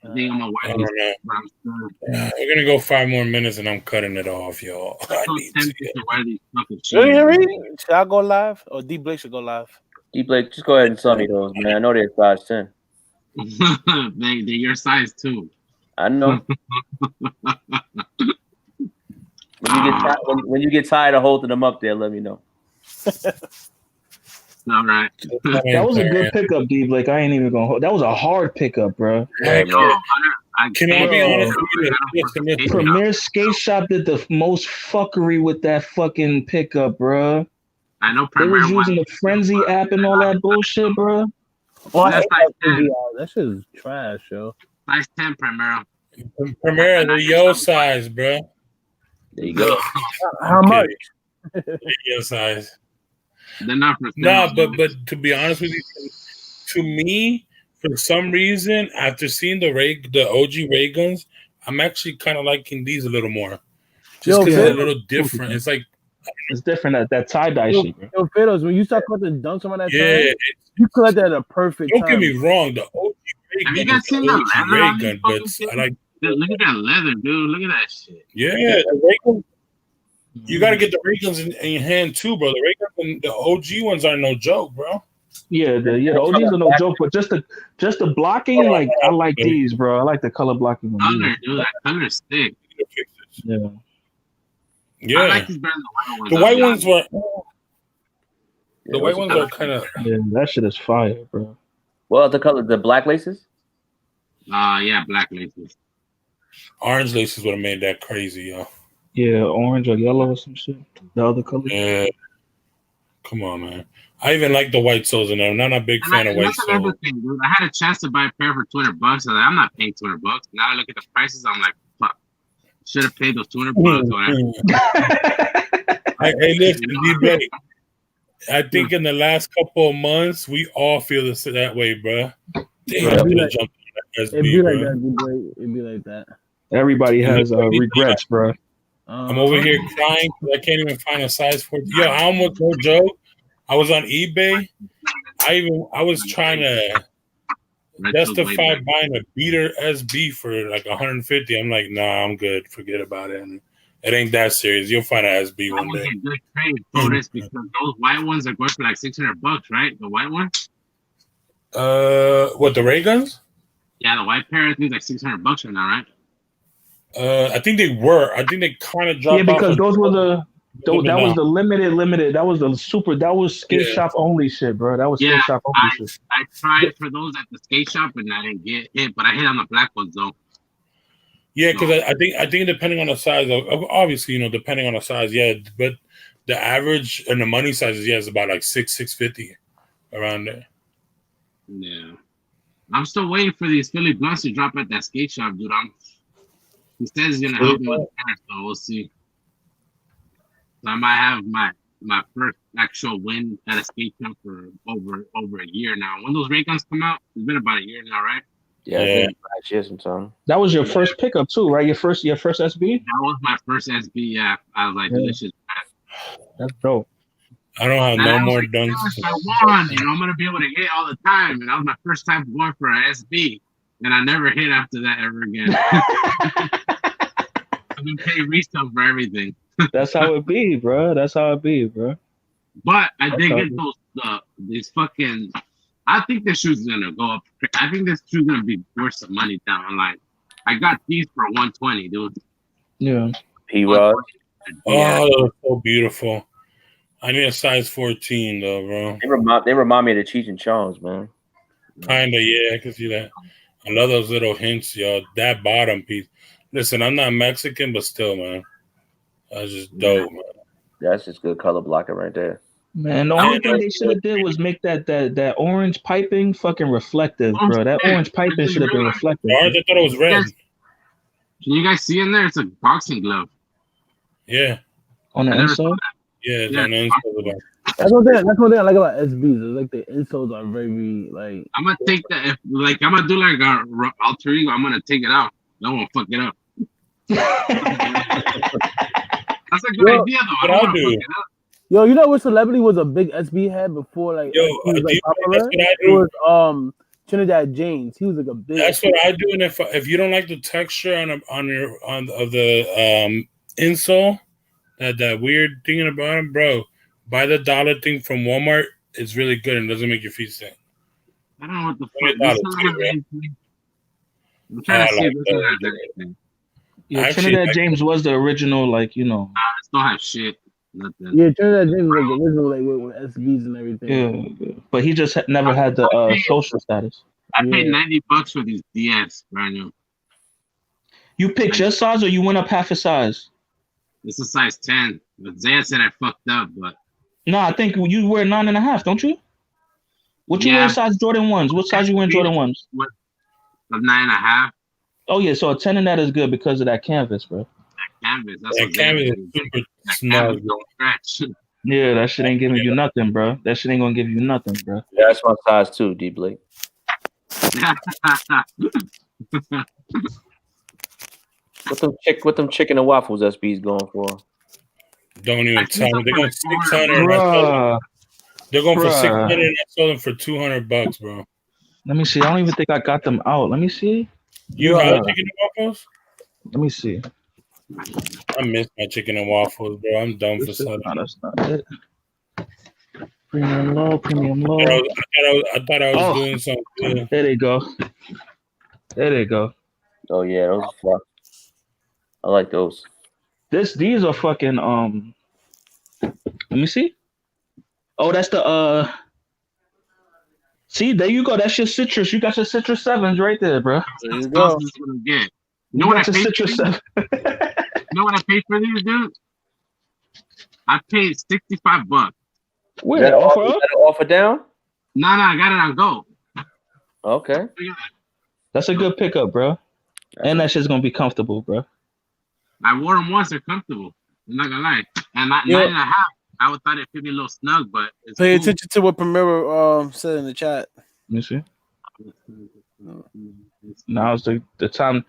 I think I'm gonna I wear don't these. know. But I'm still We're gonna go 5 more minutes and I'm cutting it off, y'all. I so need tempted to. to wear these fucking Really, shoes. Henry? Should I go live or D Blake should go live? D Blake, just go ahead and sell me those, man. I know they're size 10. They're your size too. I know. When you get tired of holding them up there, let me know. All right. That was a good pickup, D Blake. I ain't even gonna hold. That was a hard pickup, bro. Like, Yo, I can I be can't- honest with you? Listen. Premier Skate Shop did the most fuckery with that fucking pickup, bro. I know They was Premier using the Frenzy app and all that bullshit, bro. Well, I That's hate like that TV out. That shit is trash, yo. size 10 Primera. Premier, they're your size, bro. There you go. How much? They're your size. They're not for No, sale. but to be honest with you, to me, for some reason, after seeing the OG ray guns, I'm actually kind of liking these a little more. Just Yo, because they're a Fiddles. little different. It's like, It's different that tie dye Yo, shit, bro. yo, Fiddles, when you start collecting dunks on that yeah. time, you collect that at a perfect Don't time. get me wrong, the OG Have ray you gun guys is seen the the OG leather ray on these gun, but fucking I things? like, Dude, look at that leather, dude. Look at that shit. yeah, the ray guns. You got to get the ray guns in your hand too, bro. The ray guns and the OG ones are no joke, bro. Yeah, the OGs are no joke, but just the blocking, like I like these, bro. I like the color blocking on Color, these. dude. That color is sick. Yeah. I Yeah, like these better than the white ones. the I'll white be ones honest. were. The Yeah, white what's ones are kind of. Yeah, that shit is fire, bro. Well, the color, the black laces. Yeah, black laces. Orange laces would have made that crazy, yo. Yeah, orange or yellow or some shit. The other color. Yeah. Come on, man. I even like the white soles in there. I'm not a big fan of white That's another soles. thing, dude. I had a chance to buy a pair for $200. I was like, I'm not paying $200. Now I look at the prices. I'm like, fuck. Should have paid those $200. Hey, listen, D-Blake. I think in the last couple of months, we all feel that way, bro. Damn, Yeah, I it'd be could have like- jumped on that It'd be SB, like bro. that, D-Blake. It'd be like that. Everybody has regrets, bro. I'm over here crying because I can't even find a size 14. Yo, I almost, no joke. I was on eBay. I was trying to justify buying a beater SB for like 150. I'm like, nah, I'm good. Forget about it. And it ain't that serious. You'll find an SB That one was day. a good trade, Fotis, because those white ones are going for like $600, right? The white ones? What, the ray guns? Yeah, the white pair I think is like $600 right now, right? I think they were. I think they kind of dropped Yeah, because off. those were that was now. the limited. That was the super. That was skate Yeah. shop only shit, bro. That was Yeah, skate shop only shit. I tried for those at the skate shop and I didn't get hit, but I hit on the black ones though. Yeah, because I think depending on the size, obviously, depending on the size, yeah. But the average and the money sizes, yeah, is about like $650 around there. Yeah. I'm still waiting for these Philly blunts to drop at that skate shop, dude. He says he's gonna help me with the parents, so we'll see. So I might have my first actual win at a skate shop for over a year now. When those ray guns come out, it's been about a year now, right? Yeah, I Yeah. think last year sometime. That was your first pickup too, right? Your first SB. That was my first SB. Yeah, I was like, dude, this shit. That's dope. I don't have And no I was more like, dunks. yes, I won. I'm gonna be able to hit all the time, and that was my first time going for an SB, and I never hit after that ever again. I've been paying resale for everything. That's how it be, bro. That's how it be, bro. But I did how get it these fucking. I think this shoe's gonna go up. I think this shoe's gonna be worth some money down the line. I got these for 120, dude. Yeah. P-Rod. Yeah. Oh, they're so beautiful. I need a size 14 though, bro. They remind me of the Cheech and Chong's, man. Kinda, yeah, I can see that. I love those little hints, yo. That bottom piece. Listen, I'm not Mexican, but still, man. That's just dope, man. That's just good color blocking right there. Man, the only thing they should have did was make that orange piping fucking reflective, bro. That orange piping should have been reflective. I thought it was red. Can you guys see in there? It's a boxing glove. Yeah. On the insole? Yeah, it's on the insole of that. That's one thing I like about SBs. Is like the insoles are very like. I'm gonna take that. If like I'm gonna do like a alter ego, I'm gonna take it out. I don't want to fuck it up. That's a good idea, though. I don't want to fuck it up. Yo, you know what celebrity was a big SB head before like, Yo, he was, like popular? that's what I It do. was Trinidad James. He was like a big. That's what I do. And if you don't like the texture on the insole, that weird thing in the bottom, bro, buy the dollar thing from Walmart. It's really good and doesn't make your feet stink. I don't know what the fuck. I'm trying to see if this one has anything. Yeah, Trinidad James was the original, like, you know. Nah, this don't have shit. Nothing. Yeah, Trinidad James was like the original, like with SBs and everything. Yeah, but he just never had the social status. I paid $90 for these DS brand new. You picked your size, or you went up half a size? This is size 10. But Zaya said I fucked up, but no, I think you wear 9.5, don't you? What you wear size Jordan 1s? What size you wear Jordan 1s? What? 9.5. Oh yeah, so a 10 in that is good because of that canvas, bro. That canvas. That's that what canvas is super snug. Yeah, that shit ain't giving you nothing, bro. That shit ain't gonna give you nothing, bro. Yeah, that's my size too, D Blake. What them chicken and waffles SB's going for? Don't even tell me. They're going 600. They're going for 600 and I sold them for $200, bro. Let me see. I don't even think I got them out. Let me see. You have chicken and waffles? Let me see. I miss my chicken and waffles, bro. I'm done for Sunday. No, that's not it. Premium low. I thought I was doing something good. There they go. There they go. Oh yeah, those are fun. I like those. These are fucking let me see. Oh, that's the see, there you go. That's your citrus. You got your citrus 7s right there, bro. There you go. You know what I paid citrus 7. You know what I paid for these, dude? I paid $65. Where? That offer down? No, I got it on Go. Okay. That's a good pickup, bro. And that shit's gonna be comfortable, bro. I wore them once; they're comfortable. I'm not gonna lie. And 9.5. I would thought it fit me a little snug, but it's pay cool. attention to what Primero said in the chat. Let me see. Now's the time.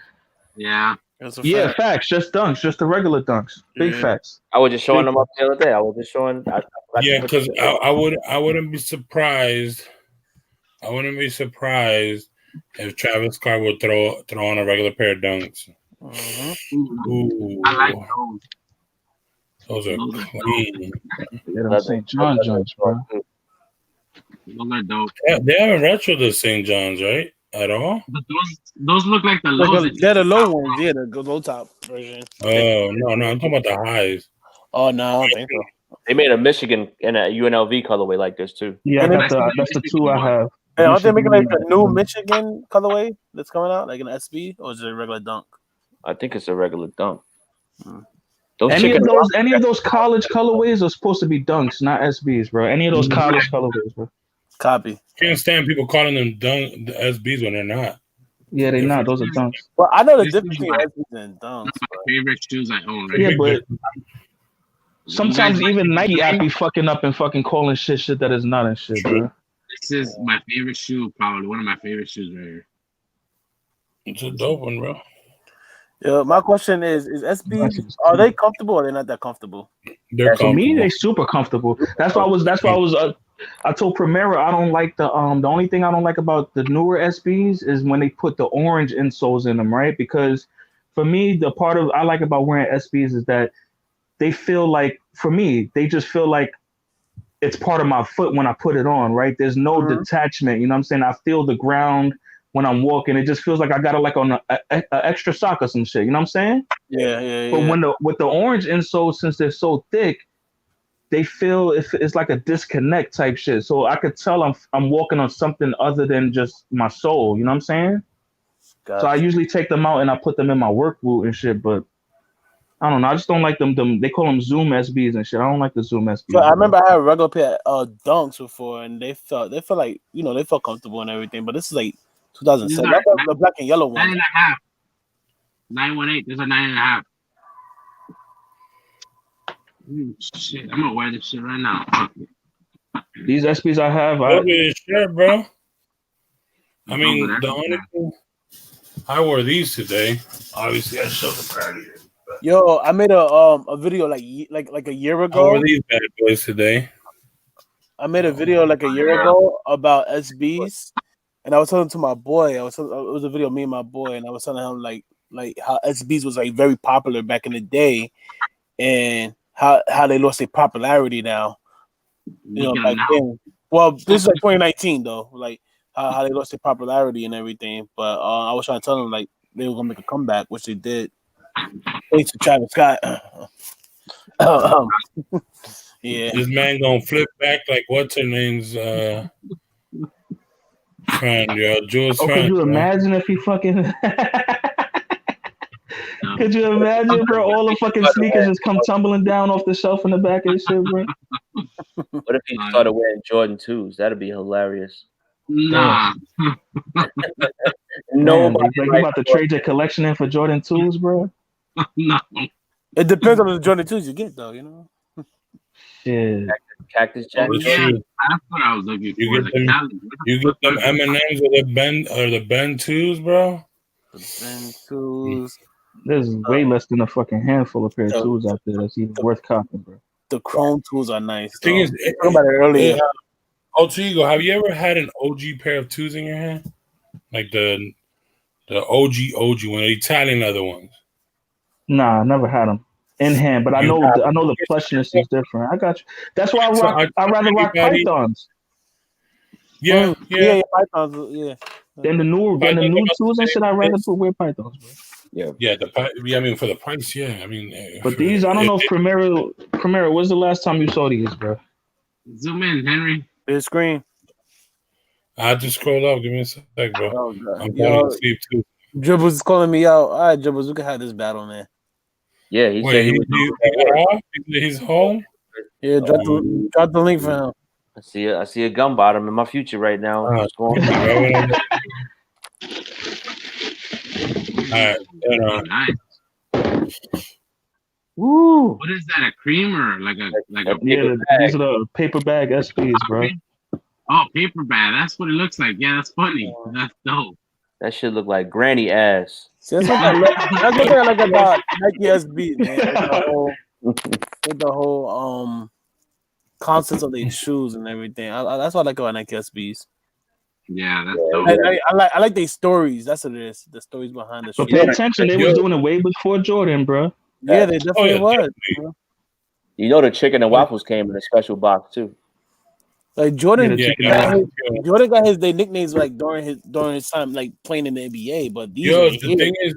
Yeah. Yeah, facts. Just dunks. Just the regular dunks. Big facts. I was just showing them up the other day. I was just showing. Yeah, because I wouldn't be surprised. I wouldn't be surprised if Travis Scott would throw on a regular pair of dunks. Ooh. I like those. Those are clean. Yeah, those St. John joints, bro. Those are dope. Yeah, they haven't retro the St. John's, right? At all? But those look like the lows. They're the low ones, yeah, the low top version. Oh no, I'm talking about the highs. Oh no, I don't think so. They made a Michigan and a UNLV colorway like this too. Yeah, that's the two I have. Hey, aren't they making like a new Michigan colorway that's coming out, like an SB, or is it a regular dunk? I think it's a regular dunk. Any of those college colorways are supposed to be dunks, not SBs, bro. Any of those college colorways, bro. Copy. Can't stand people calling them the SBs when they're not. Yeah, they're not. Those are dunks. Well, I know the difference between SBs and dunks. That's my favorite shoes I own. Right? Yeah, but sometimes even Nike app be fucking up and fucking calling shit that is not and shit, bro. This is my favorite shoe, probably one of my favorite shoes right here. It's a dope one, bro. Yeah, my question is SBs, are they comfortable or are they not that comfortable? For me, they're super comfortable. That's why I was I told Primera I don't like the only thing I don't like about the newer SBs is when they put the orange insoles in them, right? Because for me, the part of I like about wearing SBs is that they feel like, for me, they just feel like it's part of my foot when I put it on, right? There's no detachment, you know what I'm saying? I feel the ground when I'm walking. It just feels like I got it like on an extra sock or some shit, you know what I'm saying? Yeah. But with the orange insoles, since they're so thick, they feel it's like a disconnect type shit. So I could tell I'm walking on something other than just my soul, you know what I'm saying? Gotcha. So I usually take them out and I put them in my work boot and shit, but I don't know. I just don't like them. They call them Zoom SBs and shit. I don't like the Zoom SBs. So I remember I had regular pair dunks before, and they felt like they felt comfortable and everything. But this is like 2007. That's the black and yellow one. 9.5. 918. There's a 9.5. Shit, I'm gonna wear this shit right now. Fuck it. These SBs I have, sure, bro. I mean, the only thing I wore these today. Obviously, I showed the party. Yo, I made a video like a year I ago. wore these bad boys today. I made a video like a year ago about SBs, and I was telling to my boy. It was a video of me and my boy, and I was telling him like how SBs was like very popular back in the day, and how they lost their popularity now. Back then. Well, this is like 2019 though, like how they lost their popularity and everything. But I was trying to tell them like they were gonna make a comeback, which they did. Thanks to Travis Scott. Yeah, This man gonna flip back like what's her name's friend, Jules' Oh, friend. could you imagine if he fucking? Could you imagine, bro? All the fucking sneakers just come tumbling down off the shelf in the back of his shit, bro. What if he started wearing Jordan 2s? That'd be hilarious. Nah. No, like you about to trade your collection in for Jordan 2s, bro? No. It depends on the Jordan 2s you get, though. Shit. Cactus Jack. Yeah, that's what I was looking for. You get them M&Ms or the Ben 2s, bro. The Ben 2s. There's way less than a fucking handful of pair of 2s out there that's even worth copping, bro. The chrome 2s are nice. The thing is, talking about it earlier. Otigo, have you ever had an OG pair of 2s in your hand? Like the OG one, the Italian leather ones? Nah, I never had them in hand, but I know the plushness is different. I got you. That's why I rather rock Pythons. Yeah, Pythons, yeah. Then the new 2s and shit, I'd rather wear Pythons, bro. Yeah, I mean, for the price, yeah. I mean, but these, I don't know if Primera, when's the last time you saw these, bro? Zoom in, Henry. Big screen. I have to scroll up. Give me a sec, bro. Oh, I'm falling asleep too. Dribbles is calling me out. All right, Dribbles, we can have this battle, man. Yeah, he said he was. He's home. Yeah, drop the link for him. I see a gun bottom in my future right now. What's going on? All right, Nice. Woo! What is that? A cream or like a yeah? These are the paper bag SPs, bro. Oh, paper bag. That's what it looks like. Yeah, that's funny. That's dope. That shit look like granny ass. See, that's what I like about Nike SB, man. The whole concepts of their shoes and everything. That's what I like about Nike SBs. Yeah, that's dope. I like their stories. That's what it is. The stories behind the shoes. But pay attention, they was doing it way before Jordan, bro. Yeah, they definitely was. You know the chicken and waffles came in a special box too. Like Jordan, Jordan got their nicknames like during his time like playing in the NBA. But these the thing is,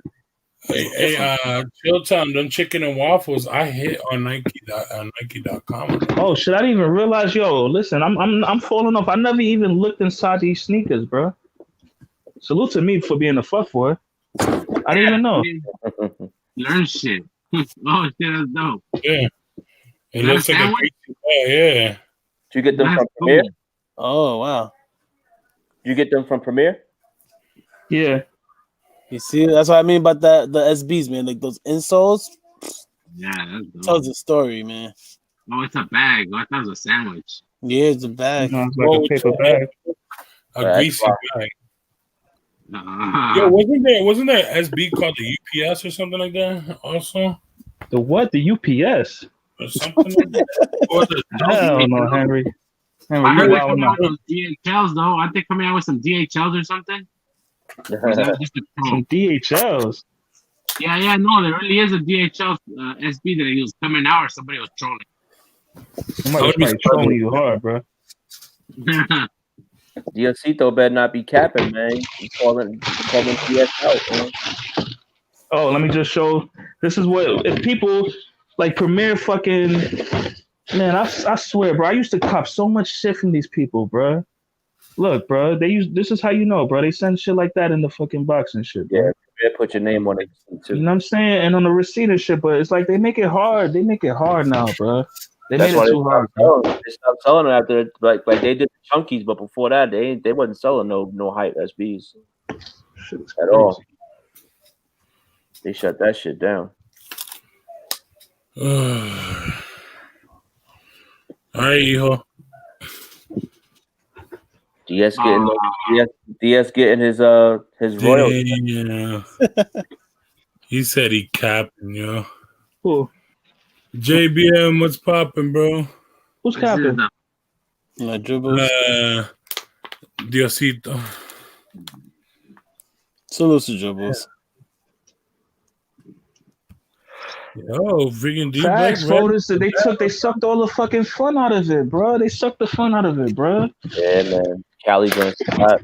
Chilltown, them chicken and waffles, I hit on Nike.com. Oh shit! I didn't even realize. Yo, listen, I'm falling off. I never even looked inside these sneakers, bro. Salute to me for being a fuckboy. I didn't even know. Learn shit. Oh shit, that's dope. Yeah, it looks like a yeah. Did you get them from Premier? Oh wow! You get them from Premier? Yeah. You see, that's what I mean about the SBs, man. Like those insoles. Yeah, that's dope. Tells the story, man. Oh, it's a bag. Oh, I thought it was a sandwich. Yeah, it's a bag. No, it's like a paper bag. A greasy bag. Yo, wasn't there SB called the UPS or something like that? Also, the what? The UPS or something like that? Or hell no, Henry. I heard they come out with DHLs though. Aren't they coming out with some DHLs or something? Some DHLs. Yeah. No, there really is a DHL SB that he was coming out, or somebody was trolling. Somebody was probably trolling you hard, bro. Diosito better not be capping, man. You calling DS out, man. Oh, let me just show. This is what if people like Premier fucking man. I swear, bro. I used to cop so much shit from these people, bro. Look, bro. This is how you know, bro. They send shit like that in the fucking box and shit. Bro. Yeah, put your name on it too. You know what I'm saying? And on the receipt and shit, but it's like they make it hard. They make it hard now, bro. They That's made why it too hard. Bro. they stopped selling them after like they did the chunkies, but before that they wasn't selling no hype SBs at all. They shut that shit down. All right, hijo. DS getting his royalties. Yeah. He said he capping, yo. Who? JBM, what's popping, bro? Who's capping? Dribbles. Diosito. Salute to Dribbles. Yo, freaking D. Facts, voters. They sucked all the fucking fun out of it, bro. They sucked the fun out of it, bro. Yeah, man. Cali gonna slap.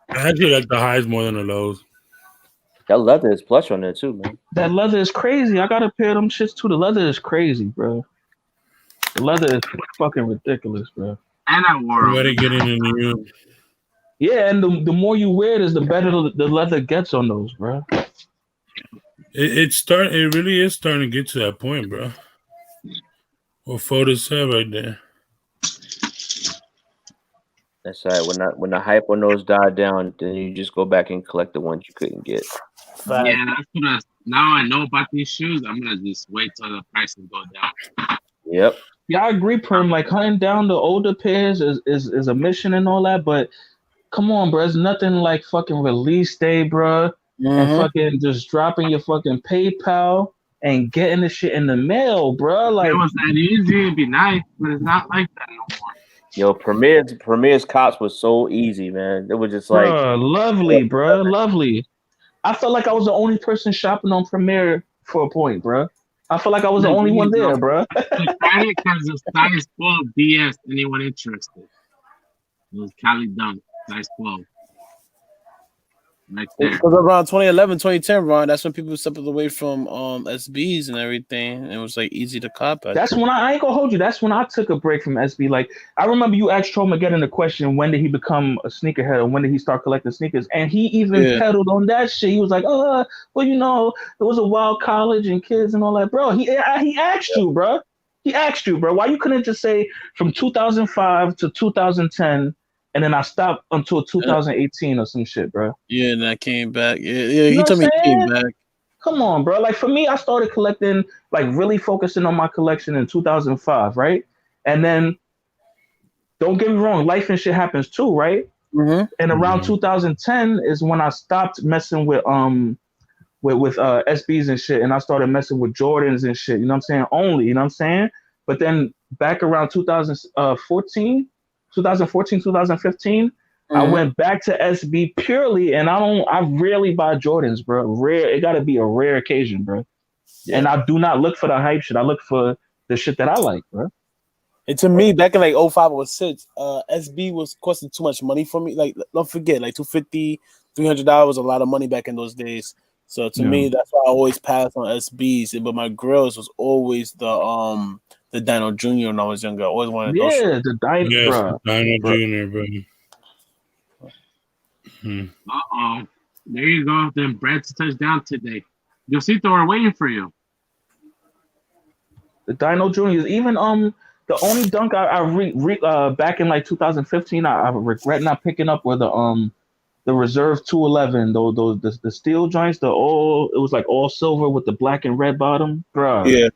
I actually like the highs more than the lows. That leather is plush on there too, man. That leather is crazy. I got a pair of them shits too. The leather is crazy, bro. The leather is fucking ridiculous, bro. And I wore Everybody getting in the Yeah, and the more you wear it, is the better the leather gets on those, bro. It really is starting to get to that point, bro. What photos said right there. That's right. When the hype on those died down, then you just go back and collect the ones you couldn't get. Yeah, that's now I know about these shoes. I'm gonna just wait till the prices go down. Yep. Yeah, I agree, Perm. Like hunting down the older pairs is a mission and all that, but come on, bro. It's nothing like fucking release day, bro. And fucking just dropping your fucking PayPal and getting the shit in the mail, bro. Like, if it was that easy, it'd be nice, but it's not like that no more. Yo, Premier's cops was so easy, man. It was just like lovely, bro, lovely. I felt like I was the only person shopping on Premier for a point, bro. I feel like I was the only one there, bro. The credit has a size 12 DS. Anyone interested? It was Cali Dunk, size 12. Right there. Because around 2011, 2010, Ron, that's when people stepped away from SBs and everything. And it was like easy to cop. That's when I ain't gonna hold you. That's when I took a break from SB. Like I remember you asked Tromageddon the question, when did he become a sneakerhead, or when did he start collecting sneakers? And he even peddled on that shit. He was like, well, you know, it was a wild college and kids and all that, bro. He asked you, bro. He asked you, bro. Why you couldn't just say from 2005 to 2010? And then I stopped until 2018 or some shit, bro. Yeah, and I came back. Yeah. He told me he came back. Come on, bro. Like for me, I started collecting, like really focusing on my collection in 2005, right? And then, don't get me wrong, life and shit happens too, right? Mm-hmm. And around 2010 is when I stopped messing with SBs and shit, and I started messing with Jordans and shit. You know what I'm saying? Only, you know what I'm saying? But then back around 2015, 2015, I went back to SB purely, and I rarely buy Jordans, bro. Rare, it gotta be a rare occasion, bro. Yeah. And I do not look for the hype shit. I look for the shit that I like, bro. And to me, back in like 05 or 06, SB was costing too much money for me. Like, don't forget, like $250, $300 was a lot of money back in those days. So to me, that's why I always passed on SBs. But my grills was always the Dino Jr. when I was younger. I always wanted those. Yeah, the Dino, yes, bro. Dino Jr., bro. There you go. Then Brett's touchdown today. Josito, we're waiting for you. The Dino Jr. Even the only dunk I back in like 2015 I regret not picking up were the Reserve 211, the steel joints, it was like all silver with the black and red bottom, bro. Yeah.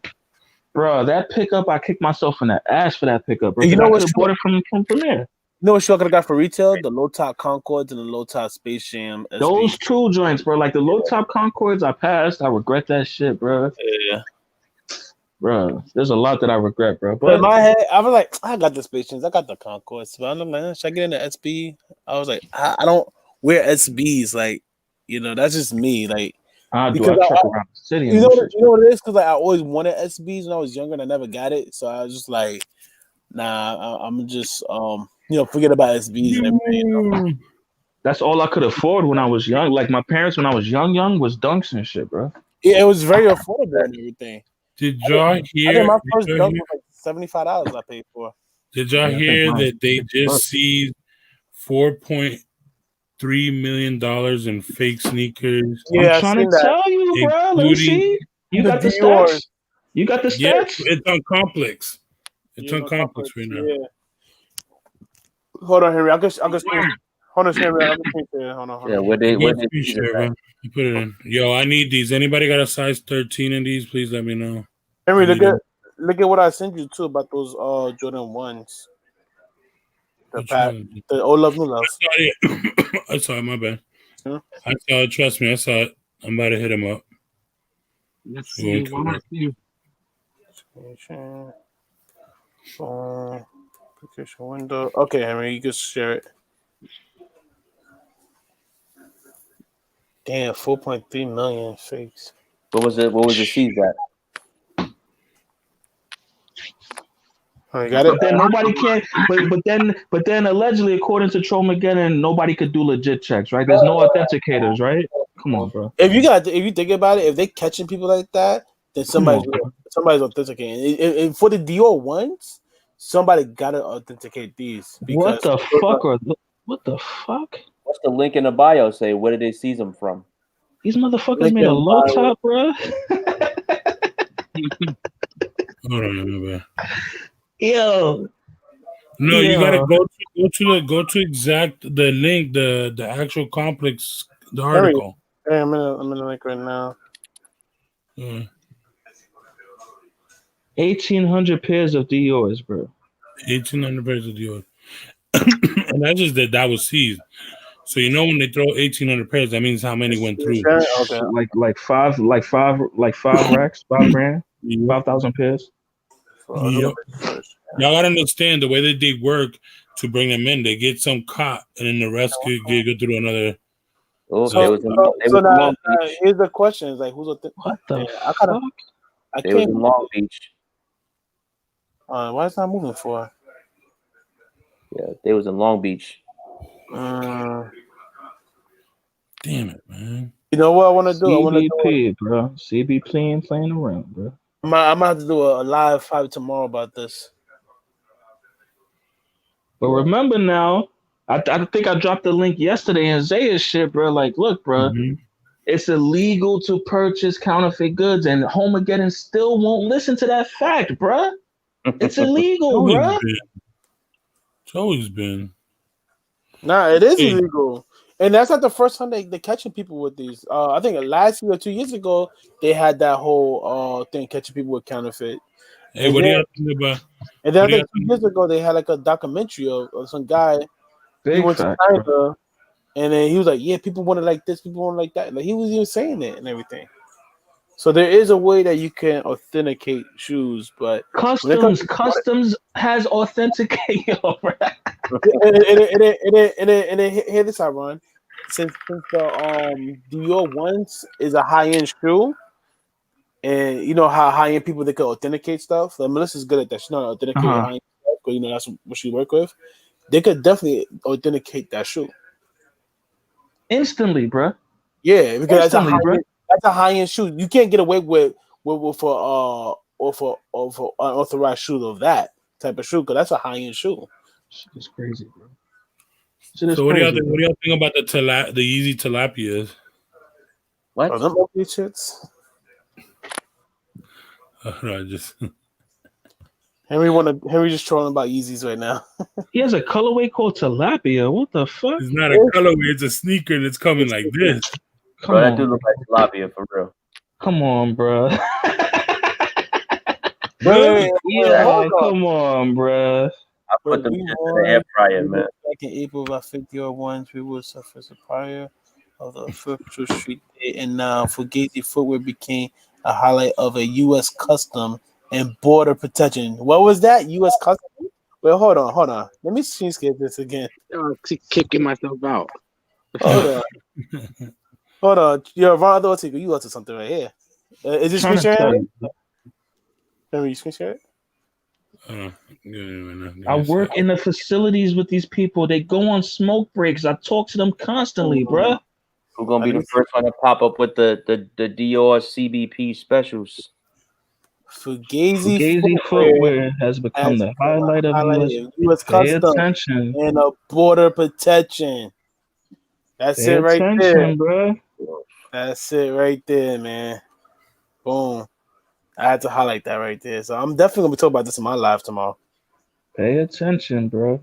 Bro, that pickup, I kicked myself in the ass for that pickup, bro. You know what? I bought it from Premier. You know what shoe I could have got for retail? The low top Concords and the low top Space Jam. SB. Those two joints, bro. Like the low top Concords, I passed. I regret that shit, bro. Yeah. Bro, there's a lot that I regret, bro. But in my head, I was like, I got the Space Jams, I got the Concords. But I'm like, should I get into SB? I was like, I don't wear SBs. Like, you know, that's just me. Like, because I truck around the city. You know what it is? Because like, I always wanted SBs when I was younger and I never got it. So I was just like, nah, I'm just forget about SBs and everything. You know? That's all I could afford when I was young. Like my parents when I was young was dunks and shit, bro. Yeah, it was very affordable and everything. Did y'all hear? I think my first dunk was like $75 I paid for. Did y'all hear that they just seized $4.2 $3 million in fake sneakers. Yeah, I'm I trying seen to that. tell you, bro. Let me Including see. You the got the Dior. stats? You got the Yeah, stats? it's on Complex. It's Yeah, on no Complex complex. right now. Yeah. Hold on, Henry. I'll just Where? hold on, Henry. I'll just hold on. Yeah, where Go they screen season share, that? bro. You put it in. Yo, I need these. Anybody got a size 13 in these? Please let me know. Henry, I need them. look at what I sent you too about those Jordan 1s. The Which pack, one? the old love, new love. I saw it. I saw it. My bad. Huh? I saw it. Trust me, I saw it. I'm about to hit him up. Let's It won't see. come What up. Application window. Okay, Henry, you can share it. Damn, 4.3 million fakes. What was it? What was the seeds at? Oh, you got it? But then nobody can. But then allegedly, according to Trollmageddon, nobody could do legit checks, right? There's no authenticators, right? Come on, bro. If you think about it, if they catching people like that, then somebody's authenticating. And for the Dior ones, somebody gotta authenticate these because What the fuck what the fuck? What's the link in the bio say? Where did they seize them from? These motherfuckers Link made a in low bio. top, bro. Hold on, my bad. Yo. No, you Yo. gotta go to exact the link, the actual Complex, the Henry, article. hey, I'm in the link right now. Yeah. 1,800 pairs of Dior's, bro. 1,800 pairs of Dior. And that's just that was seized. So you know when they throw 1,800 pairs, that means how many went through. Okay. Like five racks, 5 grand, 5,000 pairs. Yep. Y'all gotta understand the way that they work to bring them in. They get some caught, and then the rest could go through another. So now here's the question: is like who's what the fuck? I They was can't. in Long Beach. Why is it not moving for? Yeah, they was in Long Beach. Damn it, man! You know what I want to do? I want to CBP, bro. CBP playing around, bro. I'm gonna have to do a live 5 tomorrow about this. But remember now, I think I dropped the link yesterday in Zaya's shit, bro. Like, look, bro, it's illegal to purchase counterfeit goods, and Homageddon still won't listen to that fact, bro. It's illegal, bro. It's always been. Nah, it is illegal. And that's not the first time they're catching people with these. I think last year or 2 years ago, they had that whole thing catching people with counterfeit. Hey, what do you think about? And then I think 2 years ago, they had like a documentary of some guy. He went to China, and then he was like, yeah, people want it like this, people want it like that. Like he was even saying it and everything. So there is a way that you can authenticate shoes, but Customs has authenticated. and hear this, Ron. Since the Dior ones is a high end shoe, and you know how high end people they can authenticate stuff. Like Melissa's good at that. She's not authenticating high end stuff, because you know that's what she work with. They could definitely authenticate that shoe instantly, bro. Yeah, because that's a high end shoe. You can't get away with for unauthorized shoe of that type of shoe, because that's a high end shoe. It's crazy, bro. So what do y'all think about the Yeezy Tilapias? What? Oh, them ugly shits. No, just Henry just trolling about Yeezys right now. He has a colorway called Tilapia. What the fuck? It's not a colorway, it's a sneaker and it's coming like this. Bro, that dude look like Tilapia for real. Come on, bro. Yeah, come on, bro. I put them in the air fryer, man. Back in April, about 50 or ones, we will suffer the prior of the official street day, and now Fugazi footwear became a highlight of a U.S. custom and border protection. What was that? U.S. custom? Well, hold on. Let me screen skip this again. Kicking myself out. Hold on. Yo, Ron Ortega, you up to something right here. Is this screen sharing? Can you screen share it? I work in the facilities with these people. They go on smoke breaks. I talk to them constantly, bro. Who's gonna be the first one to pop up with the Dior CBP specials? Fugazi footwear has become the highlight of U.S. custom attention and a border protection. That's Pay it right attention, there. bro. That's it right there, man. Boom. I had to highlight that right there. So I'm definitely gonna be talking about this in my live tomorrow. Pay attention, bro.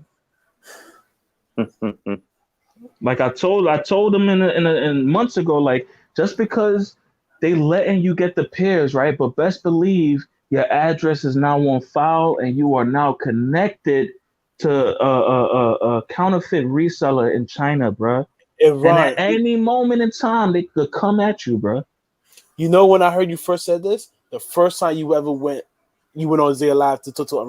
Like I told them in months ago, like just because they letting you get the pairs, right? But best believe your address is now on file and you are now connected to a counterfeit reseller in China, bro. And at any moment in time, they could come at you, bro. You know when I heard you first said this, the first time you ever went on Zia Live to talk to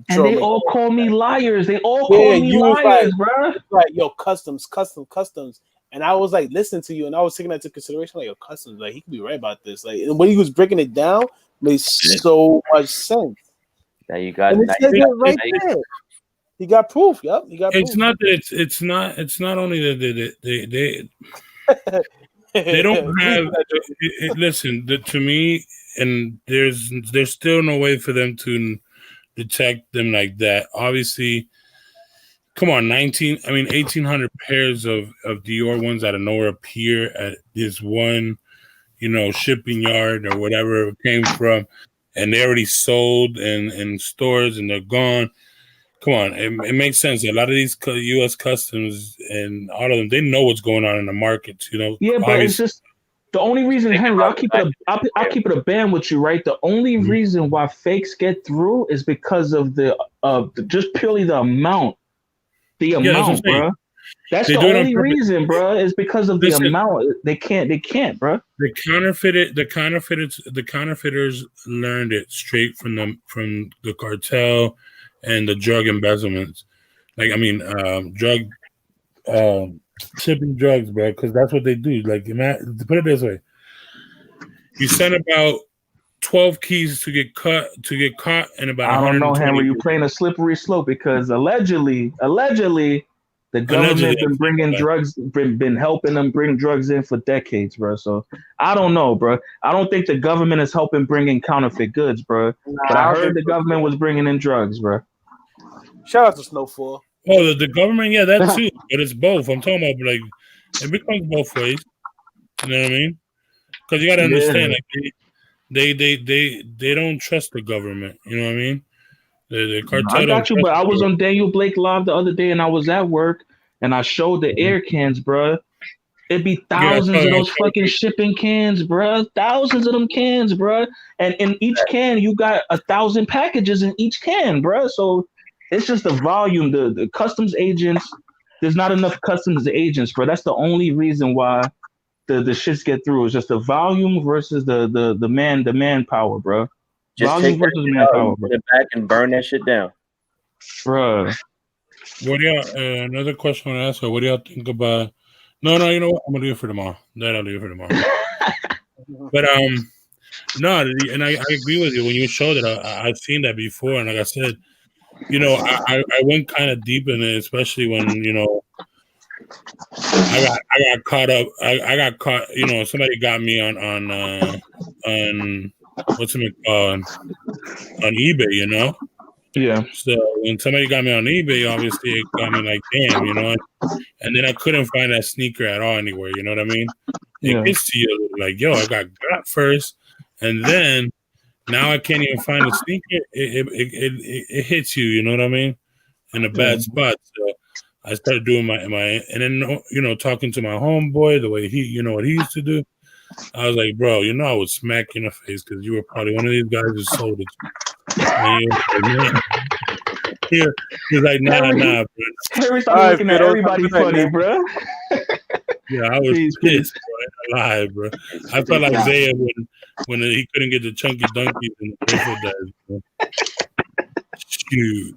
and they all call me liars. They all yeah, call me you was liars, bro. Like, yo, customs. And I was like listening to you, and I was taking that into consideration. Like, yo, customs, like he could be right about this. Like, and when he was breaking it down, made so much sense. Now you got And it says it right there. He got proof. Yep, he got proof. It's not that it's not only that they don't have. Listen, to me, and there's still no way for them to detect them like that. Obviously, come on, 1,800 pairs of Dior ones out of nowhere appear at this one, shipping yard or whatever it came from, and they already sold in stores and they're gone. Come on, it makes sense. A lot of these U.S. customs and all of them, they know what's going on in the markets. Yeah, but it's just the only reason, Henry. I'll keep it a band with you, right? The only reason why fakes get through is because of the just purely the amount. The amount, bro. That's the only reason, bro. Is because of the amount. They can't, bro. The counterfeiters learned it straight from the cartel and the drug embezzlements. Shipping drugs, bro, because that's what they do. Like, put it this way: you send about 12 keys to get caught, and about I don't know, 120. Henry. You're playing a slippery slope because allegedly, the government been bringing drugs, been helping them bring drugs in for decades, bro. So I don't know, bro. I don't think the government is helping bring in counterfeit goods, bro. But I heard the government was bringing in drugs, bro. Shout out to Snowfall. Oh, the government, yeah, that too. But it's both. I'm talking about like it becomes both ways. You know what I mean? Because you got to understand, like they don't trust the government. You know what I mean? The cartel. I got you, but I was on Daniel Blake Live the other day, and I was at work, and I showed the air cans, bro. It'd be thousands of those fucking shipping cans, bro. Thousands of them cans, bro. And in each can, you got 1,000 packages in each can, bro. So it's just the volume. The customs agents, there's not enough customs agents, bro. That's the only reason why the shits get through. It's just the volume versus the manpower, bro. Just volume take versus that manpower, bro. put it back and burn that shit down, bro. What do y'all? Another question I want to ask her. What do y'all think about? No, you know what? I'm gonna do it for tomorrow. I'll do it for tomorrow. But no, and I agree with you when you showed it. I've seen that before, and like I said, I went kind of deep in it, especially when I got caught up. I got caught. Somebody got me on what's it called on eBay. Yeah. So when somebody got me on eBay, obviously it got me like, damn, and then I couldn't find that sneaker at all anywhere. You know what I mean? It gets to you like, yo, I got first, and then now I can't even find a sneaker. It hits you. You know what I mean? In a bad spot. So I started doing my and then talking to my homeboy the way he, what he used to do. I was like, bro, I would smack you in the face because you were probably one of these guys who sold it. He was like, nah, bro. Harry started looking at everybody funny, bro. Yeah, I was pissed, bro. I lied, bro. I felt like Zaya when he couldn't get the chunky donkeys in the merchandise, bro. Shoot.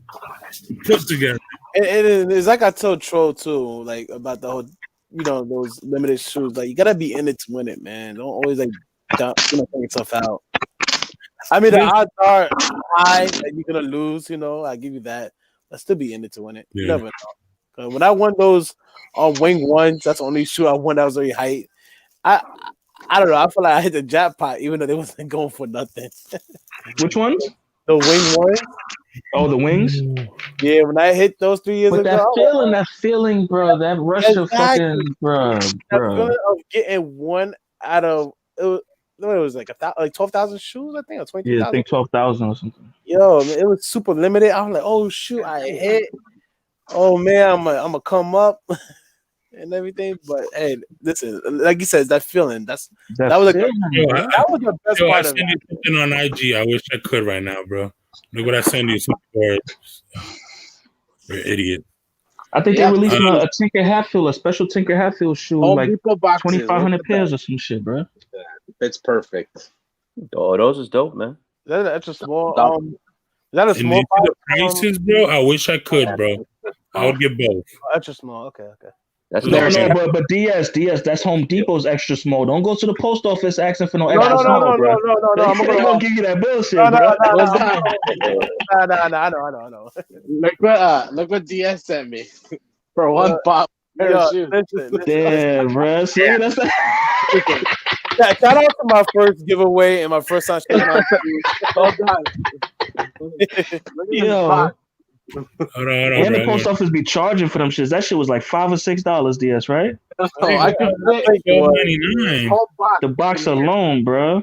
Put together. And it's like I told Troll too, like about the whole, those limited shoes. Like you gotta be in it to win it, man. Don't always like take yourself out. I mean, the odds are high that you're gonna lose. I give you that. But still be in it to win it. You never know. When I won those wing ones, that's the only shoe I won that was very height. I don't know. I feel like I hit the jackpot, even though they wasn't going for nothing. Which ones? The wing ones. Oh, the wings. Yeah, when I hit those 3 years But ago, that feeling, bro, that rush of fucking, bro. that feeling of getting one out of it was like like 12,000 shoes, I think, or 22,000. Yeah, I think 12,000 or something. Yo, it was super limited. I was like, oh shoot, I hit. Oh man, I'm gonna come up and everything. But hey, listen, like you said, that feeling. That was like that was the best part I of send it. you something on IG. I wish I could right now, bro. Look what I send you. Some words. You're an idiot. I think they're releasing a Tinker Hatfield, a special Tinker Hatfield shoe, Home like Depot boxes, 2,500 pairs or some shit, bro. It's perfect. Oh, those is dope, man. Is that an extra small? Is that a And small? the prices, bro. I wish I could, bro. I would get both. Extra small. Okay. That's No, but DS, that's Home Depot's extra small. Don't go to the post office asking for no extra small, bro. No. I'm gonna give you that bullshit, No, bro. I know. Look what DS sent me for one pop pair of shoes. Listen. Damn, bro. See, that's Yeah, shout out to my first giveaway and my first time shipping out shoes. Oh God. Yo. Hold And on, the bro. post office be charging for them shits. That shit was like $5 or $6, DS, right? I can $12.99. The box alone, bro.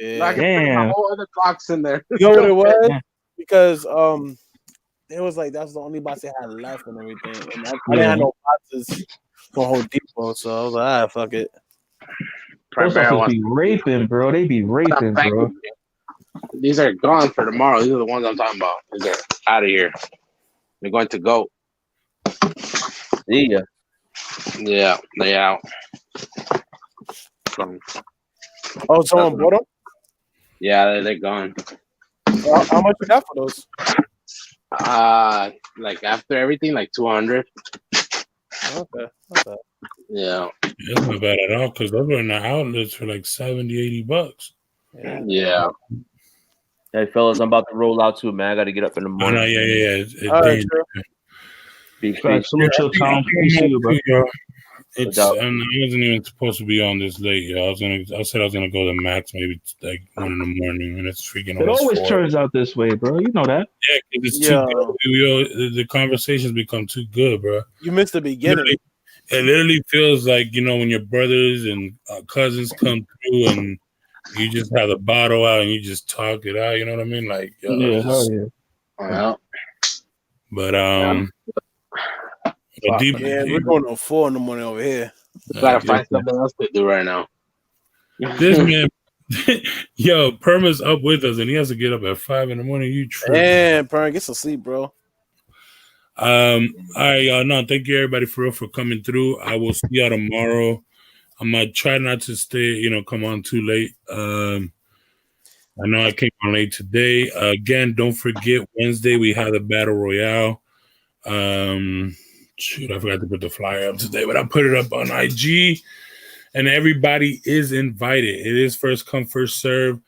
I can fit Damn. a whole other box in there. You know what it was? Because it was like that's the only box they had left and everything. And I didn't have no boxes for Home Depot, so I was like, fuck it. Post office be raping, bro. They be raping, bro. These are gone for tomorrow. These are the ones I'm talking about. These are out of here. They're going to go. See ya. Yeah, they out. Oh, someone bought them? Yeah, they're gone. How much you got for those? Like after everything, like 200. Okay. Yeah. That's not bad at all because those were in the outlets for like $70, $80. Yeah. Hey, fellas, I'm about to roll out too, man. I got to get up in the Oh, morning. no, yeah. It's All right, dangerous. Right, salute your town. Peace to you, bro. I wasn't even supposed to be on this late, yo. I said I was gonna go to Max maybe like 1 in the morning, and it's freaking. It always 4. turns out this way, bro. You know that. Yeah, 'cause it's too good. The conversations become too good, bro. You missed the beginning. It literally feels like when your brothers and cousins come through and you just have the bottle out and you just talk it out. You know what I mean? Like, yo, Yeah, hell yeah. Well, but we're going to 4 in the morning over here. Gotta find something else to do right now. This man, yo, Perma's up with us and he has to get up at 5 in the morning. You true? Man, Perma, get some sleep, bro. All right, y'all. No, thank you everybody for real for coming through. I will see y'all tomorrow. I'm gonna try not to stay, come on too late. I know I came on late today. Again, don't forget Wednesday we have the Battle Royale. Shoot, I forgot to put the flyer up today, but I put it up on IG. And everybody is invited. It is first come, first serve.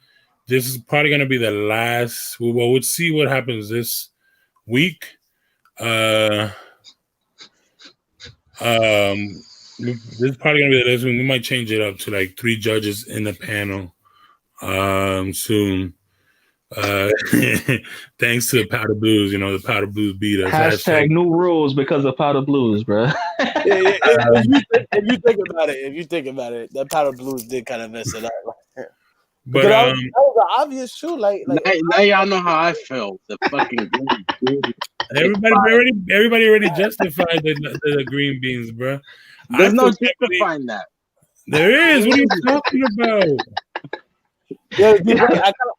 This is probably gonna be the last. We'll see what happens this week. This is probably gonna be the last one. We might change it up to like 3 judges in the panel soon. Thanks to the Powder Blues, the Powder Blues beat us. Hashtag new rules because of Powder Blues, bro. If you think about it, that Powder Blues did kind of mess it up. But that was an obvious shoe. Like now y'all know how I felt. The fucking everybody already justified the green beans, bro. There's no justifying that. There is. What are you talking about? Yeah,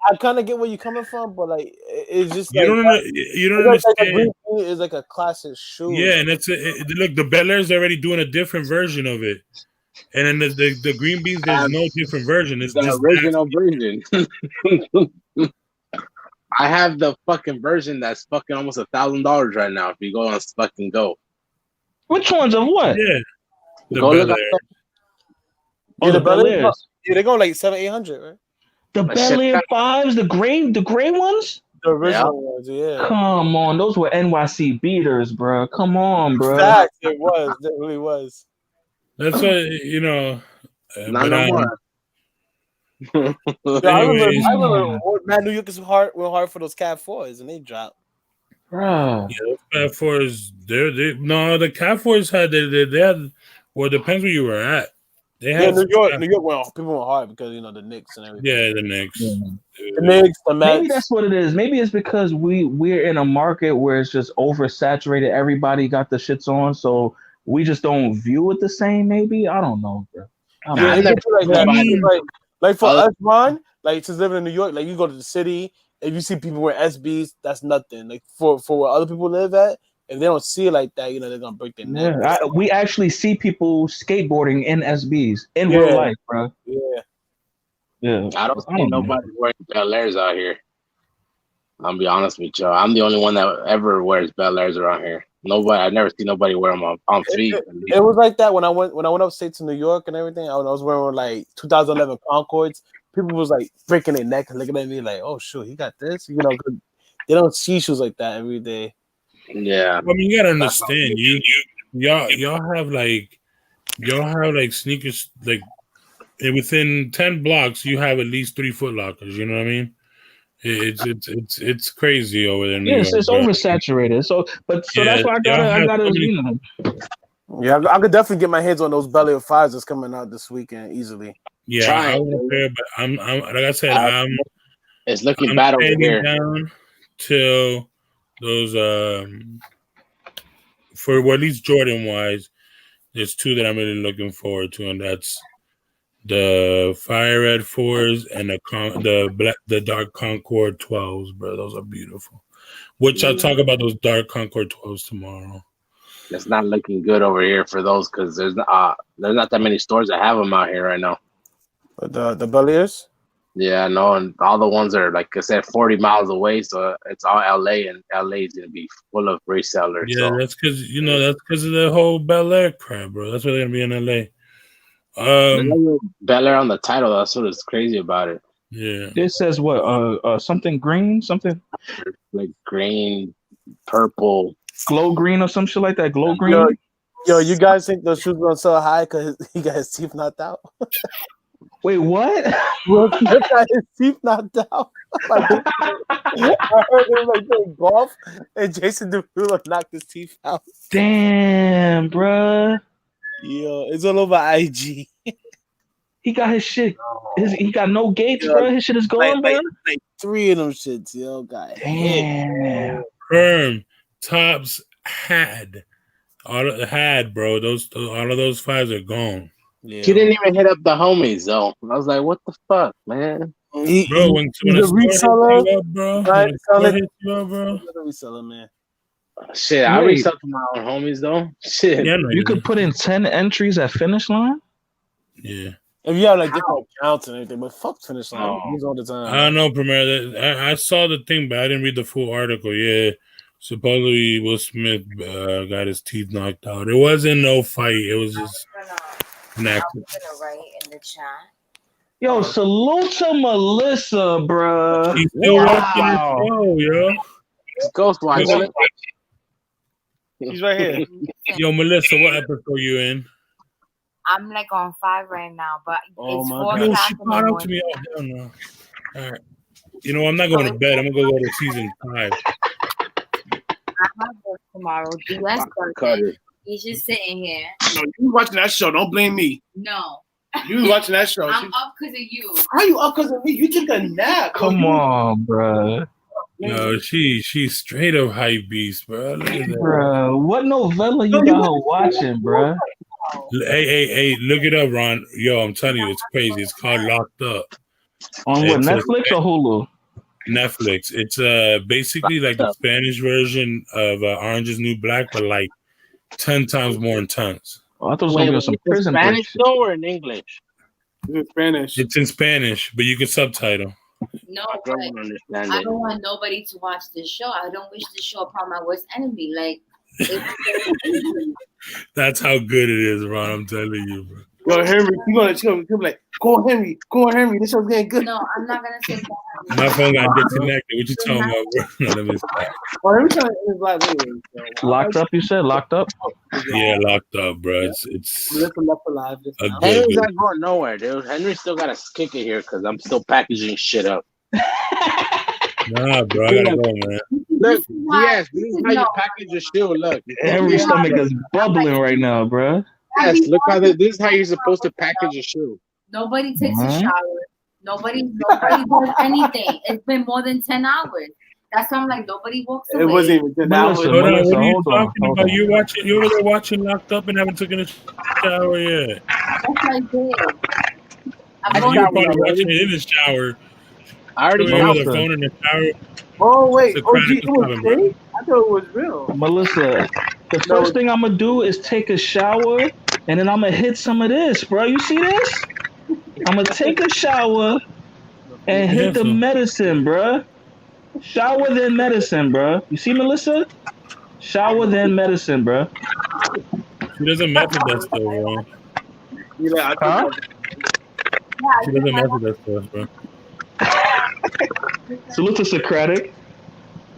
I kind of get where you're coming from, but like it's just like, you don't understand. Like a green bean is like a classic shoe. Yeah, and look, the Bel Air's already doing a different version of it, and then the green beans, there's no different version. It's the just original version. I have the fucking version that's fucking almost $1,000 right now. If you go on fucking Go. Which ones of what? Yeah, the Go Bel look Air. Oh, the Bel Airs. Yeah, they're going like $700-800, right? The Bel Air 5s, the gray ones? The original ones, yeah. Come on, those were NYC beaters, bro. Come on, bro. Facts, it really was. That's what Not no more. I remember Mad New York went hard for those Cat 4s and they dropped. Bruh. Yeah, those Cat Fours. No, the Cat Fours had they had. Well, it depends where you were at. They Yeah, had New York, some- New York went people went hard because the Knicks and everything. Yeah, the Knicks. The Knicks, the Mets. Maybe that's what it is. Maybe it's because we're in a market where it's just oversaturated. Everybody got the shits on, so we just don't view it the same. Maybe I don't know, bro. I don't Yeah, know. it could be like that. I mean- Like for us, Ron, like since living in New York, like you go to the city, if you see people wear SBs, that's nothing. Like for where other people live at, if they don't see it like that, they're gonna break their neck. Yeah, we actually see people skateboarding in SBs in real Yeah. life, bro. Yeah. Yeah, I don't see know. nobody wearing Bel Airs out here. I'll be honest with you. I'm the only one that ever wears Bel Airs around here. Nobody. I've never seen nobody wear them on feet. It was like that when I went upstate to New York and everything. I was wearing like 2011 Concords. People was like breaking their neck and looking at me like, "Oh shoot, he got this." 'Cause they don't see shoes like that every day. Yeah. I mean, you gotta understand. Y'all have like sneakers like within 10 blocks. You have at least 3 Foot Lockers. You know what I mean? It's crazy over there. In New Yes, York, it's bro. oversaturated. So that's why I gotta, you know. Yeah, I could definitely get my hands on those Bel Air 5s that's coming out this weekend easily. Yeah, I won't care, but I'm like I said, it's looking I'm bad over standing here. down till those for at least Jordan wise, there's 2 that I'm really looking forward to, and that's the Fire Red 4s and the Dark Concord 12s, bro. Those are beautiful. Which I'll talk about those Dark Concord 12s tomorrow. It's not looking good over here for those because there's not that many stores that have them out here right now. The Bel Airs? Yeah, no, and all the ones are like I said, 40 miles away, so it's all LA, and LA is gonna be full of resellers. Yeah, so. that's because of the whole Bel Air crap, bro. That's why they're gonna be in LA. Bel Air on the title. That's what is crazy about it. Yeah. It says what? Something green, something like green, purple, glow green or some shit like that. Glow green. Yo, you guys think those shoes gonna sell high because he got his teeth knocked out? Wait, what? Will Smith got his teeth knocked out. Like, I heard him like playing golf, and Jason Derulo knocked his teeth out. Damn, bruh. Yo, it's all over IG. He got his shit. He got no gates, bro. His shit is gone, bro. Like 3 of them shits, yo. God damn. Perm Tops had bro. All of those 5s are gone. Yeah. He didn't even hit up the homies though. I was like, "What the fuck, man?" Bro, when he's a reseller, bro. Reseller, man. Shit, I resell to my own homies though. Shit, Yeah, you could put in 10 entries at Finish Line. Yeah. If you have like different accounts and everything, but fuck Finish Line. Use all the time. I don't know, Premier. I saw the thing, but I didn't read the full article. Yeah, supposedly Will Smith got his teeth knocked out. It wasn't no fight. It was just an accident. I'm gonna write in the chat. Yo, salute to Melissa, bro. He's still watching the show, yo. Ghost watching. He's right here. Yo, Melissa, what episode you in? I'm like on 5 right now, but it's 4 Yo, o'clock she in the brought up to morning. me. Oh, hell no. All right. You know, I'm not going to bed. I'm going to go to season 5. I have work tomorrow. DS Thursday. He's just sitting here. No, you watching that show. Don't blame me. No. You was watching that show. I'm up because of you. How you up because of me? You took a nap. Come on, bro. Yo, she's straight up hype beast, bro. Look at that. Bro, what novella you got her watching, bro? Hey, look it up, Ron. Yo, I'm telling you, it's crazy. It's called Locked Up. On what, Netflix or Hulu? Netflix. It's basically like the Spanish version of Orange is New Black, but like 10 times more intense. Oh, I thought it was going to be some prison Spanish though or in English? It's in Spanish. It's in Spanish, but you can subtitle. No, but I don't want nobody to watch this show. I don't wish to show upon my worst enemy. Like, That's how good it is, Ron. I'm telling you, bro. Yo, Henry, she gonna be like, go on, Henry. This show's getting good. no, I'm not gonna say that. My phone got disconnected. What you talking about, bro? No, let me stop. Oh, every time it's like, wait. Locked Up, you said? Locked Up? Yeah, Locked Up, bro. It's Left alive. a Henry's good. not going nowhere, dude. Henry still got to kick it here because I'm still packaging shit up. Nah, bro, I gotta go, man. Look, This is why. yes, this is how you No. package your shoe. Look, Every yes, stomach is bubbling right now, bro. yes. Look how this is how you're supposed to package your shoe. Nobody takes a Huh? shower. Nobody does anything. It's been more than 10 hours. That's why I'm like, nobody walks away. It wasn't even 10 hours. Melissa, Hold on, Melissa, what are you hold on, talking hold about? on. You were there watching Locked Up and haven't taken a shower yet. That's what I did. I'm You going were to probably watching it in the shower. I already Showing with showered. the phone in the shower. Oh wait, Socratic OG, it was was coming, bro. fake? I thought it was real. Melissa, the first thing I'm gonna do is take a shower, and then I'm gonna hit some of this, bro. You see this? I'm gonna take a shower and hit the medicine, bro. Shower then medicine, bro. You see, Melissa? Shower then medicine, bro. She doesn't mess with that stuff, bro. Huh? She doesn't mess with that stuff, bro. Salute to Socratic.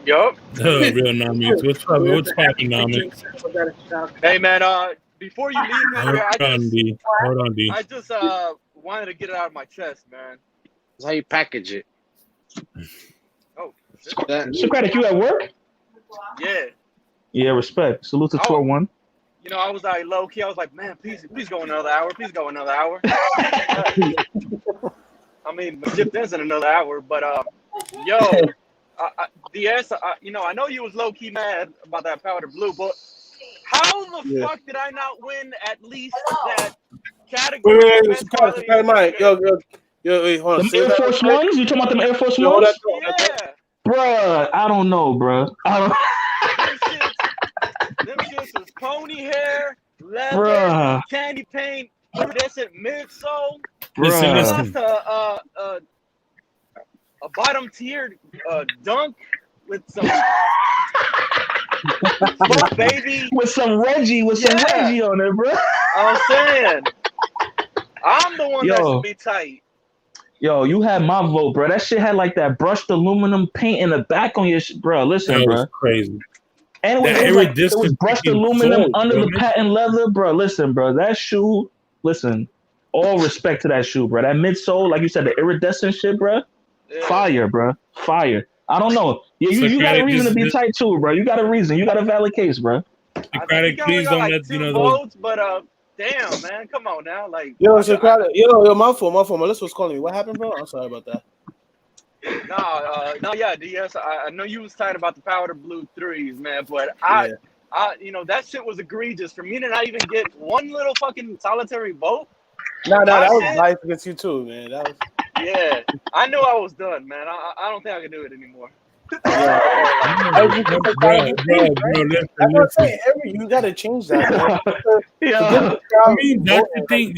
Yup. Oh, real Nomics. What's up? What's poppin', Nomics? Hey man, before you leave, man, Hold on, D. I just wanted to get it out of my chest, man. That's how you package it. Oh, Socratic, you at work? yeah. Yeah, respect. Salute to 12-1. You know, I was like low key. I was like, man, please go another hour. Please go another hour. I mean, Jip Den's in another hour, but yo, DS, you know, I know you was low key mad about that powder blue, but how the fuck did I not win at least that category? Wait, wait, hold on. Them Air Force Ones? You talking about them Air Force Ones? Yeah. Bruh, I don't know, bruh. I don't. Them shits was pony hair, leather, Bruh. candy paint, iridescent midsole. Listen. Plus a bottom tier dunk with some baby with some Reggie on it, bro. I'm saying, I'm the one that Yo. should be tight. Yo, you had my vote, bro. That shit had like that brushed aluminum paint in the back on your shit, bro. Listen, That bro. was crazy. And That it was iridescent brushed fucking aluminum gold, under the bro. patent leather, bro. Listen, bro. That shoe, listen. All respect to that shoe, bro. That midsole, like you said, the iridescent shit, bro. Fire, bro. Fire. I don't know. Yeah, you got a reason to be tight too, bro. You got a reason. You got a valid case, bro. Socratic, please don't let you know those. Votes, but damn, man, come on now, like. Yo, Socratic. Yo, my fault. Melissa was calling me. What happened, bro? I'm sorry about that. No, yeah, DS. I know you was tight about the powder blue threes, man, but I, you know, that shit was egregious for me to not even get one little fucking solitary vote. That was biased against you too, man. That was. Yeah, I knew I was done, man. I don't think I can do it anymore. Listen. You gotta change that. Man. Yeah. I mean, that's the thing.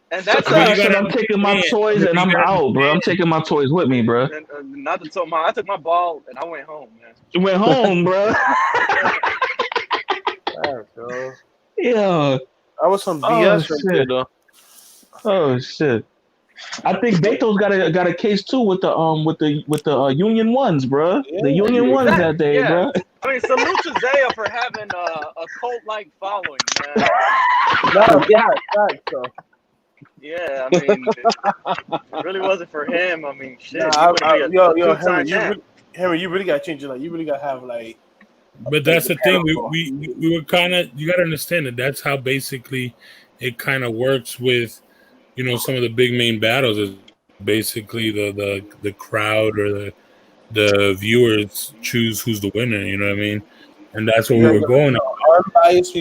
And that's I'm taking my toys and I'm out, bro. I'm taking my toys with me, bro. Not to talk I took my ball and I went home, man. You went home, bro. Yeah. I was some BS right there, though. Oh shit. I think Beto's got a case too with the Union Ones, bro. The Union Ones that day, bro. I mean, salute to Zaya for having a cult-like following, man. Yeah, I mean, if it really wasn't for him, I mean, shit. Henry, you really gotta change it. Like, you really gotta have like. But that's the thing. We were kind of. You gotta understand that that's how basically it kind of works with, you know, some of the big main battles is basically the crowd or the viewers choose who's the winner. You know what I mean? And that's what we were going on.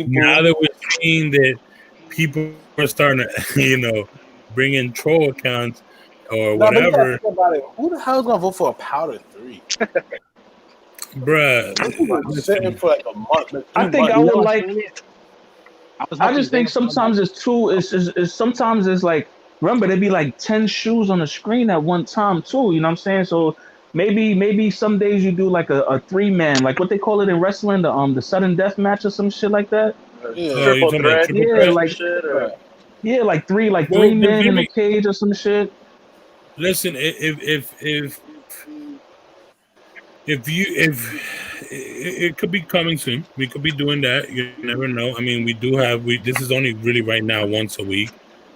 Now that we're seeing that people are starting to, you know, bring in troll accounts or whatever. Who the hell is gonna vote for a powder 3? Bruh, sitting for like a month. I think I would like. I just think sometimes it's too. It's sometimes it's like. Remember, there'd be like 10 shoes on the screen at one time too. You know what I'm saying? So maybe some days you do like a 3-man, like what they call it in wrestling, the sudden death match or some shit like that. Triple threat. Yeah, like three men in a cage or some shit. Listen, if it could be coming soon, we could be doing that. You never know. I mean, this is only really right now once a week.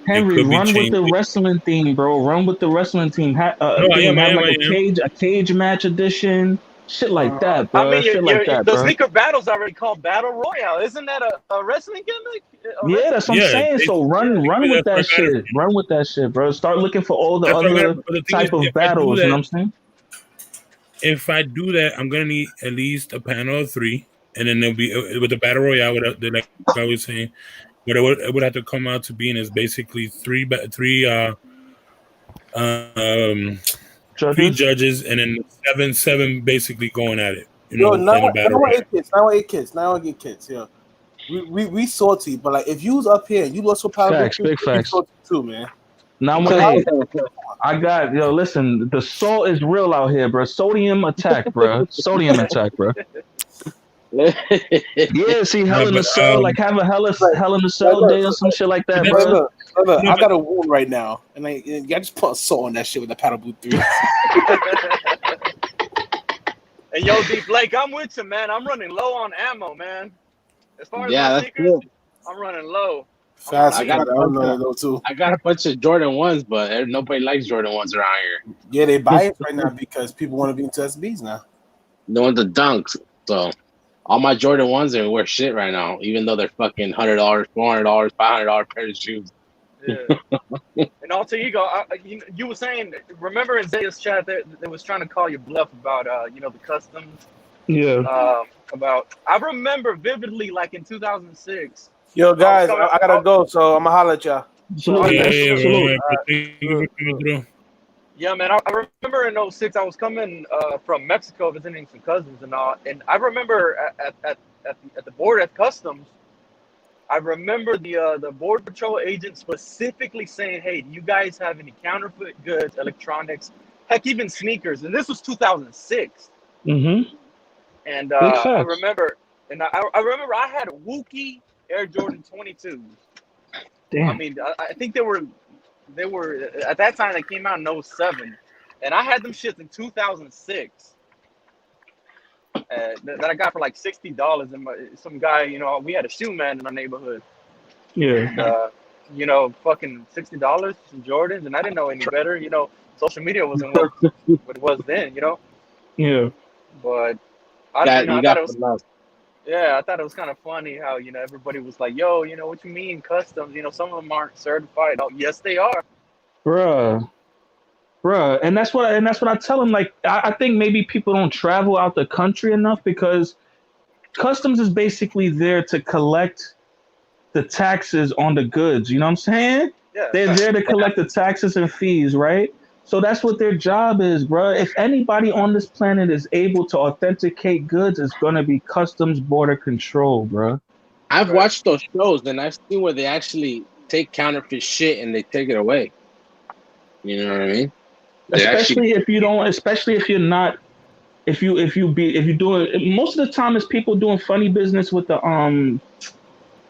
Henry, run with the wrestling theme, bro. Run with the wrestling team. Have like a cage match edition. Shit like that, bro. I mean, Shit like that, the bro. sneaker battle's already called Battle Royale. Isn't that a wrestling gimmick? Yeah, that's what I'm saying. So run with that shit. Run with that shit, bro. Start looking for all the other type of battles. You know what I'm saying? If I do that, I'm gonna need at least a panel of 3, and then there'll be with the battle royale. Like I was saying, what it would have to come out to being is basically three judges, and then seven basically going at it. You know, Yo, in a battle royale. 8 kids. Now I get kids. Yeah, we salty, but like if you was up here and you lost for power, Facts, big facts. salty too, man. Now I got listen, the salt is real out here, bro. Sodium attack, bro. Sodium attack, bro. Yeah, see, Hell in a Cell, like have a Hell in a Cell day or some shit like that, bro. Look, I got a wound right now, and I just put salt on that shit with the Paddle Blue 3. And yo, D Blake, I'm with you, man. I'm running low on ammo, man. As far as that's sneakers, cool. I'm running low. Fast, I got a bunch of Jordan 1s, but nobody likes Jordan 1s around here. Yeah, they buy it right now because people want to be into SBs now. No one's the dunks, so all my Jordan 1s are worth shit right now, even though they're fucking $100, $400, $500 pair of shoes. Yeah. And Alter Ego, you were saying, remember in Zaya's chat they was trying to call you bluff about the customs. Yeah. I remember vividly, like in 2006. Yo, guys, I gotta go, so I'm gonna holler at y'all. Yeah, man. I remember in 06, I was coming from Mexico visiting some cousins and all, and I remember at the border at customs, I remember the border patrol agent specifically saying, "Hey, do you guys have any counterfeit goods, electronics, heck, even sneakers?" And this was 2006. Mm-hmm. And I remember, I remember I had Wookiee Air Jordan 22s. Damn. I mean, I think they were at that time they came out in 07, and I had them shits in 2006. That I got for like $60, and some guy, we had a shoe man in our neighborhood. Yeah. And, fucking $60 some Jordans, and I didn't know any better. Social media wasn't what it was then. Yeah. But I thought it was kind of funny how everybody was like, "Yo, what you mean customs? Some of them aren't certified." Oh, yes, they are, Bruh, and that's what I tell them. Like, I think maybe people don't travel out the country enough because customs is basically there to collect the taxes on the goods. You know what I'm saying? Yeah. They're there to collect the taxes and fees, right? So that's what their job is, bro. If anybody on this planet is able to authenticate goods, it's gonna be Customs Border Control, bro. I've watched those shows and I've seen where they actually take counterfeit shit and they take it away. You know what I mean? Especially if you're not, if you're doing, most of the time it's people doing funny business with the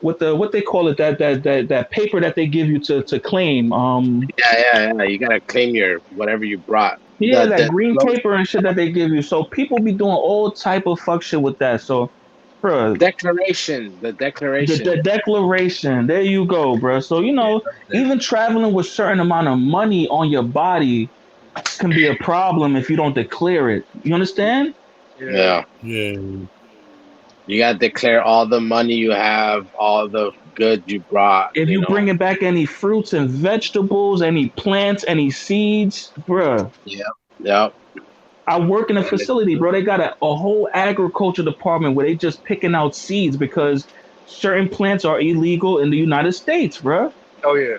what they call it, that paper that they give you to claim. Yeah. You gotta claim your whatever you brought. Yeah, that green paper and shit that they give you. So people be doing all type of fuck shit with that. So, bro, the declaration. The declaration. There you go, bro. So even traveling with certain amount of money on your body can be a problem if you don't declare it. You understand? Yeah. You gotta declare all the money you have, all the goods you brought. If you bringing back any fruits and vegetables, any plants, any seeds, bruh. Yep. I work in a facility, bro. They got a whole agriculture department where they just picking out seeds because certain plants are illegal in the United States, bro. Oh yeah.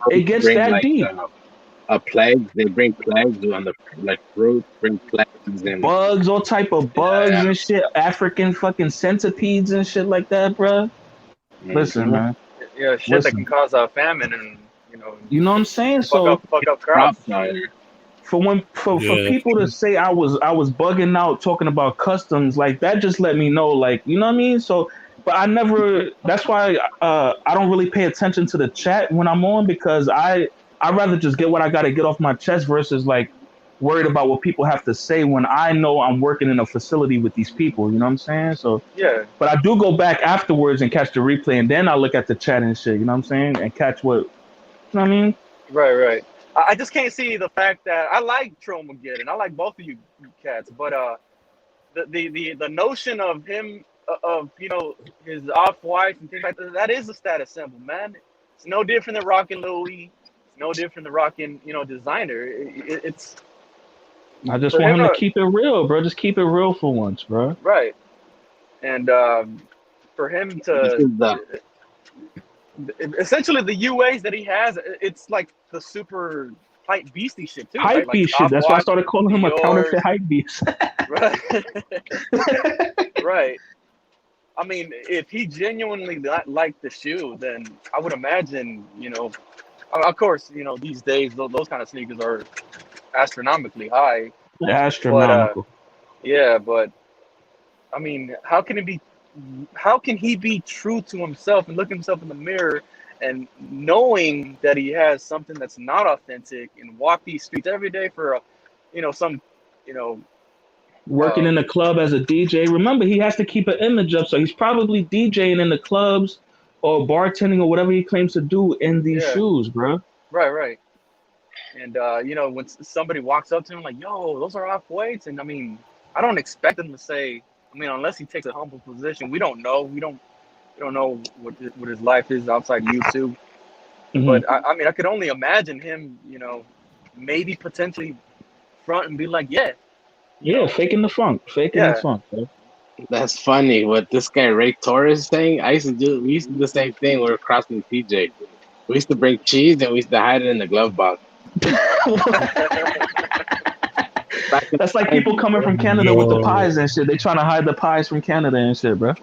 It gets that deep. A plague. They bring plagues on the fruit. Bring plagues and bugs, all type of bugs and shit. African fucking centipedes and shit like that, bro. Listen, man. Yeah, shit that can cause a famine and You know what I'm saying? Fuck up crops. For people to say I was bugging out talking about customs, like that just let me know, like, you know what I mean? So, but I never. That's why I don't really pay attention to the chat when I'm on because I'd rather just get what I got to get off my chest versus like worried about what people have to say when I know I'm working in a facility with these people. You know what I'm saying? So yeah. But I do go back afterwards and catch the replay, and then I look at the chat and shit. You know what I'm saying? And catch what. You know what I mean? Right. I just can't see the fact that I like Trollmageddon. I like both of you cats, but the notion of him of his off whites and things like that. That is a status symbol, man. It's no different than rocking Louis. It's no different than rocking designer. It's I just for want him him to to keep it real, bro. Just keep it real for once, bro. right, and for him This to is the essentially the UAs that he has, it's like the super hype beastie shit too, right? Hype Like beast shit. off That's why I white, started calling him a counterfeit Dior's, hype beast. right, right. I mean, if he genuinely liked the shoe, then I would imagine, of course, these days those kind of sneakers are astronomically high. But Astronomical. yeah, but I mean, how can he be true to himself and look himself in the mirror and knowing that he has something that's not authentic and walk these streets every day for some Working in the club as a DJ. Remember, he has to keep an image up, so he's probably DJing in the clubs or bartending or whatever he claims to do in these yeah, shoes, bro. right. And when somebody walks up to him like, "Yo, those are off whites," and I mean, I don't expect him to say. I mean, unless he takes a humble position, we don't know. We don't know what his life is outside YouTube. Mm-hmm. But I mean, I could only imagine him, maybe potentially front and be like, "Yeah, faking the funk, bro. That's funny. What this guy Ray Torres is saying, we used to do the same thing. We were crossing PJ. We used to bring cheese and we used to hide it in the glove box. That's like people coming from Canada with the pies and shit. They trying to hide the pies from Canada and shit, bro.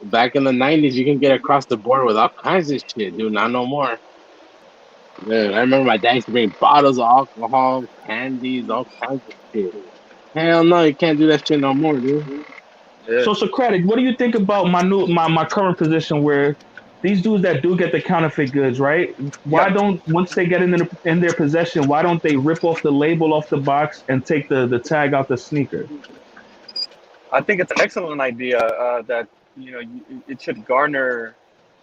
Back in the 90s, you can get across the border with all kinds of shit, dude. Not no more. Dude, I remember my dad used to bring bottles of alcohol, candies, all kinds of shit. Hell no, you can't do that shit no more, dude. Yeah. So Socratic, what do you think about my current position where these dudes that do get the counterfeit goods, right? Why don't, once they get in their possession, why don't they rip off the label off the box and take the tag out the sneaker? I think it's an excellent idea that it should garner.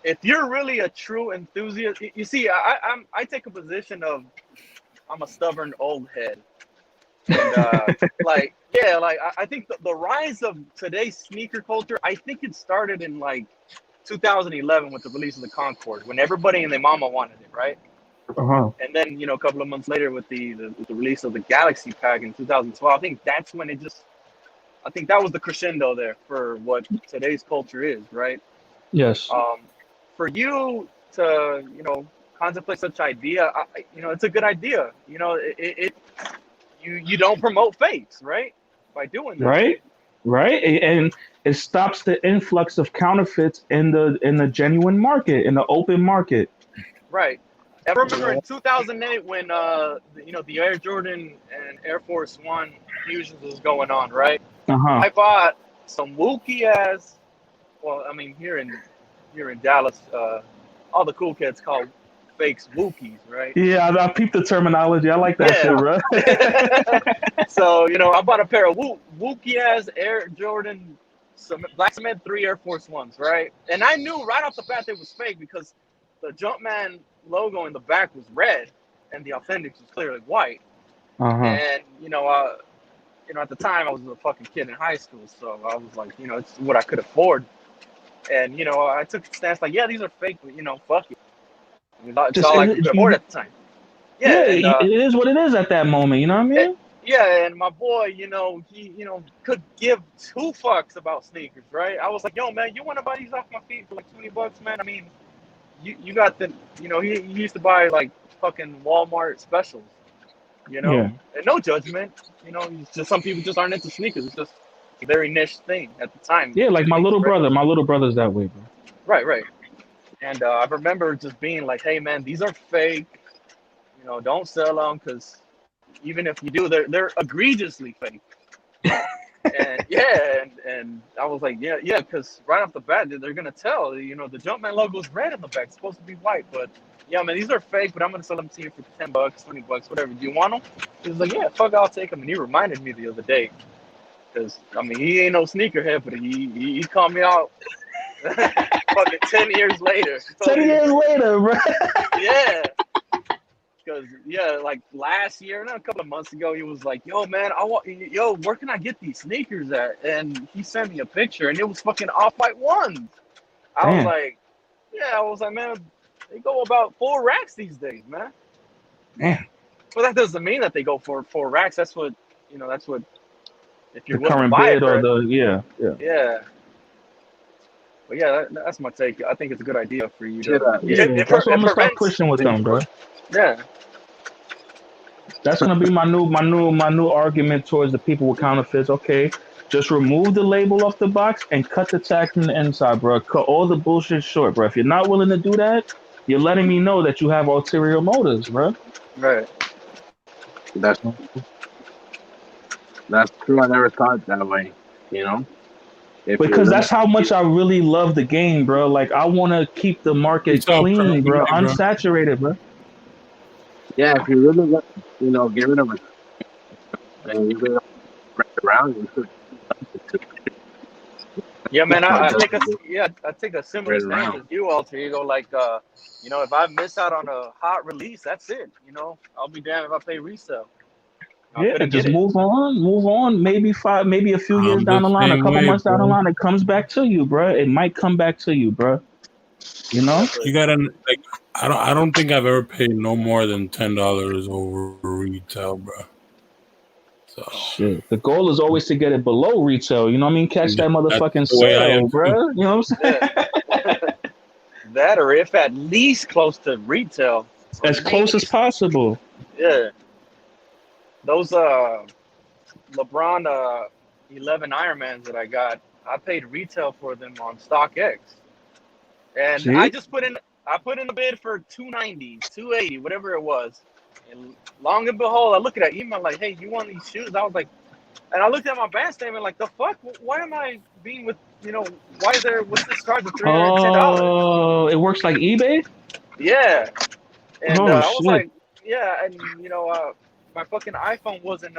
If you're really a true enthusiast, you see, I take a position of I'm a stubborn old head, and I think the rise of today's sneaker culture, I think it started in 2011 with the release of the Concord, when everybody and their mama wanted it, right? Uh-huh. And then a couple of months later with the release of the Galaxy Pack in 2012, I think that's when I think that was the crescendo there for what today's culture is, right? Yes. For you to contemplate such idea, it's a good idea. You don't promote fakes, right? By doing that. Right, and it stops the influx of counterfeits in the genuine market, in the open market. Right. I remember in 2008 when the Air Jordan and Air Force One fusions was going on, right? Uh-huh. I bought some wookie ass. Well, I mean here in Dallas, all the cool kids call fakes wookies, right? Yeah, I peeped the terminology. I like that shit, bro. So I bought a pair of wookie ass Air Jordan Black Cement 3 Air Force Ones, right? And I knew right off the bat they was fake because the Jumpman logo in the back was red and the Authentics was clearly white. Uh-huh. And at the time I was a fucking kid in high school, so I was like, it's what I could afford. And I took a stance like, yeah, these are fake, but fuck it. It's all I could afford at the time. Yeah, it is what it is at that moment. You know what I mean? Yeah, and my boy, he could give two fucks about sneakers, right? I was like, yo, man, you want to buy these off my feet for like $20, man? I mean, you got the, he used to buy like fucking Walmart specials, Yeah. And no judgment, it's just some people just aren't into sneakers. It's just a very niche thing at the time. Yeah, like my little brother. My little brother's that way, bro. Right. And I remember just being like, hey, man, these are fake. Don't sell them because even if you do, they're egregiously fake. and I was like, yeah, because right off the bat, they're going to tell, the Jumpman logo is red in the back. It's supposed to be white. But, yeah, man, these are fake, but I'm going to sell them to you for $10, $20, whatever. Do you want them? He was like, yeah, fuck, I'll take them. And he reminded me the other day. Because, I mean, he ain't no sneakerhead, but he called me out. Fucking 10 years later. 10 years later, bro. Yeah. because like last year, a couple of months ago, he was like, "Yo, man, where can I get these sneakers at?" And he sent me a picture, and it was fucking Off-White ones. I was like, man, they go about 4 racks these days, man. Man. Well, that doesn't mean that they go for 4 racks. That's what if you're The willing to current buy bid it, or for- yeah. But yeah, that's my take. I think it's a good idea for you to. Yeah, that's what I'm gonna start pushing with them, bro. Yeah. That's gonna be my new argument towards the people with counterfeits. Okay, just remove the label off the box and cut the tag from the inside, bro. Cut all the bullshit short, bro. If you're not willing to do that, you're letting me know that you have ulterior motives, bro. Right. That's true. I never thought that way. You know. Because that's how much I really love the game, bro. Like I want to keep the market clean, bro, unsaturated, bro. Yeah, if you really want, get rid of it, and you really break around, you could. Yeah, man. I take a similar stance as you, Alter Ego. Like, if I miss out on a hot release, that's it. I'll be damned if I pay resale. Yeah, just move on. Maybe a few years down the line, a couple months down the line, it comes back to you, bro. It might come back to you, bro. You gotta like. I don't think I've ever paid no more than $10 over retail, bro. So shit. The goal is always to get it below retail. You know what I mean? Catch that motherfucking sale, bro. You know what I'm saying? That, or if at least close to retail. As close as possible. Yeah. Those LeBron 11 Ironmans that I got, I paid retail for them on StockX, and See? I put in a bid for $290, $280, whatever it was. And long and behold, I look at that email like, "Hey, you want these shoes?" I was like, and I looked at my bank statement like, "The fuck? Why am I being with what's this charge of $310?" Oh, it works like eBay? Yeah, and I was shit. like, yeah, and my fucking iPhone wasn't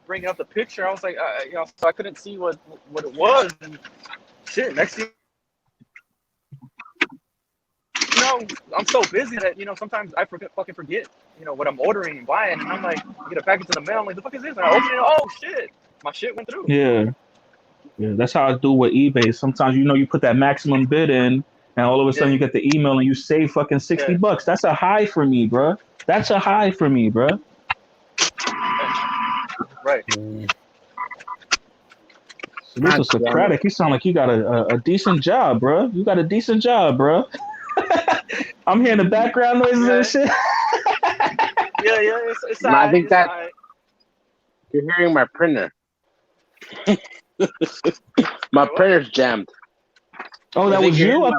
bringing up the picture. I was like, so I couldn't see what it was. And shit, next thing I'm so busy that sometimes I forget what I'm ordering and buying, and I'm like, get a package in the mail. I'm like, the fuck is this? And I open it. Oh shit, my shit went through. Yeah, that's how I do with eBay. Sometimes you put that maximum bid in, and all of a sudden you get the email and you save fucking $60. That's a high for me, bro. That's a high for me, bro. Right. Mr. Socratic, you sound like you got a decent job, bro. You got a decent job, bro. I'm hearing the background noises and shit. It's I think that you're hearing my printer. My printer's jammed. Oh, that was you?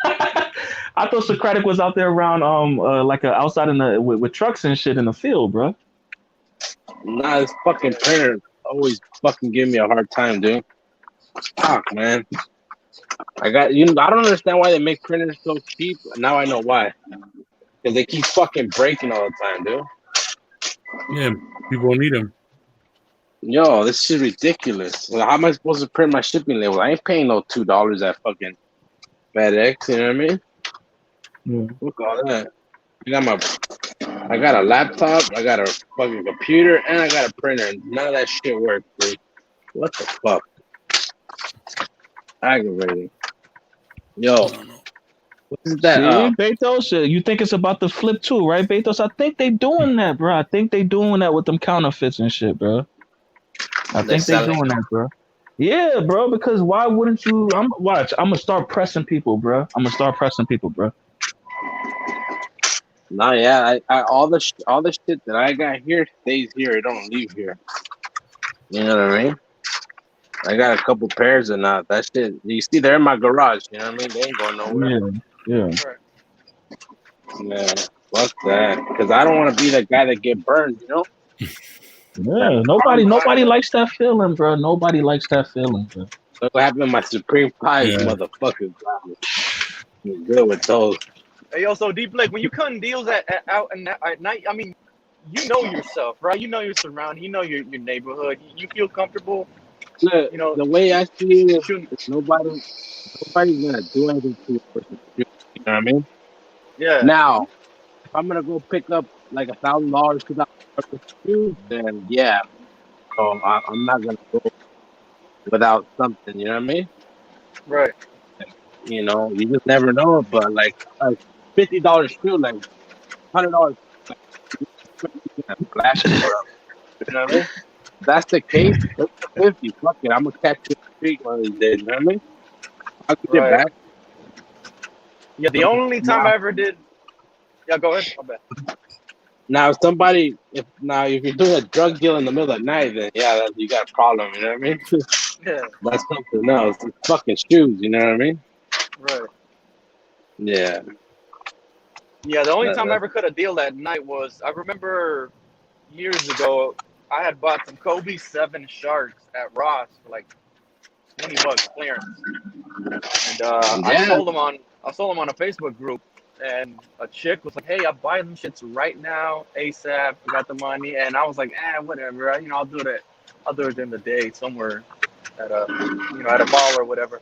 I thought Socratic was out there around outside with trucks and shit in the field, bro. Nah, this fucking printer always fucking giving me a hard time, dude. Fuck, man. I don't understand why they make printers so cheap. Now I know why. Because they keep fucking breaking all the time, dude. yeah, people need them. Yo, this is ridiculous. Well, how am I supposed to print my shipping label? I ain't paying no $2 at fucking FedEx, you know what I mean? Yeah. Look at all that. I got a laptop, I got a fucking computer, and I got a printer, and none of that shit works, dude. What the fuck? Aggravating. Yo, what is that? See, Betos, you think it's about to flip too, right, Betos? I think they doing that, bro. I think they doing that with them counterfeits and shit, bro. I think they doing that, bro. Yeah, bro. Because why wouldn't you? I'm gonna start pressing people, bro. Nah, yeah. I all the shit that I got here stays here. It don't leave here. You know what I mean? I got a couple pairs of that shit. You see, they're in my garage. You know what I mean? They ain't going nowhere. Yeah. Yeah. Fuck that. Because I don't want to be the guy that get burned. You know? Yeah. Nobody likes that feeling, bro. Nobody likes that feeling, bro. Look what happened to my Supreme Pies, motherfuckers. I'm good with those. Hey, yo, so Deep Blake, when you cutting deals out at night, I mean, you know yourself, right? You know your surroundings, you know your neighborhood. You feel comfortable. Look, the way I see it is nobody's gonna do anything to you. You know what I mean? Yeah. Now, if I'm gonna go pick up like $1,000, $2,000 for shoes, then yeah, so I'm not gonna go without something. You know what I mean? Right. You know, you just never know. But like a $50 shoe, like $100, like flash it for 'em. You know what I mean? If that's the case, take the 50. Fuck it, I'm gonna catch you in the street one of these days. You know what I mean? I'll get Right. back. Yeah, the only time Now, I ever did. Yeah, go ahead. My bad. now if you're doing a drug deal in the middle of the night, then yeah, you got a problem. You know what I mean? Yeah. That's something else. It's fucking shoes. You know what I mean? Right. Yeah. Yeah, the only That- time I that- ever cut a deal that night was I remember years ago I had bought some Kobe 7 Sharks at Ross for like $20 clearance, and I Yeah. sold them on a Facebook group, and a chick was like, "Hey, I'll buy them shits right now, ASAP. I got the money," and I was like, whatever. I'll do it. I'll do it in the day somewhere at a at a mall or whatever.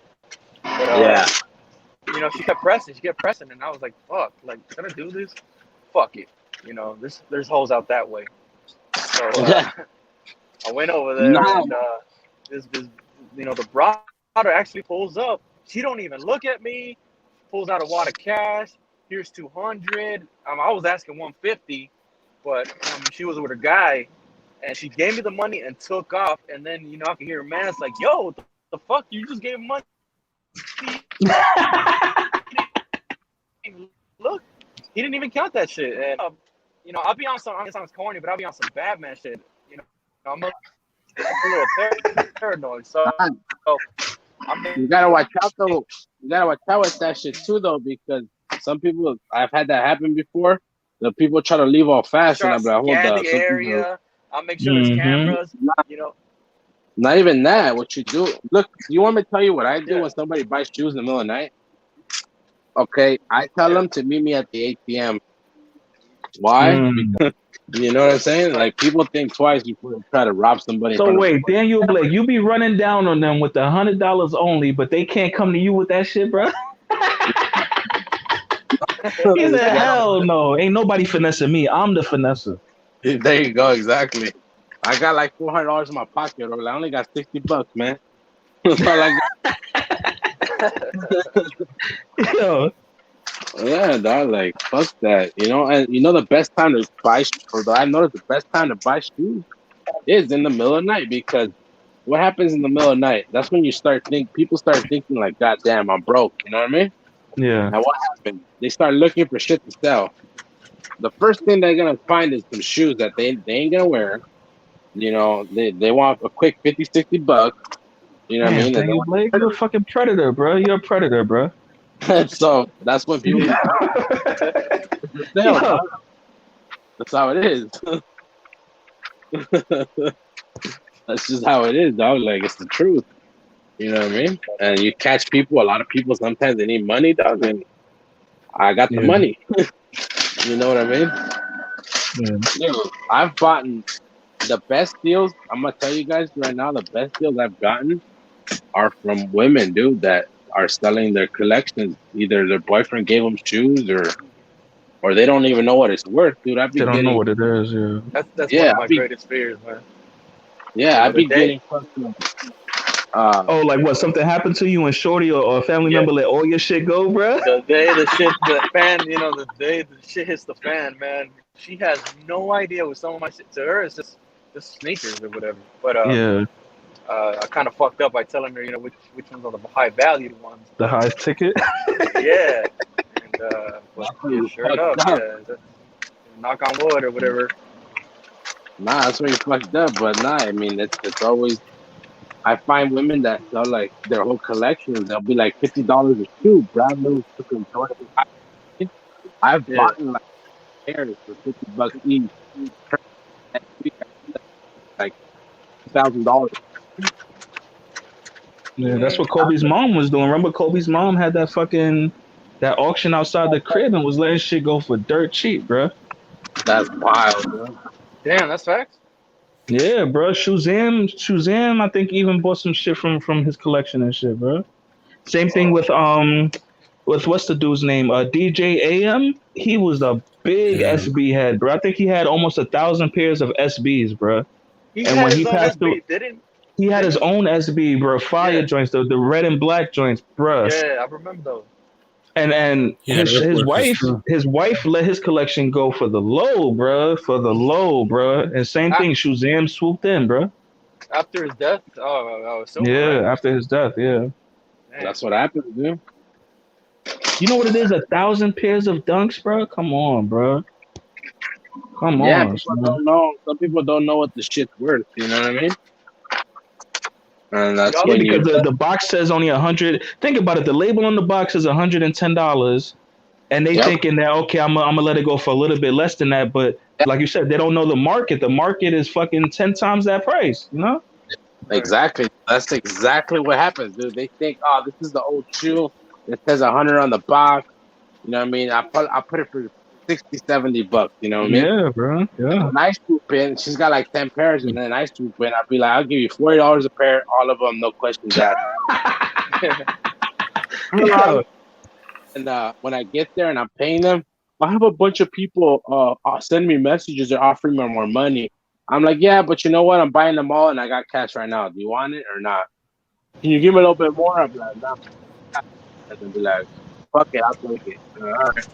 But Yeah. she kept pressing, and I was like, fuck, like, should I do this? Fuck it. There's holes out that way. So I went over there, No. and this the broader actually pulls up. She don't even look at me. Pulls out a wad of cash. Here's 200. I was asking 150, but she was with her guy, and she gave me the money and took off. And then I could hear her man. It's like, yo, what the fuck? You just gave him money. Look, he didn't even count that shit. And I'll be on some. It sounds corny, but I'll be on some Batman shit. I'm a little paranoid. So You gotta watch out though. You gotta watch out with that shit too though, because some people, I've had that happen before. The people try to leave all fast, and I'm like, hold scan up. the area. I'll make sure there's cameras. Not even that. What you do? Look, you want me to tell you what I do when somebody buys shoes in the middle of the night? Okay, I tell them to meet me at the ATM. Why? Because, you know what I'm saying? Like, people think twice before they try to rob somebody. So wait, Daniel Blake, you be running down on them with the $100 only, but they can't come to you with that shit, bro. He said, "Hell no, ain't nobody finessing me. I'm the finesser." There you go, exactly. I got like $400 in my pocket, or I only got $60, man. That's all I got. Yo. Yeah, dog, like fuck that, and the best time to buy, I noticed the best time to buy shoes is in the middle of the night, because what happens in the middle of the night? That's when people start thinking like, God damn, I'm broke. You know what I mean? Yeah. Now what happened? They start looking for shit to sell. The first thing they're gonna find is some shoes that they ain't gonna wear. They want a quick $50-$60. You know what I mean? Daniel Blake, you're a fucking predator, bro. You're a predator, bro. So that's when people. That's how it is. That's just how it is, dog. Like, it's the truth. You know what I mean? And you catch people. A lot of people sometimes they need money, dog. And I got the money. You know what I mean? Yeah. Dude, I've bought the best deals. I'm gonna tell you guys right now. The best deals I've gotten are from women, dude, that are selling their collections. Either their boyfriend gave them shoes, or they don't even know what it's worth, dude. They don't know what it is. Yeah. That's one of my greatest fears, man. Yeah, I'd be getting fucking. Oh, like what? Something happened to you and Shorty or a family member let all your shit go, bro? The day the shit hits the fan, man. She has no idea what some of my shit to her. It's just sneakers or whatever. But I kind of fucked up by telling her, which ones are the high value ones. The highest ticket. Yeah. And sure enough, knock on wood or whatever. Nah, that's where you fucked up. But nah, I mean, it's always. I find women that sell like their whole collection. They'll be like $50 a shoe, brand new fucking Jordan. I've bought like pairs for $50 each. Like $1,000. Yeah, that's what Kobe's mom was doing. Remember, Kobe's mom had that auction outside the crib and was letting shit go for dirt cheap, bro. That's wild, bro. Damn, that's facts. Yeah, bro. Shazam, I think even bought some shit from his collection and shit, bro. Same thing with with what's the dude's name? DJ AM. He was a big Yeah. SB head, bro. I think he had almost 1,000 pairs of SBs, bro. He And had when his he own passed through, SB, didn't? he had his own SB, bro. Fire Yeah. joints, the red and black joints, bro. Yeah, I remember those. And Yeah, his Air Forces, his wife let his collection go for the low, bro. For the low, bro. And same thing, Shazam swooped in, bro. After his death? Oh, so Yeah, after his death, yeah. That's what happens, dude. You know what it is? 1,000 pairs of dunks, bro. Come on, bro. Come Yeah, on, people son. don't know. Some people don't know what the shit's worth. You know what I mean? And that's Yeah, when you. because the box says only 100. Think about it. The label on the box is $110, and they Yep. thinking that okay, I'm gonna let it go for a little bit less than that. But like you said, they don't know the market. The market is fucking 10 times that price. You know? Exactly. That's exactly what happens, dude. They think, oh, this is the old shoe. It says 100 on the box. You know what I mean? I put it for 60, 70 bucks. You know what I mean? Yeah, bro. Yeah. When I swoop in, she's got like 10 pairs, and then I swoop in. I'll be like, I'll give you $40 a pair, all of them, no questions asked. Yo. And when I get there and I'm paying them, I have a bunch of people send me messages. They're offering me more money. I'm like, yeah, but you know what? I'm buying them all, and I got cash right now. Do you want it or not? Can you give me a little bit more? I'm like, nah. And then be like, fuck it, I'll take it. All right.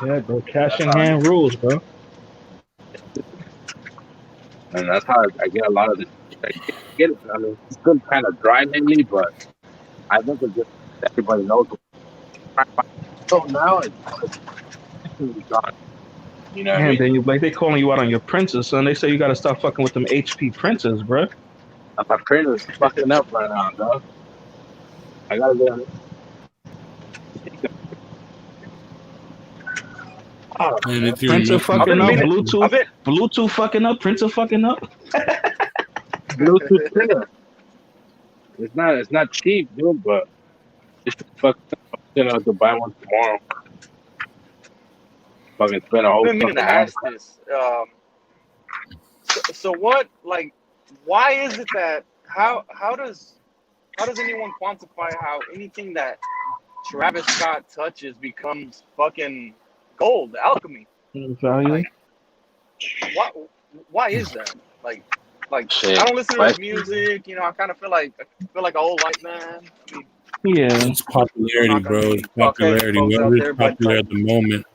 Yeah, bro. Cash in hand rules, bro. And that's how I get a lot of this. I get it. I mean, it's been kind of dry lately, but I think it's just everybody knows. So now it's gone. You know what I Man, mean? then they calling you out on your printers, son. They say you gotta stop fucking with them HP printers, bro. My printer's fucking up right now, dog. I gotta get on it. And if you Printer remember- fucking up, Bluetooth fucking up, printer fucking up. Bluetooth printer. It's not cheap, dude, but it's fucking up. I'm gonna have to buy one tomorrow. Fucking spend a whole I've been meaning to ask this. So what, like, why is it that how does anyone quantify how anything that Travis Scott touches becomes fucking gold, alchemy? Value. Why is that? Like Shit. I don't listen to his music. You know, I kind of feel like an old white man. I mean, Yeah, it's popularity, bro. It's popularity. folks out Whoever's there, but, popular at the moment.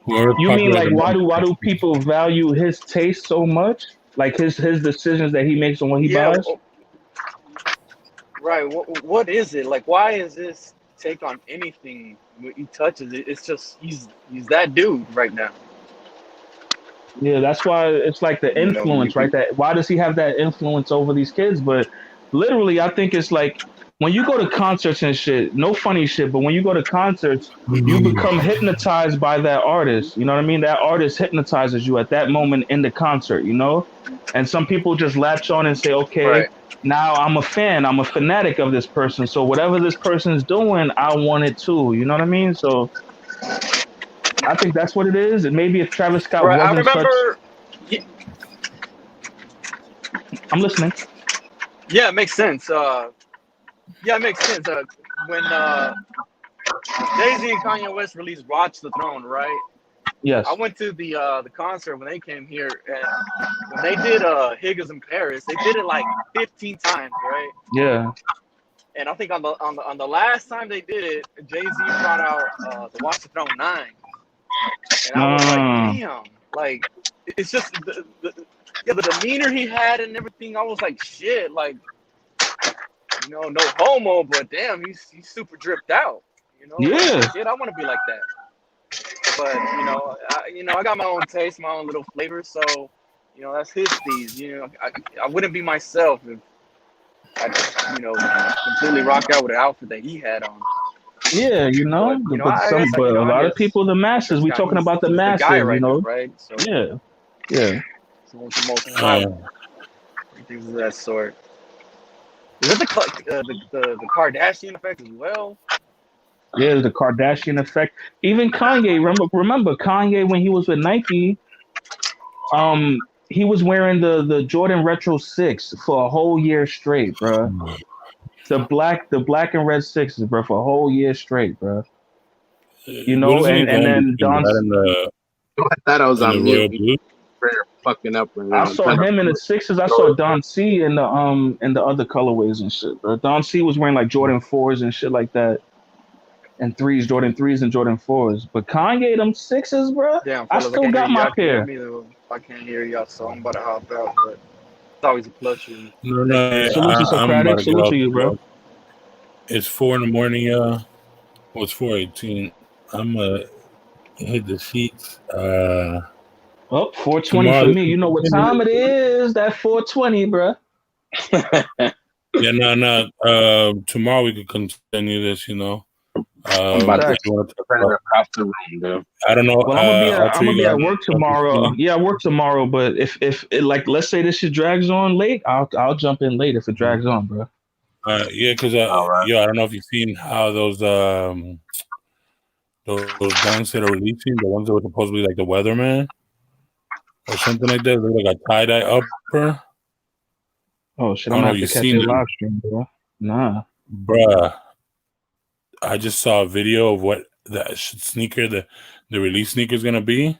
Whoever's You mean popular like at the why moment. do people value his taste so much? Like his decisions that he makes on what he yeah, buys? right. What is it? Like, why is this take on anything he touches? It's just he's that dude right now. Yeah, that's why it's like the You know, influence, right? That why does he have that influence over these kids? But literally, I think it's like when you go to concerts and shit, no funny shit, but when you go to concerts, you become hypnotized by that artist. You know what I mean? That artist hypnotizes you at that moment in the concert, you know? And some people just latch on and say, okay, Right. now I'm a fan, I'm a fanatic of this person. So whatever this person's doing, I want it too. You know what I mean? So I think that's what it is. And maybe if Travis Scott Right. I wasn't remember. I'm listening. Yeah, it makes sense. It makes sense. When Jay-Z and Kanye West released "Watch the Throne," right? Yes. I went to the concert when they came here, and when they did Higgins in Paris, they did it like 15 times, right? Yeah. And I think on the last time they did it, Jay-Z brought out the Watch the Throne 9, and I was like, damn, like it's just the demeanor he had and everything. I was like, shit, like, you know, no homo, but damn, he's super dripped out. You know, Yeah. like, shit, I want to be like that. But I got my own taste, my own little flavor. So, you know, that's his steez. You know, I wouldn't be myself if I, you know, completely rock out with the outfit that he had on. Yeah, you know, But, you know, but, I some, guess, but you know, a I lot of guess people, the masses, we Scott, talking about the he's masses, guy right you know. now, right? So, Yeah, yeah. so it's the most powerful, things of that sort. Is that the Kardashian effect as well? Yeah, the Kardashian effect. Even Kanye, remember Kanye when he was with Nike, he was wearing the Jordan Retro 6 for a whole year straight, bro. the black and red sixes, bro, for a whole year straight, bro. You know, What is he and going then between Don. that and the I thought I was and the on royal mute. blue? Prayer fucking up right I now. saw him in the sixes. I saw Don C in the other colorways and shit, bro. Don C was wearing like Jordan 4s and shit like that, and Jordan 3s and Jordan 4s. But Kanye, them sixes, bro. Damn, I fellas, I still can't got hear my y'all. Can you hear pair. me though? I can't hear y'all, so I'm about to hop out. But it's always a pleasure. No, Salute to I'm about Socratic. to get Salute off. to you, bro. It's 4 in the morning, y'all. Well, it's 4:18. I'm gonna hit the sheets. Oh, 4:20 Tomorrow. for me. You know what time it is? That 4:20, bro. Yeah, no. Tomorrow we could continue this. You know. I'm about to Facts. across the room, though. I don't know. Well, I'm Archer, gonna you be got at work tomorrow. Yeah, I work tomorrow. But if it, like, let's say this shit drags on late, I'll jump in late if it drags on, bro. Yeah, because I don't know if you've seen how those guns that are releasing, the ones that were supposed to be like the weatherman or something like that, they like a tie-dye upper. Oh shit! I I'm don't know gonna if have to you've catch seen your them. live stream, bro. Nah, Bruh. I just saw a video of what the sneaker, the release sneaker is gonna be.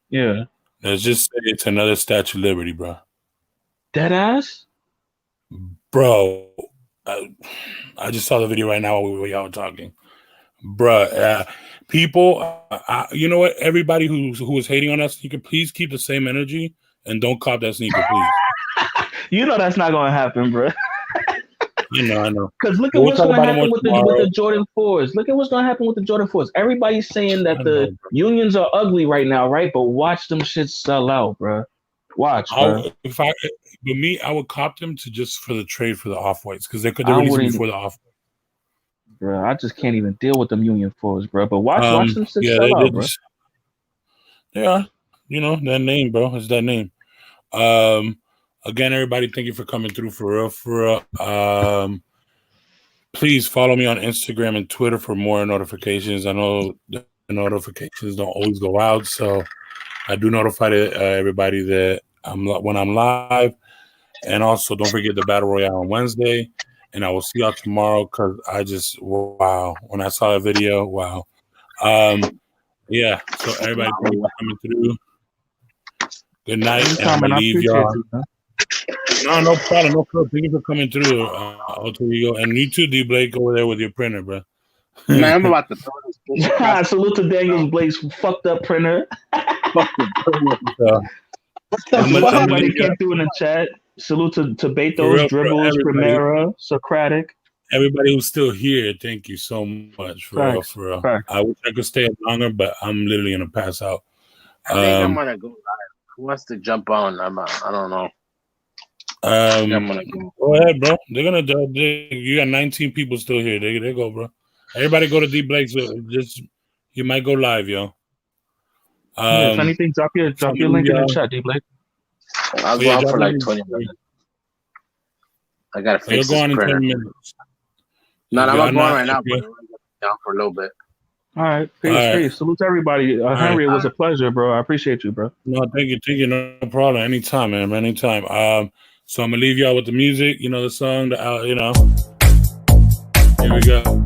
Yeah. Let's just say it's another Statue of Liberty, bro. Dead ass? Bro, I just saw the video right now while y'all were talking. Bruh, people, you know what? Everybody who was hating on that sneaker, please keep the same energy and don't cop that sneaker, please. You know that's not gonna happen, bro. I know. Because look at what's going to happen with the Jordan 4s. Look at what's going to happen with the Jordan 4s. Everybody's saying that the unions are ugly right now, right? But watch them shit sell out, bro. Watch, bro. I would cop them just for the trade for the off-whites because they're releasing before the off-whites. Bro, I just can't even deal with them union 4s, bro. But watch them shit sell out, bro. They are. You know, that name, bro. It's that name. Again, everybody, thank you for coming through for real. Please follow me on Instagram and Twitter for more notifications. I know the notifications don't always go out, so I do notify everybody that when I'm live. And also, don't forget the Battle Royale on Wednesday. And I will see y'all tomorrow because wow. When I saw the video, wow. Yeah, so everybody, thank you for coming through. Good night, and I'm going to leave y'all. No problem. No problem. Thank you for coming through, Alter Ego. And you too, D Blake, over there with your printer, bro. Man, I'm about to throw this. Salute to Daniels Blake's fucked up printer. Somebody came through in the chat. Salute to Betos, Dribbles, Primera, Socratic. Everybody who's still here, thank you so much. For real. I wish I could stay longer, but I'm literally going to pass out. I think I'm going to go live. Who wants to jump on? I don't know. Go ahead, bro. They're gonna do. You got 19 people still here. They go, bro. Everybody go to D Blake. So you might go live, yo. If anything, drop your link in the chat, D Blake. I'll go out for like 20 minutes. I gotta fix this printer. In 10 minutes. No, I'm not going right now, but I'm down for a little bit. All right, peace. Salute to everybody. Henry, it was a pleasure, bro. I appreciate you, bro. No, thank you. No problem. Anytime, man. Anytime. So I'm gonna leave y'all with the music. You know the song. Here we go.